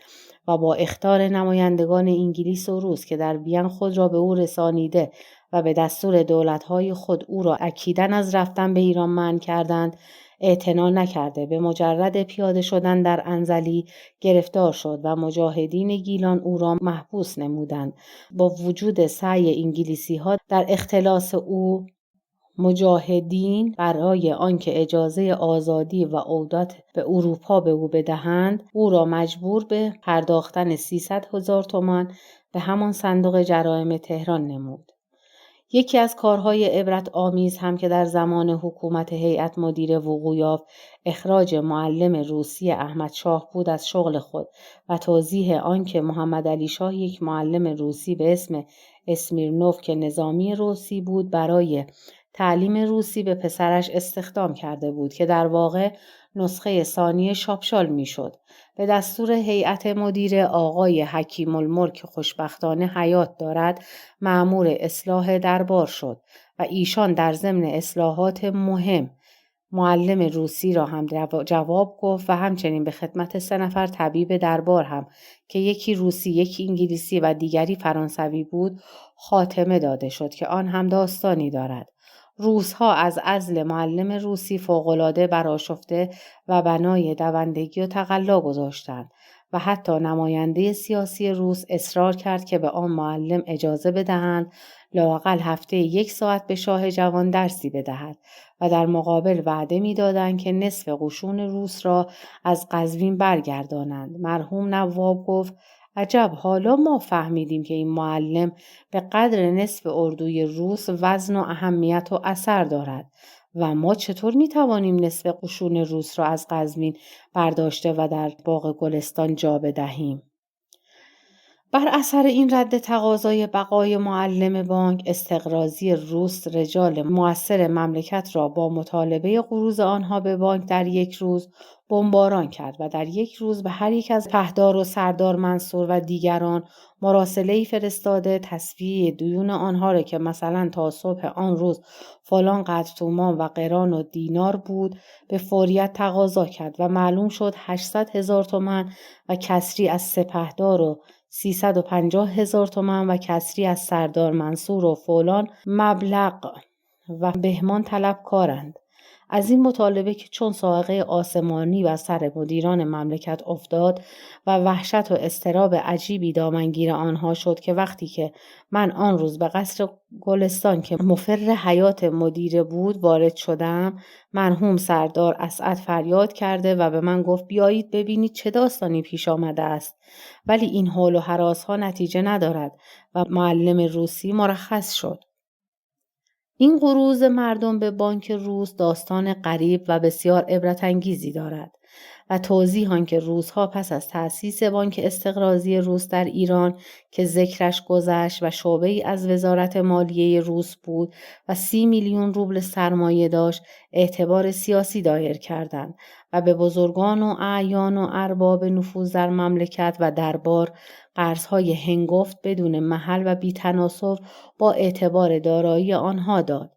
و با اخطار نمایندگان انگلیس و روس که در وین خود را به او رسانیده و به دستور دولت‌های خود او را اکیداً از رفتن به ایران منع کردند، اعتنا نکرده به مجرد پیاده شدن در انزلی گرفتار شد و مجاهدین گیلان او را محبوس نمودند. با وجود سعی انگلیسی‌ها در اختلاس او، مجاهدین برای آنکه اجازه آزادی و عودت به اروپا به او بدهند، او را مجبور به پرداختن 300,000 تومان به همان صندوق جرائم تهران نمود. یکی از کارهای عبرت آمیز هم که در زمان حکومت هیئت مدیره وقوع یافت، اخراج معلم روسی احمد شاه بود از شغل خود و توضیح آنکه محمد علی شاه یک معلم روسی به اسم اسمیرنوف که نظامی روسی بود برای تعلیم روسی به پسرش استخدام کرده بود که در واقع نسخه ثانی شاپشال میشد. به دستور هیئت مدیره آقای حکیم الملک که خوشبختانه حیات دارد مأمور اصلاح دربار شد و ایشان در ضمن اصلاحات مهم معلم روسی را هم جواب گفت و همچنین به خدمت 3 نفر طبیب دربار هم که یکی روسی، یکی انگلیسی و دیگری فرانسوی بود خاتمه داده شد که آن هم داستانی دارد. روس‌ها از عزل معلم روسی فوق‌العاده برآشفته و بنای دوندگی و تقلا گذاشتند و حتی نماینده سیاسی روس اصرار کرد که به آن معلم اجازه بدهند لااقل هفته 1 ساعت به شاه جوان درسی بدهد و در مقابل وعده می‌دادند که نصف قشون روس را از قزوین برگردانند. مرحوم نواب گفت: عجب، حالا ما فهمیدیم که این معلم به قدر نصف اردوی روس وزن و اهمیت و اثر دارد و ما چطور میتوانیم نصف قشون روس را از قزوین برداشته و در باغ گلستان جا بدهیم؟ بر اثر این رد تقاضای بقای معلم بانک، استقراضی روس رجال مؤثر مملکت را با مطالبه قروض آنها به بانک در 1 روز بمباران کرد و در 1 روز به هر یک از پهدار و سردار منصور و دیگران مراسله‌ای فرستاده تصفیه دیون آنها را که مثلا تا صبح آن روز فلان قدر تومان و قران و دینار بود به فوریت تقاضا کرد و معلوم شد 800,000 تومان و کسری از سپهدار و 350,000 تومان و کسری از سردار منصور و فلان مبلغ و بهمان طلبکارند. از این مطالبه که چون صاعقه آسمانی و سر مدیران مملکت افتاد و وحشت و اضطراب عجیبی دامنگیر آنها شد که وقتی که من آن روز به قصر گلستان که مفر حیات مدیره بود وارد شدم، مرحوم سردار اسعد فریاد کرده و به من گفت بیایید ببینید چه داستانی پیش آمده است. ولی این حال و هراس ها نتیجه ندارد و معلم روسی مرخص شد. این قروض مردم به بانک روس داستان غریب و بسیار عبرت انگیزی دارد و توضیح آنکه روس‌ها پس از تأسیس بانک استقراضی روس در ایران که ذکرش گذشت و شعبه‌ای از وزارت مالیه روس بود و 30 میلیون روبل سرمایه داشت، اعتبار سیاسی دایر کردند و به بزرگان و اعیان و ارباب نفوذ در مملکت و دربار قرض‌های هنگفت بدون محل و بی‌تناسب با اعتبار دارایی آنها داد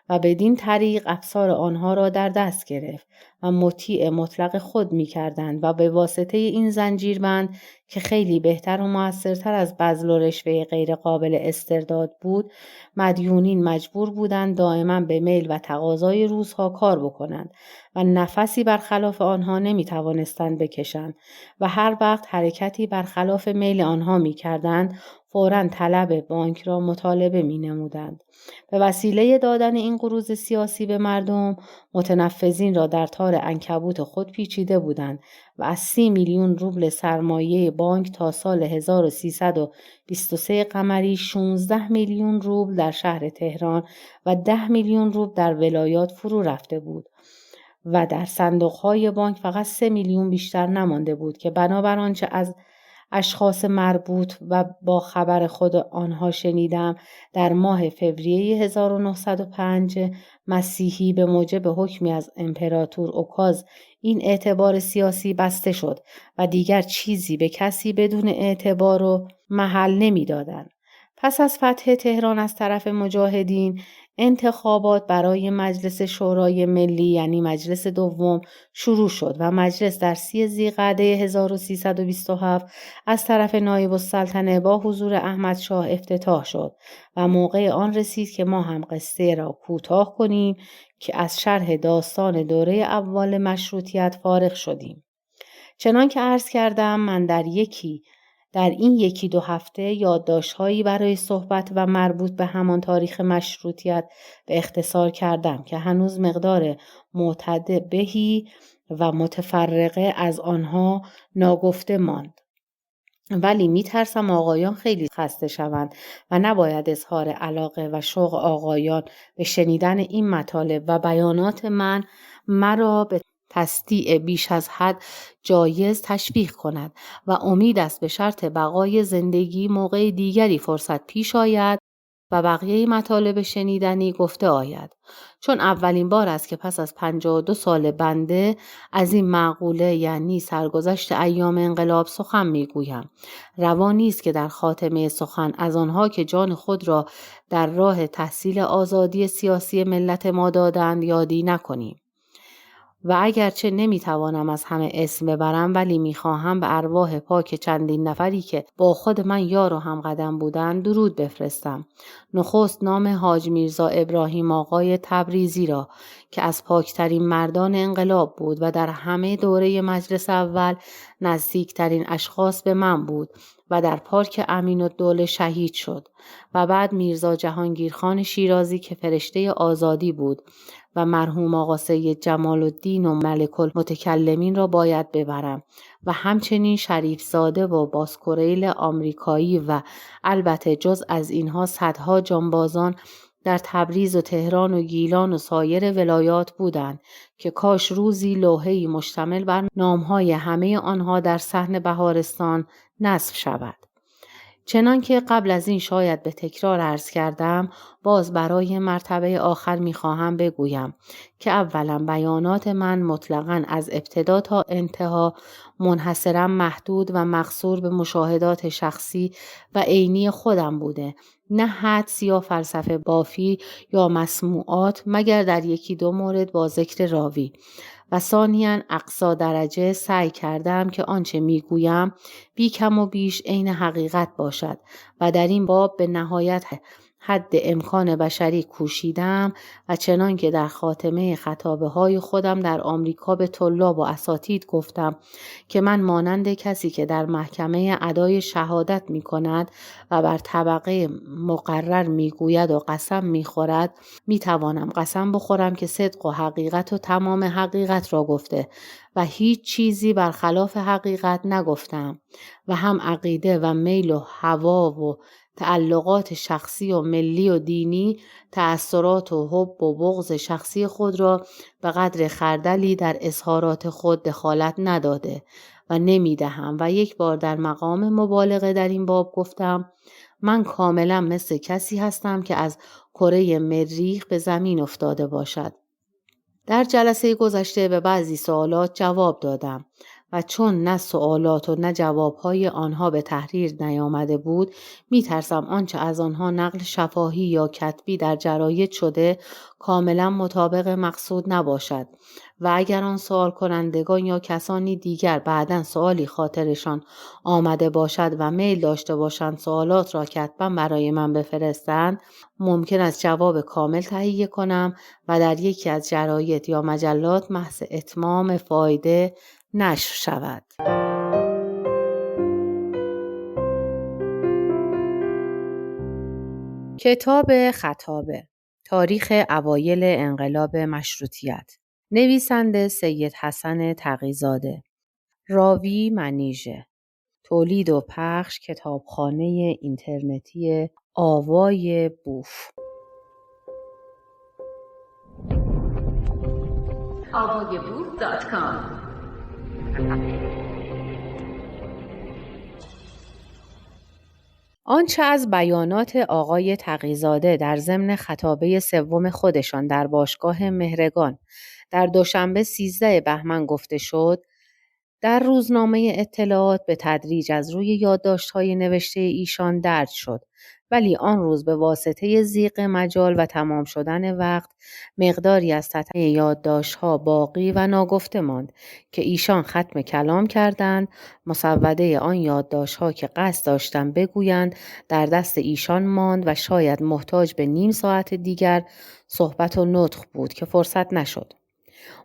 و بدین طریق افسار آنها را در دست گرفت و مطیع مطلق خود می کردند و به واسطه این زنجیربند که خیلی بهتر و مؤثرتر از بذل و رشوه غیر قابل استرداد بود، مدیونین مجبور بودند دائما به میل و تقاضای روس‌ها کار بکنند و نفسی برخلاف آنها نمی توانستند بکشند و هر وقت حرکتی برخلاف میل آنها می کردند فوراً طلب بانک را مطالبه می نمودند. به وسیله دادن این قروض سیاسی به مردم، متنفذین را در تار عنکبوت خود پیچیده بودند و از 30 میلیون روبل سرمایه بانک تا سال 1323 قمری 16 میلیون روبل در شهر تهران و 10 میلیون روبل در ولایات فرو رفته بود و در صندوق‌های بانک فقط 3 میلیون بیشتر نمانده بود که بنابر آنچه از اشخاص مربوط و با خبر خود آنها شنیدم در ماه فوریه 1905 مسیحی به موجب حکمی از امپراتور اوکاز این اعتبار سیاسی بسته شد و دیگر چیزی به کسی بدون اعتبار و محل نمی‌دادند. پس از فتح تهران از طرف مجاهدین، انتخابات برای مجلس شورای ملی یعنی مجلس دوم شروع شد و مجلس در 30 ذیقعده 1327 از طرف نایب السلطنه با حضور احمدشاه افتتاح شد و موقع آن رسید که ما هم قصه را کوتاه کنیم که از شرح داستان دوره اول مشروطیت فارغ شدیم. چنان که عرض کردم من در این یکی دو هفته یادداشت‌هایی برای صحبت و مربوط به همان تاریخ مشروطیت به اختصار کردم که هنوز مقدار معتد بهی و متفرقه از آنها ناگفته ماند. ولی میترسم آقایان خیلی خسته شوند و نباید اظهار علاقه و شوق آقایان به شنیدن این مطالب و بیانات من مرا به تسطیع بیش از حد جایز تشویق کند و امید است به شرط بقای زندگی موقع دیگری فرصت پیش آید و بقیه مطالب شنیدنی گفته آید. چون اولین بار است که پس از 52 سال بنده از این مقوله یعنی سرگذشت ایام انقلاب سخن میگویم. روا نیست که در خاتمه سخن از آنها که جان خود را در راه تحصیل آزادی سیاسی ملت ما دادند یادی نکنیم. و اگرچه نمیتوانم از همه اسم ببرم ولی میخواهم به ارواح پاک چندین نفری که با خود من یار و همقدم بودند درود بفرستم. نخست نام حاج میرزا ابراهیم آقای تبریزی را که از پاکترین مردان انقلاب بود و در همه دوره مجلس اول نزدیکترین اشخاص به من بود و در پارک امین‌الدوله شهید شد و بعد میرزا جهانگیرخان شیرازی که فرشته آزادی بود و مرحوم آقا سید جمال الدین و ملک المتکلمین را باید ببرم و همچنین شریف زاده و باسکوریل آمریکایی و البته جز از اینها صدها جانبازان در تبریز و تهران و گیلان و سایر ولایات بودند که کاش روزی لوحه‌ای مشتمل بر نامهای همه آنها در صحن بهارستان نصب شود. چنان که قبل از این شاید به تکرار عرض کردم باز برای مرتبه آخر میخواهم بگویم که اولا بیانات من مطلقاً از ابتدا تا انتها منحصراً محدود و مقصور به مشاهدات شخصی و عینی خودم بوده، نه حدس یا فلسفه بافی یا مسموعات مگر در یکی دو مورد با ذکر راوی. و ثانیاً اقصا درجه سعی کردم که آنچه میگویم بی کم و بیش عین حقیقت باشد و در این باب به نهایت حد امکان بشری کوشیدم و چنان که در خاتمه خطابه های خودم در آمریکا به طلاب و اساتید گفتم که من مانند کسی که در محکمه ادای شهادت می کند و بر طبقه مقرر می گوید و قسم می خورد می توانم قسم بخورم که صدق و حقیقت و تمام حقیقت را گفته و هیچ چیزی برخلاف حقیقت نگفتم و هم عقیده و میل و هوا و تعلقات شخصی و ملی و دینی، تأثیرات و حب و بغض شخصی خود را به قدر خردلی در اظهارات خود دخالت نداده و نمیدهم و یک بار در مقام مبالغه در این باب گفتم من کاملا مثل کسی هستم که از کره مریخ به زمین افتاده باشد. در جلسه گذشته به بعضی سوالات جواب دادم و چون نه سوالات و نه جوابهای آنها به تحریر نیامده بود میترسم آنچه از آنها نقل شفاهی یا کتبی در جراید شده کاملا مطابق مقصود نباشد و اگر آن سوال کنندگان یا کسانی دیگر بعداً سوالی خاطرشان آمده باشد و میل داشته باشند سوالات را کتباً برای من بفرستند ممکن است جواب کامل تهیه کنم و در یکی از جراید یا مجلات محض اتمام فایده نشر شود. کتاب خطابه، تاریخ اوایل انقلاب مشروطیت، نویسنده سید حسن تقی‌زاده، راوی منیژه، تولید و پخش کتابخانه اینترنتی آوای بوف. avayaboof.com آنچه از بیانات آقای تقی‌زاده در ضمن خطابه سوم خودشان در باشگاه مهرگان در دوشنبه 13 بهمن گفته شد، در روزنامه اطلاعات به تدریج از روی یادداشت‌های نوشته ایشان درج شد، ولی آن روز به واسطه ضیق مجال و تمام شدن وقت مقداری از تتر یادداشت‌ها باقی و ناگفته ماند که ایشان ختم کلام کردند. مسوده آن یادداشت‌ها که قصد داشتند بگویند در دست ایشان ماند و شاید محتاج به نیم ساعت دیگر صحبت و نطق بود که فرصت نشد.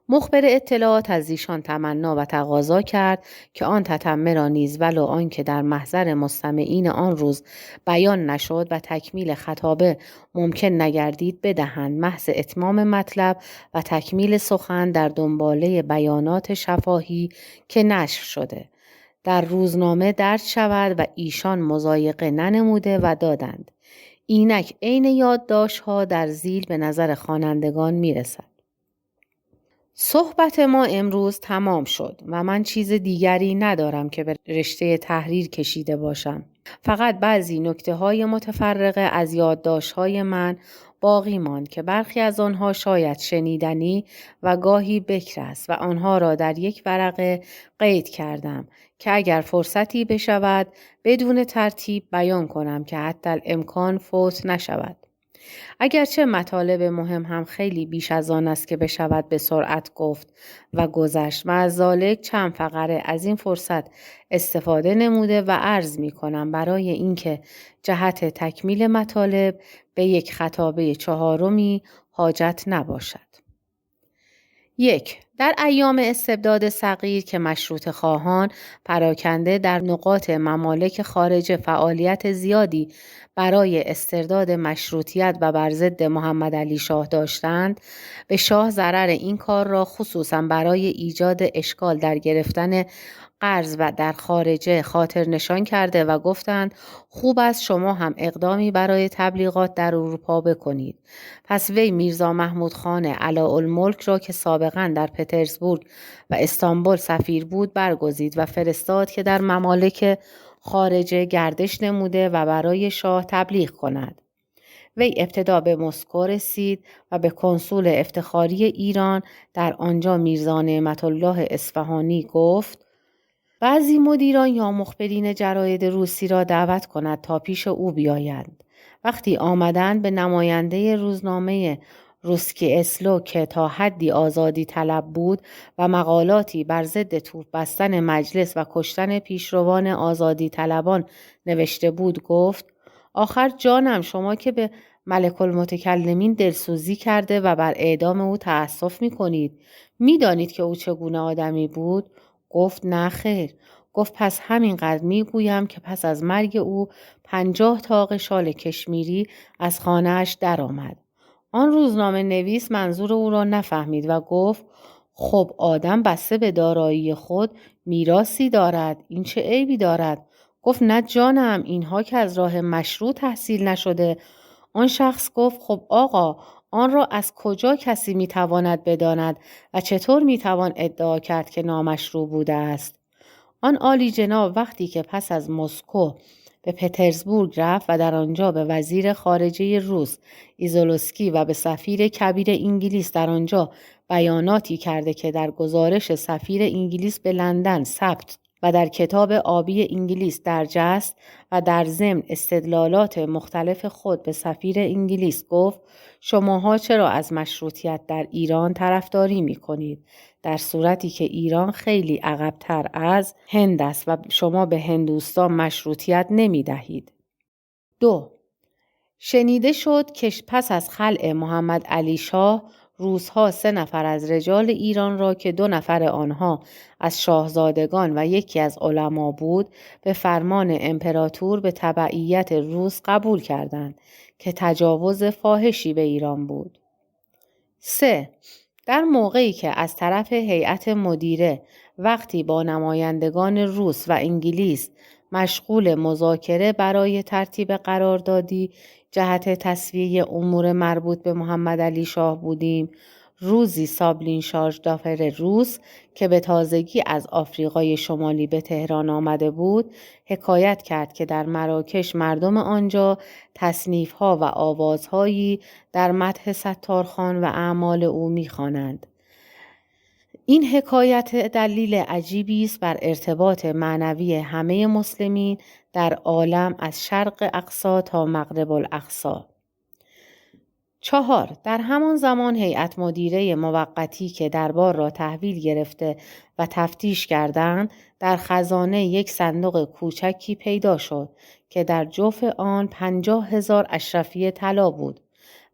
مخبر اطلاعات از ایشان تمنا و تقاضا کرد که آن تتمه را نیز ولو آنکه در محضر مستمعین آن روز بیان نشد و تکمیل خطابه ممکن نگردید بدهند، محض اتمام مطلب و تکمیل سخن در دنباله بیانات شفاهی که نشر شده در روزنامه درج شود و ایشان مضایقه ننموده و دادند. اینک عین یادداشت‌ها در ذیل به نظر خوانندگان میرسد. صحبت ما امروز تمام شد و من چیز دیگری ندارم که به رشته تحریر کشیده باشم. فقط بعضی نکته‌های متفرقه از یادداشت‌های من باقی ماند که برخی از آنها شاید شنیدنی و گاهی بکر است و آنها را در یک ورقه قید کردم که اگر فرصتی بشود بدون ترتیب بیان کنم که حتی الامکان فوت نشود. اگرچه مطالب مهم هم خیلی بیش از آن است که بشود به سرعت گفت و گذشت و از ذالک چند فقره از این فرصت استفاده نموده و عرض می کنم برای اینکه جهت تکمیل مطالب به یک خطابه چهارمی حاجت نباشد. 1. در ایام استبداد صغیر که مشروطه خواهان پراکنده در نقاط ممالک خارجه فعالیت زیادی برای استرداد مشروطیت و بر ضد محمد علی شاه داشتند، به شاه ضرر این کار را خصوصا برای ایجاد اشکال در گرفتن قرض و در خارجه خاطر نشان کرده و گفتند خوب است شما هم اقدامی برای تبلیغات در اروپا بکنید. پس وی میرزا محمود خان علاءالملک را که سابقا در پترزبورگ و استانبول سفیر بود برگزید و فرستاد که در ممالک خارجه گردش نموده و برای شاه تبلیغ کند. وی ابتدا به مسکو رسید و به کنسول افتخاری ایران در آنجا میرزا نعمت الله اصفهانی گفت بعضی مدیران یا مخبرین جراید روسی را دعوت کند تا پیش او بیایند. وقتی آمدند به نماینده روزنامه روسکی اسلو که تا حدی آزادی طلب بود و مقالاتی بر ضد توپ بستن مجلس و کشتن پیشروان آزادی طلبان نوشته بود گفت آخر جانم شما که به ملک المتکلمین دلسوزی کرده و بر اعدام او تأسف می کنید. می دانید که او چگونه آدمی بود؟ گفت نه خیر. گفت پس همینقدر می گویم که پس از مرگ او 50 طاق شال کشمیری از خانه‌اش در آمد. آن روزنامه نویس منظور او را نفهمید و گفت خب آدم بسته به دارایی خود میراثی دارد، این چه عیبی دارد؟ گفت نه جانم، اینها که از راه مشروع تحصیل نشده. آن شخص گفت خب آقا آن را از کجا کسی میتواند بداند و چطور میتوان ادعا کرد که نامشروع بوده است؟ آن عالی جناب وقتی که پس از مسکو به پترزبورگ رفت و در آنجا به وزیر خارجه روس ایزولوسکی و به سفیر کبیر انگلیس در آنجا بیاناتی کرده که در گزارش سفیر انگلیس به لندن ثبت و در کتاب آبی انگلیس درج است و در ضمن استدلالات مختلف خود به سفیر انگلیس گفت شماها چرا از مشروطیت در ایران طرفداری می کنید؟ در صورتی که ایران خیلی عقب‌تر از هند است و شما به هندوستان مشروطیت نمی دهید. 2. شنیده شد که پس از خلع محمد علی شاه روس‌ها 3 نفر از رجال ایران را که 2 نفر آنها از شاهزادگان و یکی از علما بود به فرمان امپراتور به تبعیت روس قبول کردند که تجاوز فاحشی به ایران بود. 3. در موقعی که از طرف هیئت مدیره وقتی با نمایندگان روس و انگلیس مشغول مذاکره برای ترتیب قراردادی جهت تسویه امور مربوط به محمد علی شاه بودیم، روزی سابلین شارژدافر روس که به تازگی از آفریقای شمالی به تهران آمده بود، حکایت کرد که در مراکش مردم آنجا تصنیف‌ها و آوازهایی در مدح ستارخان و اعمال او می‌خوانند. این حکایت دلیل عجیبی است بر ارتباط معنوی همه مسلمین در عالم از شرق اقصی تا مغرب الاقصی. 4. در همان زمان هیئت مدیره موقتی که دربار را تحویل گرفته و تفتیش کردند، در خزانه یک صندوق کوچکی پیدا شد که در جوف آن 50,000 اشرفی طلا بود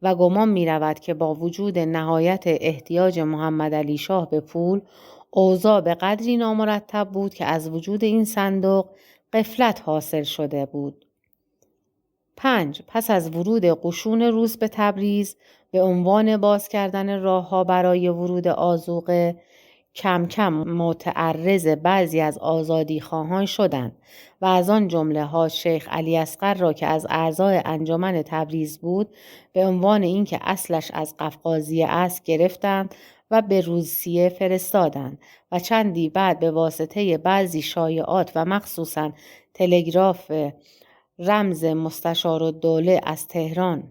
و گمان می رود که با وجود نهایت احتیاج محمد علی شاه به پول، اوضاع به قدری نامرتب بود که از وجود این صندوق غفلت حاصل شده بود. 5. پس از ورود قشون روس به تبریز به عنوان باز کردن راه‌ها برای ورود آذوقه، کم کم متعرض بعضی از آزادیخواهان شدند و از آن جمله ها شیخ علی اصغر را که از اعضای انجمن تبریز بود به عنوان اینکه اصلش از قفقازیه است گرفتند و به روسیه فرستادند و چندی بعد به واسطه بعضی شایعات و مخصوصاً تلگراف رمز مستشارالدوله از تهران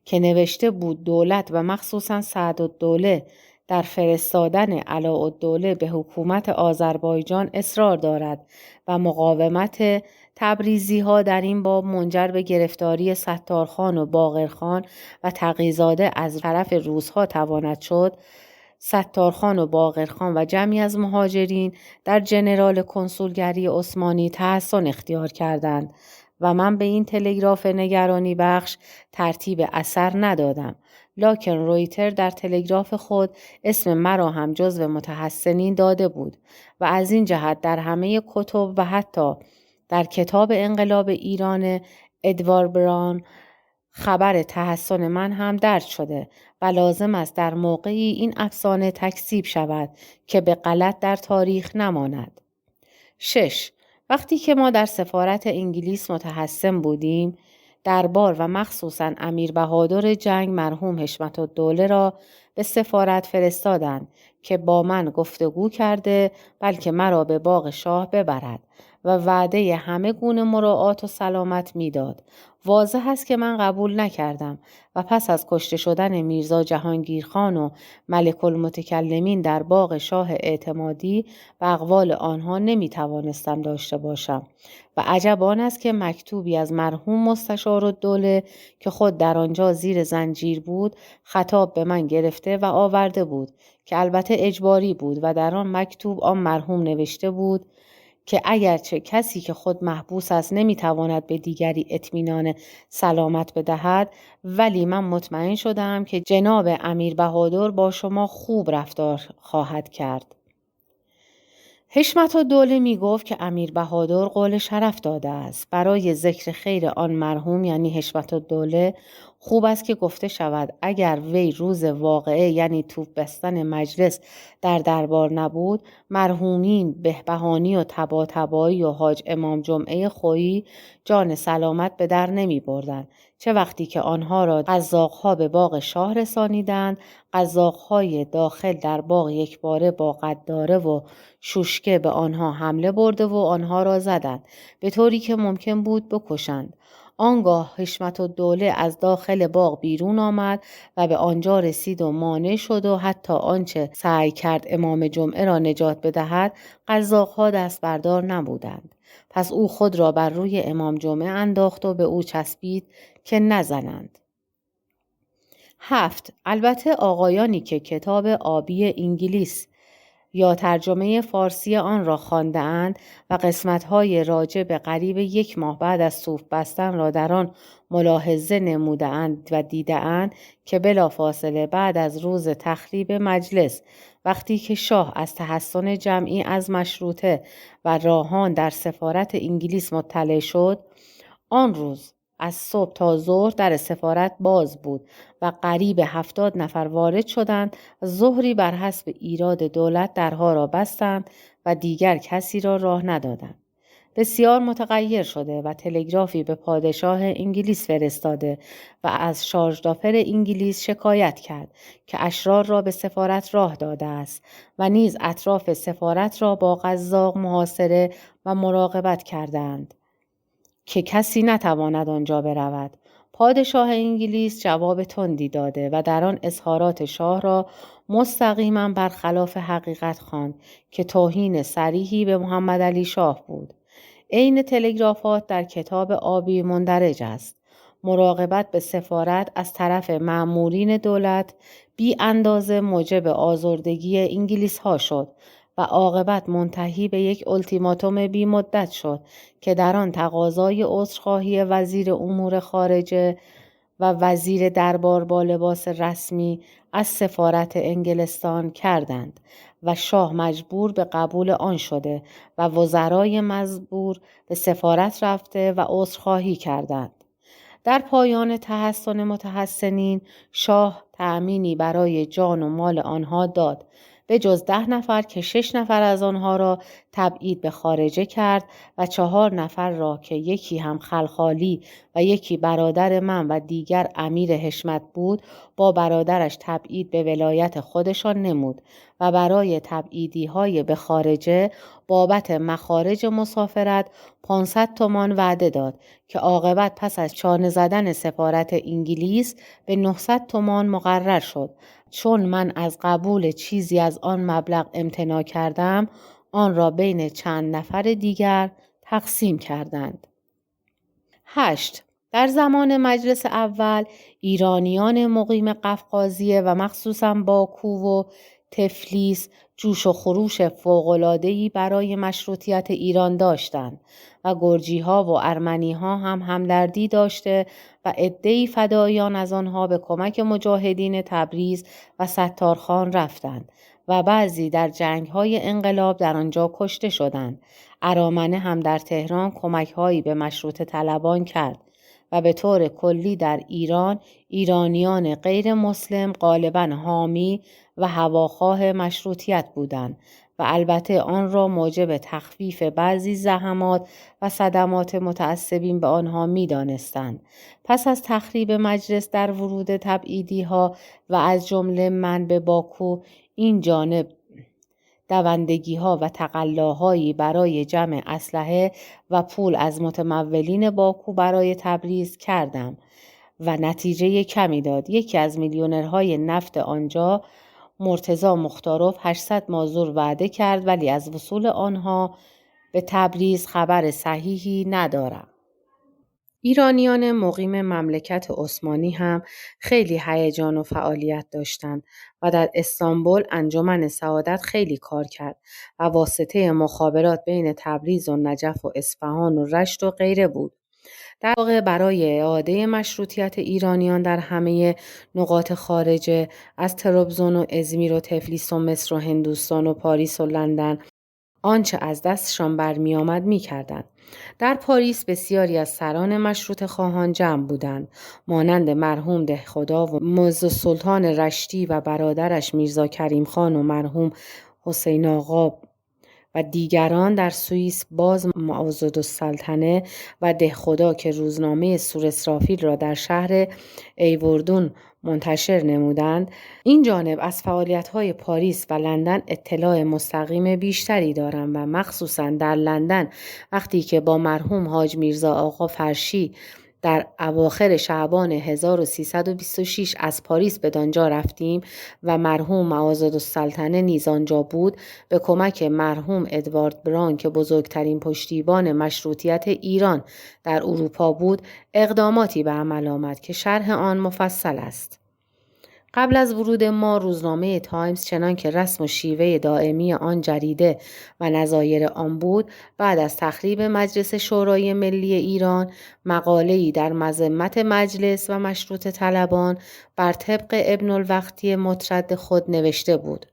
که نوشته بود دولت و مخصوصاً سعدالدوله در فرستادن علاءالدوله به حکومت آذربایجان اصرار دارد و مقاومت تبریزی ها در این باب منجر به گرفتاری ستارخان و باقرخان و تقی‌زاده از طرف روس‌ها تواند شد، ستارخان و باقرخان و جمعی از مهاجرین در جنرال کنسولگری عثمانی تحصن اختیار کردند و من به این تلگراف نگرانی بخش ترتیب اثر ندادم. لکن رویتر در تلگراف خود اسم مرا هم جزو متحسنین داده بود و از این جهت در همه کتب و حتی در کتاب انقلاب ایران ادوار براون خبر تحسن من هم درج شده و لازم است در موقعی این افسانه تکذیب شود که به غلط در تاریخ نماند. 6. وقتی که ما در سفارت انگلیس متحسن بودیم، دربار و مخصوصاً امیر بهادر جنگ مرحوم حشمت الدوله را به سفارت فرستادند که با من گفتگو کرده بلکه مرا به باغ شاه ببرد و وعده همه گونه مراعات و سلامت میداد. واضح است که من قبول نکردم و پس از کشته شدن میرزا جهانگیرخان و ملک المتکلمین در باغ شاه اعتمادی و اقوال آنها نمیتوانستم داشته باشم و عجب آن است که مکتوبی از مرحوم مستشارالدوله که خود در آنجا زیر زنجیر بود خطاب به من گرفته و آورده بود که البته اجباری بود و در آن مکتوب آن مرحوم نوشته بود که اگرچه کسی که خود محبوس است نمیتواند به دیگری اطمینان سلامت بدهد، ولی من مطمئن شدم که جناب امیر بهادر با شما خوب رفتار خواهد کرد. حشمت الدوله می گفت که امیر بهادر قول شرف داده است. برای ذکر خیر آن مرحوم یعنی حشمت الدوله خوب است که گفته شود اگر وی روز واقعه یعنی توپ بستن مجلس در دربار نبود، مرحومین بهبهانی و طباطبایی و حاج امام جمعه خویی جان سلامت به در نمی بردند. چه وقتی که آنها را قزاق‌ها به باغ شاه رسانیدند، قزاق‌های داخل در باغ یکباره با قداره و شوشکه به آنها حمله برده و آنها را زدند به طوری که ممکن بود بکشند. آنگاه حشمت الدوله از داخل باغ بیرون آمد و به آنجا رسید و مانع شد و حتی آنچه سعی کرد امام جمعه را نجات بدهد قزاق‌ها دست بردار نبودند. پس او خود را بر روی امام جمعه انداخت و به او چسبید که نزنند. 7. البته آقایانی که کتاب آبی انگلیس یا ترجمه فارسی آن را خوانده‌اند و قسمت‌های راجع به قریب 1 ماه بعد از توپ بستن را در آن ملاحظه نموده‌اند و دیده‌اند که بلافاصله بعد از روز تخریب مجلس وقتی که شاه از تحسن جمعی از مشروطه و راهان در سفارت انگلیس مطلع شد، آن روز از صبح تا ظهر در سفارت باز بود و قریب 70 نفر وارد شدند. ظهری بر حسب ایراد دولت درها را بستند و دیگر کسی را راه ندادند. بسیار متغیر شده و تلگرافی به پادشاه انگلیس فرستاده و از شارژدافر انگلیس شکایت کرد که اشرار را به سفارت راه داده است و نیز اطراف سفارت را با قزاق محاصره و مراقبت کردند که کسی نتواند آنجا برود. پادشاه انگلیس جواب تندی داده و در آن اظهارات شاه را مستقیما برخلاف حقیقت خواند که توهین صریحی به محمد علی شاه بود. عین تلگرافات در کتاب آبی مندرج است. مراقبت به سفارت از طرف مأمورین دولت بی اندازه موجب آزردگی انگلیس ها شد و عاقبت منتهی به یک التیماتوم بی مدت شد که در آن تقاضای عذرخواهی وزیر امور خارجه و وزیر دربار با لباس رسمی از سفارت انگلستان کردند و شاه مجبور به قبول آن شده و وزرای مزبور به سفارت رفته و عذرخواهی کردند. در پایان تحسن متحسنین شاه تأمینی برای جان و مال آنها داد، به جز 10 نفر که 6 نفر از آنها را تبعید به خارجه کرد و 4 نفر را که یکی هم خلخالی و یکی برادر من و دیگر امیر حشمت بود با برادرش تبعید به ولایت خودشان نمود و برای تبعیدی های به خارجه بابت مخارج مسافرت 500 تومان وعده داد که عاقبت پس از چانه زدن سفارت انگلیس به 900 تومان مقرر شد. چون من از قبول چیزی از آن مبلغ امتناع کردم، آن را بین چند نفر دیگر تقسیم کردند. 8. در زمان مجلس اول ایرانیان مقیم قفقازیه و مخصوصاً باکو و تفلیس جوش و خروش فوق‌العاده‌ای برای مشروطیت ایران داشتند و گرجی‌ها و ارمنی‌ها هم همدردی داشته و عده‌ای فداییان از آنها به کمک مجاهدین تبریز و ستارخان رفتند و بعضی در جنگ‌های انقلاب در آنجا کشته شدند. ارامنه هم در تهران کمک‌هایی به مشروطه طلبان کرد و به طور کلی در ایران ایرانیان غیر مسلم غالباً حامی و هواخواه مشروطیت بودند و البته آن را موجب تخفیف بعضی زحمات و صدمات متعصبین به آنها می دانستند. پس از تخریب مجلس در ورود تبعیدی ها و از جمله من به باکو این جانب دوندگی ها و تقلاهایی برای جمع اسلحه و پول از متمولین باکو برای تبریز کردم و نتیجه کمی داد. یکی از میلیونرهای نفت آنجا مرتضی مختاروف 800 مازور وعده کرد ولی از وصول آنها به تبریز خبر صحیحی ندارم. ایرانیان مقیم مملکت عثمانی هم خیلی هیجان و فعالیت داشتند و در استانبول انجمن سعادت خیلی کار کرد و واسطه مخابرات بین تبریز و نجف و اصفهان و رشت و غیره بود. در واقع برای اعاده مشروطیت ایرانیان در همه نقاط خارجه از ترابزون و ازمیر و تفلیس و مصر و هندوستان و پاریس و لندن آنچه از دستشان برمی آمد می کردند. در پاریس بسیاری از سران مشروط خواهان جمع بودند، مانند مرحوم دهخدا و معز السلطان رشتی و برادرش میرزا کریم خان و مرحوم حسین آقا و دیگران. در سوئیس باز معاضدالسلطنه و دهخدا که روزنامه سور اسرافیل را در شهر ایوردون منتشر نمودند. این جانب از فعالیت‌های پاریس و لندن اطلاع مستقیم بیشتری دارم و مخصوصاً در لندن وقتی که با مرحوم حاج میرزا آقا فرشی در اواخر شعبان 1326 از پاریس به دانجا رفتیم و مرحوم معاضدالسلطنه نیز آنجا بود، به کمک مرحوم ادوارد براون که بزرگترین پشتیبان مشروطیت ایران در اروپا بود اقداماتی به عمل آمد که شرح آن مفصل است. قبل از ورود ما روزنامه تایمز چنان که رسم و شیوه دائمی آن جریده و نظایر آن بود، بعد از تخریب مجلس شورای ملی ایران مقاله‌ای در مذمت مجلس و مشروطه طلبان بر طبق ابن الوقتی مترد خود نوشته بود.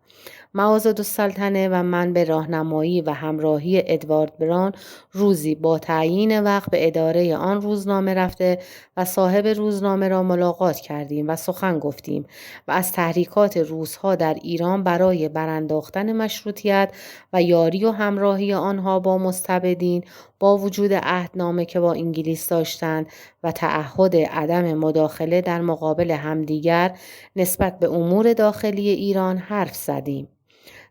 معاضدالسلطنه و من به راهنمایی و همراهی ادوارد براون روزی با تعیین وقت به اداره آن روزنامه رفته و صاحب روزنامه را ملاقات کردیم و سخن گفتیم و از تحریکات روس‌ها در ایران برای برانداختن مشروطیت و یاری و همراهی آنها با مستبدین با وجود عهدنامه که با انگلیس داشتند و تعهد عدم مداخله در مقابل همدیگر نسبت به امور داخلی ایران حرف زدیم.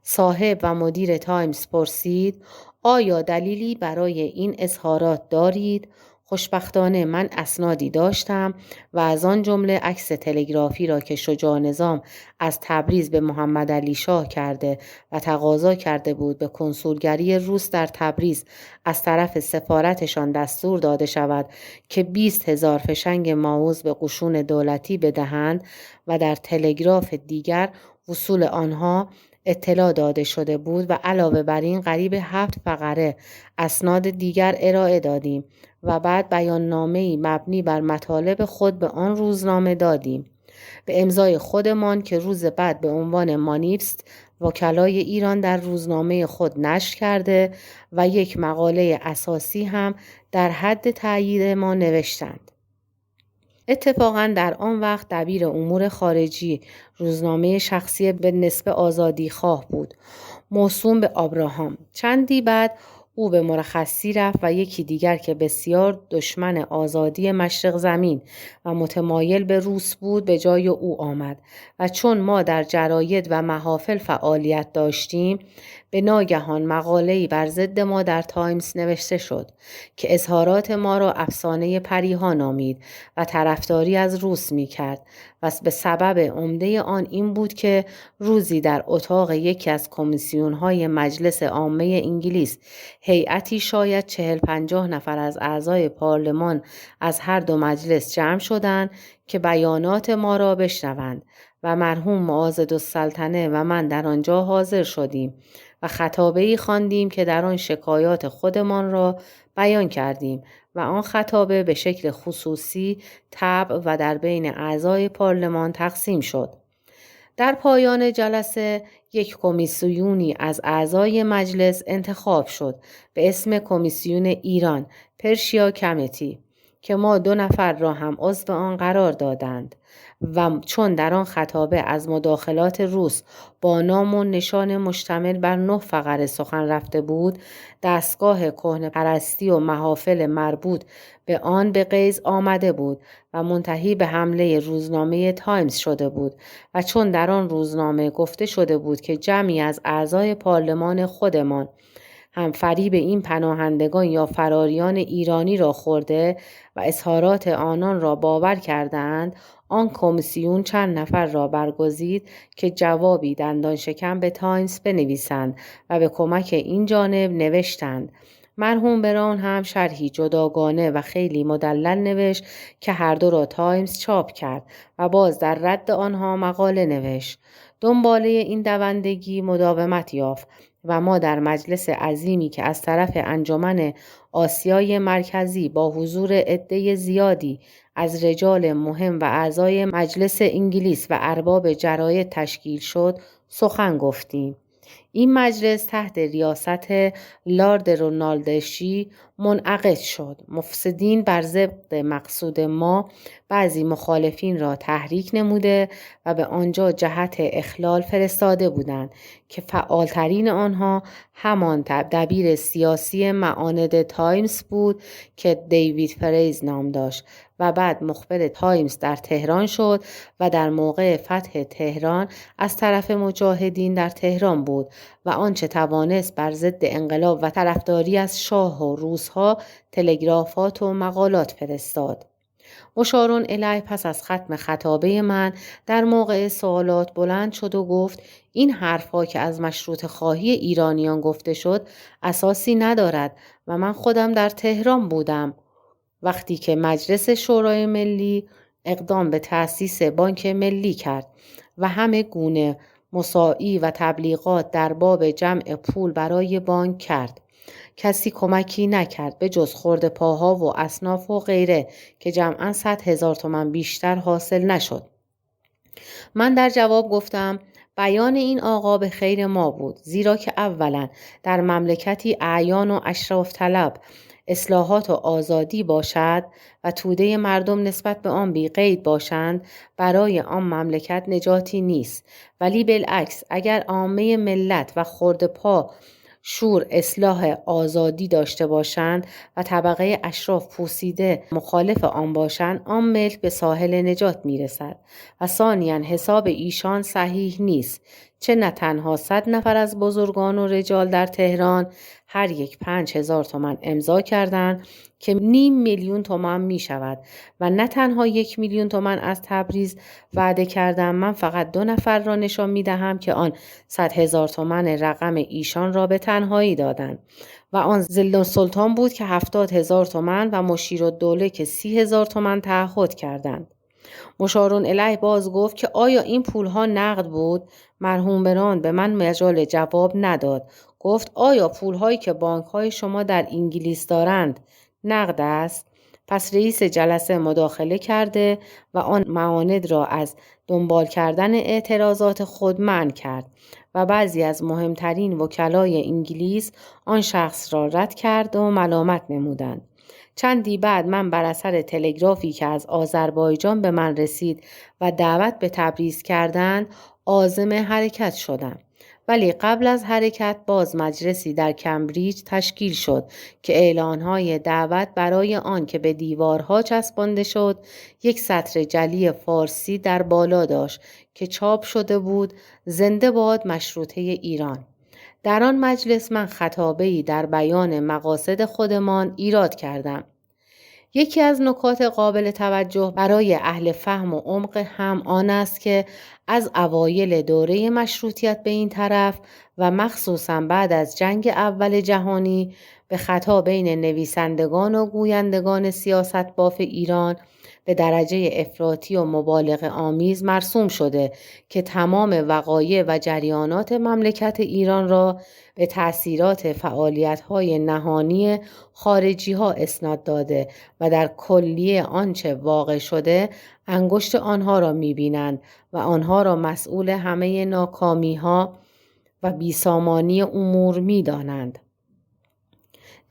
صاحب و مدیر تایمز پرسید: آیا دلیلی برای این اظهارات دارید؟ خوشبختانه من اسنادی داشتم و از آن جمله عکس تلگرافی را که شجاع نظام از تبریز به محمد علی شاه کرده و تقاضا کرده بود به کنسولگری روس در تبریز از طرف سفارتشان دستور داده شود که 20,000 فشنگ ماوز به قشون دولتی بدهند و در تلگراف دیگر وصول آنها اطلاع داده شده بود و علاوه بر این قریب 7 فقره اسناد دیگر ارائه دادیم و بعد بیاننامه‌ای مبنی بر مطالب خود به آن روزنامه دادیم. به امضای خودمان که روز بعد به عنوان مانیفست وکلای ایران در روزنامه خود نشر کرده و یک مقاله اساسی هم در حد تأیید ما نوشتند. اتفاقاً در آن وقت دبیر امور خارجی روزنامه شخصی به نسبت آزادی خواه بود، موسوم به آبراهام. چندی بعد او به مرخصی رفت و یکی دیگر که بسیار دشمن آزادی مشرق زمین و متمایل به روس بود به جای او آمد و چون ما در جراید و محافل فعالیت داشتیم به ناگهان مقاله‌ای بر ضد ما در تایمز نوشته شد که اظهارات ما را افسانه پریها نامید و طرفداری از روس می کرد و به سبب عمده آن این بود که روزی در اتاق یکی از کمیسیون‌های مجلس عامه انگلیس هیئتی شاید 40-50 نفر از اعضای پارلمان از هر دو مجلس جمع شدند که بیانات ما را بشنوند و مرحوم معاضدالسلطنه و من در آنجا حاضر شدیم و خطابه‌ای خواندیم که در آن شکایات خودمان را بیان کردیم و آن خطابه به شکل خصوصی طبع و در بین اعضای پارلمان تقسیم شد. در پایان جلسه یک کمیسیونی از اعضای مجلس انتخاب شد به اسم کمیسیون ایران پرشیا کمیتی که ما 2 نفر را هم عضو آن قرار دادند و چون در آن خطابه از مداخلات روس با نام و نشان مشتمل بر 9 فقره سخن رفته بود، دستگاه کهنه‌پرستی و محافل مربوط به آن به غیض آمده بود و منتهی به حمله روزنامه تایمز شده بود و چون در آن روزنامه گفته شده بود که جمعی از اعضای پارلمان خودمان هم فریب این پناهندگان یا فراریان ایرانی را خورده و اظهارات آنان را باور کردند، آن کمیسیون چند نفر را برگزید که جوابی دندان شکن به تایمز بنویسند و به کمک این جانب نوشتند. مرحوم براون هم شرحی جداگانه و خیلی مدلل نوشت که هر دو را تایمز چاپ کرد و باز در رد آنها مقاله نوشت. دنباله این دوندگی مداومت یافت و ما در مجلس عظیمی که از طرف انجمن آسیای مرکزی با حضور عده زیادی از رجال مهم و اعضای مجلس انگلیس و ارباب جراید تشکیل شد سخن گفتیم. این مجلس تحت ریاست لارد رونالدشی منعقد شد. مفسدین بر ضد مقصود ما بعضی مخالفین را تحریک نموده و به آنجا جهت اخلال فرستاده بودند که فعالترین آنها همان دبیر سیاسی معاند تایمز بود که دیوید فریز نام داشت و بعد مخبر تایمز در تهران شد و در موقع فتح تهران از طرف مجاهدین در تهران بود و آنچه توانست بر ضد انقلاب و طرفداری از شاه و روس‌ها تلگرافات و مقالات فرستاد. مشارون الیه پس از ختم خطابه من در موقع سوالات بلند شد و گفت این حرفها که از مشروط خواهی ایرانیان گفته شد اساسی ندارد و من خودم در تهران بودم وقتی که مجلس شورای ملی اقدام به تأسیس بانک ملی کرد و همه گونه مساعی و تبلیغات در باب جمع پول برای بانک کرد. کسی کمکی نکرد به جز خرد پاها و اصناف و غیره که جمعاً 100,000 تومان بیشتر حاصل نشد. من در جواب گفتم بیان این آقا به خیر ما بود، زیرا که اولاً در مملکتی اعیان و اشراف طلب اصلاحات و آزادی باشد و توده مردم نسبت به آن بی قید باشند برای آن مملکت نجاتی نیست، ولی بالعکس اگر عامه ملت و خرد پا شور اصلاح آزادی داشته باشند و طبقه اشراف پوسیده مخالف آن باشند، آن ملک به ساحل نجات میرسد. و ثانیاً حساب ایشان صحیح نیست. چه نه تنها 100 نفر از بزرگان و رجال در تهران هر یک 5,000 تومان امضا کردند که 500,000 تومان می شود و نه تنها 1,000,000 تومان از تبریز وعده کردم. من فقط 2 نفر را نشان می دهم که آن 100,000 تومان رقم ایشان را به تنهایی دادند و آن ظل سلطان بود که 70,000 تومان و مشیرالدوله که 30,000 تومان تعهد کردند. مشارون الیه باز گفت که آیا این پولها نقد بود؟ مرحوم بران به من مجال جواب نداد. گفت آیا پولهایی که بانکهای شما در انگلیس دارند نقد است؟ پس رئیس جلسه مداخله کرده و آن معاند را از دنبال کردن اعتراضات خود منع کرد و بعضی از مهمترین وکلای انگلیس آن شخص را رد کرد و ملامت نمودند. چندی بعد من بر اثر تلگرافی که از آذربایجان به من رسید و دعوت به تبریز کردند عازم حرکت شدم. ولی قبل از حرکت باز مجلسی در کمبریج تشکیل شد که اعلانهای دعوت برای آن که به دیوارها چسبانده شد یک سطر جلی فارسی در بالا داشت که چاپ شده بود: زنده باد مشروطه ایران. در آن مجلس من خطابه‌ای در بیان مقاصد خودمان ایراد کردم. یکی از نکات قابل توجه برای اهل فهم و عمق هم آن است که از اوایل دوره مشروطیت به این طرف و مخصوصا بعد از جنگ اول جهانی به خطا بین نویسندگان و گویندگان سیاست باف ایران به درجه افراطی و مبالغه آمیز مرسوم شده که تمام وقایع و جریانات مملکت ایران را به تأثیرات فعالیت‌های نهانی خارجی‌ها اسناد داده و در کلیه آنچه واقع شده انگشت آنها را می‌بینند و آنها را مسئول همه ناکامی‌ها و بیسامانی امور می‌دانند.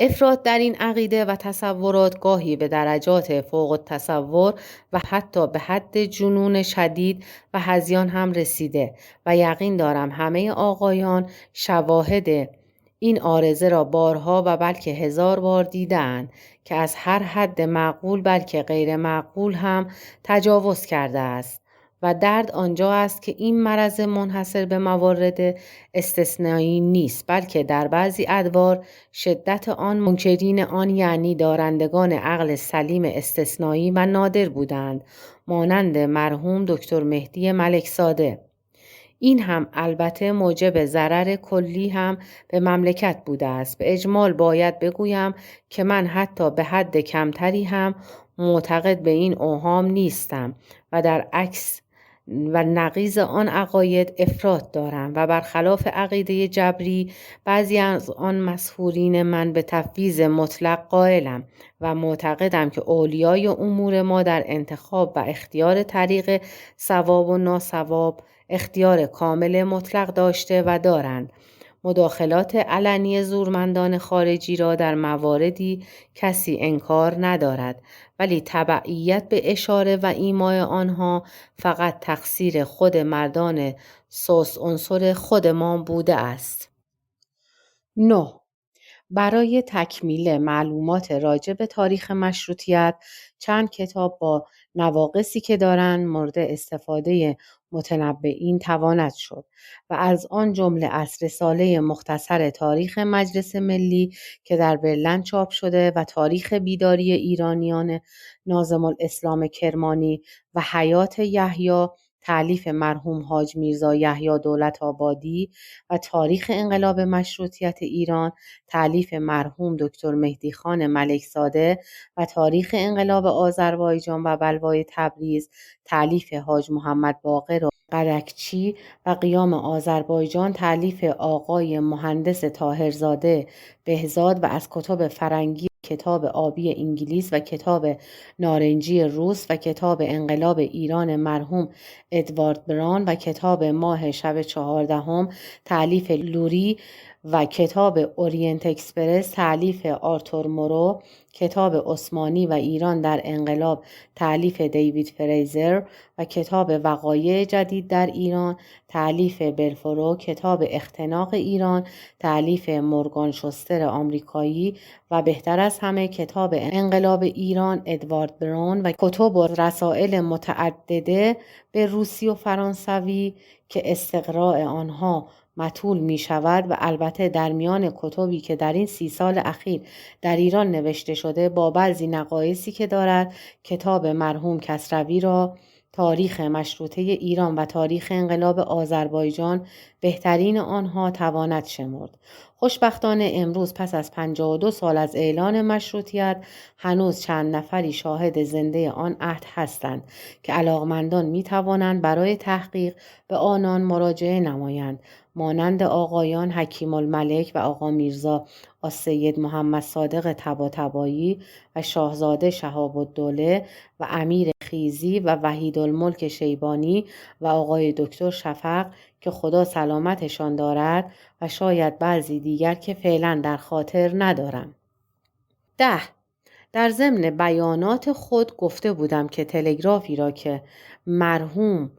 افراط در این عقیده و تصورات گاهی به درجات فوق التصور و حتی به حد جنون شدید و هذیان هم رسیده و یقین دارم همه آقایان شواهد این عارضه را بارها و بلکه 1000 بار دیده‌اند که از هر حد معقول بلکه غیر معقول هم تجاوز کرده است. و درد آنجا است که این مرض منحصر به موارد استثنایی نیست، بلکه در بعضی ادوار شدت آن منکرین آن یعنی دارندگان عقل سلیم استثنایی و نادر بودند، مانند مرحوم دکتر مهدی ملکزاده. این هم البته موجب ضرر کلی هم به مملکت بوده است. به اجمال باید بگویم که من حتی به حد کمتری هم معتقد به این اوهام نیستم و در عکس و نقیض آن عقاید افراط دارم و برخلاف عقیده جبری بعضی از آن مسحورین من به تفویض مطلق قائلم و معتقدم که اولیای امور ما در انتخاب و اختیار طریق صواب و ناصواب اختیار کامل مطلق داشته و دارند. مداخلات علنی زورمندان خارجی را در مواردی کسی انکار ندارد، ولی تبعیت به اشاره و ایمای آنها فقط تقصیر خود مردان سوس عنصر خودمان بوده است. 9. برای تکمیل معلومات راجع به تاریخ مشروطیت چند کتاب با نواقصی که دارند مورد استفاده متنبئین تواند شد و از آن جمله از رساله مختصر تاریخ مجلس ملی که در برلن چاپ شده و تاریخ بیداری ایرانیان ناظم الاسلام کرمانی و حیات یحیی تألیف مرحوم حاج میرزا یحیی دولت آبادی و تاریخ انقلاب مشروطیت ایران تألیف مرحوم دکتر مهدی خان ملکزاده و تاریخ انقلاب آذربایجان و بلوای تبریز تألیف حاج محمد باقر و قرکچی و قیام آذربایجان تألیف آقای مهندس طاهرزاده بهزاد و از کتب فرنگی کتاب آبی انگلیس و کتاب نارنجی روس و کتاب انقلاب ایران مرحوم ادوارد بران و کتاب ماه شب 14 تألیف لوری و کتاب اورینت اکسپرس تألیف آرتور مورو کتاب عثمانی و ایران در انقلاب تألیف دیوید فریزر و کتاب وقایع جدید در ایران تألیف بلفورو، کتاب اختناق ایران تألیف مورگان شوستر آمریکایی و بهتر از همه کتاب انقلاب ایران ادوارد براون و کتب و رسائل متعدده به روسی و فرانسوی که استقراء آنها مطول می شود و البته در میان کتبی که در این 30 سال اخیر در ایران نوشته شده با بعضی نقایصی که دارد کتاب مرحوم کسروی را تاریخ مشروطه ایران و تاریخ انقلاب آذربایجان بهترین آنها تواند شمرد. خوشبختانه امروز پس از 52 سال از اعلان مشروطیت هنوز چند نفری شاهد زنده آن عهد هستند که علاقمندان می توانند برای تحقیق به آنان مراجعه نمایند، مانند آقایان حکیم الملک و آقا میرزا السید محمد صادق طباطبایی و شاهزاده شهاب الدوله و امیر خیزی و وحیدالملک شیبانی و آقای دکتر شفق که خدا سلامتشان دارد و شاید بعضی دیگر که فعلا در خاطر ندارم. 10. در ضمن بیانات خود گفته بودم که تلگرافی را که مرحوم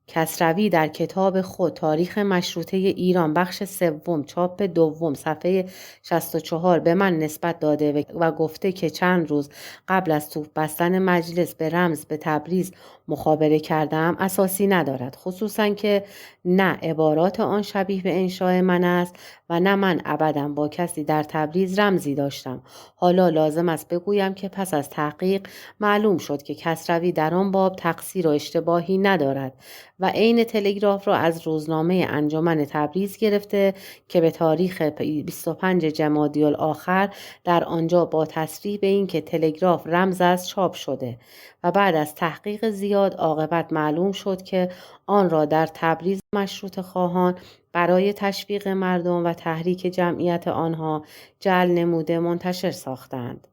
کسروی در کتاب خود تاریخ مشروطه ایران بخش 3 چاپ 2 صفحه 64 به من نسبت داده و گفته که چند روز قبل از توپ بستن مجلس به رمز به تبریز مخابره کردم اساسی ندارد، خصوصا که نه عبارات آن شبیه به انشاء من است و نه من ابدا با کسی در تبریز رمزی داشتم. حالا لازم است بگویم که پس از تحقیق معلوم شد که کسروی در آن باب تقصیر و اشتباهی ندارد و عین تلگراف را از روزنامه انجمن تبریز گرفته که به تاریخ 25 جمادی الاخر در آنجا با تصریح به این که تلگراف رمز است چاپ شده و بعد از تحقیق زیاد عاقبت معلوم شد که آن را در تبریز مشروطه خواهان برای تشویق مردم و تحریک جمعیت آنها جعل نموده منتشر ساختند.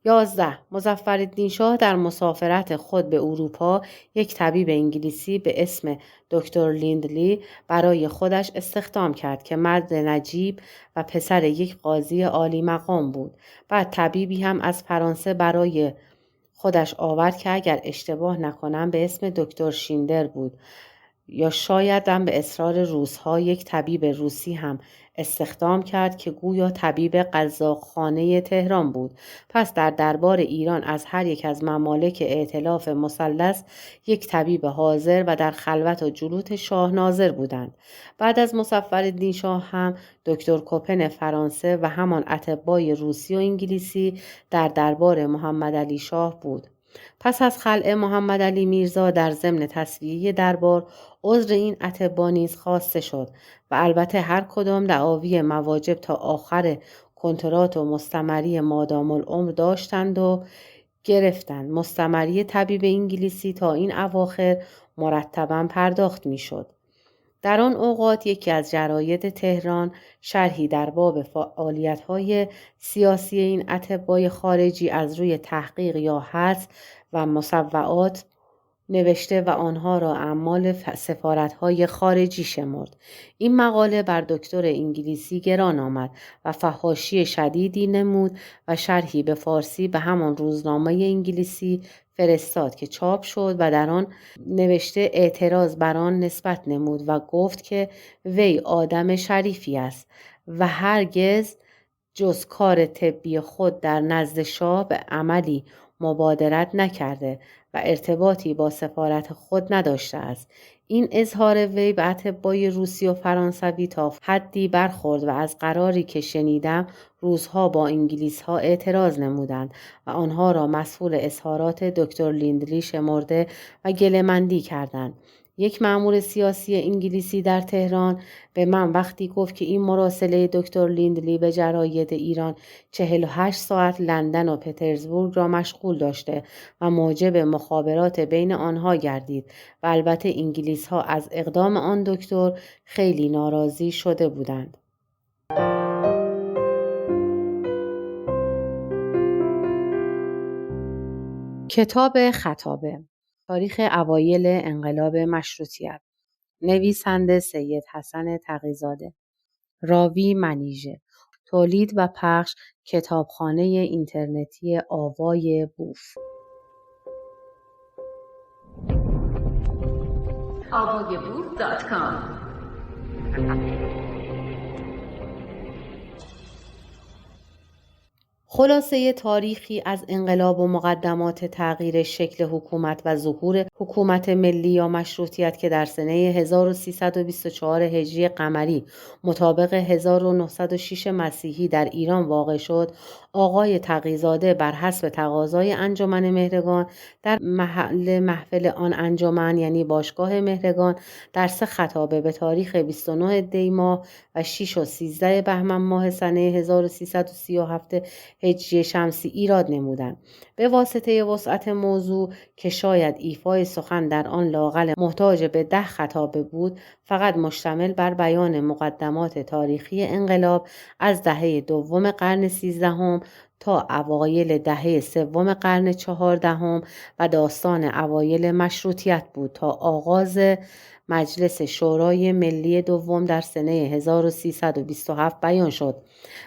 11. مظفرالدین شاه در مسافرت خود به اروپا یک طبیب انگلیسی به اسم دکتر لیندلی برای خودش استخدام کرد که مرد نجیب و پسر یک قاضی عالی مقام بود. بعد طبیبی هم از فرانسه برای خودش آورد که اگر اشتباه نکنم به اسم دکتر شیندر بود یا شاید هم به اصرار روس‌ها یک طبیب روسی هم استخدام کرد که گویا طبیب قزاقخانه تهران بود. پس در دربار ایران از هر یک از ممالک ائتلاف مثلث یک طبیب حاضر و در خلوت و جلوت شاه ناظر بودند. بعد از مظفرالدین شاه هم دکتر کوپن فرانسه و همان اطبای روسی و انگلیسی در دربار محمد علی شاه بود. پس از خلع محمد علی میرزا در ضمن تسویه دربار عذر این اطبا نیز خواسته شد و البته هر کدام دعاوی مواجب تا آخر کنترات و مستمری مادام العمر داشتند و گرفتند. مستمری طبیب انگلیسی تا این اواخر مرتباً پرداخت می شد. در آن اوقات یکی از جراید تهران شرحی در باب فعالیت‌های سیاسی این اطبای خارجی از روی تحقیق یا حدس و مصوعات نوشته و آنها را اعمال سفارت‌های خارجی شمرد. این مقاله بر دکتر انگلیسی گران آمد و فحاشی شدیدی نمود و شرحی به فارسی به همان روزنامه انگلیسی فرستاد که چاپ شد و در آن نوشته اعتراض بر آن نسبت نمود و گفت که وی آدم شریفی است و هرگز جز کار طبی خود در نزد شاه به عملی مبادرت نکرده و ارتباطی با سفارت خود نداشته است. این اظهار وی به اطبای روسی و فرانسوی تا حدی برخورد و از قراری که شنیدم روس‌ها با انگلیس‌ها اعتراض نمودند و آنها را مسئول اظهارات دکتر لیندلی شمرده و گله‌مندی کردند. یک مأمور سیاسی انگلیسی در تهران به من وقتی گفت که این مراسله دکتر لیندلی به جراید ایران 48 ساعت لندن و پترزبورگ را مشغول داشته و موجب مخابرات بین آنها گردید و البته انگلیس ها از اقدام آن دکتر خیلی ناراضی شده بودند. کتاب خطابه، تاریخ اوایل انقلاب مشروطیت، نویسنده سید حسن تقی‌زاده، راوی منیژه، تولید و پخش کتابخانه اینترنتی آوای بوف. avayaboof.com خلاصه تاریخی از انقلاب و مقدمات تغییر شکل حکومت و ظهور حکومت ملی یا مشروطیت که در سنه 1324 هجری قمری مطابق 1906 مسیحی در ایران واقع شد، آقای تقی‌زاده بر حسب تقاضای انجمن مهرگان در محفل آن انجمن یعنی باشگاه مهرگان در 3 خطابه به تاریخ 29 دی ماه و 6 و 13 بهمن ماه سنه 1337 هجری شمسی ایراد نمودند. به واسطه وسعت موضوع که شاید ایفای سخن در آن لااقل محتاج به 10 خطابه بود، فقط مشتمل بر بیان مقدمات تاریخی انقلاب از دهه دوم قرن 13 تا اوایل دهه سوم قرن 14 و داستان اوایل مشروطیت بود تا آغاز مجلس شورای ملی دوم در سنه 1327 بیان شد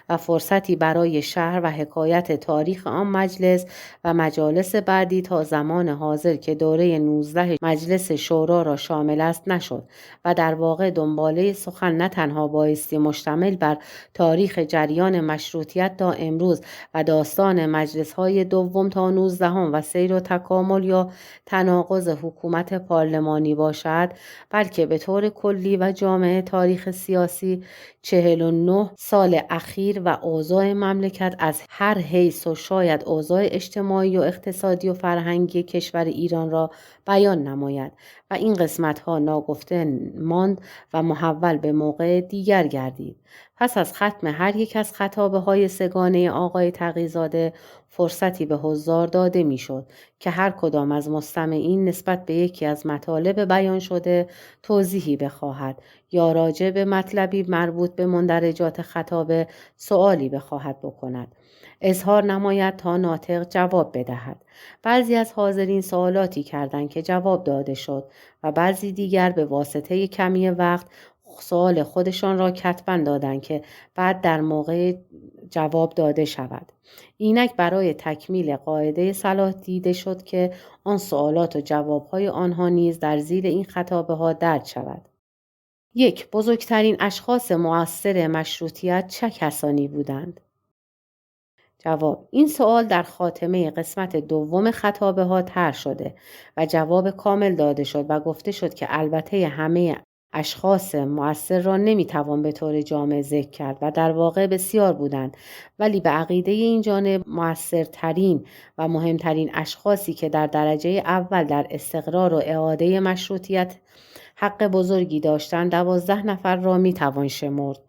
و فرصتی برای شرح و حکایت تاریخ آن مجلس و مجالس بعدی تا زمان حاضر که دوره 19 مجلس شورا را شامل است نشد و در واقع دنباله سخن نه تنها بایستی مشتمل بر تاریخ جریان مشروطیت تا امروز و داستان مجلس‌های دوم تا 19 و سیر و تکامل یا تناقض حکومت پارلمانی باشد، بلکه به طور کلی و جامع تاریخ سیاسی 49 سال اخیر و اوضاع مملکت از هر حیث و شاید اوضاع اجتماعی و اقتصادی و فرهنگی کشور ایران را بیان نماید و این قسمت‌ها ناگفته ماند و محول به موقع دیگر گردید. پس از ختم هر یک از خطابه‌های سگانه آقای تقی‌زاده فرصتی به حضار داده میشد که هر کدام از مستمعین نسبت به یکی از مطالب بیان شده توضیحی بخواهد یا راجع به مطلبی مربوط به مندرجات خطابه سؤالی بخواهد بکند. اظهار نماید تا ناطق جواب بدهد. بعضی از حاضرین سوالاتی کردند که جواب داده شد و بعضی دیگر به واسطه کمی وقت سوال خودشان را کتباً دادند که بعد در موقع جواب داده شود. اینک برای تکمیل قاعده صلاح دیده شد که آن سوالات و جوابهای آنها نیز در زیر این خطابه ها درج شود. 1. بزرگترین اشخاص مؤثر مشروطیت چه کسانی بودند؟ جواب: این سوال در خاتمه قسمت دوم خطابه ها طرح شده و جواب کامل داده شد و گفته شد که البته همه اشخاص مؤثر را نمیتوان به طور جامع ذکر کرد و در واقع بسیار بودند، ولی به عقیده این جانب مؤثرترین و مهمترین اشخاصی که در درجه اول در استقرار و اعاده مشروطیت حق بزرگی داشتند 12 نفر را میتوان شمرد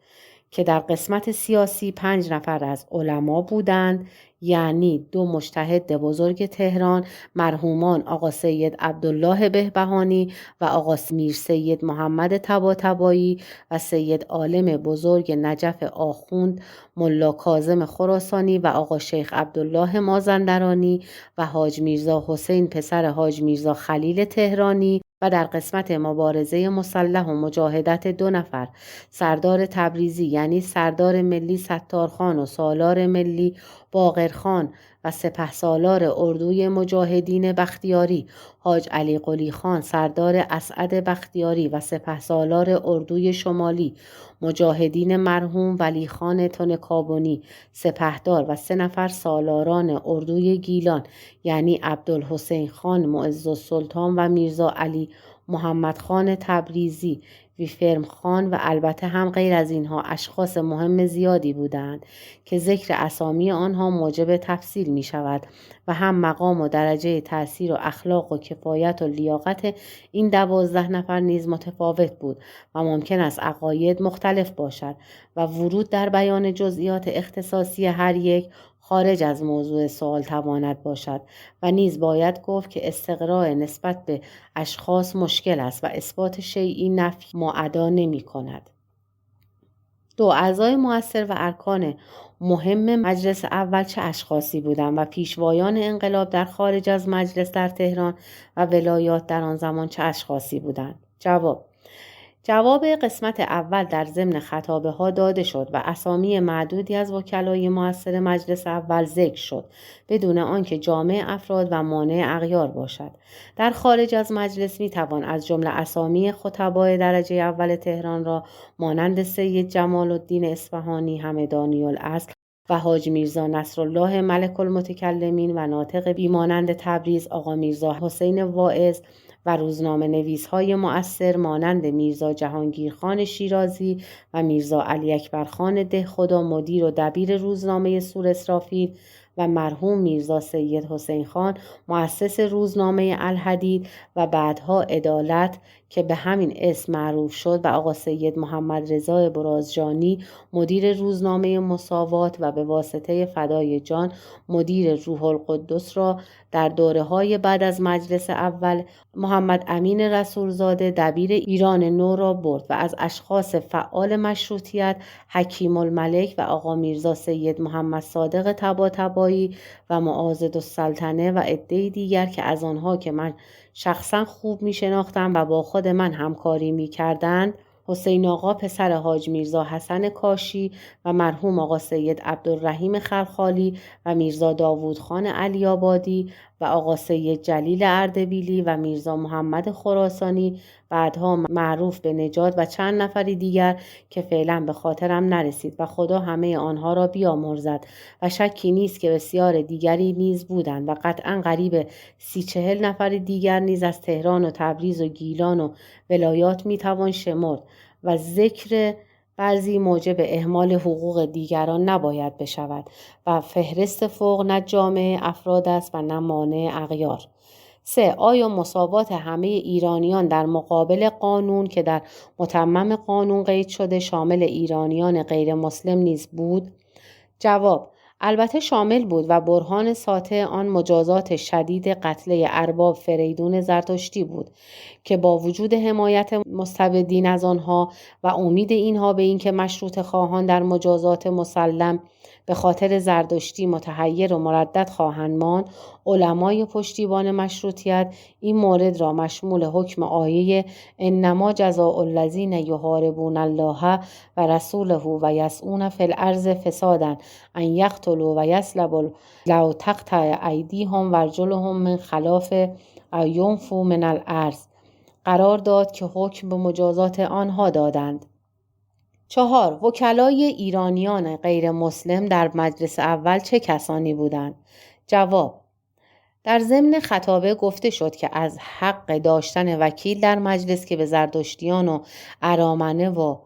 که در قسمت سیاسی 5 نفر از علما بودند، یعنی 2 مجتهد بزرگ تهران مرحومان آقا سید عبدالله بهبهانی و آقا میر سید محمد طباطبایی و سید عالم بزرگ نجف آخوند ملا کاظم خراسانی و آقا شیخ عبدالله مازندرانی و حاج میرزا حسین پسر حاج میرزا خلیل تهرانی و در قسمت مبارزه مسلح و مجاهدت 2 نفر سردار تبریزی یعنی سردار ملی ستارخان و سالار ملی باقرخان و سپهسالار اردوی مجاهدین بختیاری حاج علی قلی خان سردار اسعد بختیاری و سپهسالار اردوی شمالی مجاهدین مرحوم ولی خان تنکابونی سپهدار و 3 نفر سالاران اردوی گیلان یعنی عبدالحسین خان معزالسلطان و میرزا علی محمد خان تبریزی ویفرم خان و البته هم غیر از اینها اشخاص مهم زیادی بودند که ذکر اسامی آنها موجب تفصیل می شود و هم مقام و درجه تأثیر و اخلاق و کفایت و لیاقت این 12 نفر نیز متفاوت بود و ممکن است عقاید مختلف باشد و ورود در بیان جزئیات اختصاصی هر یک خارج از موضوع سوال تواند باشد و نیز باید گفت که استقراء نسبت به اشخاص مشکل است و اثبات شیئی نفی معدا نمی کند. 2. اعضای مؤثر و ارکان مهم مجلس اول چه اشخاصی بودند و پیشوایان انقلاب در خارج از مجلس در تهران و ولایات در آن زمان چه اشخاصی بودند؟ جواب: جواب قسمت اول در ضمن خطابه ها داده شد و اسامی معدودی از وکلای مؤثر مجلس اول ذکر شد بدون آنکه جامع افراد و مانع اغیار باشد. در خارج از مجلس می توان از جمله اسامی خطبای درجه اول تهران را مانند سید جمال الدین اصفهانی همدانی الاصل و حاج میرزا نصرالله ملک المتکلمین و ناطق بیمانند تبریز آقا میرزا حسین واعظ و روزنامه نویس‌های مؤثر مانند میرزا جهانگیرخان شیرازی و میرزا علی اکبرخان دهخدا مدیر و دبیر روزنامه سور اسرافیل و مرحوم میرزا سید حسین خان مؤسس روزنامه الحدید و بعدها عدالت که به همین اسم معروف شد و آقا سید محمد رضا برازجانی مدیر روزنامه مساوات و به واسطه فدای جان مدیر روح القدس را در دوره‌های بعد از مجلس اول محمد امین رسولزاده دبیر ایران نو را برد و از اشخاص فعال مشروطیت حکیم الملک و آقا میرزا سید محمد صادق طباطبایی و معاضد السلطنه و عده‌ای دیگر که از آنها که من شخصا خوب می شناختم و با خود من همکاری می کردند، حسین آقا پسر حاج میرزا حسن کاشی و مرحوم آقا سید عبدالرحیم خلخالی و میرزا داوود خان علی آبادی و آقا سید جلیل اردبیلی و میرزا محمد خراسانی بعدها معروف به نجات و چند نفری دیگر که فعلا به خاطرم نرسید و خدا همه آنها را بیامرزد و شکی نیست که بسیار دیگری نیز بودند و قطعا قریب 30-40 نفر دیگر نیز از تهران و تبریز و گیلان و ولایات میتوان شمرد و ذکر بعضی موجب اهمال حقوق دیگران نباید بشود و فهرست فوق نه جامع افراد است و نه مانع اغیار. 3. آیا مساوات همه ایرانیان در مقابل قانون که در متمم قانون قید شده شامل ایرانیان غیر مسلم نیز بود؟ جواب: البته شامل بود و برهان ساطع آن مجازات شدید قتل ارباب فریدون زرتشتی بود که با وجود حمایت مستبدین از آنها و امید اینها به اینکه مشروطه خواهان در مجازات مسلم به خاطر زردشتی متحیر و مردد خواهند ماند، علمای پشتیبان مشروطیت این مورد را مشمول حکم آیه انما جزاء الذین یحاربون الله و رسوله و یسعون فی الارض فسادا ان یقتلوا و یسلبوا لو تقطع ایدیهم و ارجلهم من خلاف او ینفوا من الارض قرار داد که حکم به مجازات آنها دادند. 4. وکلای ایرانیان غیر مسلم در مجلس اول چه کسانی بودند؟ جواب: در ضمن خطابه گفته شد که از حق داشتن وکیل در مجلس که به زردشتیان و ارامنه و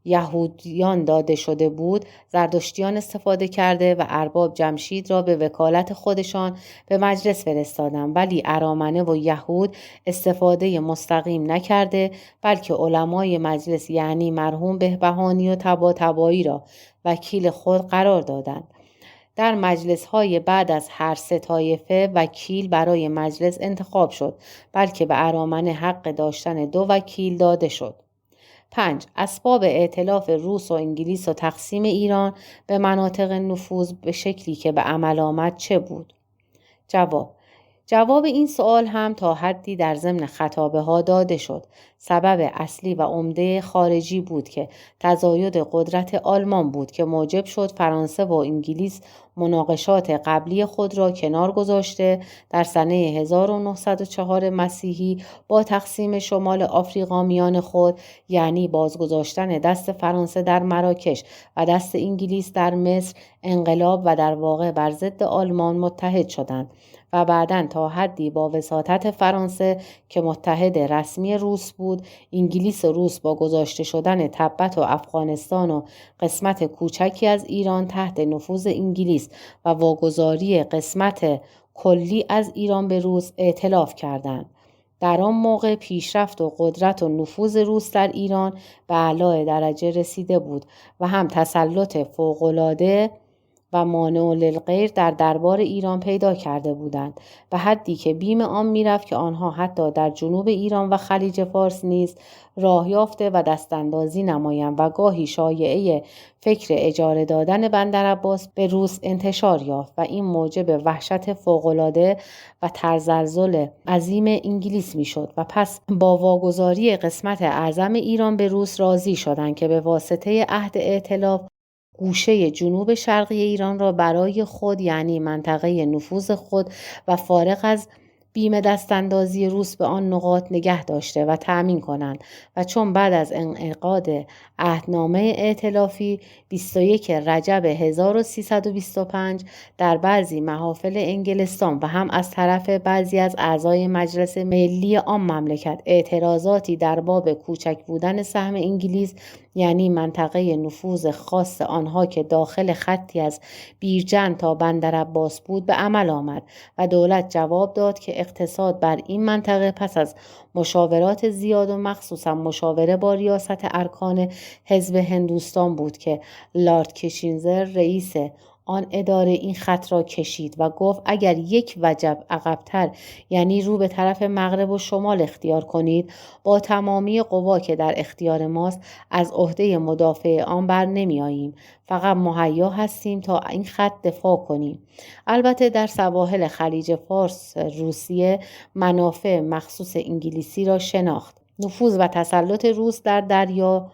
یهودیان داده شده بود، زردشتیان استفاده کرده و ارباب جمشید را به وکالت خودشان به مجلس فرستادند، ولی ارامنه و یهود استفاده مستقیم نکرده بلکه علمای مجلس یعنی مرحوم بهبهانی و طباطبایی را وکیل خود قرار دادند. در مجلس‌های بعد از هر 3 طایفه وکیل برای مجلس انتخاب شد بلکه به ارامنه حق داشتن 2 وکیل داده شد. 5. اسباب ائتلاف روس و انگلیس و تقسیم ایران به مناطق نفوذ به شکلی که به عمل آمد چه بود؟ جواب این سوال هم تا حدی در ضمن خطابه ها داده شد. سبب اصلی و عمده خارجی بود که تزاید قدرت آلمان بود که موجب شد فرانسه و انگلیس مناقشات قبلی خود را کنار گذاشته در سنه 1904 مسیحی با تقسیم شمال آفریقا میان خود، یعنی بازگذاشتن دست فرانسه در مراکش و دست انگلیس در مصر، انقلاب و در واقع بر ضد آلمان متحد شدند و بعداً تا حدی با وساطت فرانسه که متحد رسمی روس بود، انگلیس و روس با گذاشته شدن تبت و افغانستان و قسمت کوچکی از ایران تحت نفوذ انگلیس و واگذاری قسمت کلی از ایران به روس ائتلاف کردند. در آن موقع پیشرفت و قدرت و نفوذ روس در ایران به اعلی درجه رسیده بود و هم تسلط فوق‌العاده و مانع للغیر در دربار ایران پیدا کرده بودند، به حدی که بیم آن می‌رفت که آنها حتی در جنوب ایران و خلیج فارس نیز راه یافته و دستاندازی نمایند و گاهی شایعه فکر اجاره دادن بندرعباس به روس انتشار یافت و این موجب وحشت فوق‌العاده و تزلزل عظیم انگلیس میشد و پس با واگذاری قسمت اعظم ایران به روس راضی شدند که به واسطه عهد ائتلاف گوشه جنوب شرقی ایران را برای خود، یعنی منطقه نفوذ خود و فارغ از بیم دستاندازی روس به آن نقاط نگه داشته و تأمین کنند و چون بعد از انعقاد عهدنامه ائتلافی 21 رجب 1325 در بعضی محافل انگلستان و هم از طرف بعضی از اعضای مجلس ملی آن مملکت اعتراضاتی در باب کوچک بودن سهم انگلیس، یعنی منطقه نفوذ خاص آنها که داخل خطی از بیرجند تا بندرعباس بود، به عمل آمد و دولت جواب داد که اقتصاد بر این منطقه پس از مشاورات زیاد و مخصوصا مشاوره با ریاست ارکان حزب هندوستان بود که لارد کشینزر رئیس آن اداره این خط را کشید و گفت اگر یک وجب عقب‌تر، یعنی رو به طرف مغرب و شمال اختیار کنید، با تمامی قوا که در اختیار ماست از عهده مدافع آن بر نمی آییم، فقط مهیا هستیم تا این خط دفاع کنیم. البته در سواحل خلیج فارس روسیه منافع مخصوص انگلیسی را شناخت. نفوذ و تسلط روس در دریا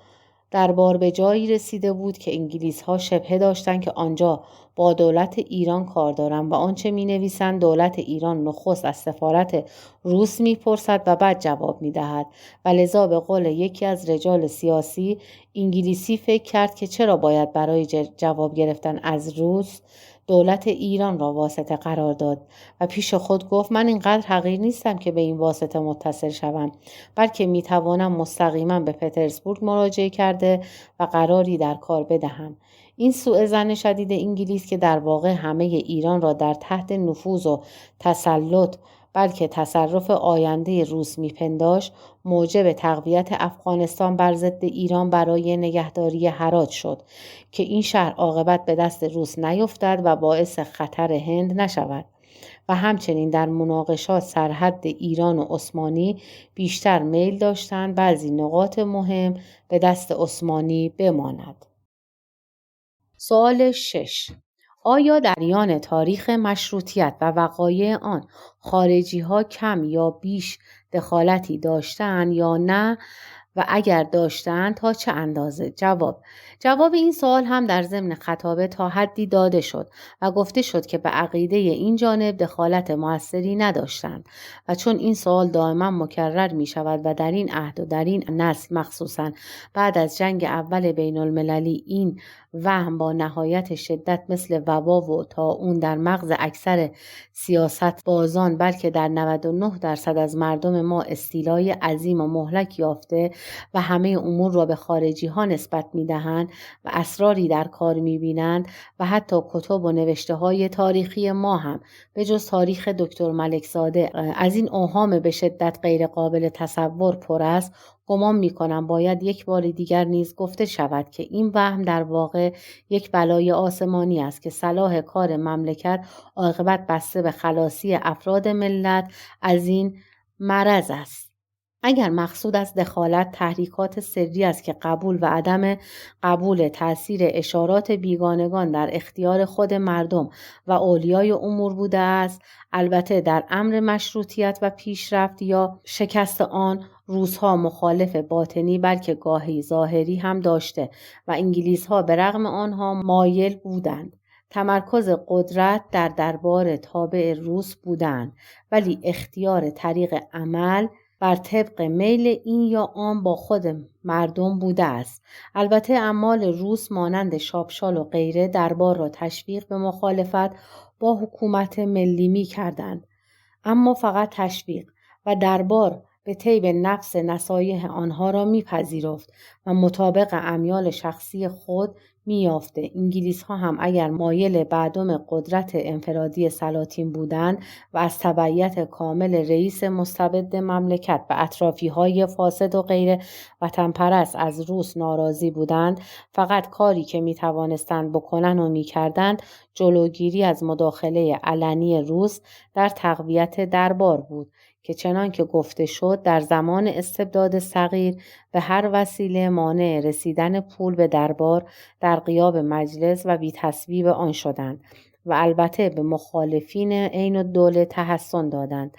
دربار به جایی رسیده بود که انگلیس‌ها شبهه داشتند که آنجا با دولت ایران کار دارند و آنچه می‌نویسند دولت ایران نخست از سفارت روس می‌پرسد و بعد جواب می‌دهد و لذا به قول یکی از رجال سیاسی انگلیسی فکر کرد که چرا باید برای جواب گرفتن از روس دولت ایران را واسطه قرار داد و پیش خود گفت من اینقدر حقیر نیستم که به این واسطه متصل شوم، بلکه میتوانم مستقیما به پترزبورگ مراجعه کرده و قراری در کار بدهم. این سوء ظن شدید انگلیس که در واقع همه ایران را در تحت نفوذ و تسلط بلکه تصرف آینده روس میپنداشت، موجب تقویت افغانستان بر ضد ایران برای نگهداری هرات شد که این شهر عاقبت به دست روس نیفتد و باعث خطر هند نشود و همچنین در مناقشات سرحد ایران و عثمانی بیشتر میل داشتند بعضی نقاط مهم به دست عثمانی بماند. سوال 6. آیا در میان تاریخ مشروطیت و وقایع آن خارجی‌ها کم یا بیش دخالتی داشتند یا نه و اگر داشتند تا چه اندازه؟ جواب این سوال هم در ضمن خطابه تا حدی داده شد و گفته شد که به عقیده این جانب دخالت موثری نداشتند و چون این سوال دائما مکرر می شود و در این عهد و در این نسل مخصوصا بعد از جنگ اول بین المللی این وهم با نهایت شدت مثل وبا و طاعون در مغز اکثر سیاست بازان بلکه در 99% از مردم ما استیلای عظیم و مهلک یافته و همه امور را به خارجی ها نسبت می دهند و اسراری در کار می بینند و حتی کتب و نوشته های تاریخی ما هم به جز تاریخ دکتر ملکزاده از این اوهام به شدت غیر قابل تصور پر است. گمان می کنم باید یک بار دیگر نیز گفته شود که این وهم در واقع یک بلای آسمانی است که صلاح کار مملکت عاقبت بسته به خلاصی افراد ملت از این مرض است. اگر مقصود از دخالت تحریکات سری است که قبول و عدم قبول تأثیر اشارات بیگانگان در اختیار خود مردم و اولیای امور بوده است، البته در امر مشروطیت و پیشرفت یا شکست آن روس‌ها مخالف باطنی بلکه گاهی ظاهری هم داشته و انگلیس‌ها به رغم آنها مایل بودند تمرکز قدرت در دربار تابع روس بودند، ولی اختیار طریق عمل بر طبق میل این یا آن با خود مردم بوده است. البته اعمال روس مانند شاپشال و غیره دربار را تشویق به مخالفت با حکومت ملی می کردند، اما فقط تشویق و دربار به طیب نفس نصایح آنها را میپذیرفت و مطابق امیال شخصی خود می‌یافته. انگلیس‌ها هم اگر مایل به عدم قدرت انفرادی سلاطین بودند و از تبعیت کامل رئیس مستبد مملکت به اطرافی‌های فاسد و غیر وطن پرست از روس ناراضی بودند، فقط کاری که می‌توانستند بکنند و می‌کردند جلوگیری از مداخله علنی روس در تقویت دربار بود که چنان که گفته شد در زمان استبداد صغیر به هر وسیله مانع رسیدن پول به دربار در غیاب مجلس و بی تصویب آن شدند و البته به مخالفین عین الدوله تحسن دادند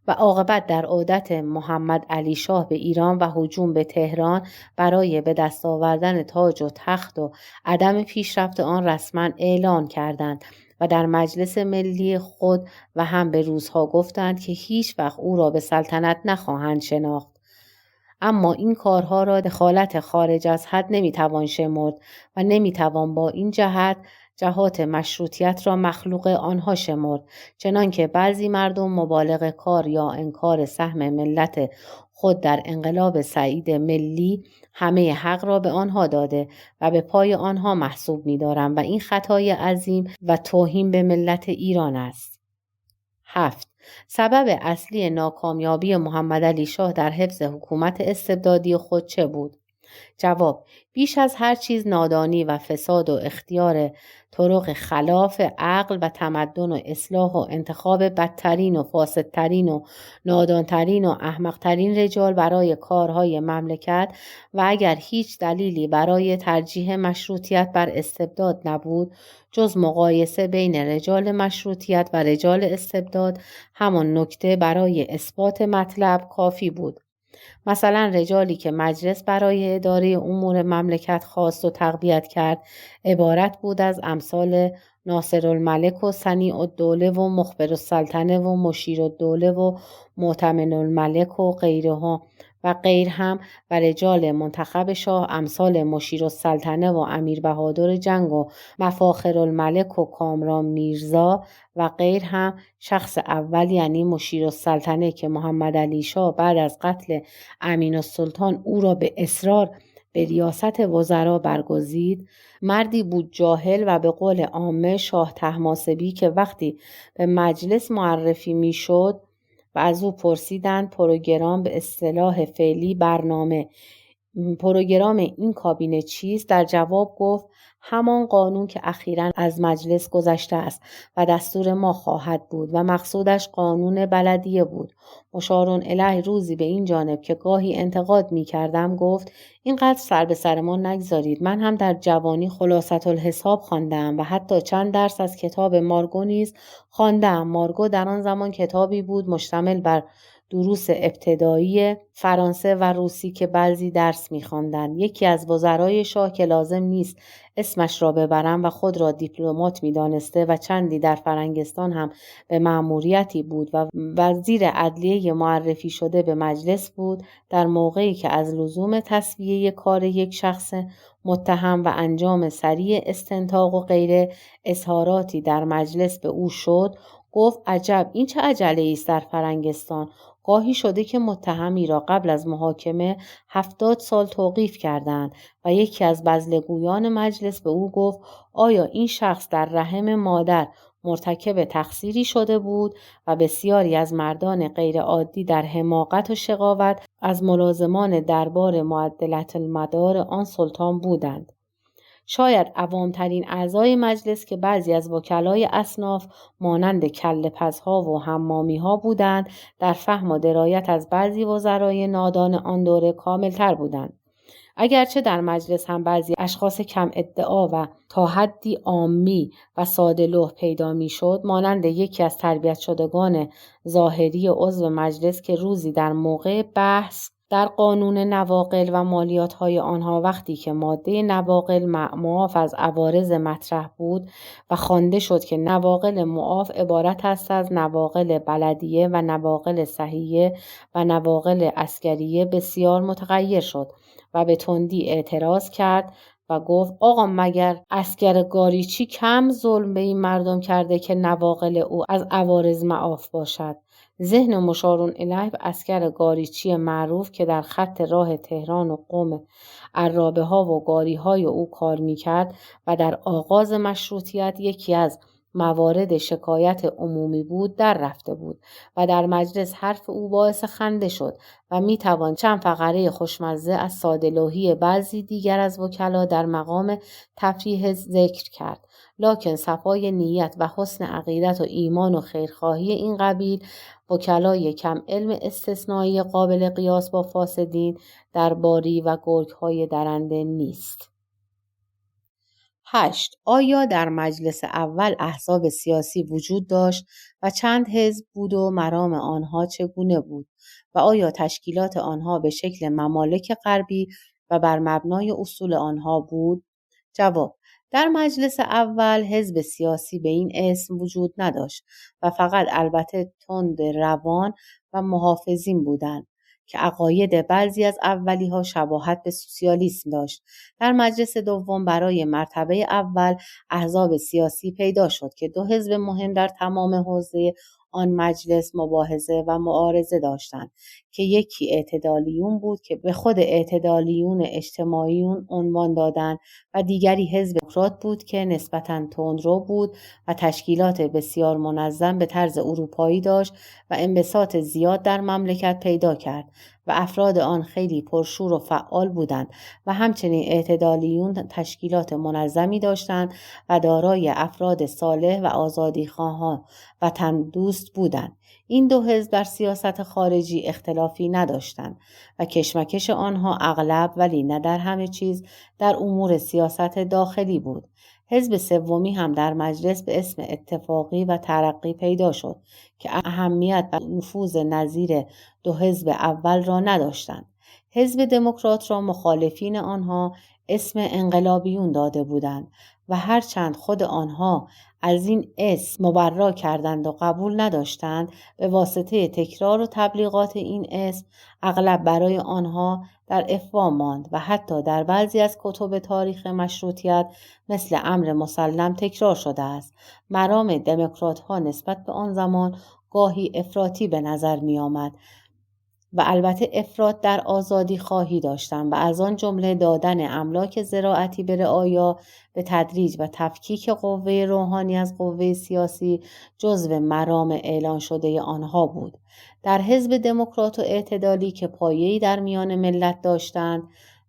و عاقبت در عودت محمد علی شاه به ایران و هجوم به تهران برای به دست آوردن تاج و تخت و عدم پیشرفت آن رسما اعلان کردند و در مجلس ملی خود و هم به روس‌ها گفتند که هیچ وقت او را به سلطنت نخواهند شناخت. اما این کارها را دخالت خارج از حد نمیتوان شمرد و نمیتوان با این جهات مشروطیت را مخلوق آنها شمرد، چنانکه بعضی مردم مبالغه کار یا انکار سهم ملت خود در انقلاب سعید ملی همه حق را به آنها داده و به پای آنها محسوب می‌دارند و این خطای عظیم و توهین به ملت ایران است. 7. سبب اصلی ناکامیابی محمد علی شاه در حفظ حکومت استبدادی خود چه بود؟ جواب: بیش از هر چیز نادانی و فساد و اختیار طرق خلاف عقل و تمدن و اصلاح و انتخاب بدترین و فاسدترین و نادانترین و احمقترین رجال برای کارهای مملکت و اگر هیچ دلیلی برای ترجیح مشروطیت بر استبداد نبود جز مقایسه بین رجال مشروطیت و رجال استبداد، همان نکته برای اثبات مطلب کافی بود. مثلا رجالی که مجلس برای اداره امور مملکت خواست و تقویت کرد عبارت بود از امثال ناصرالملک و صنیع الدوله و مخبر السلطنه و مشیر الدوله و مؤتمن الملک و غیرها و غیر هم و رجال منتخب شاه امثال مشیر السلطنه و امیر بهادر جنگ و مفاخر الملک و کامران میرزا و غیر هم. شخص اول یعنی مشیر السلطنه که محمد علی شاه بعد از قتل امین السلطان او را به اصرار به ریاست وزرا برگزید، مردی بود جاهل و به قول عامه شاه طهماسبی که وقتی به مجلس معرفی میشد و از او پرسیدند پروگرام به اصطلاح فعلی پروگرام این کابینه چیست، در جواب گفت همان قانون که اخیراً از مجلس گذشته است و دستور ما خواهد بود و مقصودش قانون بلدیه بود. مشارون الیه روزی به این جانب که گاهی انتقاد می کردم گفت اینقدر سر به سر ما نگذارید، من هم در جوانی خلاصة الحساب خواندم و حتی چند درس از کتاب مارگو نیز خواندم. مارگو در آن زمان کتابی بود مشتمل بر دروس ابتدایی فرانسه و روسی که بعضی درس می‌خواندند. یکی از وزرای شاه که لازم نیست اسمش را ببرم و خود را دیپلمات می‌دانسته و چندی در فرنگستان هم به مأموریتی بود و وزیر عدلیه معرفی شده به مجلس بود، در موقعی که از لزوم تسویه کار یک شخص متهم و انجام سریع استنطاق و غیره اظهاراتی در مجلس به او شد، گفت عجب این چه عجله‌ای است در فرنگستان. گاهی شده که متهمی را قبل از محاکمه 70 سال توقیف کردند و یکی از بزلگویان مجلس به او گفت آیا این شخص در رحم مادر مرتکب تقصیری شده بود و بسیاری از مردان غیر عادی در حماقت و شقاوت از ملازمان دربار معدلت المدار آن سلطان بودند. شاید عوام‌ترین اعضای مجلس که بعضی از وکلای اصناف مانند کله‌پزها و حمامی‌ها بودند در فهم و درایت از بعضی وزرای نادان آن دوره کامل‌تر بودند. اگرچه در مجلس هم بعضی اشخاص کم ادعا و تا حدی عامی و ساده‌لوح پیدا می‌شد، مانند یکی از تربیت شدگان ظاهری عضو مجلس که روزی در موقع بحث در قانون نواقل و مالیات‌های آنها وقتی که ماده نواقل معاف از عوارض مطرح بود و خوانده شد که نواقل معاف عبارت است از نواقل بلدیه و نواقل صحیحه و نواقل عسکریه، بسیار متغیر شد و به تندی اعتراض کرد و گفت آقا مگر عسکر گاریچی کم ظلم به این مردم کرده که نواقل او از عوارض معاف باشد؟ ذهن مشارون الیه اسکر گاریچی معروف که در خط راه تهران و قم عرابه ها و گاری های او کار می کرد و در آغاز مشروطیت یکی از موارد شکایت عمومی بود در رفته بود و در مجلس حرف او باعث خنده شد و می توان چند فقره خوشمزه از ساده‌لوحی بعضی دیگر از وکلا در مقام تفریح ذکر کرد. لکن صفای نیت و حسن عقیدت و ایمان و خیرخواهی این قبیل وکلای کم علم استثنایی قابل قیاس با فاسدین در باری و گرگ‌های درنده نیست. 8. آیا در مجلس اول احزاب سیاسی وجود داشت و چند حزب بود و مرام آنها چگونه بود و آیا تشکیلات آنها به شکل ممالک غربی و بر مبنای اصول آنها بود؟ جواب: در مجلس اول حزب سیاسی به این اسم وجود نداشت و فقط البته تند روان و محافظین بودند که عقاید بعضی از اولی‌ها شباهت به سوسیالیسم داشت. در مجلس دوم برای مرتبه اول احزاب سیاسی پیدا شد که دو حزب مهم در تمام حوزه آن مجلس مباحثه و معارضه داشتند که یکی اعتدالیون بود که به خود اعتدالیون اجتماعیون عنوان دادند و دیگری حزب دموکرات بود که نسبتاً تندرو بود و تشکیلات بسیار منظم به طرز اروپایی داشت و انبساط زیاد در مملکت پیدا کرد و افراد آن خیلی پرشور و فعال بودند و همچنین اعتدالیون تشکیلات منظمی داشتند و دارای افراد صالح و آزادیخواهان وطن دوست بودند. این دو حزب در سیاست خارجی اختلافی نداشتند و کشمکش آنها اغلب ولی نه در همه چیز در امور سیاست داخلی بود. حزب سومی هم در مجلس به اسم اتفاقی و ترقی پیدا شد که اهمیت و نفوذ نظیر دو حزب اول را نداشتند. حزب دموکرات را مخالفین آنها اسم انقلابیون داده بودند و هرچند خود آنها از این اسم مبرا کردند و قبول نداشتند، به واسطه تکرار و تبلیغات این اسم اغلب برای آنها در افوا ماند و حتی در بعضی از کتب تاریخ مشروطیت مثل امر مسلم تکرار شده است. مرام دموکرات ها نسبت به آن زمان گاهی افراطی به نظر می آمد و البته افراط در آزادی خواهی داشتند و از آن جمله دادن املاک زراعتی به رعایا به تدریج و تفکیک قوه روحانی از قوه سیاسی جزو مرام اعلان شده آنها بود. در حزب دموکرات و اعتدالی که پایه‌ای در میان ملت داشتند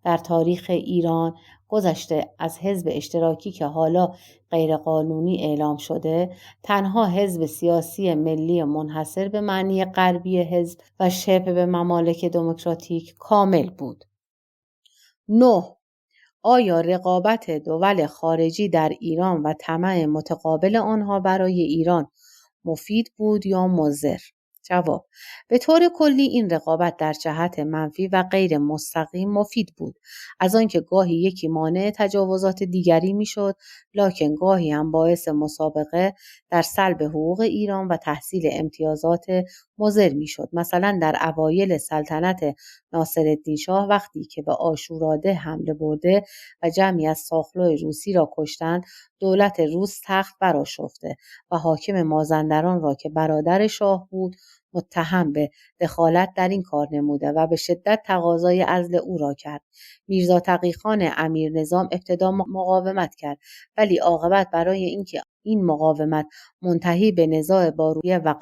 در تاریخ ایران گذشته از حزب اشتراکی که حالا غیرقانونی اعلام شده، تنها حزب سیاسی ملی منحصر به معنی غربی حزب و شبه به ممالک دموکراتیک کامل بود. 9. آیا رقابت دول خارجی در ایران و طمع متقابل آنها برای ایران مفید بود یا مضر؟ جواب: به طور کلی این رقابت در جهت منفی و غیر مستقیم مفید بود، از آنکه گاهی یکی مانع تجاوزات دیگری میشد، لکن گاهی هم باعث مسابقه در سلب حقوق ایران و تحصیل امتیازات مضر میشد. مثلا در اوایل سلطنت ناصرالدین شاه وقتی که به آشوراده حمله برده و جمعی از ساخلوی روسی را کشتند، دولت روس تخت برآشفته و حاکم مازندران را که برادر شاه بود متهم به دخالت در این کار نموده و به شدت تقاضای عزل او را کرد. میرزا تقی‌خان امیر نظام ابتدا مقاومت کرد، ولی عاقبت برای اینکه این مقاومت منتهی به نزاع با روسیه و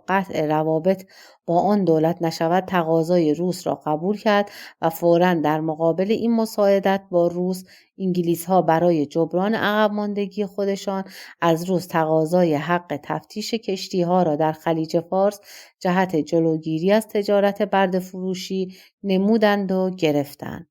قطع روابط با آن دولت نشود، تقاضای روس را قبول کرد و فوراً در مقابل این مساعدت با روس، انگلیس‌ها برای جبران عقب ماندگی خودشان از روس تقاضای حق تفتیش کشتی‌ها را در خلیج فارس جهت جلوگیری از تجارت برده فروشی نمودند و گرفتند.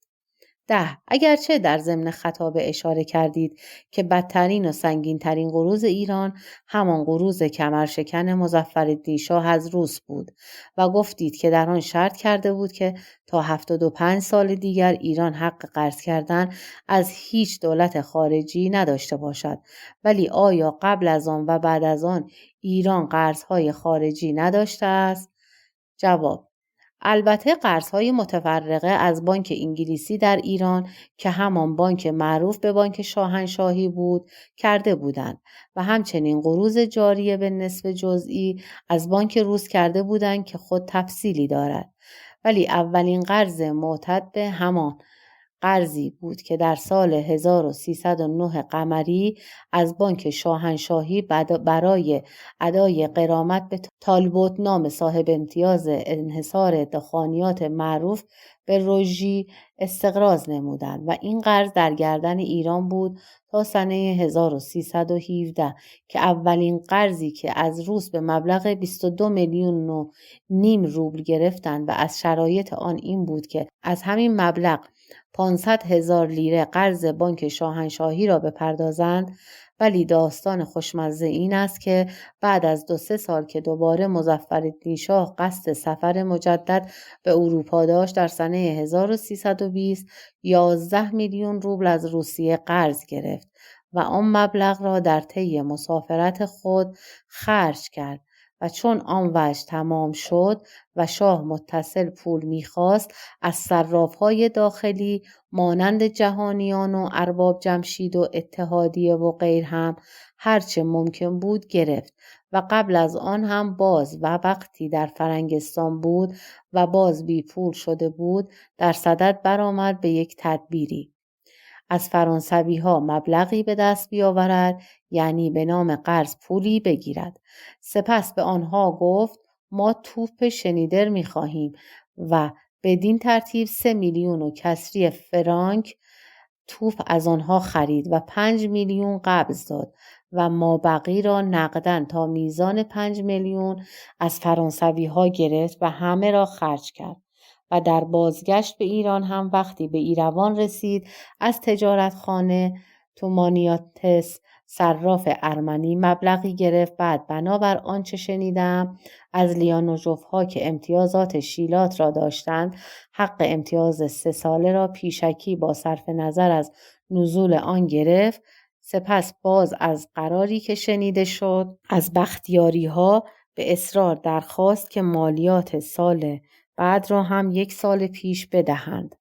10. اگرچه در ضمن خطاب اشاره کردید که بدترین و سنگین‌ترین قروض ایران همان قروض کمرشکن مظفرالدین شاه از روس بود و گفتید که در آن شرط کرده بود که تا 75 سال دیگر ایران حق قرض کردن از هیچ دولت خارجی نداشته باشد، ولی آیا قبل از آن و بعد از آن ایران قرضهای خارجی نداشته است؟ جواب: البته قرضهای متفرقه از بانک انگلیسی در ایران که همان بانک معروف به بانک شاهنشاهی بود کرده بودند و همچنین قروض جاریه به نصف جزئی از بانک روس کرده بودند که خود تفصیلی دارد. ولی اولین قرض معتاد به همان قرضی بود که در سال 1309 قمری از بانک شاهنشاهی برای ادای غرامت به تالبوت نام صاحب امتیاز انحصار دخانیات معروف به روژی استقراض نمودند و این قرض در گردن ایران بود تا سنه 1317 که اولین قرضی که از روس به مبلغ 22 میلیون و نیم روبل گرفتند و از شرایط آن این بود که از همین مبلغ 500,000 لیره قرض بانک شاهنشاهی را بپردازند. ولی داستان خوشمزه این است که بعد از 2-3 سال که دوباره مظفرالدین شاه قصد سفر مجدد به اروپا داشت، در سنه 1320 11 میلیون روبل از روسیه قرض گرفت و آن مبلغ را در طی مسافرت خود خرج کرد و چون آن وجه تمام شد و شاه متصل پول می‌خواست، از صراف‌های داخلی مانند جهانیان و ارباب جمشید و اتحادیه و غیر هم هرچه ممکن بود گرفت و قبل از آن هم باز و وقتی در فرنگستان بود و باز بی پول شده بود در صدد برآمد به یک تدبیری. از فرانسوی ها مبلغی به دست بیاورد، یعنی به نام قرض پولی بگیرد. سپس به آنها گفت ما توپ شنیدر می خواهیم و بدین ترتیب 3 میلیون و کسری فرانک توپ از آنها خرید و 5 میلیون قبض داد و مابقی را نقداً تا میزان 5 میلیون از فرانسوی ها گرفت و همه را خرج کرد. و در بازگشت به ایران هم وقتی به ایروان رسید از تجارتخانه تومانیاتس صراف ارمنی مبلغی گرفت. بعد بنابر آنچه شنیدم از لیانوژوف ها که امتیازات شیلات را داشتند حق امتیاز 3 ساله را پیشکی با صرف نظر از نزول آن گرفت. سپس باز از قراری که شنیده شد از بختیاری ها به اصرار درخواست که مالیات سال بعد را هم 1 سال پیش بدهند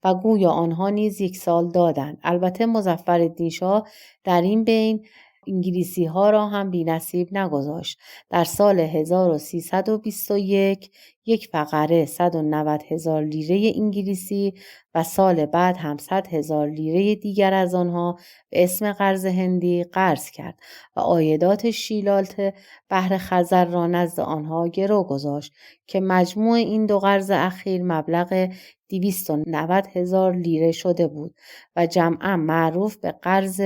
و گویا آنها نیز 1 سال دادند. البته مظفرالدین شاه در این بین انگلیسی ها را هم بی نصیب نگذاشت. در سال 1321 1 فقره 190,000 لیره انگلیسی و سال بعد هم 100,000 لیره دیگر از آنها به اسم قرض هندی قرض کرد و عایدات شیلات بحر خزر را نزد آنها گرو گذاشت که مجموع این 2 قرض اخیر مبلغ 290,000 لیره شده بود و جمعاً معروف به قرض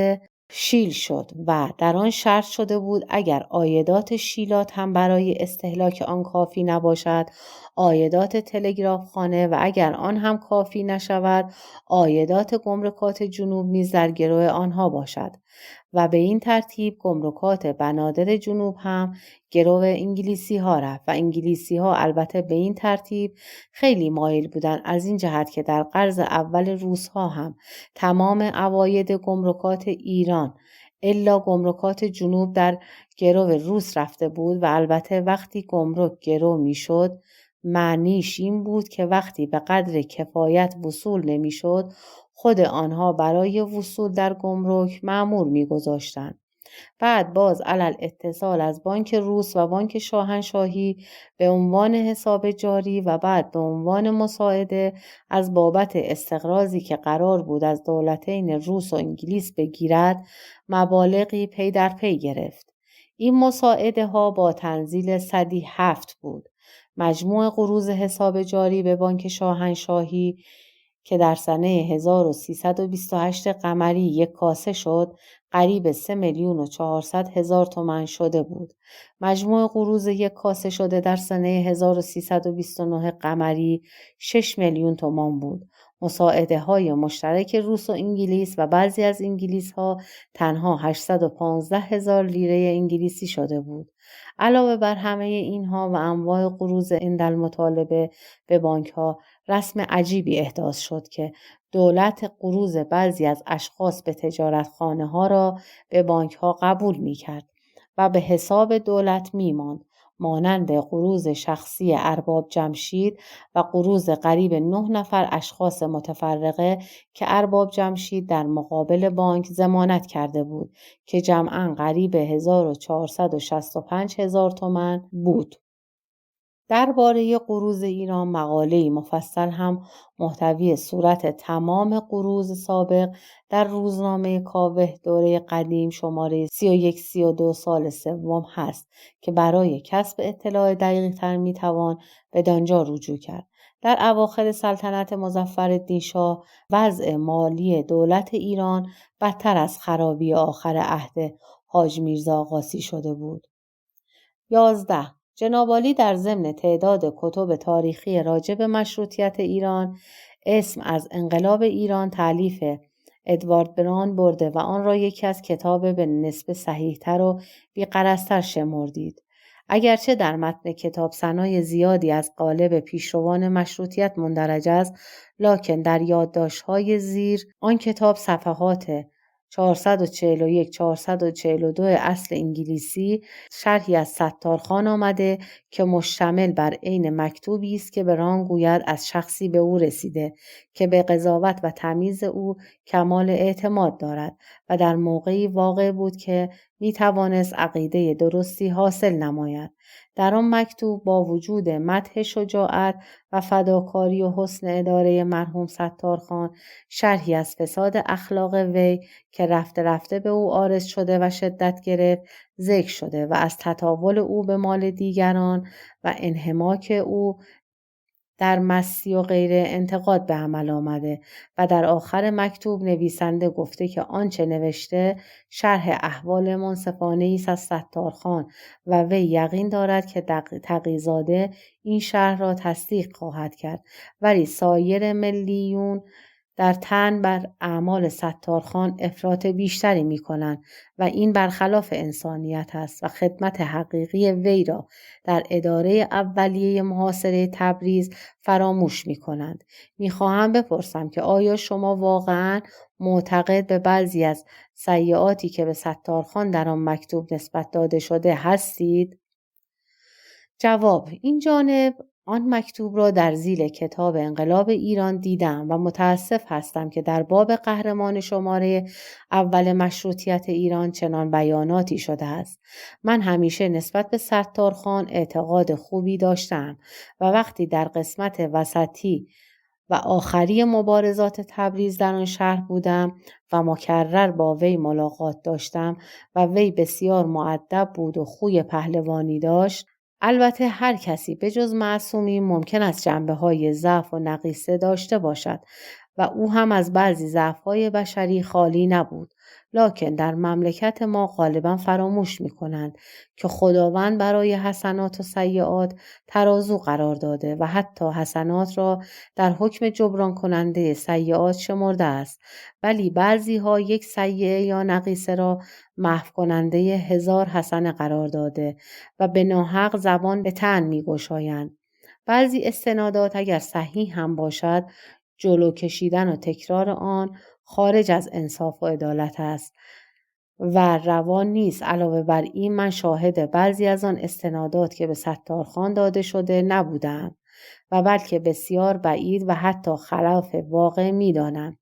شیل شد و در آن شرط شده بود اگر عایدات شیلات هم برای استهلاک آن کافی نباشد، عایدات تلگرافخانه و اگر آن هم کافی نشود، عایدات گمرکات جنوب نیز در گروه آنها باشد و به این ترتیب گمرکات بنادر جنوب هم گروه انگلیسی ها رفت و انگلیسی ها البته به این ترتیب خیلی مایل بودند از این جهت که در قرض اول روس ها هم تمام عواید گمرکات ایران الا گمرکات جنوب در گروه روس رفته بود و البته وقتی گمرک گرو می شد معنیش این بود که وقتی به قدر کفایت وصول نمی شد خود آنها برای وصول در گمرک مأمور می گذاشتند. بعد باز علل اتصال از بانک روس و بانک شاهنشاهی به عنوان حساب جاری و بعد به عنوان مساعده از بابت استقراضی که قرار بود از دولتین روس و انگلیس بگیرد مبالغی پی در پی گرفت. این مساعده ها با تنزیل سدی 7 بود. مجموع قروض حساب جاری به بانک شاهنشاهی که در سنه 1328 قمری 1 کاسه شد قریب 3,400,000 تومان شده بود. مجموع قروض 1 کاسه شده در سنه 1329 قمری 6 میلیون تومان بود. مساعده های مشترک روس و انگلیس و بعضی از انگلیس ها تنها 815,000 لیره انگلیسی شده بود. علاوه بر همه اینها و انواع قروض عندالمطالبه به بانک ها رسم عجیبی احداث شد که دولت قروض بعضی از اشخاص به تجارتخانه ها را به بانک ها قبول می کرد و به حساب دولت می ماند. مانند قروض شخصی ارباب جمشید و قروض قریب 9 نفر اشخاص متفرقه که ارباب جمشید در مقابل بانک ضمانت کرده بود که جمعاً قریب 1465 هزار تومان بود. درباره قروض ایران مقاله‌ای مفصل هم محتوی صورت تمام قروض سابق در روزنامه کاوه دوره قدیم شماره 31-32 سال سوم هست که برای کسب اطلاع دقیق تر میتوان بدانجا رجوع کرد. در اواخر سلطنت مظفرالدین شاه وضع مالی دولت ایران بدتر از خرابی آخر عهد حاج میرزا آقاسی شده بود. 11. جناب عالی در ضمن تعداد کتب تاریخی راجع به مشروطیت ایران اسم از انقلاب ایران تألیف ادوارد بران برده و آن را یکی از کتاب به نسبت صحیح‌تر و بی‌غرض‌تر شمردید. اگرچه در متن کتاب ثنای زیادی از قالب پیشروان مشروطیت مندرج است، لکن در یادداشت‌های زیر آن کتاب صفحات 441-442 اصل انگلیسی شرحی از ستارخان آمده که مشتمل بر عین مکتوبی است که بران گوید از شخصی به او رسیده که به قضاوت و تمیز او کمال اعتماد دارد و در موقعی واقع بود که می توانست عقیده درستی حاصل نماید. در آن مکتوب با وجود مدح شجاعت و فداکاری و حسن اداره مرحوم ستارخان شرحی از فساد اخلاق وی که رفته رفته به او عارض شده و شدت گرفت ذکر شده و از تطاول او به مال دیگران و انحماک او در مستی و غیره انتقاد به عمل آمده و در آخر مکتوب نویسنده گفته که آنچه نوشته شرح احوال منصفانه ایست از ستارخان و وی یقین دارد که تقی‌زاده این شرح را تصدیق خواهد کرد، ولی سایر ملیون در طعن بر اعمال ستارخان افراط بیشتری می کنند و این برخلاف انسانیت است و خدمت حقیقی وی را در اداره اولیه محاصره تبریز فراموش می کنند. می خواهم بپرسم که آیا شما واقعاً معتقد به بعضی از سیئاتی که به ستارخان در آن مکتوب نسبت داده شده هستید؟ جواب: این جانب آن مکتوب را در ذیل کتاب انقلاب ایران دیدم و متاسف هستم که در باب قهرمان شماره اول مشروطیت ایران چنان بیاناتی شده است. من همیشه نسبت به ستارخان اعتقاد خوبی داشتم و وقتی در قسمت وسطی و آخری مبارزات تبریز در آن شهر بودم و مکرر با وی ملاقات داشتم و وی بسیار مؤدب بود و خوی پهلوانی داشت. البته هر کسی به جز معصومی ممکن است جنبه‌های ضعف و نقیصه داشته باشد و او هم از بعضی ضعف‌های بشری خالی نبود، لکن در مملکت ما غالباً فراموش می‌کنند که خداوند برای حسنات و سیئات ترازو قرار داده و حتی حسنات را در حکم جبران کننده سیئات شمرده است، ولی بعضی‌ها یک سیئه یا نقیصه را محو کننده 1000 حسنه قرار داده و به ناحق زبان به طعن می‌گشایند. بعضی استنادات اگر صحیح هم باشد، جلو کشیدن و تکرار آن خارج از انصاف و عدالت است و روان نیست. علاوه بر این من شاهد بعضی از آن استنادات که به ستارخان داده شده نبودم و بلکه بسیار بعید و حتی خلاف واقع می‌دانم،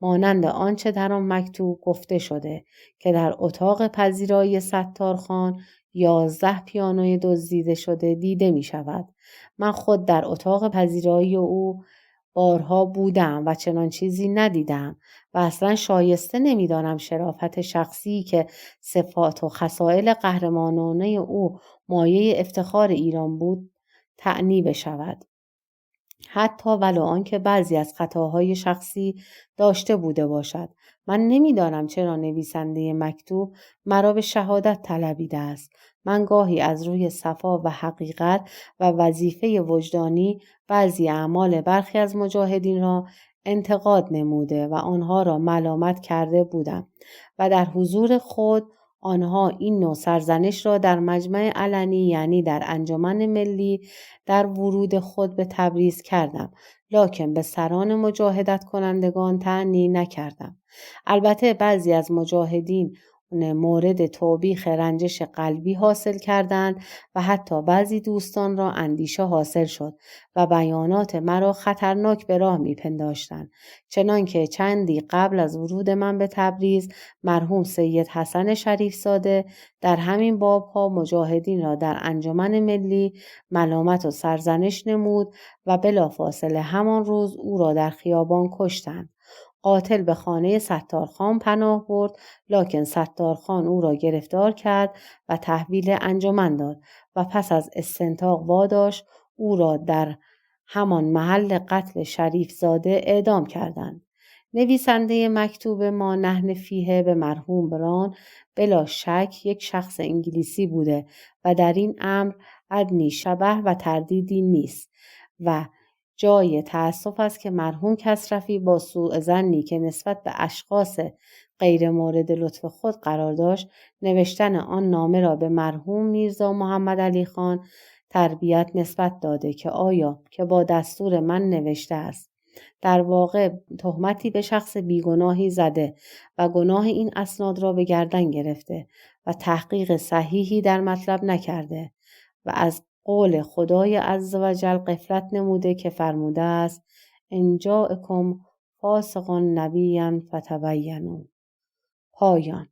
مانند آنچه در آن مکتوب گفته شده که در اتاق پذیرایی ستارخان 11 پیانوی دزدیده شده دیده می شود. من خود در اتاق پذیرایی او بارها بودم و چنان چیزی ندیدم و اصلا شایسته نمی‌دانم شرافت شخصی که صفات و خصائل قهرمانانه او مایه افتخار ایران بود تعنی بشود، حتی ولو آنکه بعضی از خطاهای شخصی داشته بوده باشد. من نمی‌دانم چرا نویسنده مکتوب مرا به شهادت طلبیده است. من گاهی از روی صفا و حقیقت و وظیفه وجدانی بعضی اعمال برخی از مجاهدین را انتقاد نموده و آنها را ملامت کرده بودم و در حضور خود آنها این نوع سرزنش را در مجمع علنی یعنی در انجمن ملی در ورود خود به تبریز کردم، لکن به سران مجاهدت کنندگان طعنی نکردم. البته بعضی از مجاهدین مورد توبیخ رنجش قلبی حاصل کردند و حتی بعضی دوستان را اندیشه حاصل شد و بیانات مرا خطرناک به راه می‌پنداشتند. چنانکه چندی قبل از ورود من به تبریز مرحوم سید حسن شریفزاده در همین بابها مجاهدین را در انجمن ملی ملامت و سرزنش نمود و بلافاصله همان روز او را در خیابان کشتند. قاتل به خانه ستارخان پناه برد، لکن ستارخان او را گرفتار کرد و تحویل انجمن داد و پس از استنطاق واداشت او را در همان محل قتل شریفزاده اعدام کردند. نویسنده مکتوب ما نحن فیه به مرحوم بران بلا شک یک شخص انگلیسی بوده و در این امر ادنی شبه و تردیدی نیست و جای تأسف است که مرحوم کسرفی با سوء ظنی که نسبت به اشخاص غیر مورد لطف خود قرار داشت نوشتن آن نامه را به مرحوم میرزا محمد علی خان تربیت نسبت داده که آیا که با دستور من نوشته است. در واقع تهمتی به شخص بیگناهی زده و گناه این اسناد را به گردن گرفته و تحقیق صحیحی در مطلب نکرده و از قول خدای عزوجل غفلت نموده که فرموده است ان جاءکم فاسق نبی فتبینوا. پایان.